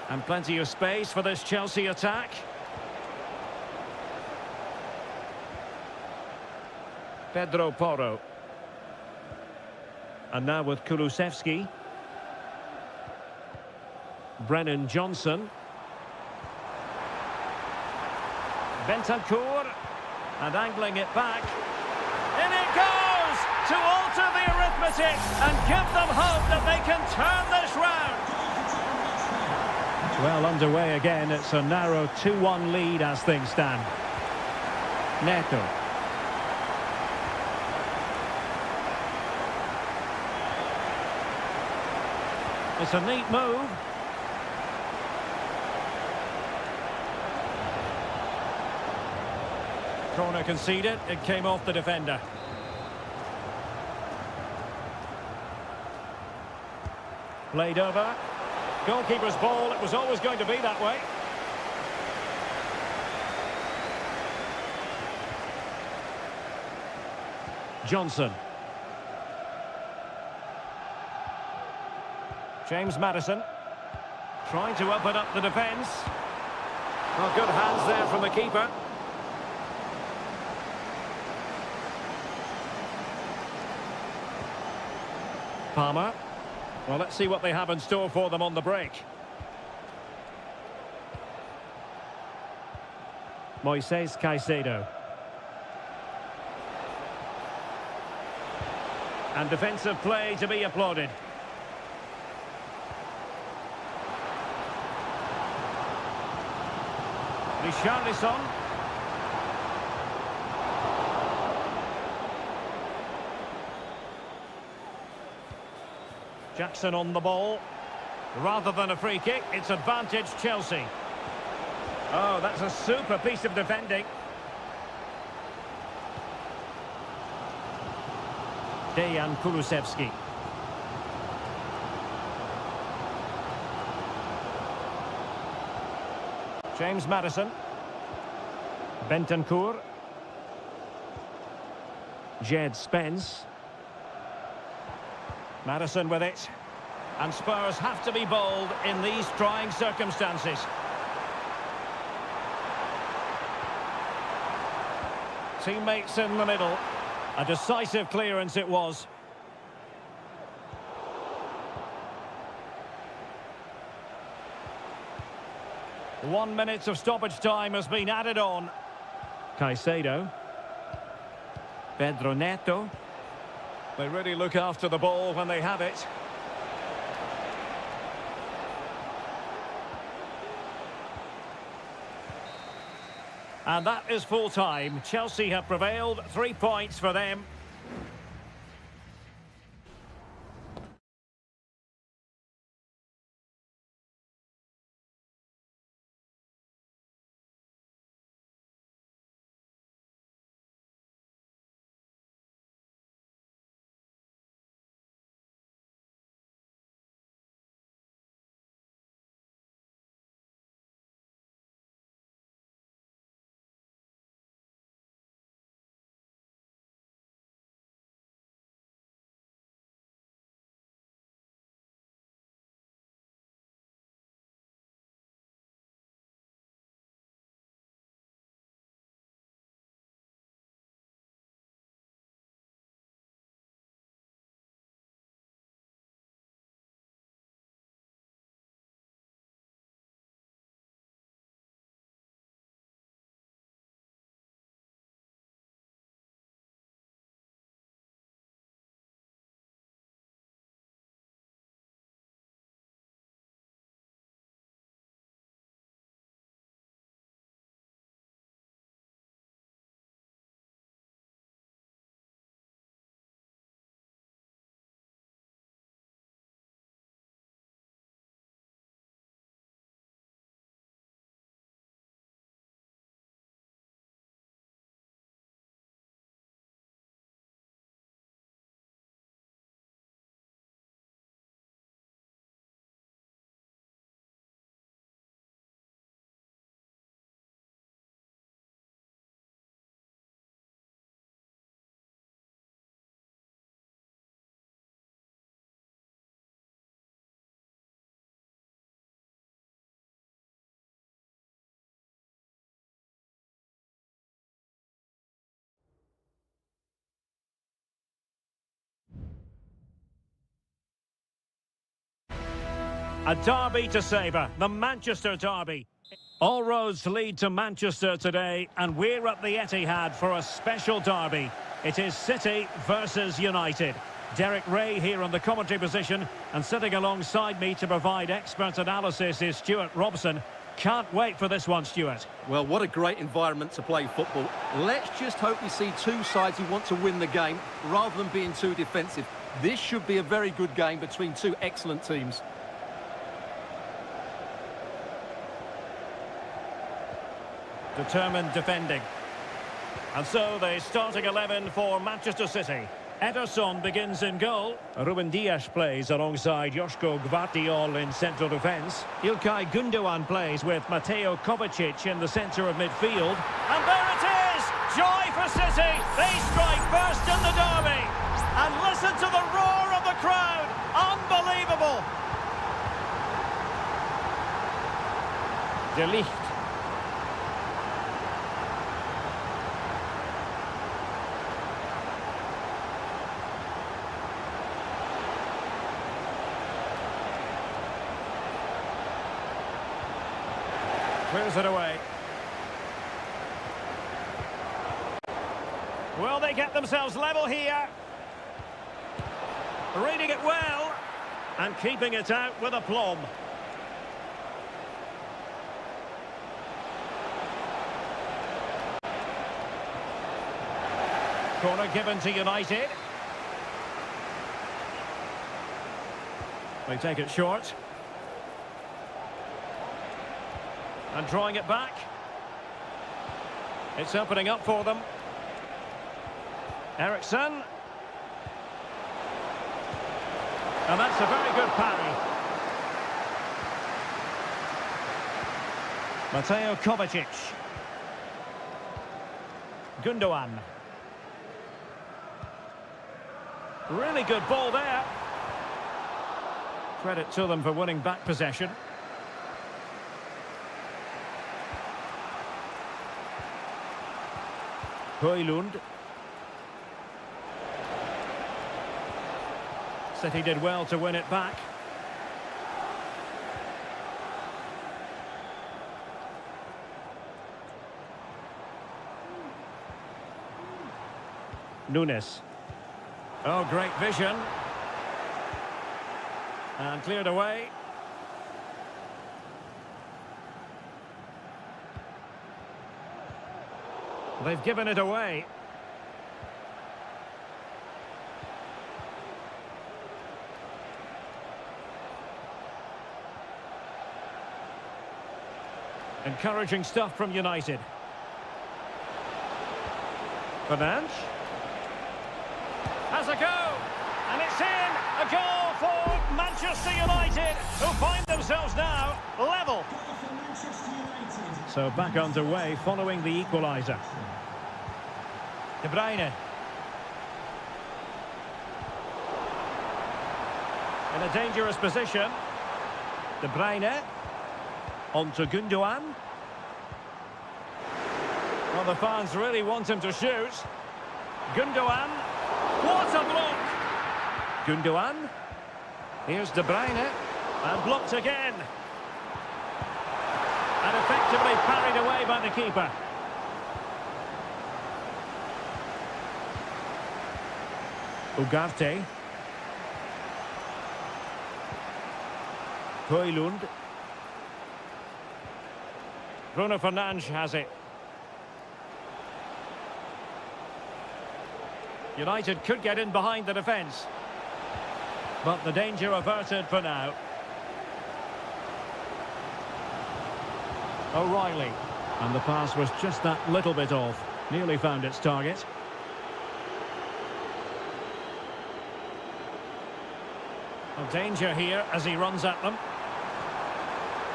And plenty of space for this Chelsea attack. Pedro Porro. And now with Kulusevski. Brennan Johnson. Bentancur. And angling it back. In it goes! To alter the arithmetic and give them hope that they can turn this round. Well, underway again. It's a narrow 2-1 lead as things stand. Neto. It's a neat move. Corner conceded. It came off the defender. Played over. Goalkeeper's ball. It was always going to be that way. Johnson. James Maddison. Trying to open up the defence. Well, good hands there from the keeper. Palmer. Well, let's see what they have in store for them on the break. Moises Caicedo. And defensive play to be applauded. Richarlison. Jackson on the ball. Rather than a free kick, it's advantage Chelsea. Oh, that's a super piece of defending. Dejan Kulusevski. James Maddison. Bentancur. Jed Spence. Maddison with it. And Spurs have to be bold in these trying circumstances. Teammates in the middle. A decisive clearance it was. One minute of stoppage time has been added on. Caicedo. Pedro Neto. They really look after the ball when they have it. And that is full time. Chelsea have prevailed. 3 points for them. A derby to savour, the Manchester derby. All roads lead to Manchester today, and we're at the Etihad for a special derby. It is City versus United. Derek Ray here on the commentary position, and sitting alongside me to provide expert analysis is Stuart Robson. Can't wait for this one, Stuart. Well, what a great environment to play football. Let's just hope we see two sides who want to win the game rather than being too defensive. This should be a very good game between two excellent teams. Determined defending. And so the starting 11 for Manchester City. Ederson begins in goal. Ruben Dias plays alongside Joško Gvardiol in central defence. Ilkay Gundogan plays with Mateo Kovacic in the centre of midfield. And there it is! Joy for City! They strike first in the derby. And listen to the roar of the crowd! Unbelievable! De Ligt. Clears it away. Will they get themselves level here? Reading it well and keeping it out with aplomb. Corner given to United. They take it short. And drawing it back. It's opening up for them. Eriksen. And that's a very good parry. Mateo Kovacic. Gundogan. Really good ball there. Credit to them for winning back possession. Højlund. City did well to win it back. Nunes. Oh, great vision. And cleared away. They've given it away. Encouraging stuff from United. Fernandes. Has a go. And it's in. A goal for Manchester United, who find themselves now level. So back underway following the equaliser. De Bruyne. In a dangerous position. De Bruyne. On to Gundogan. Well, the fans really want him to shoot. Gundogan. What a block! Gundogan. Here's De Bruyne. And blocked again. And effectively parried away by the keeper. Ugarte. Højlund. Bruno Fernandes has it. United could get in behind the defence. But the danger averted for now. O'Reilly. And the pass was just that little bit off. Nearly found its target. A danger here as he runs at them.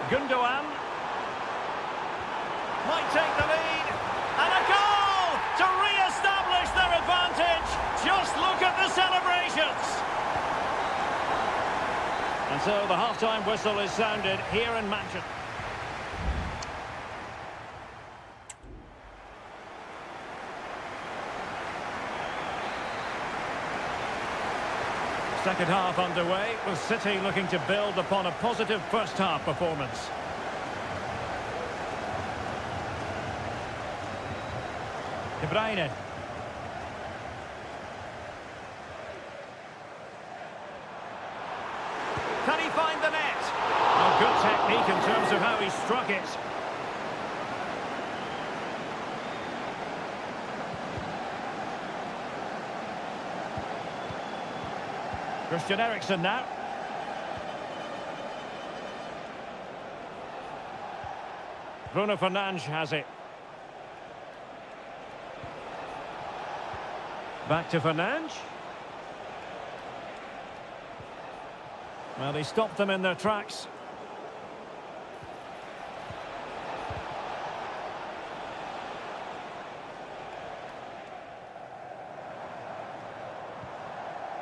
Gundogan. Might take the lead. And a goal to re-establish their advantage. Just look at the celebrations. And so the half-time whistle is sounded here in Manchester. Second half underway, with City looking to build upon a positive first half performance. De Bruyne. Can he find the net? Oh, good technique in terms of how he struck it. Christian Eriksen now. Bruno Fernandes has it. Back to Fernandes. Well, he stopped them in their tracks.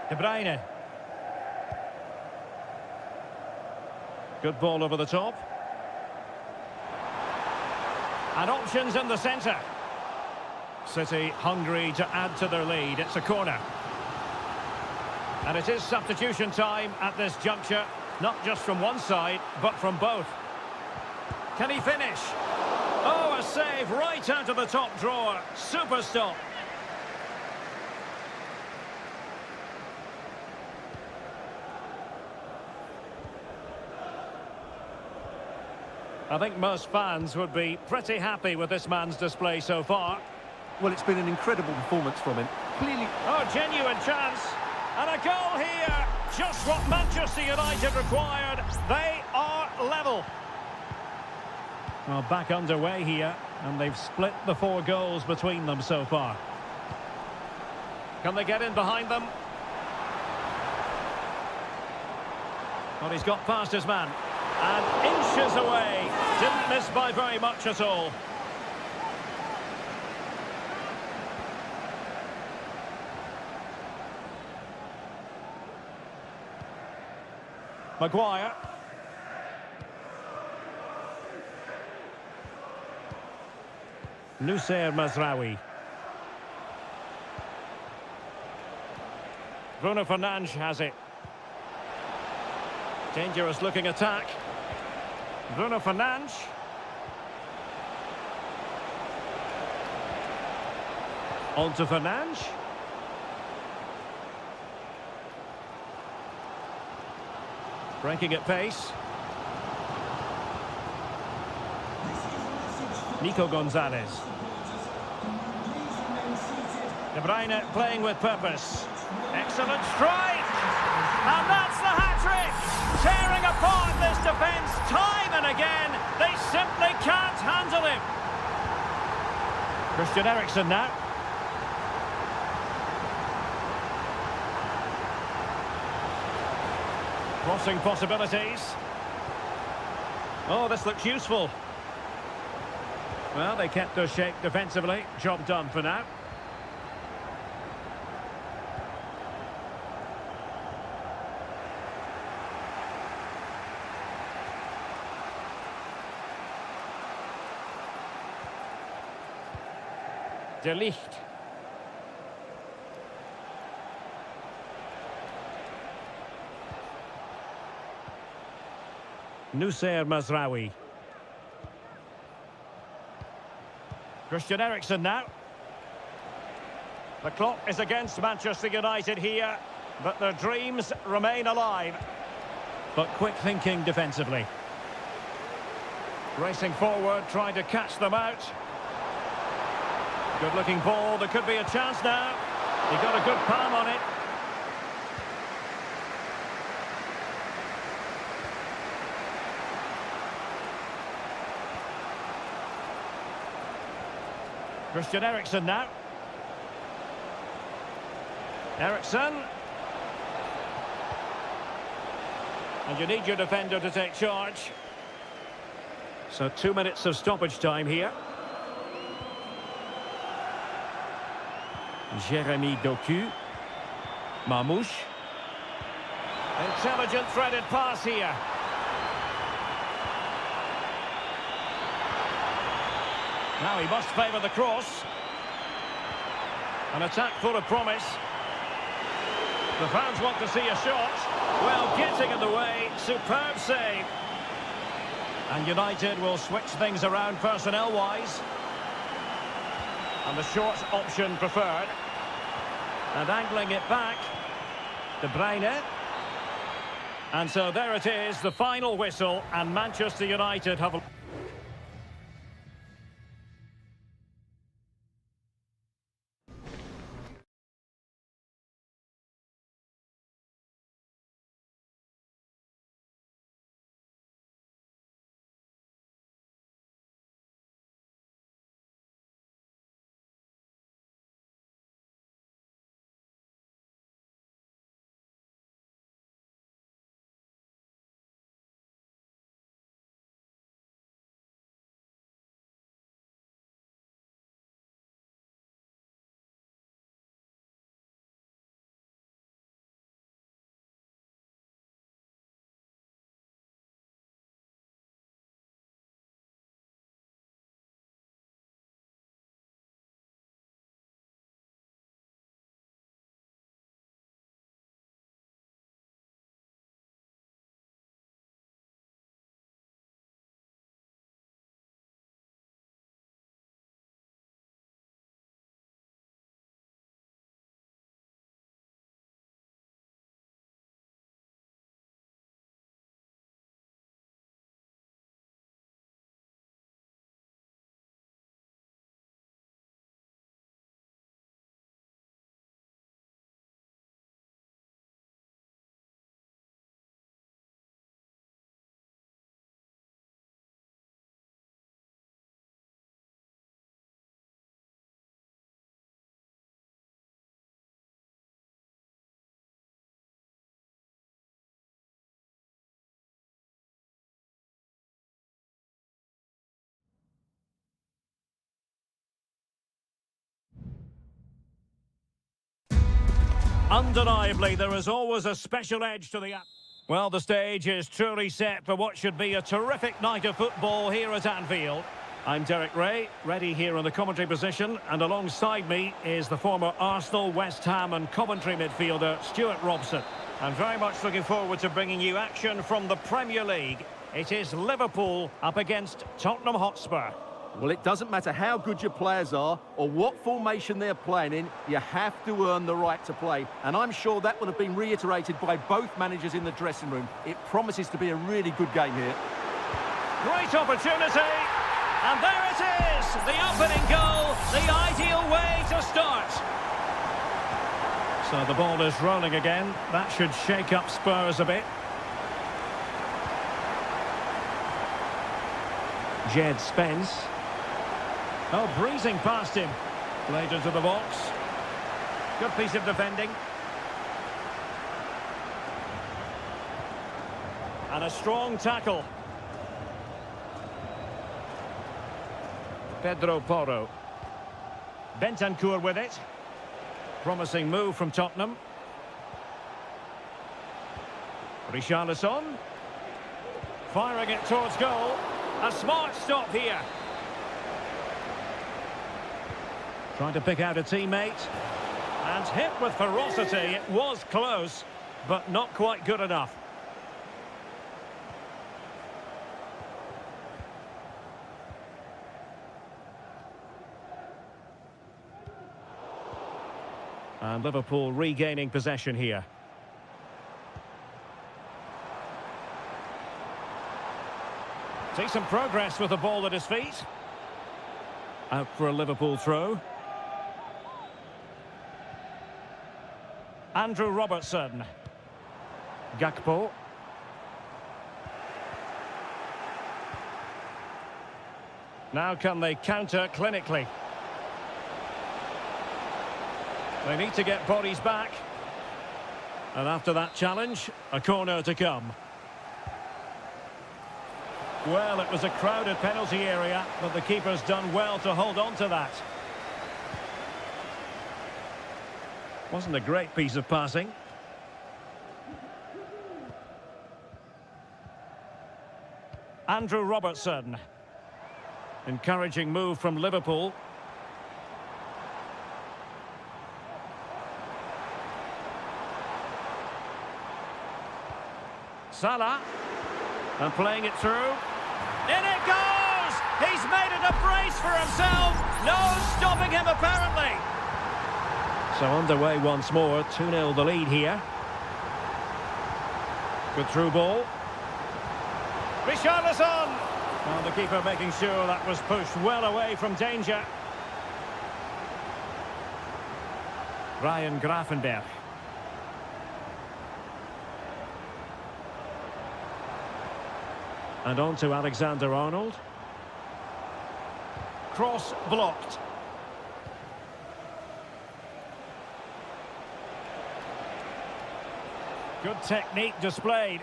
De Bruyne. Good ball over the top. And options in the centre. City hungry to add to their lead. It's a corner. And it is substitution time at this juncture. Not just from one side, but from both. Can he finish? Oh, a save right out of the top drawer. Super stop. I think most fans would be pretty happy with this man's display so far. Well, it's been an incredible performance from him. Clearly... Oh, genuine chance. And a goal here. Just what Manchester United required. They are level. Well, back underway here. And they've split the 4 goals between them so far. Can they get in behind them? Well, he's got past his man. And inches away. Didn't miss by very much at all. Maguire. Noussair Mazraoui. Bruno Fernandes has it. Dangerous looking attack. Bruno Fernandes. On to Fernandes. Breaking at pace. Nico Gonzalez. De Bruyne playing with purpose. Excellent strike! And that's the hat-trick! Tearing apart this defence time and again. They simply can't handle him. Christian Eriksen now. Crossing possibilities. Oh, this looks useful. Well, they kept their shape defensively. Job done for now. De Ligt. Noussair Mazraoui. Christian Eriksen now. The clock is against Manchester United here, but their dreams remain alive. But quick thinking defensively. Racing forward, trying to catch them out. Good looking ball, there could be a chance now. He got a good palm on it. Christian Eriksen now. Eriksen. And you need your defender to take charge. So 2 minutes of stoppage time here. Jeremy Doku. Marmouche. Intelligent threaded pass here. Now he must favour the cross. An attack full of promise. The fans want to see a shot. Well, getting in the way. Superb save. And United will switch things around personnel-wise. And the short option preferred. And angling it back. De Bruyne. And so there it is, the final whistle, and Manchester United have... Undeniably, there is always a special edge to the... Well, the stage is truly set for what should be a terrific night of football here at Anfield. I'm Derek Ray, ready here in the commentary position, and alongside me is the former Arsenal, West Ham and Coventry midfielder, Stuart Robson. I'm very much looking forward to bringing you action from the Premier League. It is Liverpool up against Tottenham Hotspur. Well, it doesn't matter how good your players are or what formation they're playing in, you have to earn the right to play. And I'm sure that would have been reiterated by both managers in the dressing room. It promises to be a really good game here. Great opportunity. And there it is, the opening goal, the ideal way to start. So the ball is rolling again. That should shake up Spurs a bit. Jed Spence. Oh, breezing past him. Played into the box. Good piece of defending. And a strong tackle. Pedro Porro. Bentancur with it. Promising move from Tottenham. Richarlison. Firing it towards goal. A smart stop here. Trying to pick out a teammate. And hit with ferocity. It was close, but not quite good enough. And Liverpool regaining possession here. See some progress with the ball at his feet. Out for a Liverpool throw. Andrew Robertson. Gakpo. Now can they counter clinically? They need to get bodies back. And after that challenge, a corner to come. Well, it was a crowded penalty area, but the keeper's done well to hold on to that. Wasn't a great piece of passing. Andrew Robertson. Encouraging move from Liverpool. Salah. And playing it through. In it goes! He's made it a brace for himself. No stopping him, apparently. So underway once more. 2-0 the lead here. Good through ball. Richarlison. Well, the keeper making sure that was pushed well away from danger. Ryan Gravenberch. And on to Alexander-Arnold. Cross blocked. Good technique displayed.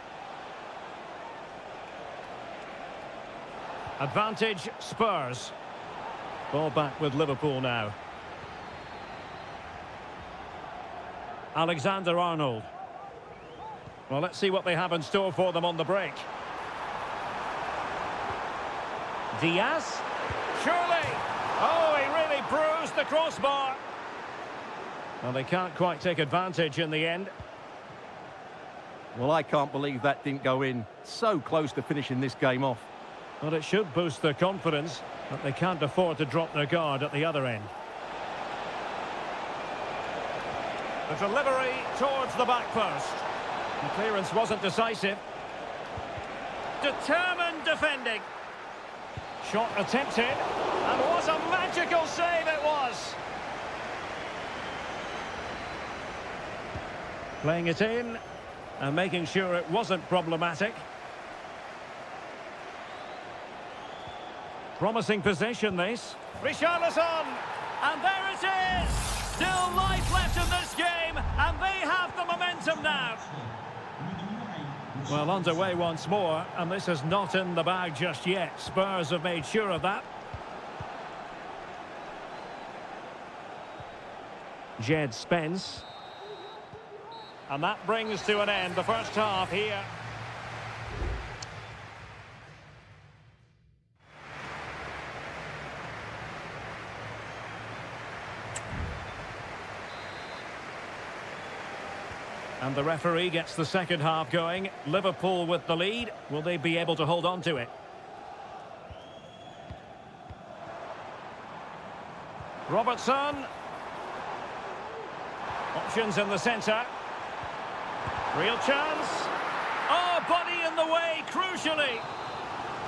Advantage Spurs. Ball back with Liverpool now. Alexander-Arnold. Well, let's see what they have in store for them on the break. Diaz. Surely. Oh, he really bruised the crossbar. Well, they can't quite take advantage in the end. Well, I can't believe that didn't go in. So close to finishing this game off. Well, it should boost their confidence, but they can't afford to drop their guard at the other end. The delivery towards the back post. The clearance wasn't decisive. Determined defending. Shot attempted, and what a magical save it was! Playing it in, and making sure it wasn't problematic. Promising possession, this. Richarlison, and there it is! Still life left in this game, and they have the momentum now. Well, underway once more, and this is not in the bag just yet. Spurs have made sure of that. Jed Spence. And that brings to an end the first half here. And the referee gets the second half going. Liverpool with the lead. Will they be able to hold on to it? Robertson. Options in the centre. Real chance. Oh, body in the way, crucially.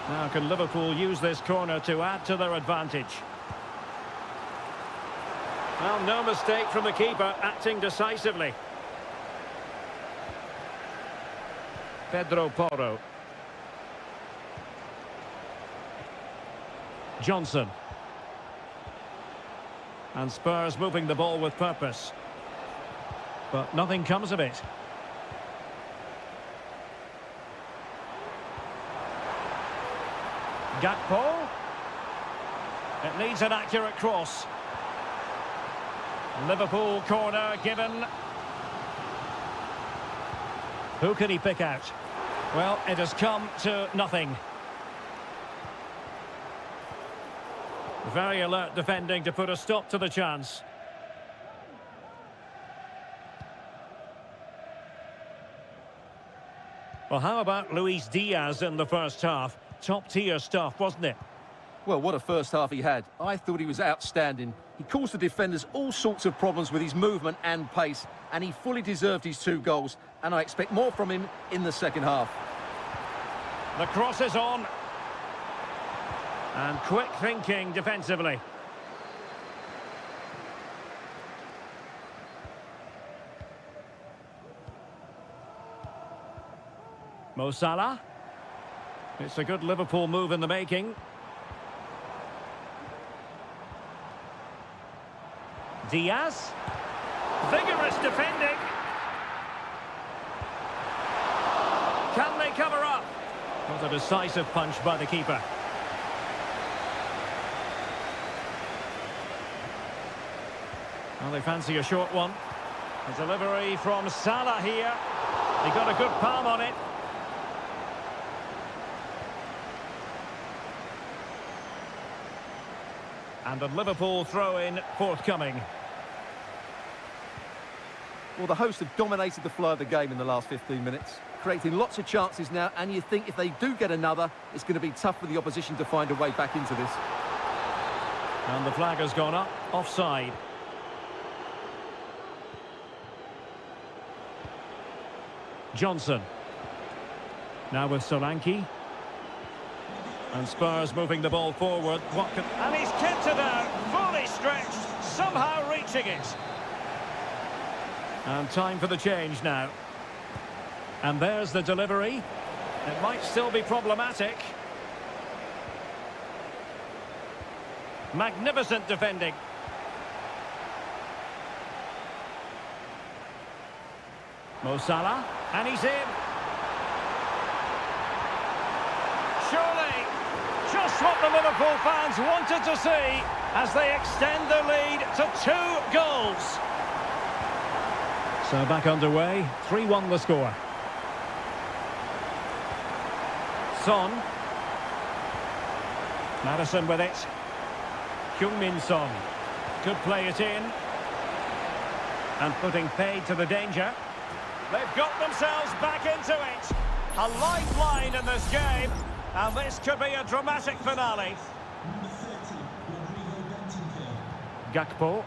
Now can Liverpool use this corner to add to their advantage? Well, no mistake from the keeper, acting decisively. Pedro Porro. Johnson. And Spurs moving the ball with purpose. But nothing comes of it. Gakpo. It needs an accurate cross. Liverpool corner given. Who can he pick out? Well, it has come to nothing. Very alert defending to put a stop to the chance. Well, how about Luis Diaz in the first half? Top-tier stuff, wasn't it? Well, what a first half he had. I thought he was outstanding. He caused the defenders all sorts of problems with his movement and pace, and he fully deserved his 2 goals, and I expect more from him in the second half. The cross is on. And quick thinking defensively. Mo Salah. It's a good Liverpool move in the making. Diaz. Vigorous defending. Can they cover up? Not a decisive punch by the keeper. Well, they fancy a short one. A delivery from Salah here. He got a good palm on it. And the Liverpool throw-in forthcoming. Well, the hosts have dominated the flow of the game in the last 15 minutes. creating lots of chances now, and you think if they do get another, it's going to be tough for the opposition to find a way back into this. And the flag has gone up, offside. Johnson. Now with Solanke. And Spurs moving the ball forward. And he's kicked it out, fully stretched, somehow reaching it. And time for the change now. And there's the delivery. It might still be problematic. Magnificent defending. Mo Salah, and he's in. Surely, just what the Liverpool fans wanted to see as they extend the lead to 2 goals. So back underway, 3-1 the score. Son. Madison with it. Heung-min Son. Could play it in. And putting paid to the danger. They've got themselves back into it. A lifeline in this game. And this could be a dramatic finale. Gakpo.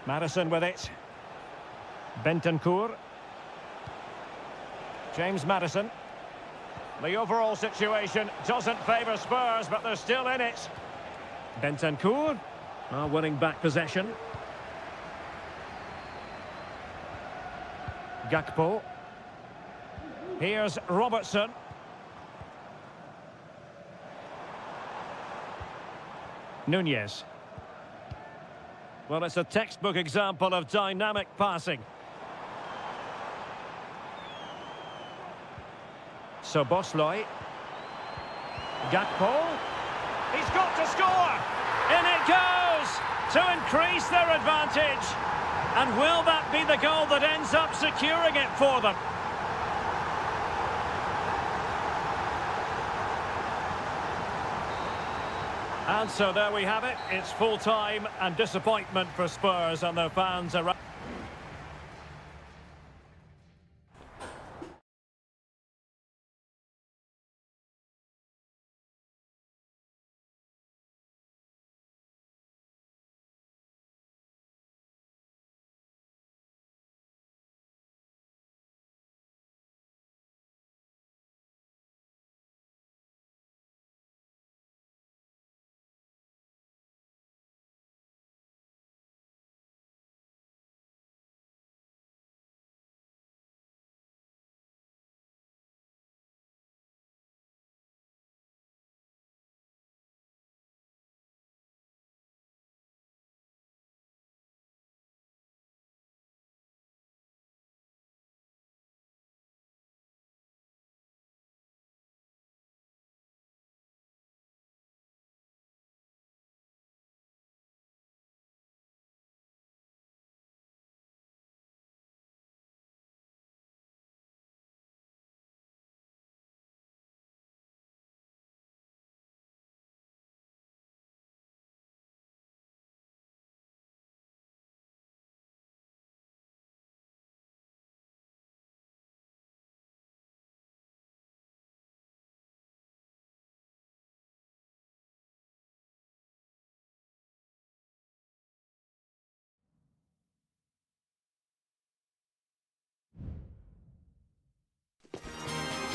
Madison with it. Bentancur. James Madison. The overall situation doesn't favour Spurs, but they're still in it. Bentancur. Winning back possession. Gakpo. Here's Robertson. Nunez. Well, it's a textbook example of dynamic passing. So Bosley. Gakpo. He's got to score! In it goes! To increase their advantage. And will that be the goal that ends up securing it for them? And so there we have it. It's full-time and disappointment for Spurs and their fans around.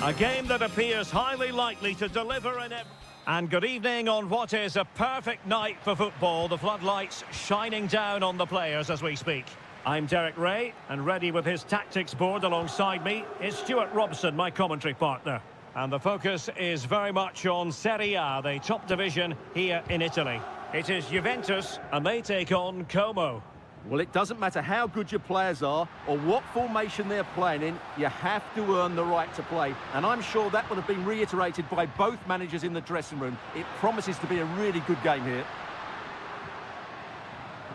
A game that appears highly likely to deliver in it. And good evening on what is a perfect night for football. The floodlights shining down on the players as we speak. I'm Derek Ray, and ready with his tactics board alongside me is Stuart Robson, my commentary partner. And the focus is very much on Serie A, the top division here in Italy. It is Juventus, and they take on Como. Well, it doesn't matter how good your players are or what formation they're playing in, you have to earn the right to play. And I'm sure that would have been reiterated by both managers in the dressing room. It promises to be a really good game here.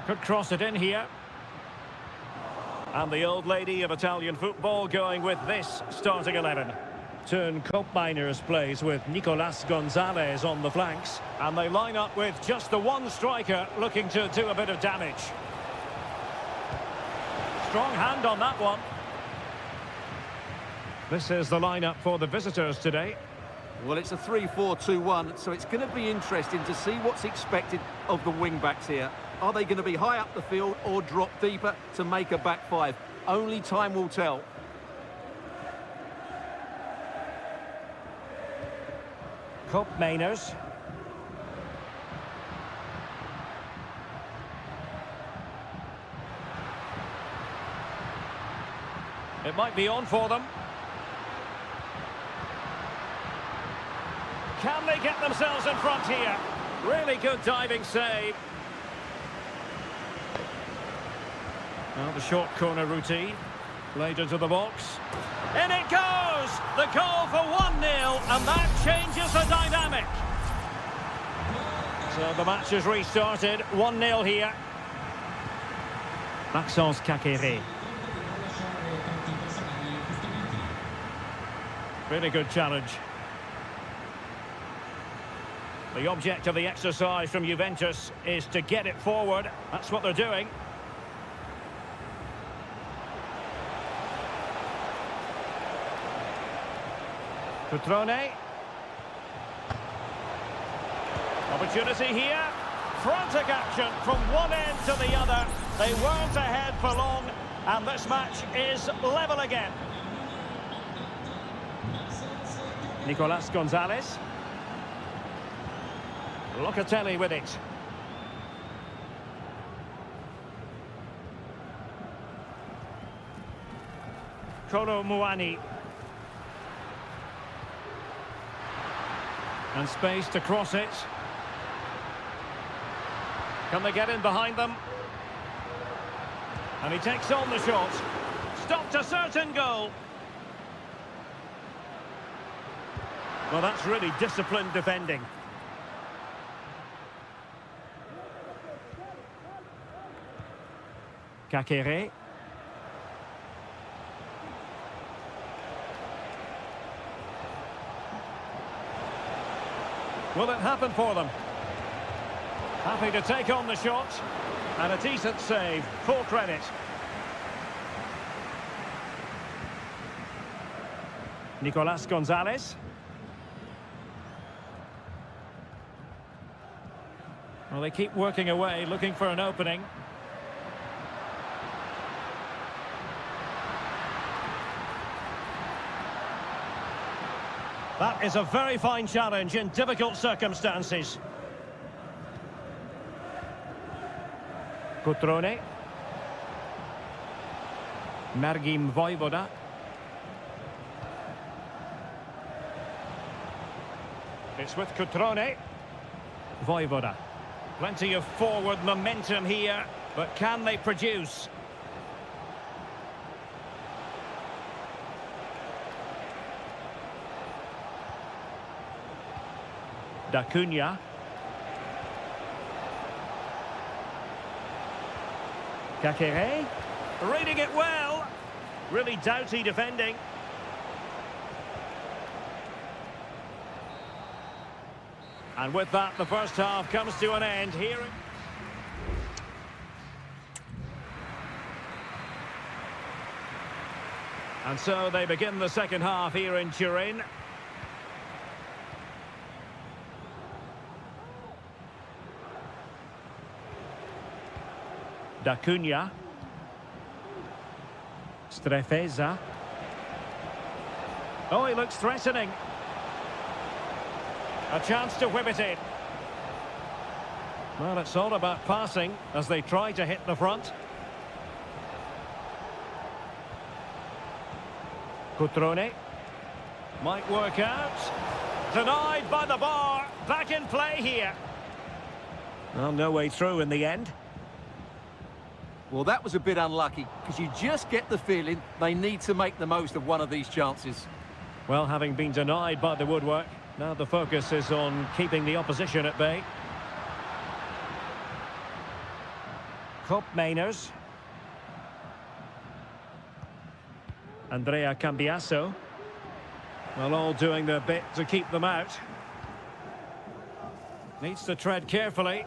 Could cross it in here. And the old lady of Italian football going with this starting 11. Turn Cope Miners plays with Nicolas Gonzalez on the flanks. And they line up with just the one striker looking to do a bit of damage. Strong hand on that one. This is the lineup for the visitors today. Well, it's a 3-4-2-1, so it's going to be interesting to see what's expected of the wing-backs here. Are they going to be high up the field or drop deeper to make a back five? Only time will tell. Cope Miners. It might be on for them. Can they get themselves in front here? Really good diving save. Now the short corner routine. Played into the box. In it goes! The goal for 1-0, and that changes the dynamic. So the match has restarted. 1-0 here. Maxence Caqueret. Really good challenge. The object of the exercise from Juventus is to get it forward. That's what they're doing. Cutrone. Opportunity here. Frantic action from one end to the other. They weren't ahead for long, and this match is level again. Nicolas Gonzalez. Locatelli with it. Kolo Muani. And space to cross it. Can they get in behind them? And he takes on the shot. Stopped a certain goal. Well, that's really disciplined defending. Caqueret. Will it happen for them? Happy to take on the shot. And a decent save. Full credit. Nicolas Gonzalez. Well, they keep working away, looking for an opening. That is a very fine challenge in difficult circumstances. Cutrone. Mergim Vojvoda. It's with Cutrone. Vojvoda. Plenty of forward momentum here, but can they produce? Da Cunha. Caqueret. Reading it well. Really doughty defending. And with that, the first half comes to an end here. And so they begin the second half here in Turin. Da Cunha. Strefeza. Oh, he looks threatening. A chance to whip it in. Well, it's all about passing as they try to hit the front. Cutrone. Might work out. Denied by the bar. Back in play here. Well, no way through in the end. Well, that was a bit unlucky, because you just get the feeling they need to make the most of one of these chances. Well, having been denied by the woodwork, now the focus is on keeping the opposition at bay. Cope Miners. Andrea Cambiasso. Well, all doing their bit to keep them out. Needs to tread carefully.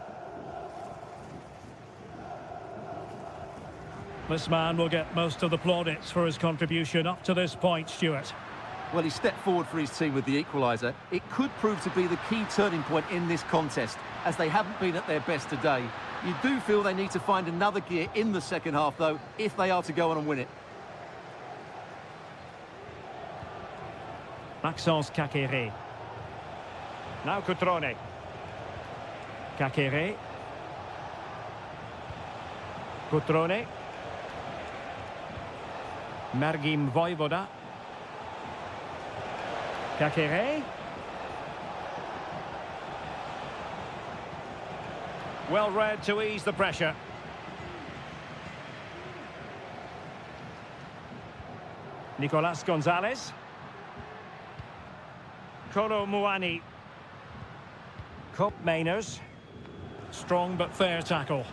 This man will get most of the plaudits for his contribution up to this point, Stuart. Well, he stepped forward for his team with the equaliser. It could prove to be the key turning point in this contest, as they haven't been at their best today. You do feel they need to find another gear in the second half, though, if they are to go on and win it. Maxence Caqueret. Now Cutrone. Caqueret. Cutrone. Mergim Voivoda. Caqueret. Well read to ease the pressure. Nicolas Gonzalez. Kolo Muani. Cop Mainers. Strong but fair tackle.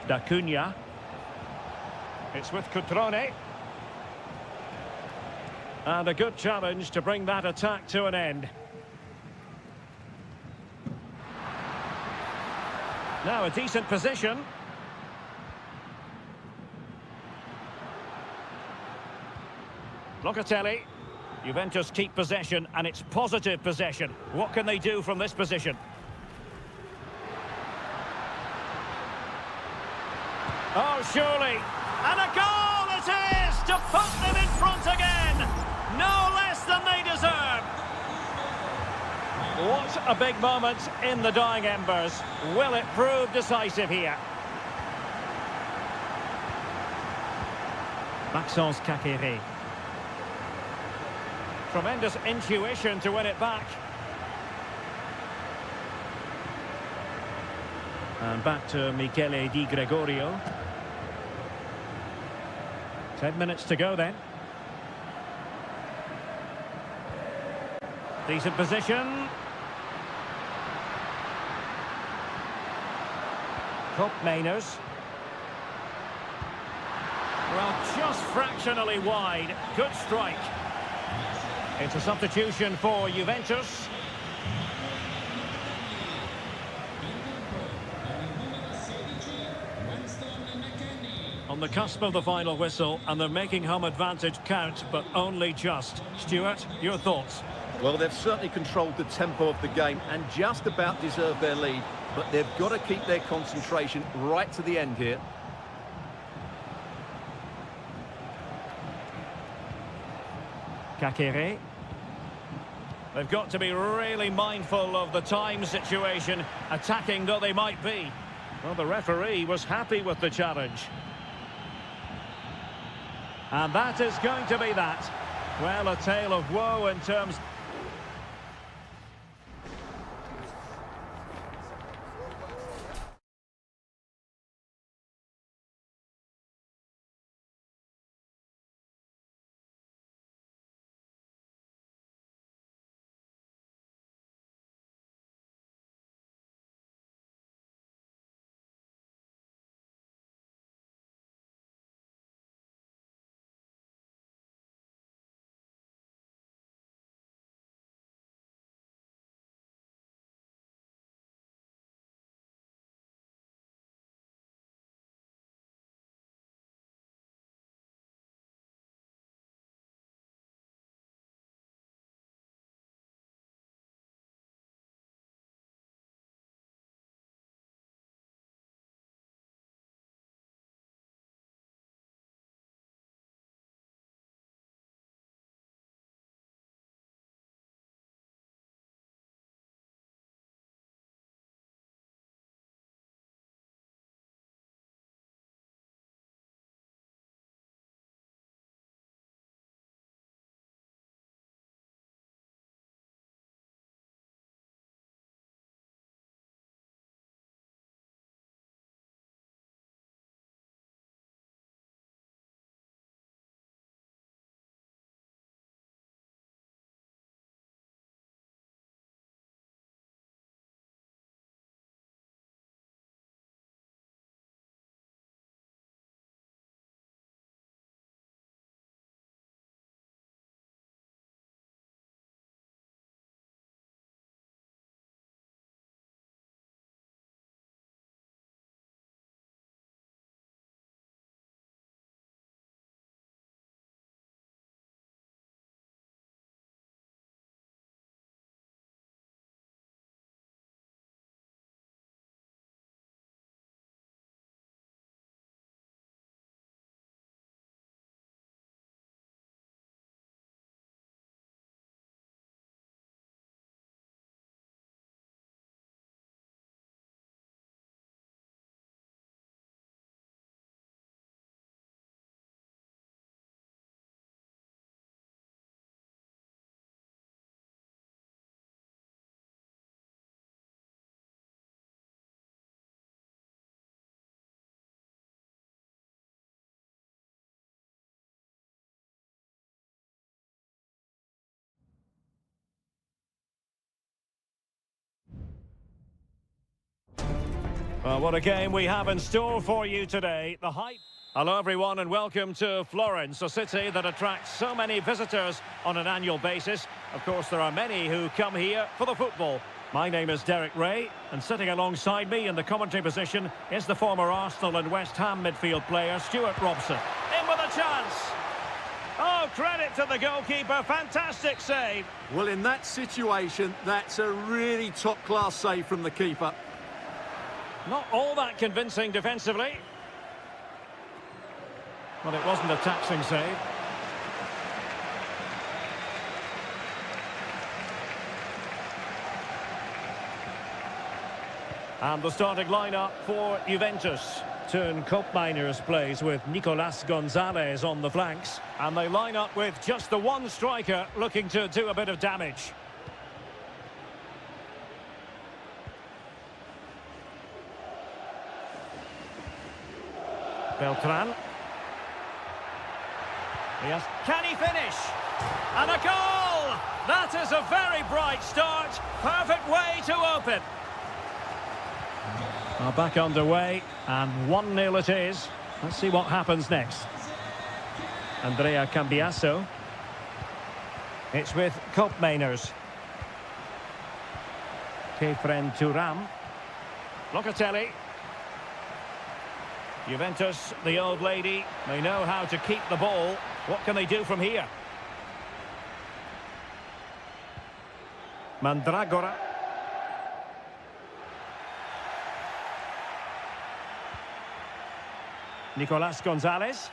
Da Cunha. It's with Cutrone. And a good challenge to bring that attack to an end. Now a decent position. Locatelli. Juventus keep possession, and it's positive possession. What can they do from this position? Oh, surely. And a goal it is to put them in front again. No less than they deserve. What a big moment in the dying embers. Will it prove decisive here? Maxence Caqueret. Tremendous intuition to win it back. And back to Michele Di Gregorio. 10 minutes to go then. Decent position. Cop Mainers. Well, just fractionally wide. Good strike. It's a substitution for Juventus. On the cusp of the final whistle, and they're making home advantage count, but only just. Stuart, your thoughts? Well, they've certainly controlled the tempo of the game and just about deserved their lead, but they've got to keep their concentration right to the end here. Caqueret. They've got to be really mindful of the time situation, attacking though they might be. Well, the referee was happy with the challenge. And that is going to be that. Well, a tale of woe in terms... Well, what a game we have in store for you today. The hype. Hello, everyone, and welcome to Florence, a city that attracts so many visitors on an annual basis. Of course, there are many who come here for the football. My name is Derek Ray, and sitting alongside me in the commentary position is the former Arsenal and West Ham midfield player, Stuart Robson. In with a chance. Oh, credit to the goalkeeper. Fantastic save. Well, in that situation, that's a really top-class save from the keeper. Not all that convincing defensively. Well, it wasn't a taxing save. And the starting lineup for Juventus. Turn Koopmeiners plays with Nicolas Gonzalez on the flanks. And they line up with just the one striker looking to do a bit of damage. Beltran. Yes. Can he finish? And a goal! That is a very bright start. Perfect way to open. Well, back underway, and 1-0 it is. Let's see what happens next. Andrea Cambiasso. It's with Koopmeiners. Kefren Thuram. Locatelli. Juventus, the old lady, they know how to keep the ball. What can they do from here? Mandragora. Nicolas Gonzalez.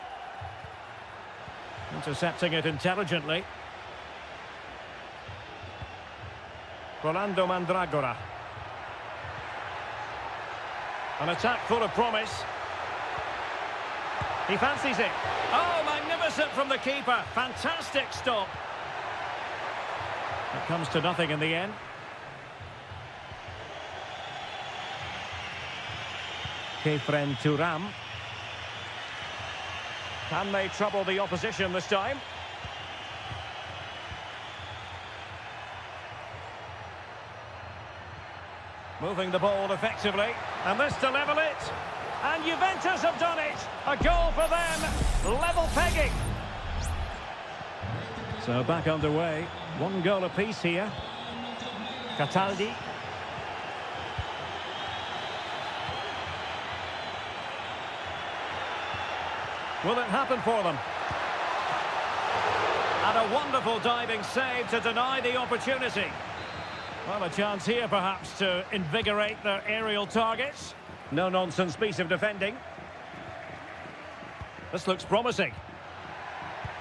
Intercepting it intelligently. Rolando Mandragora. An attack full of promise. He fancies it. Oh, magnificent from the keeper. Fantastic stop. It comes to nothing in the end. Kefren Thuram. Can they trouble the opposition this time? Moving the ball effectively. And this to level it. And Juventus have done it. A goal for them. Level pegging. So back underway. 1 goal apiece here. Cataldi. Will it happen for them? And a wonderful diving save to deny the opportunity. Well, a chance here perhaps to invigorate their aerial targets. No-nonsense piece of defending. This looks promising.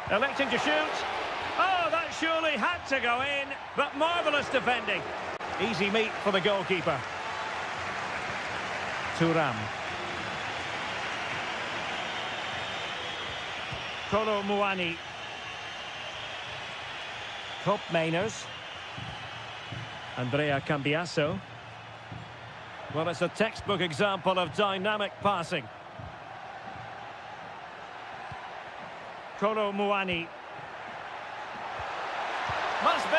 Electing to shoot. Oh, that surely had to go in, but marvellous defending. Easy meat for the goalkeeper. Thuram. Kolo Muani. Koopmeiners. Andrea Cambiasso. Well, it's a textbook example of dynamic passing. Kolo Muani. Must be.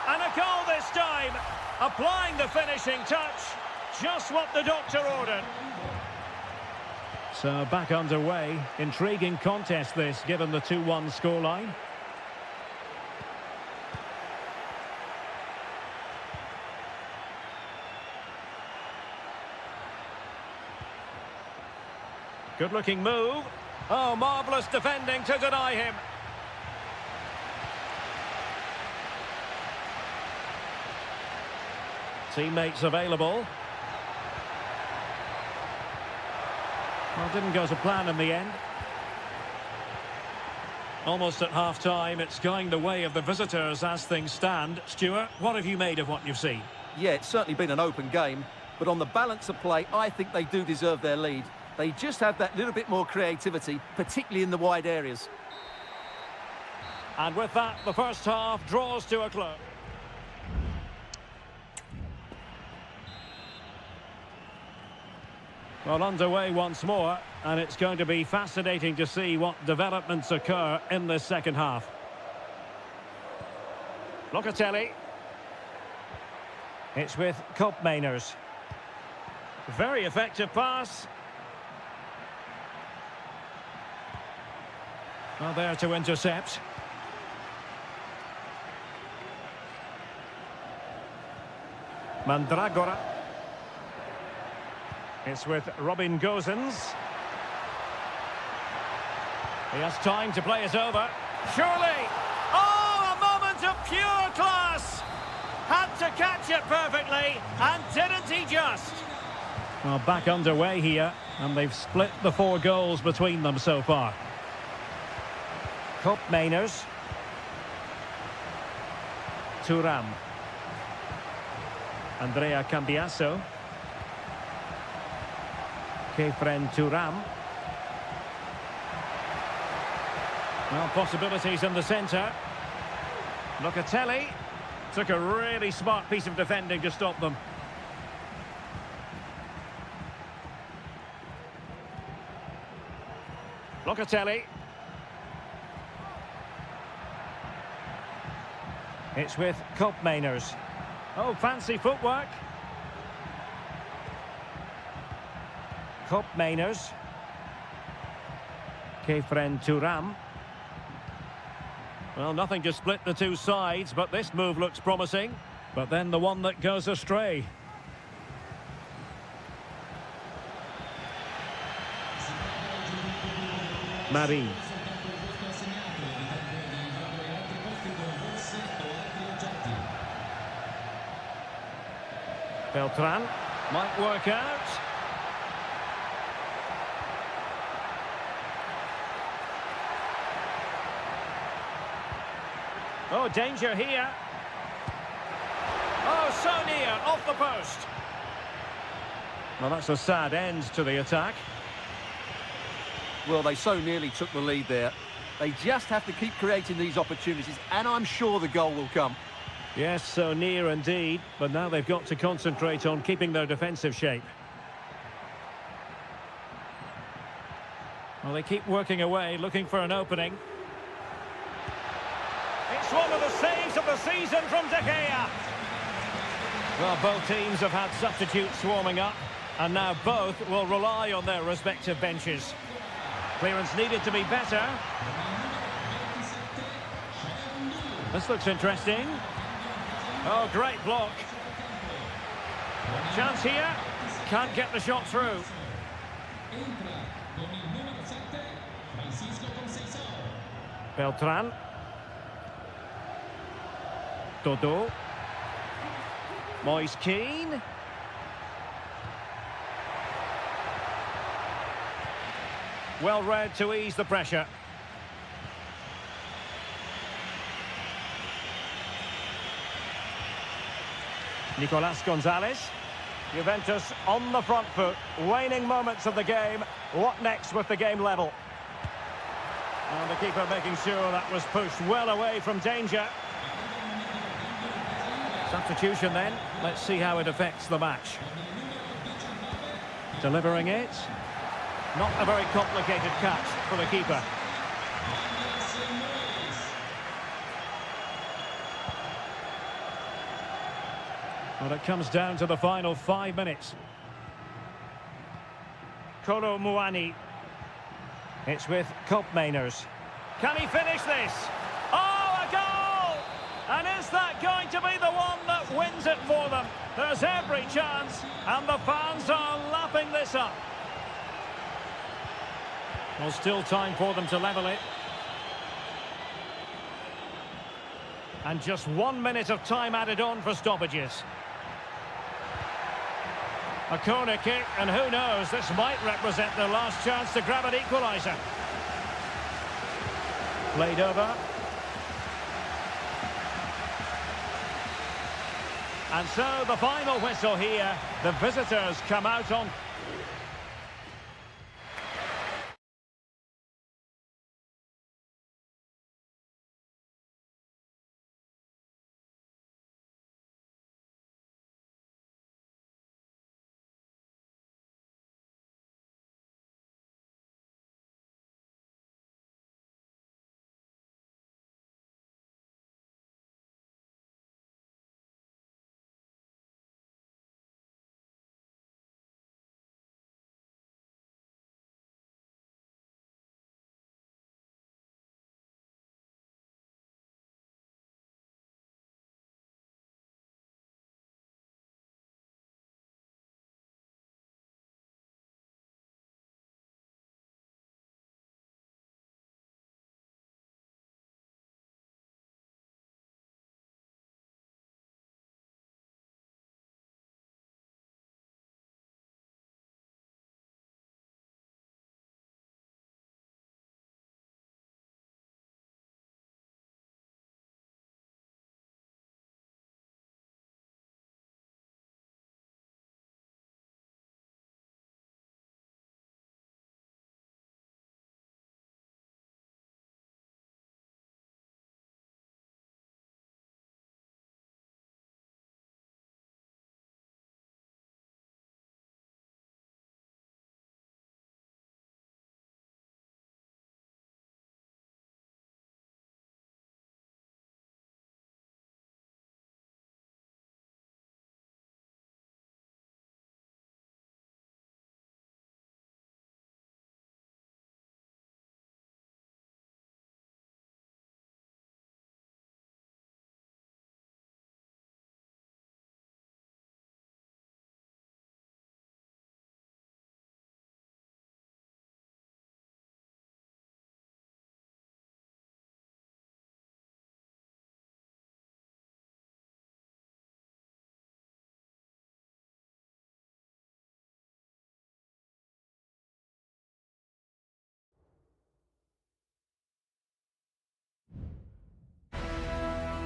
And a goal this time. Applying the finishing touch. Just what the doctor ordered. So back underway. Intriguing contest this, given the 2-1 scoreline. Good-looking move. Oh, marvellous defending to deny him. Teammates available. Well, didn't go to plan in the end. Almost at half-time, it's going the way of the visitors as things stand. Stuart, what have you made of what you've seen? Yeah, it's certainly been an open game, but on the balance of play, I think they do deserve their lead. They just have that little bit more creativity, particularly in the wide areas. And with that, the first half draws to a close. Well, underway once more, and it's going to be fascinating to see what developments occur in this second half. Locatelli. It's with Koopmeiners. Very effective pass. Well, there to intercept. Mandragora. It's with Robin Gosens. He has time to play it over. Surely! Oh, a moment of pure class! Had to catch it perfectly, and didn't he just? Well, back underway here, and they've split the 4 goals between them so far. Cup Mainers. Thuram. Andrea Cambiasso. Kefren Thuram. Well, possibilities in the centre. Locatelli took a really smart piece of defending to stop them. Locatelli. It's with Mainers. Oh, fancy footwork. Mainers. Kefren Thuram. Well, nothing to split the 2 sides, but this move looks promising. But then the one that goes astray. Marie. Beltran might work out. Oh, danger here. Oh, so near, off the post. Well, that's a sad end to the attack. Well, they so nearly took the lead there. They just have to keep creating these opportunities, and I'm sure the goal will come. Yes, so near indeed, but now they've got to concentrate on keeping their defensive shape. Well, they keep working away, looking for an opening. It's one of the saves of the season from De Gea. Well, both teams have had substitutes swarming up, and now both will rely on their respective benches. Clearance needed to be better. This looks interesting. Oh, great block. Chance here. Can't get the shot through. Beltran. Dodo. Moise Keane. Well read to ease the pressure. Nicolas Gonzalez. Juventus on the front foot. Waning moments of the game. What next with the game level? And the keeper making sure that was pushed well away from danger. Substitution then. Let's see how it affects the match. Delivering it. Not a very complicated catch for the keeper. Well, it comes down to the final 5 minutes. Kolo Muani. It's with Mainers. Can he finish this? Oh, a goal! And is that going to be the one that wins it for them? There's every chance, and the fans are lapping this up. Well, still time for them to level it. And just 1 minute of time added on for stoppages. A corner kick, and who knows, this might represent their last chance to grab an equaliser. Played over. And so the final whistle here. The visitors come out on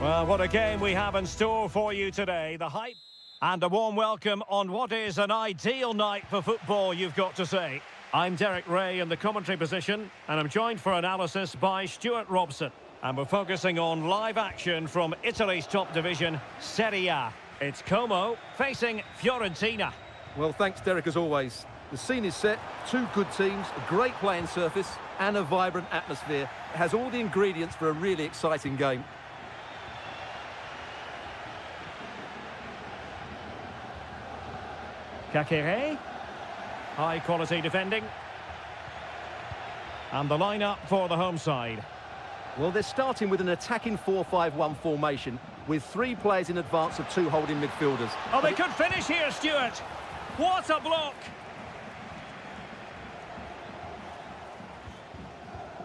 Well, what a game we have in store for you today. The hype and a warm welcome on what is an ideal night for football, you've got to say. I'm Derek Ray in the commentary position, and I'm joined for analysis by Stuart Robson. And we're focusing on live action from Italy's top division, Serie A. It's Como facing Fiorentina. Well, thanks, Derek, as always. The scene is set, two good teams, a great playing surface, and a vibrant atmosphere. It has all the ingredients for a really exciting game. Kakere. High quality defending. And the lineup for the home side. Well, they're starting with an attacking 4-5-1 formation with three players in advance of two holding midfielders. Oh, they could finish here, Stuart. What a block.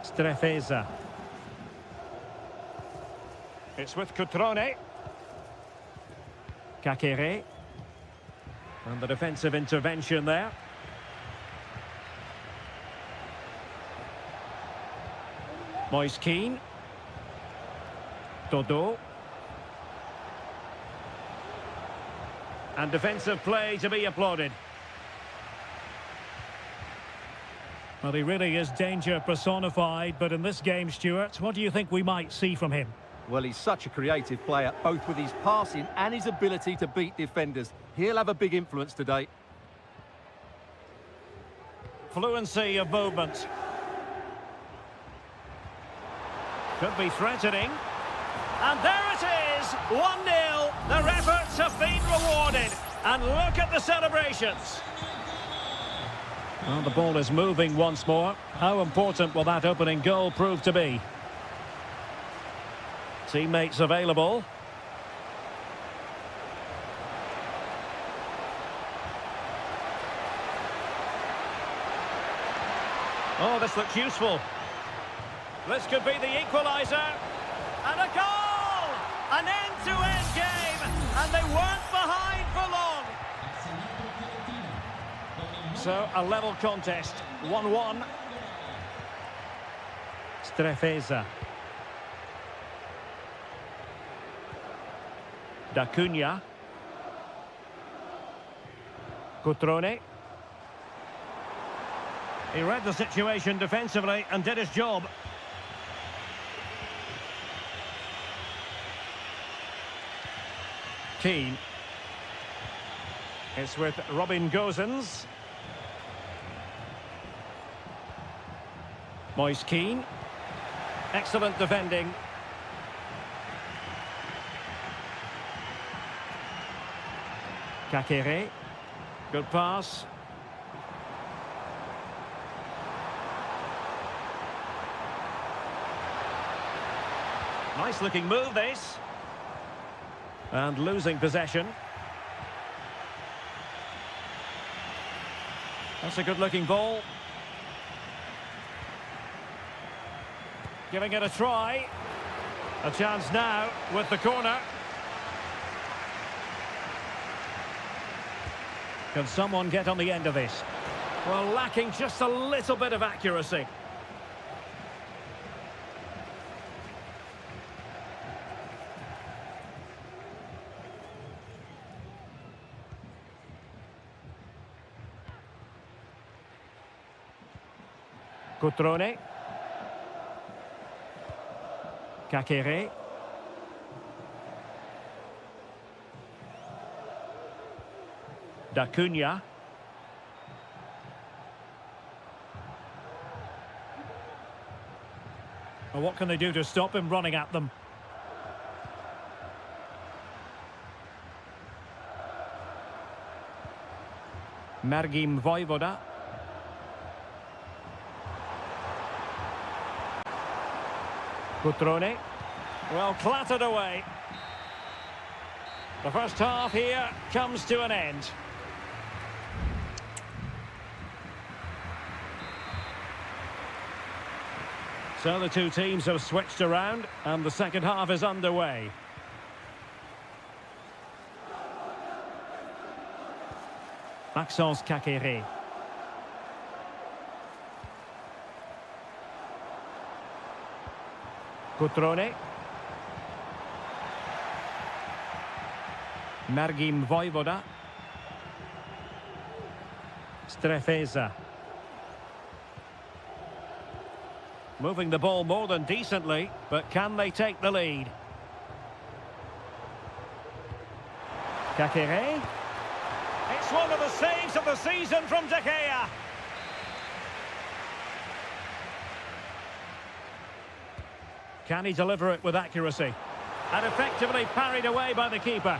Strefeza. It's with Cutrone. Kakere. And the defensive intervention there. Moise Keane. Dodo. And defensive play to be applauded. Well, he really is danger personified, but in this game, Stuart, what do you think we might see from him? Well, he's such a creative player, both with his passing and his ability to beat defenders. He'll have a big influence today. Fluency of movement. Could be threatening. And there it is, 1-0. Their efforts have been rewarded. And look at the celebrations. Well, the ball is moving once more. How important will that opening goal prove to be? Teammates available. Oh, this looks useful. This could be the equaliser. And a goal! An end-to-end game. And they weren't behind for long. So, a level contest. 1-1. Strefeza. Da Cunha. Cutrone. He read the situation defensively and did his job. Keane. It's with Robin Gosens. Moise Keane. Excellent defending. Kakere. Good pass. Nice looking move, this. And losing possession. That's a good looking ball. Giving it a try. A chance now with the corner. Can someone get on the end of this? Well, lacking just a little bit of accuracy. Cutrone. Kakere. Da Cunha. Well, what can they do to stop him running at them? Mergim Vojvoda. Cutrone. Well, clattered away. The first half here comes to an end. So the two teams have switched around and the second half is underway. Maxence Kakere. Cutrone. Mergim Voivoda. Strefeza. Moving the ball more than decently, but can they take the lead? Kakere. It's one of the saves of the season from De Gea. Can he deliver it with accuracy? And effectively parried away by the keeper.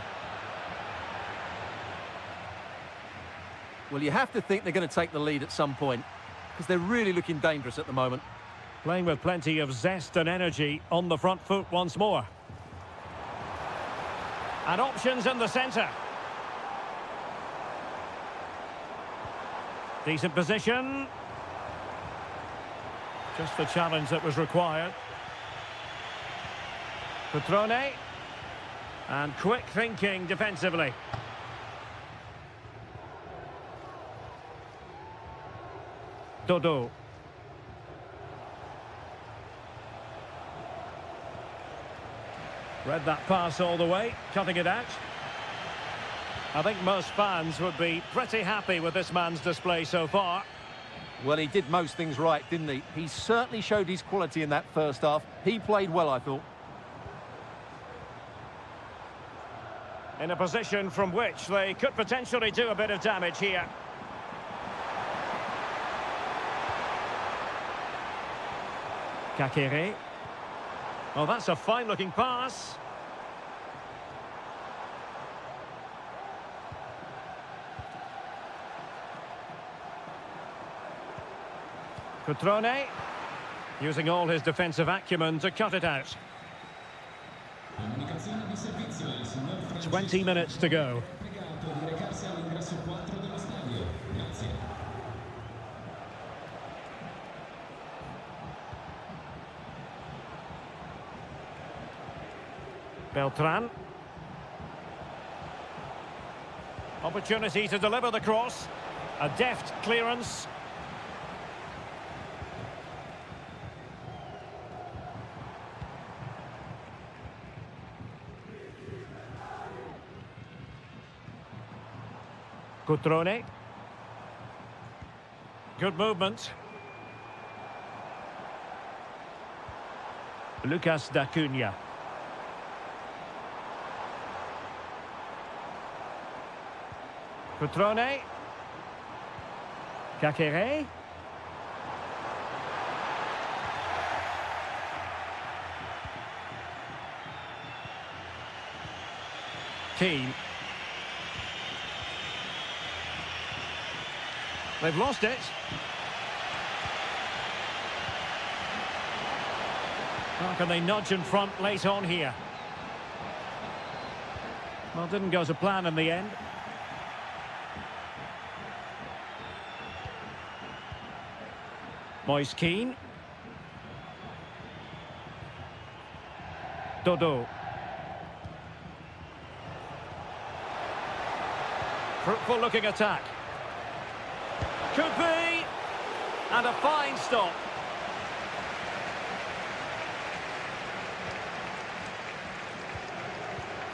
Well, you have to think they're going to take the lead at some point, because they're really looking dangerous at the moment. Playing with plenty of zest and energy on the front foot once more. And options in the centre. Decent position. Just the challenge that was required. Petrone. And quick thinking defensively. Dodo. Read that pass all the way, cutting it out. I think most fans would be pretty happy with this man's display so far. Well, he did most things right, didn't he? He certainly showed his quality in that first half. He played well, I thought. In a position from which they could potentially do a bit of damage here. Kakere. Oh, that's a fine-looking pass. Petrone, using all his defensive acumen to cut it out. 20 minutes to go. Beltran. Opportunity to deliver the cross. A deft clearance. Cutrone. Good movement. Lucas D'Acunha. Cutrone. Kakere. Keane. They've lost it. How can they nudge in front late on here? Well, didn't go to plan in the end. Moise Keane. Dodo. Fruitful looking attack. Could be. And a fine stop.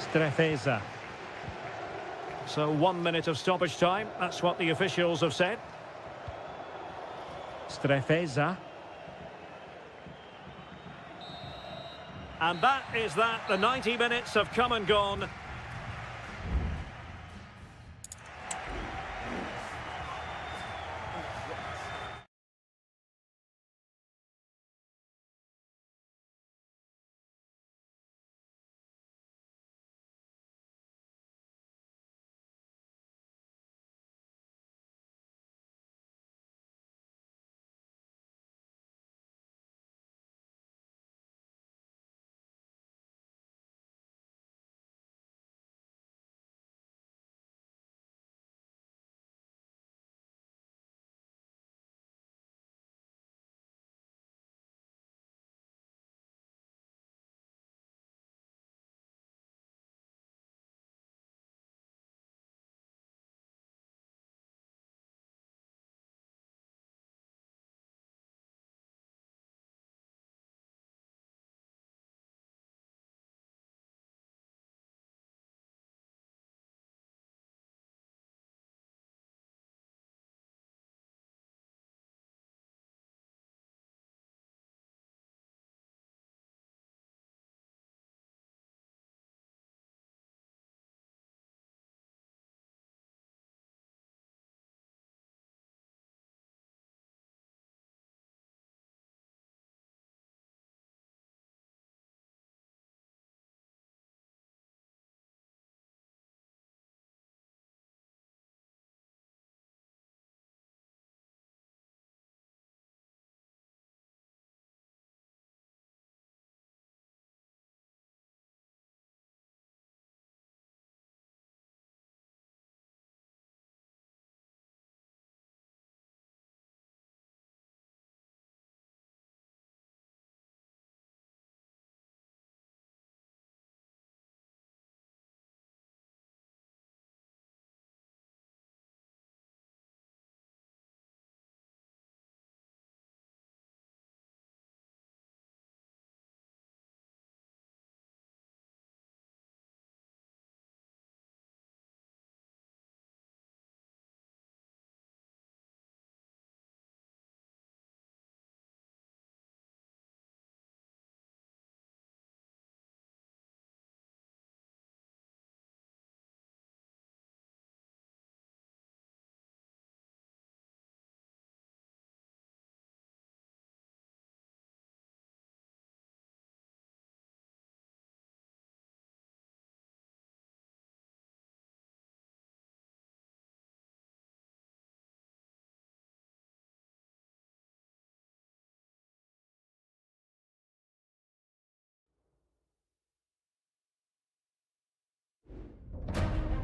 Strefeza. So 1 minute of stoppage time. That's what the officials have said. Strefeza. And that is that. The 90 minutes have come and gone.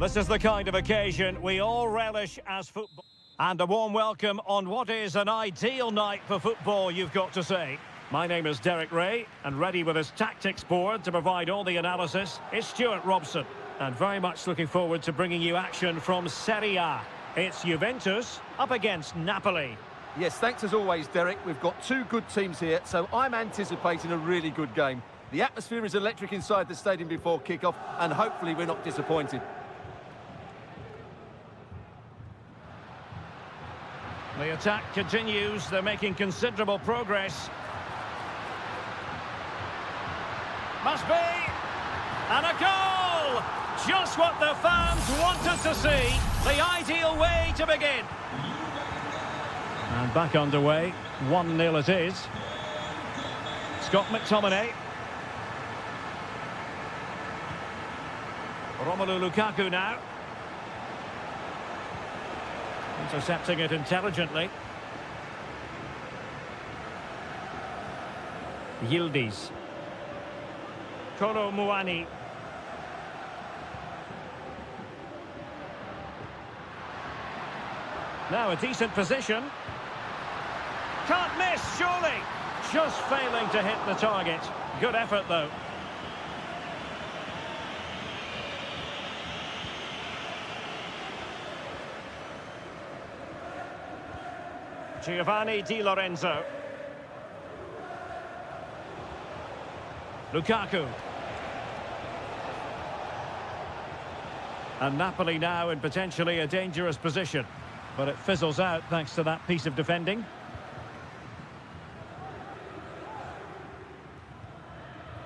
This is the kind of occasion we all relish as football. And a warm welcome on what is an ideal night for football, you've got to say. My name is Derek Ray, and ready with his tactics board to provide all the analysis is Stuart Robson. And very much looking forward to bringing you action from Serie A. It's Juventus up against Napoli. Yes, thanks as always, Derek. We've got two good teams here, so I'm anticipating a really good game. The atmosphere is electric inside the stadium before kick-off, and hopefully we're not disappointed. The attack continues. They're making considerable progress. Must be. And a goal! Just what the fans wanted to see. The ideal way to begin. And back underway. 1-0 it is. Scott McTominay. Romelu Lukaku now. Intercepting it intelligently. Yildiz. Kolo Muani. Now a decent position. Can't miss, surely. Just failing to hit the target. Good effort, though. Giovanni Di Lorenzo. Lukaku. And Napoli now in potentially a dangerous position. But it fizzles out thanks to that piece of defending.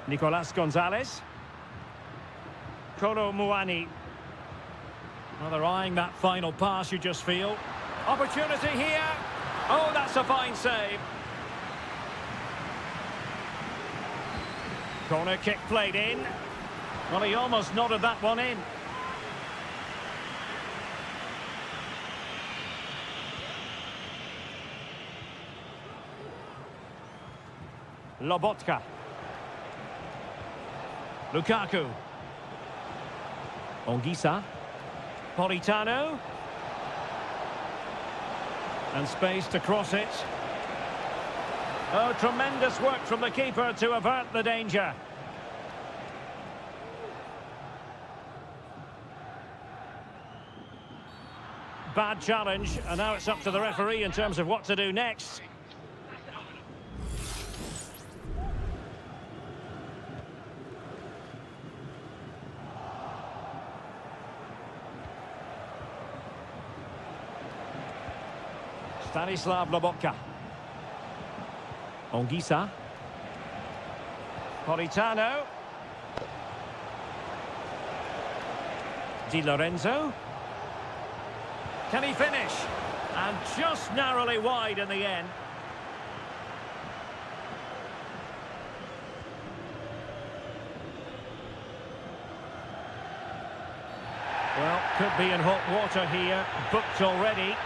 Nicolas Gonzalez. Kolo Muani. Well, they're eyeing that final pass, you just feel. Opportunity here. Oh, that's a fine save. Corner kick played in. Well, he almost nodded that one in. Lobotka. Lukaku. Ongisa. Politano. And space to cross it. Oh, tremendous work from the keeper to avert the danger. Bad challenge, and now it's up to the referee in terms of what to do next. Stanislav Lobotka. Ongisa. Politano. Di Lorenzo. Can he finish? And just narrowly wide in the end. Well, could be in hot water here. Booked already.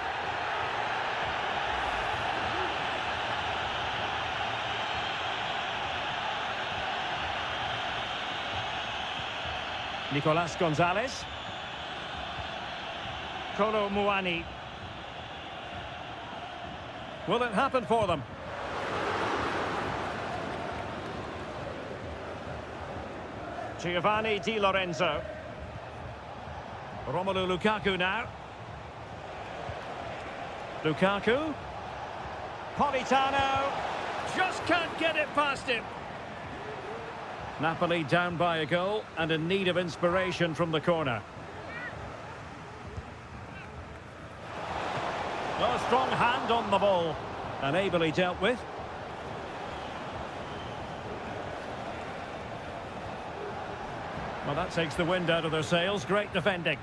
Nicolas Gonzalez. Kolo Muani. Will it happen for them? Giovanni Di Lorenzo. Romelu Lukaku now. Lukaku. Politano. Just can't get it past him. Napoli down by a goal and in need of inspiration from the corner. Oh, strong hand on the ball and ably dealt with. Well, that takes the wind out of their sails. Great defending.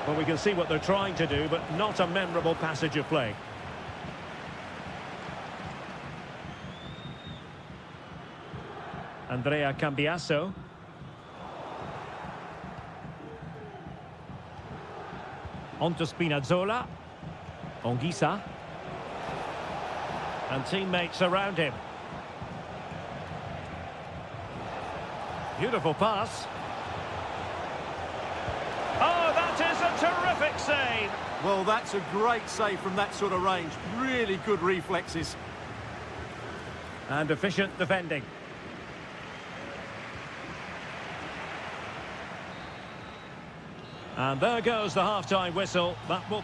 Well, we can see what they're trying to do, but not a memorable passage of play. Andrea Cambiasso. On to Spinazzola. Ongisa. And teammates around him. Beautiful pass. Oh, that is a terrific save. Well, that's a great save from that sort of range. Really good reflexes. And efficient defending. And there goes the half-time whistle. That will...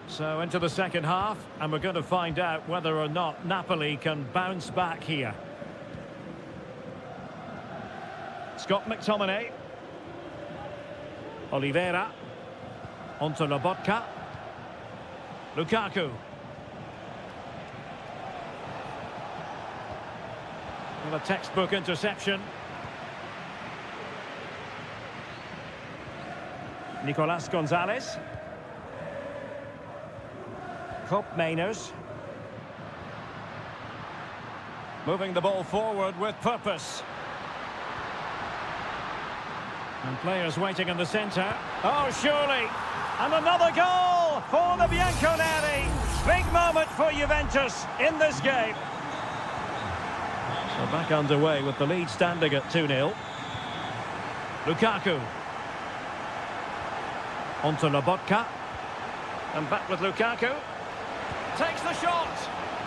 So into the second half, and we're going to find out whether or not Napoli can bounce back here. Scott McTominay. Oliveira. Onto Lobotka. Lukaku. Well, a textbook interception. Nicolas Gonzalez. Cop Mainers. Moving the ball forward with purpose. And players waiting in the centre. Oh, surely. And another goal for the Bianconeri. Big moment for Juventus in this game. So back underway with the lead standing at 2-0. Lukaku. Onto Lobotka. And back with Lukaku. Takes the shot.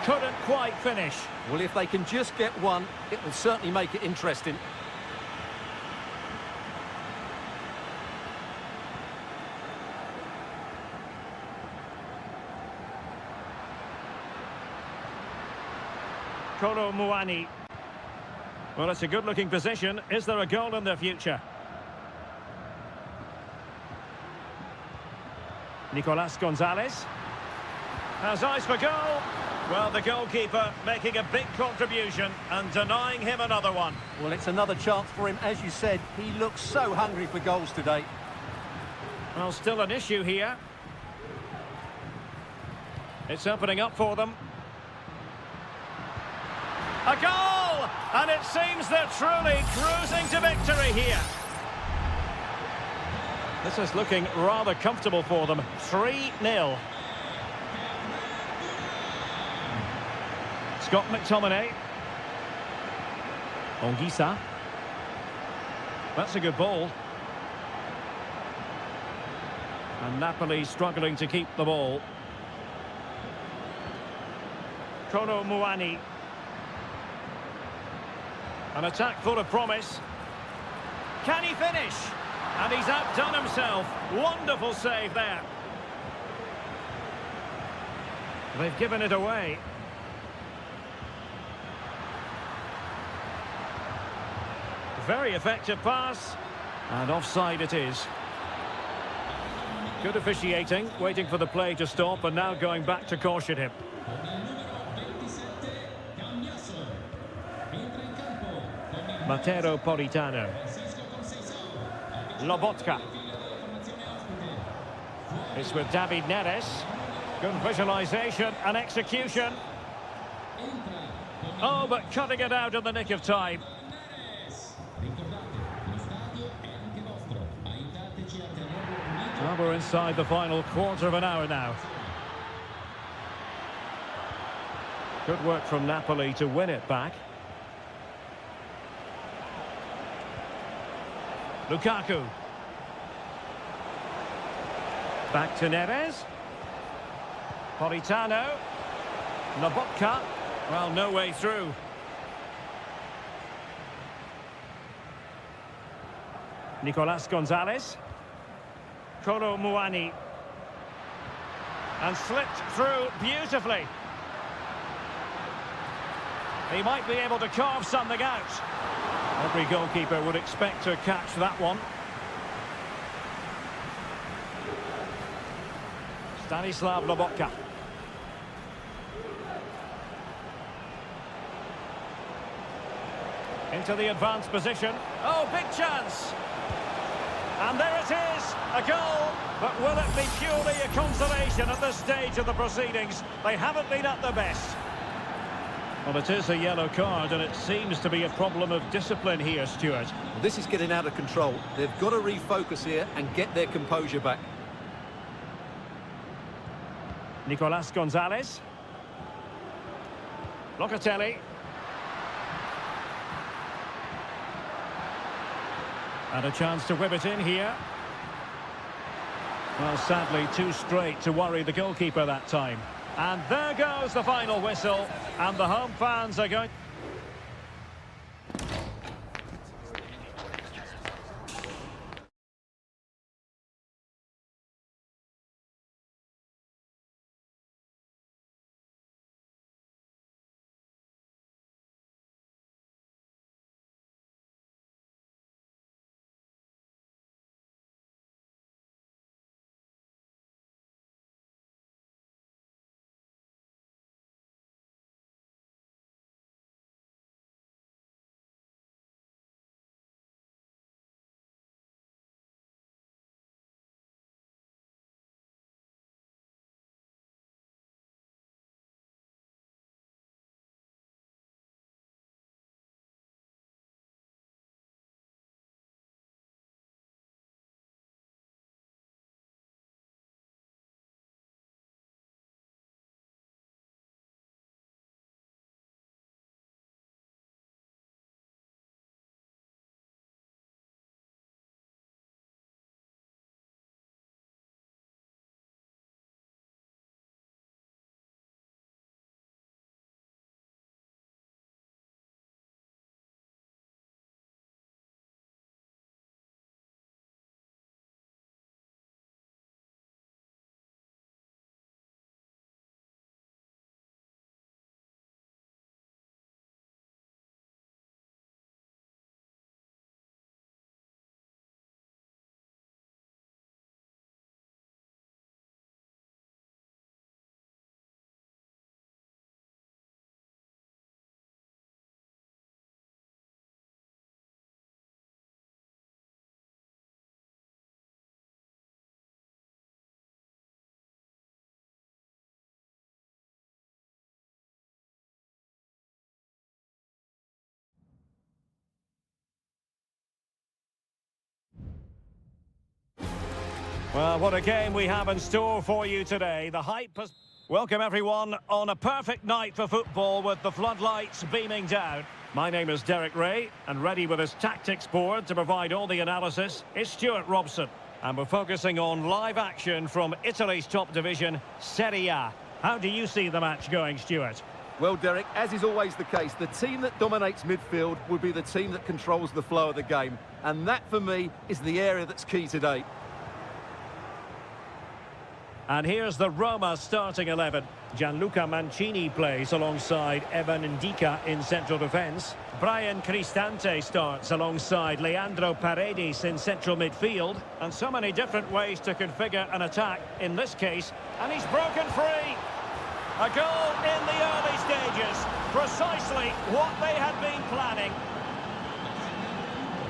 Couldn't quite finish. Well, if they can just get one, it will certainly make it interesting. Kolo Muani. Well, it's a good-looking position. Is there a goal in the future? Nicolas Gonzalez. Has eyes for goal. Well, the goalkeeper making a big contribution and denying him another one. Well, it's another chance for him. As you said, he looks so hungry for goals today. Well, still an issue here. It's opening up for them. A goal! And it seems they're truly cruising to victory here. This is looking rather comfortable for them. 3-0. Scott McTominay. Ongisa. That's a good ball. And Napoli struggling to keep the ball. Kolo Muani. An attack full of promise. Can he finish? And he's outdone himself. Wonderful save there. They've given it away. Very effective pass. And offside it is. Good officiating, waiting for the play to stop and now going back to caution him. Matteo Politano. Lobotka. It's with David Neres. Good visualisation and execution. Oh, but cutting it out in the nick of time. Well, we're inside the final quarter of an hour now. Good work from Napoli to win it back. Lukaku. Back to Neres. Politano. Lobotka. Well, no way through. Nicolas Gonzalez. Kolo Muani. And slipped through beautifully. He might be able to carve something out. Every goalkeeper would expect to catch that one. Stanislav Lobotka. Into the advanced position. Oh, big chance! And there it is, a goal. But will it be purely a consolation at this stage of the proceedings? They haven't been at their best. Well, it is a yellow card, and it seems to be a problem of discipline here, Stuart. This is getting out of control. They've got to refocus here and get their composure back. Nicolas Gonzalez. Locatelli. And a chance to whip it in here. Well, sadly, too straight to worry the goalkeeper that time. And there goes the final whistle. And the home fans are going... Well, what a game we have in store for you today. The hype has... Welcome, everyone, on a perfect night for football with the floodlights beaming down. My name is Derek Ray, and ready with his tactics board to provide all the analysis is Stuart Robson. And we're focusing on live action from Italy's top division, Serie A. How do you see the match going, Stuart? Well, Derek, as is always the case, the team that dominates midfield would be the team that controls the flow of the game. And that, for me, is the area that's key today. And here's the Roma starting 11. Gianluca Mancini plays alongside Evan Ndika in central defence. Brian Cristante starts alongside Leandro Paredes in central midfield. And so many different ways to configure an attack in this case. And he's broken free. A goal in the early stages. Precisely what they had been planning.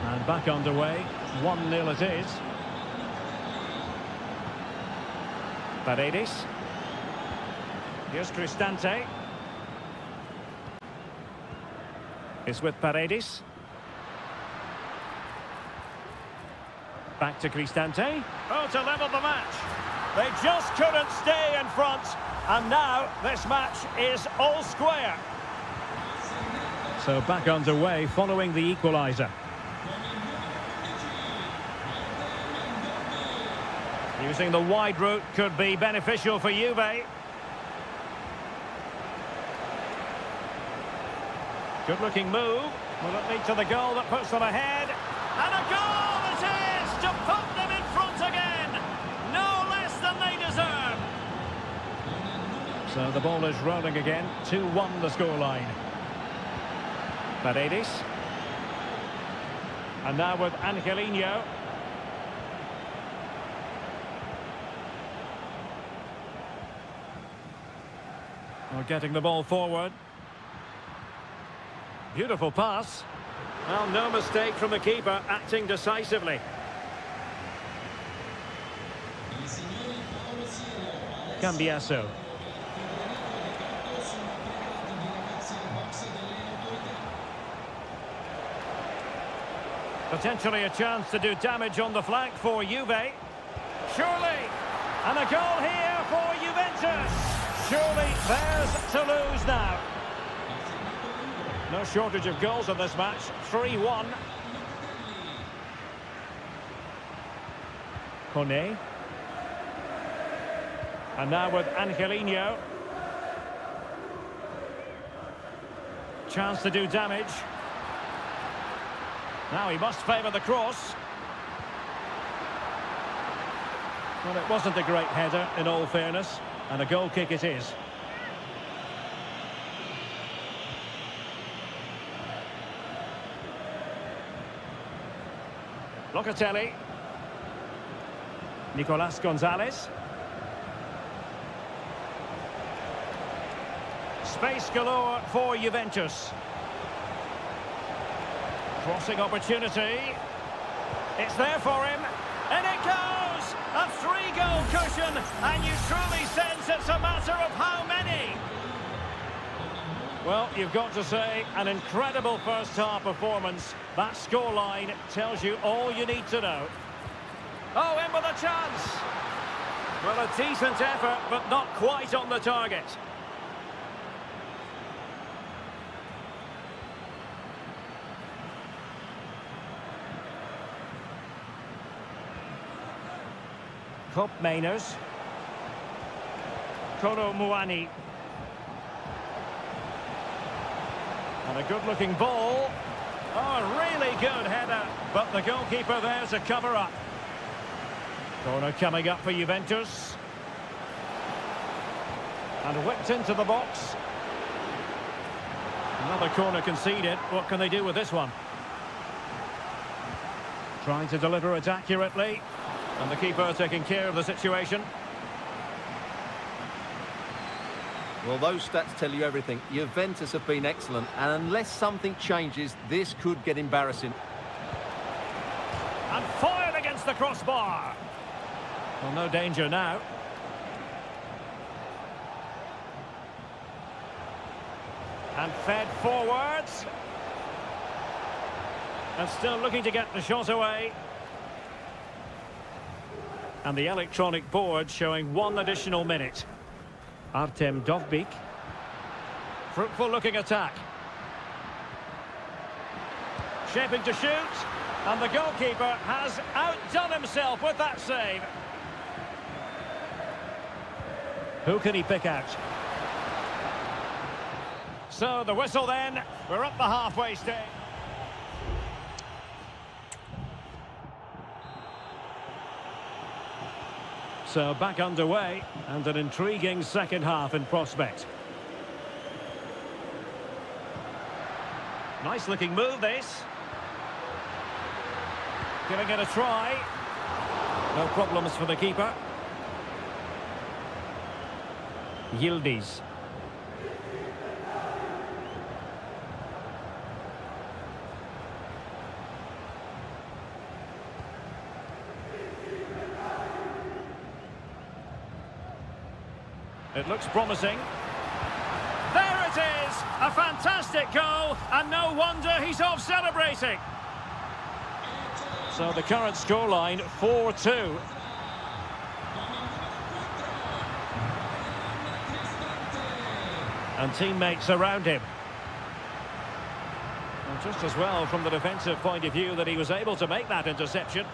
And back underway. 1-0 it is. Paredes. Here's Cristante. It's with Paredes. Back to Cristante. Oh, to level the match. They just couldn't stay in front. And now this match is all square. So back underway following the equaliser. Using the wide route could be beneficial for Juve. Good looking move. Will it lead to the goal that puts them ahead? And a goal it is to put them in front again. No less than they deserve. So the ball is rolling again. 2-1 the scoreline. Paredes. And now with Angelino. We're getting the ball forward. Beautiful pass. Well, no mistake from the keeper, acting decisively. Cambiasso. Potentially a chance to do damage on the flank for Juve. Surely. And a goal here for Juve. Juventus! Surely theirs to lose now. No shortage of goals in this match. 3-1. Kone. And now with Angelino. Chance to do damage. Now he must favour the cross. Well, it wasn't a great header, in all fairness, and a goal kick it is. Locatelli. Nicolas Gonzalez. Space galore for Juventus. Crossing opportunity. It's there for him. And it goes! A 3-goal cushion, and you truly sense it's a matter of how many. Well, you've got to say, an incredible first-half performance. That scoreline tells you all you need to know. Oh, in with a chance. Well, a decent effort, but not quite on the target. Cop Mainers. Kolo Muani. And a good-looking ball. Oh, really good header. But the goalkeeper there to cover up. Corner coming up for Juventus. And whipped into the box. Another corner conceded. What can they do with this one? Trying to deliver it accurately. And the keeper taking care of the situation. Well, those stats tell you everything. Juventus have been excellent, and unless something changes, this could get embarrassing. And fired against the crossbar. Well, no danger now. And fed forwards. And still looking to get the shot away. And the electronic board showing 1 additional minute. Artem Dovbyk. Fruitful looking attack. Shaping to shoot. And the goalkeeper has outdone himself with that save. Who can he pick out? So the whistle then. We're up the halfway stage. So back underway, and an intriguing second half in prospect. Nice looking move this. Giving it a try. No problems for the keeper. Yildiz. It looks promising. There it is! A fantastic goal, and no wonder he's off celebrating. So the current scoreline, 4-2. And teammates around him. And just as well from the defensive point of view that he was able to make that interception.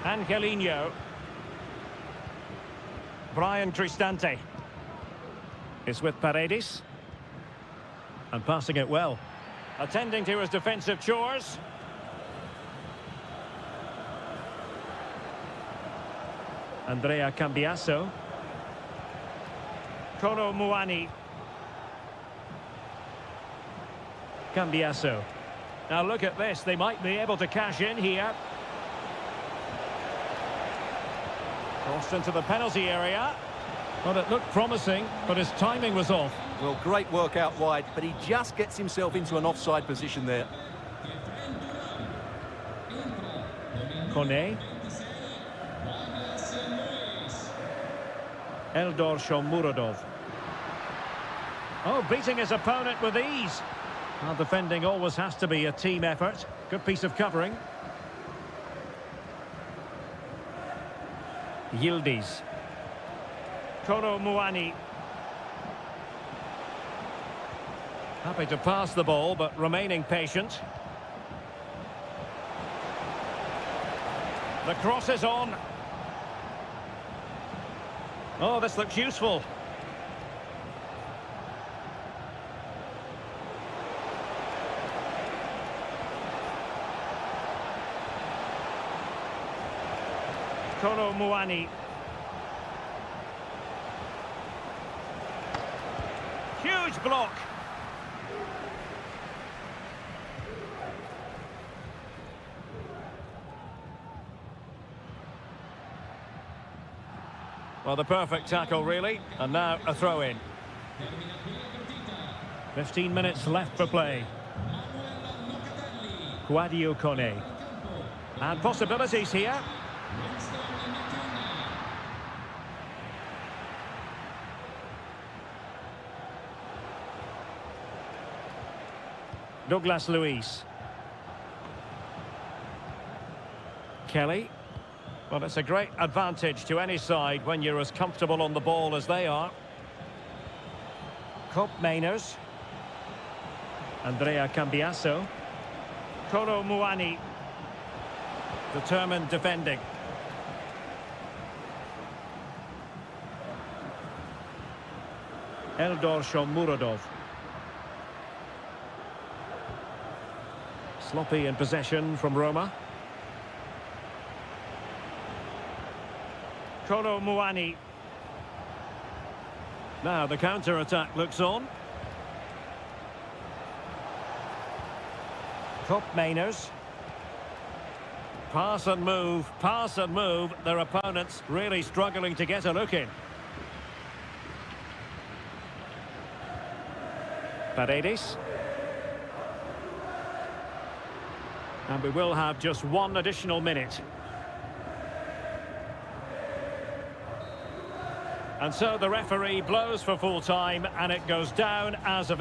Angelino. Brian Cristante is with Paredes. And passing it well. Attending to his defensive chores. Andrea Cambiasso. Kolo Muani. Cambiasso. Now look at this. They might be able to cash in here. Crossed into the penalty area. Well, it looked promising, but his timing was off. Well, great work out wide, but he just gets himself into an offside position there. Kone. Eldor Shomurodov. Oh, beating his opponent with ease. Well, defending always has to be a team effort. Good piece of covering. Yildiz. Kolo Muani. Happy to pass the ball, but remaining patient. The cross is on. Oh, this looks useful. Kolo Muani. Huge block. Well, the perfect tackle, really. And now a throw-in. 15 minutes left for play. Quadio Kone. And possibilities here. Douglas Luiz. Kelly. Well, it's a great advantage to any side when you're as comfortable on the ball as they are. Cop Mainers. Andrea Cambiasso. Kolo Muani. Determined defending. Eldor Shomurodov. Sloppy in possession from Roma. Kolo Muani. Now the counter-attack looks on. Top Mainers. Pass and move, pass and move. Their opponents really struggling to get a look in. Paredes. And we will have just one additional minute. And so the referee blows for full time, and it goes down as a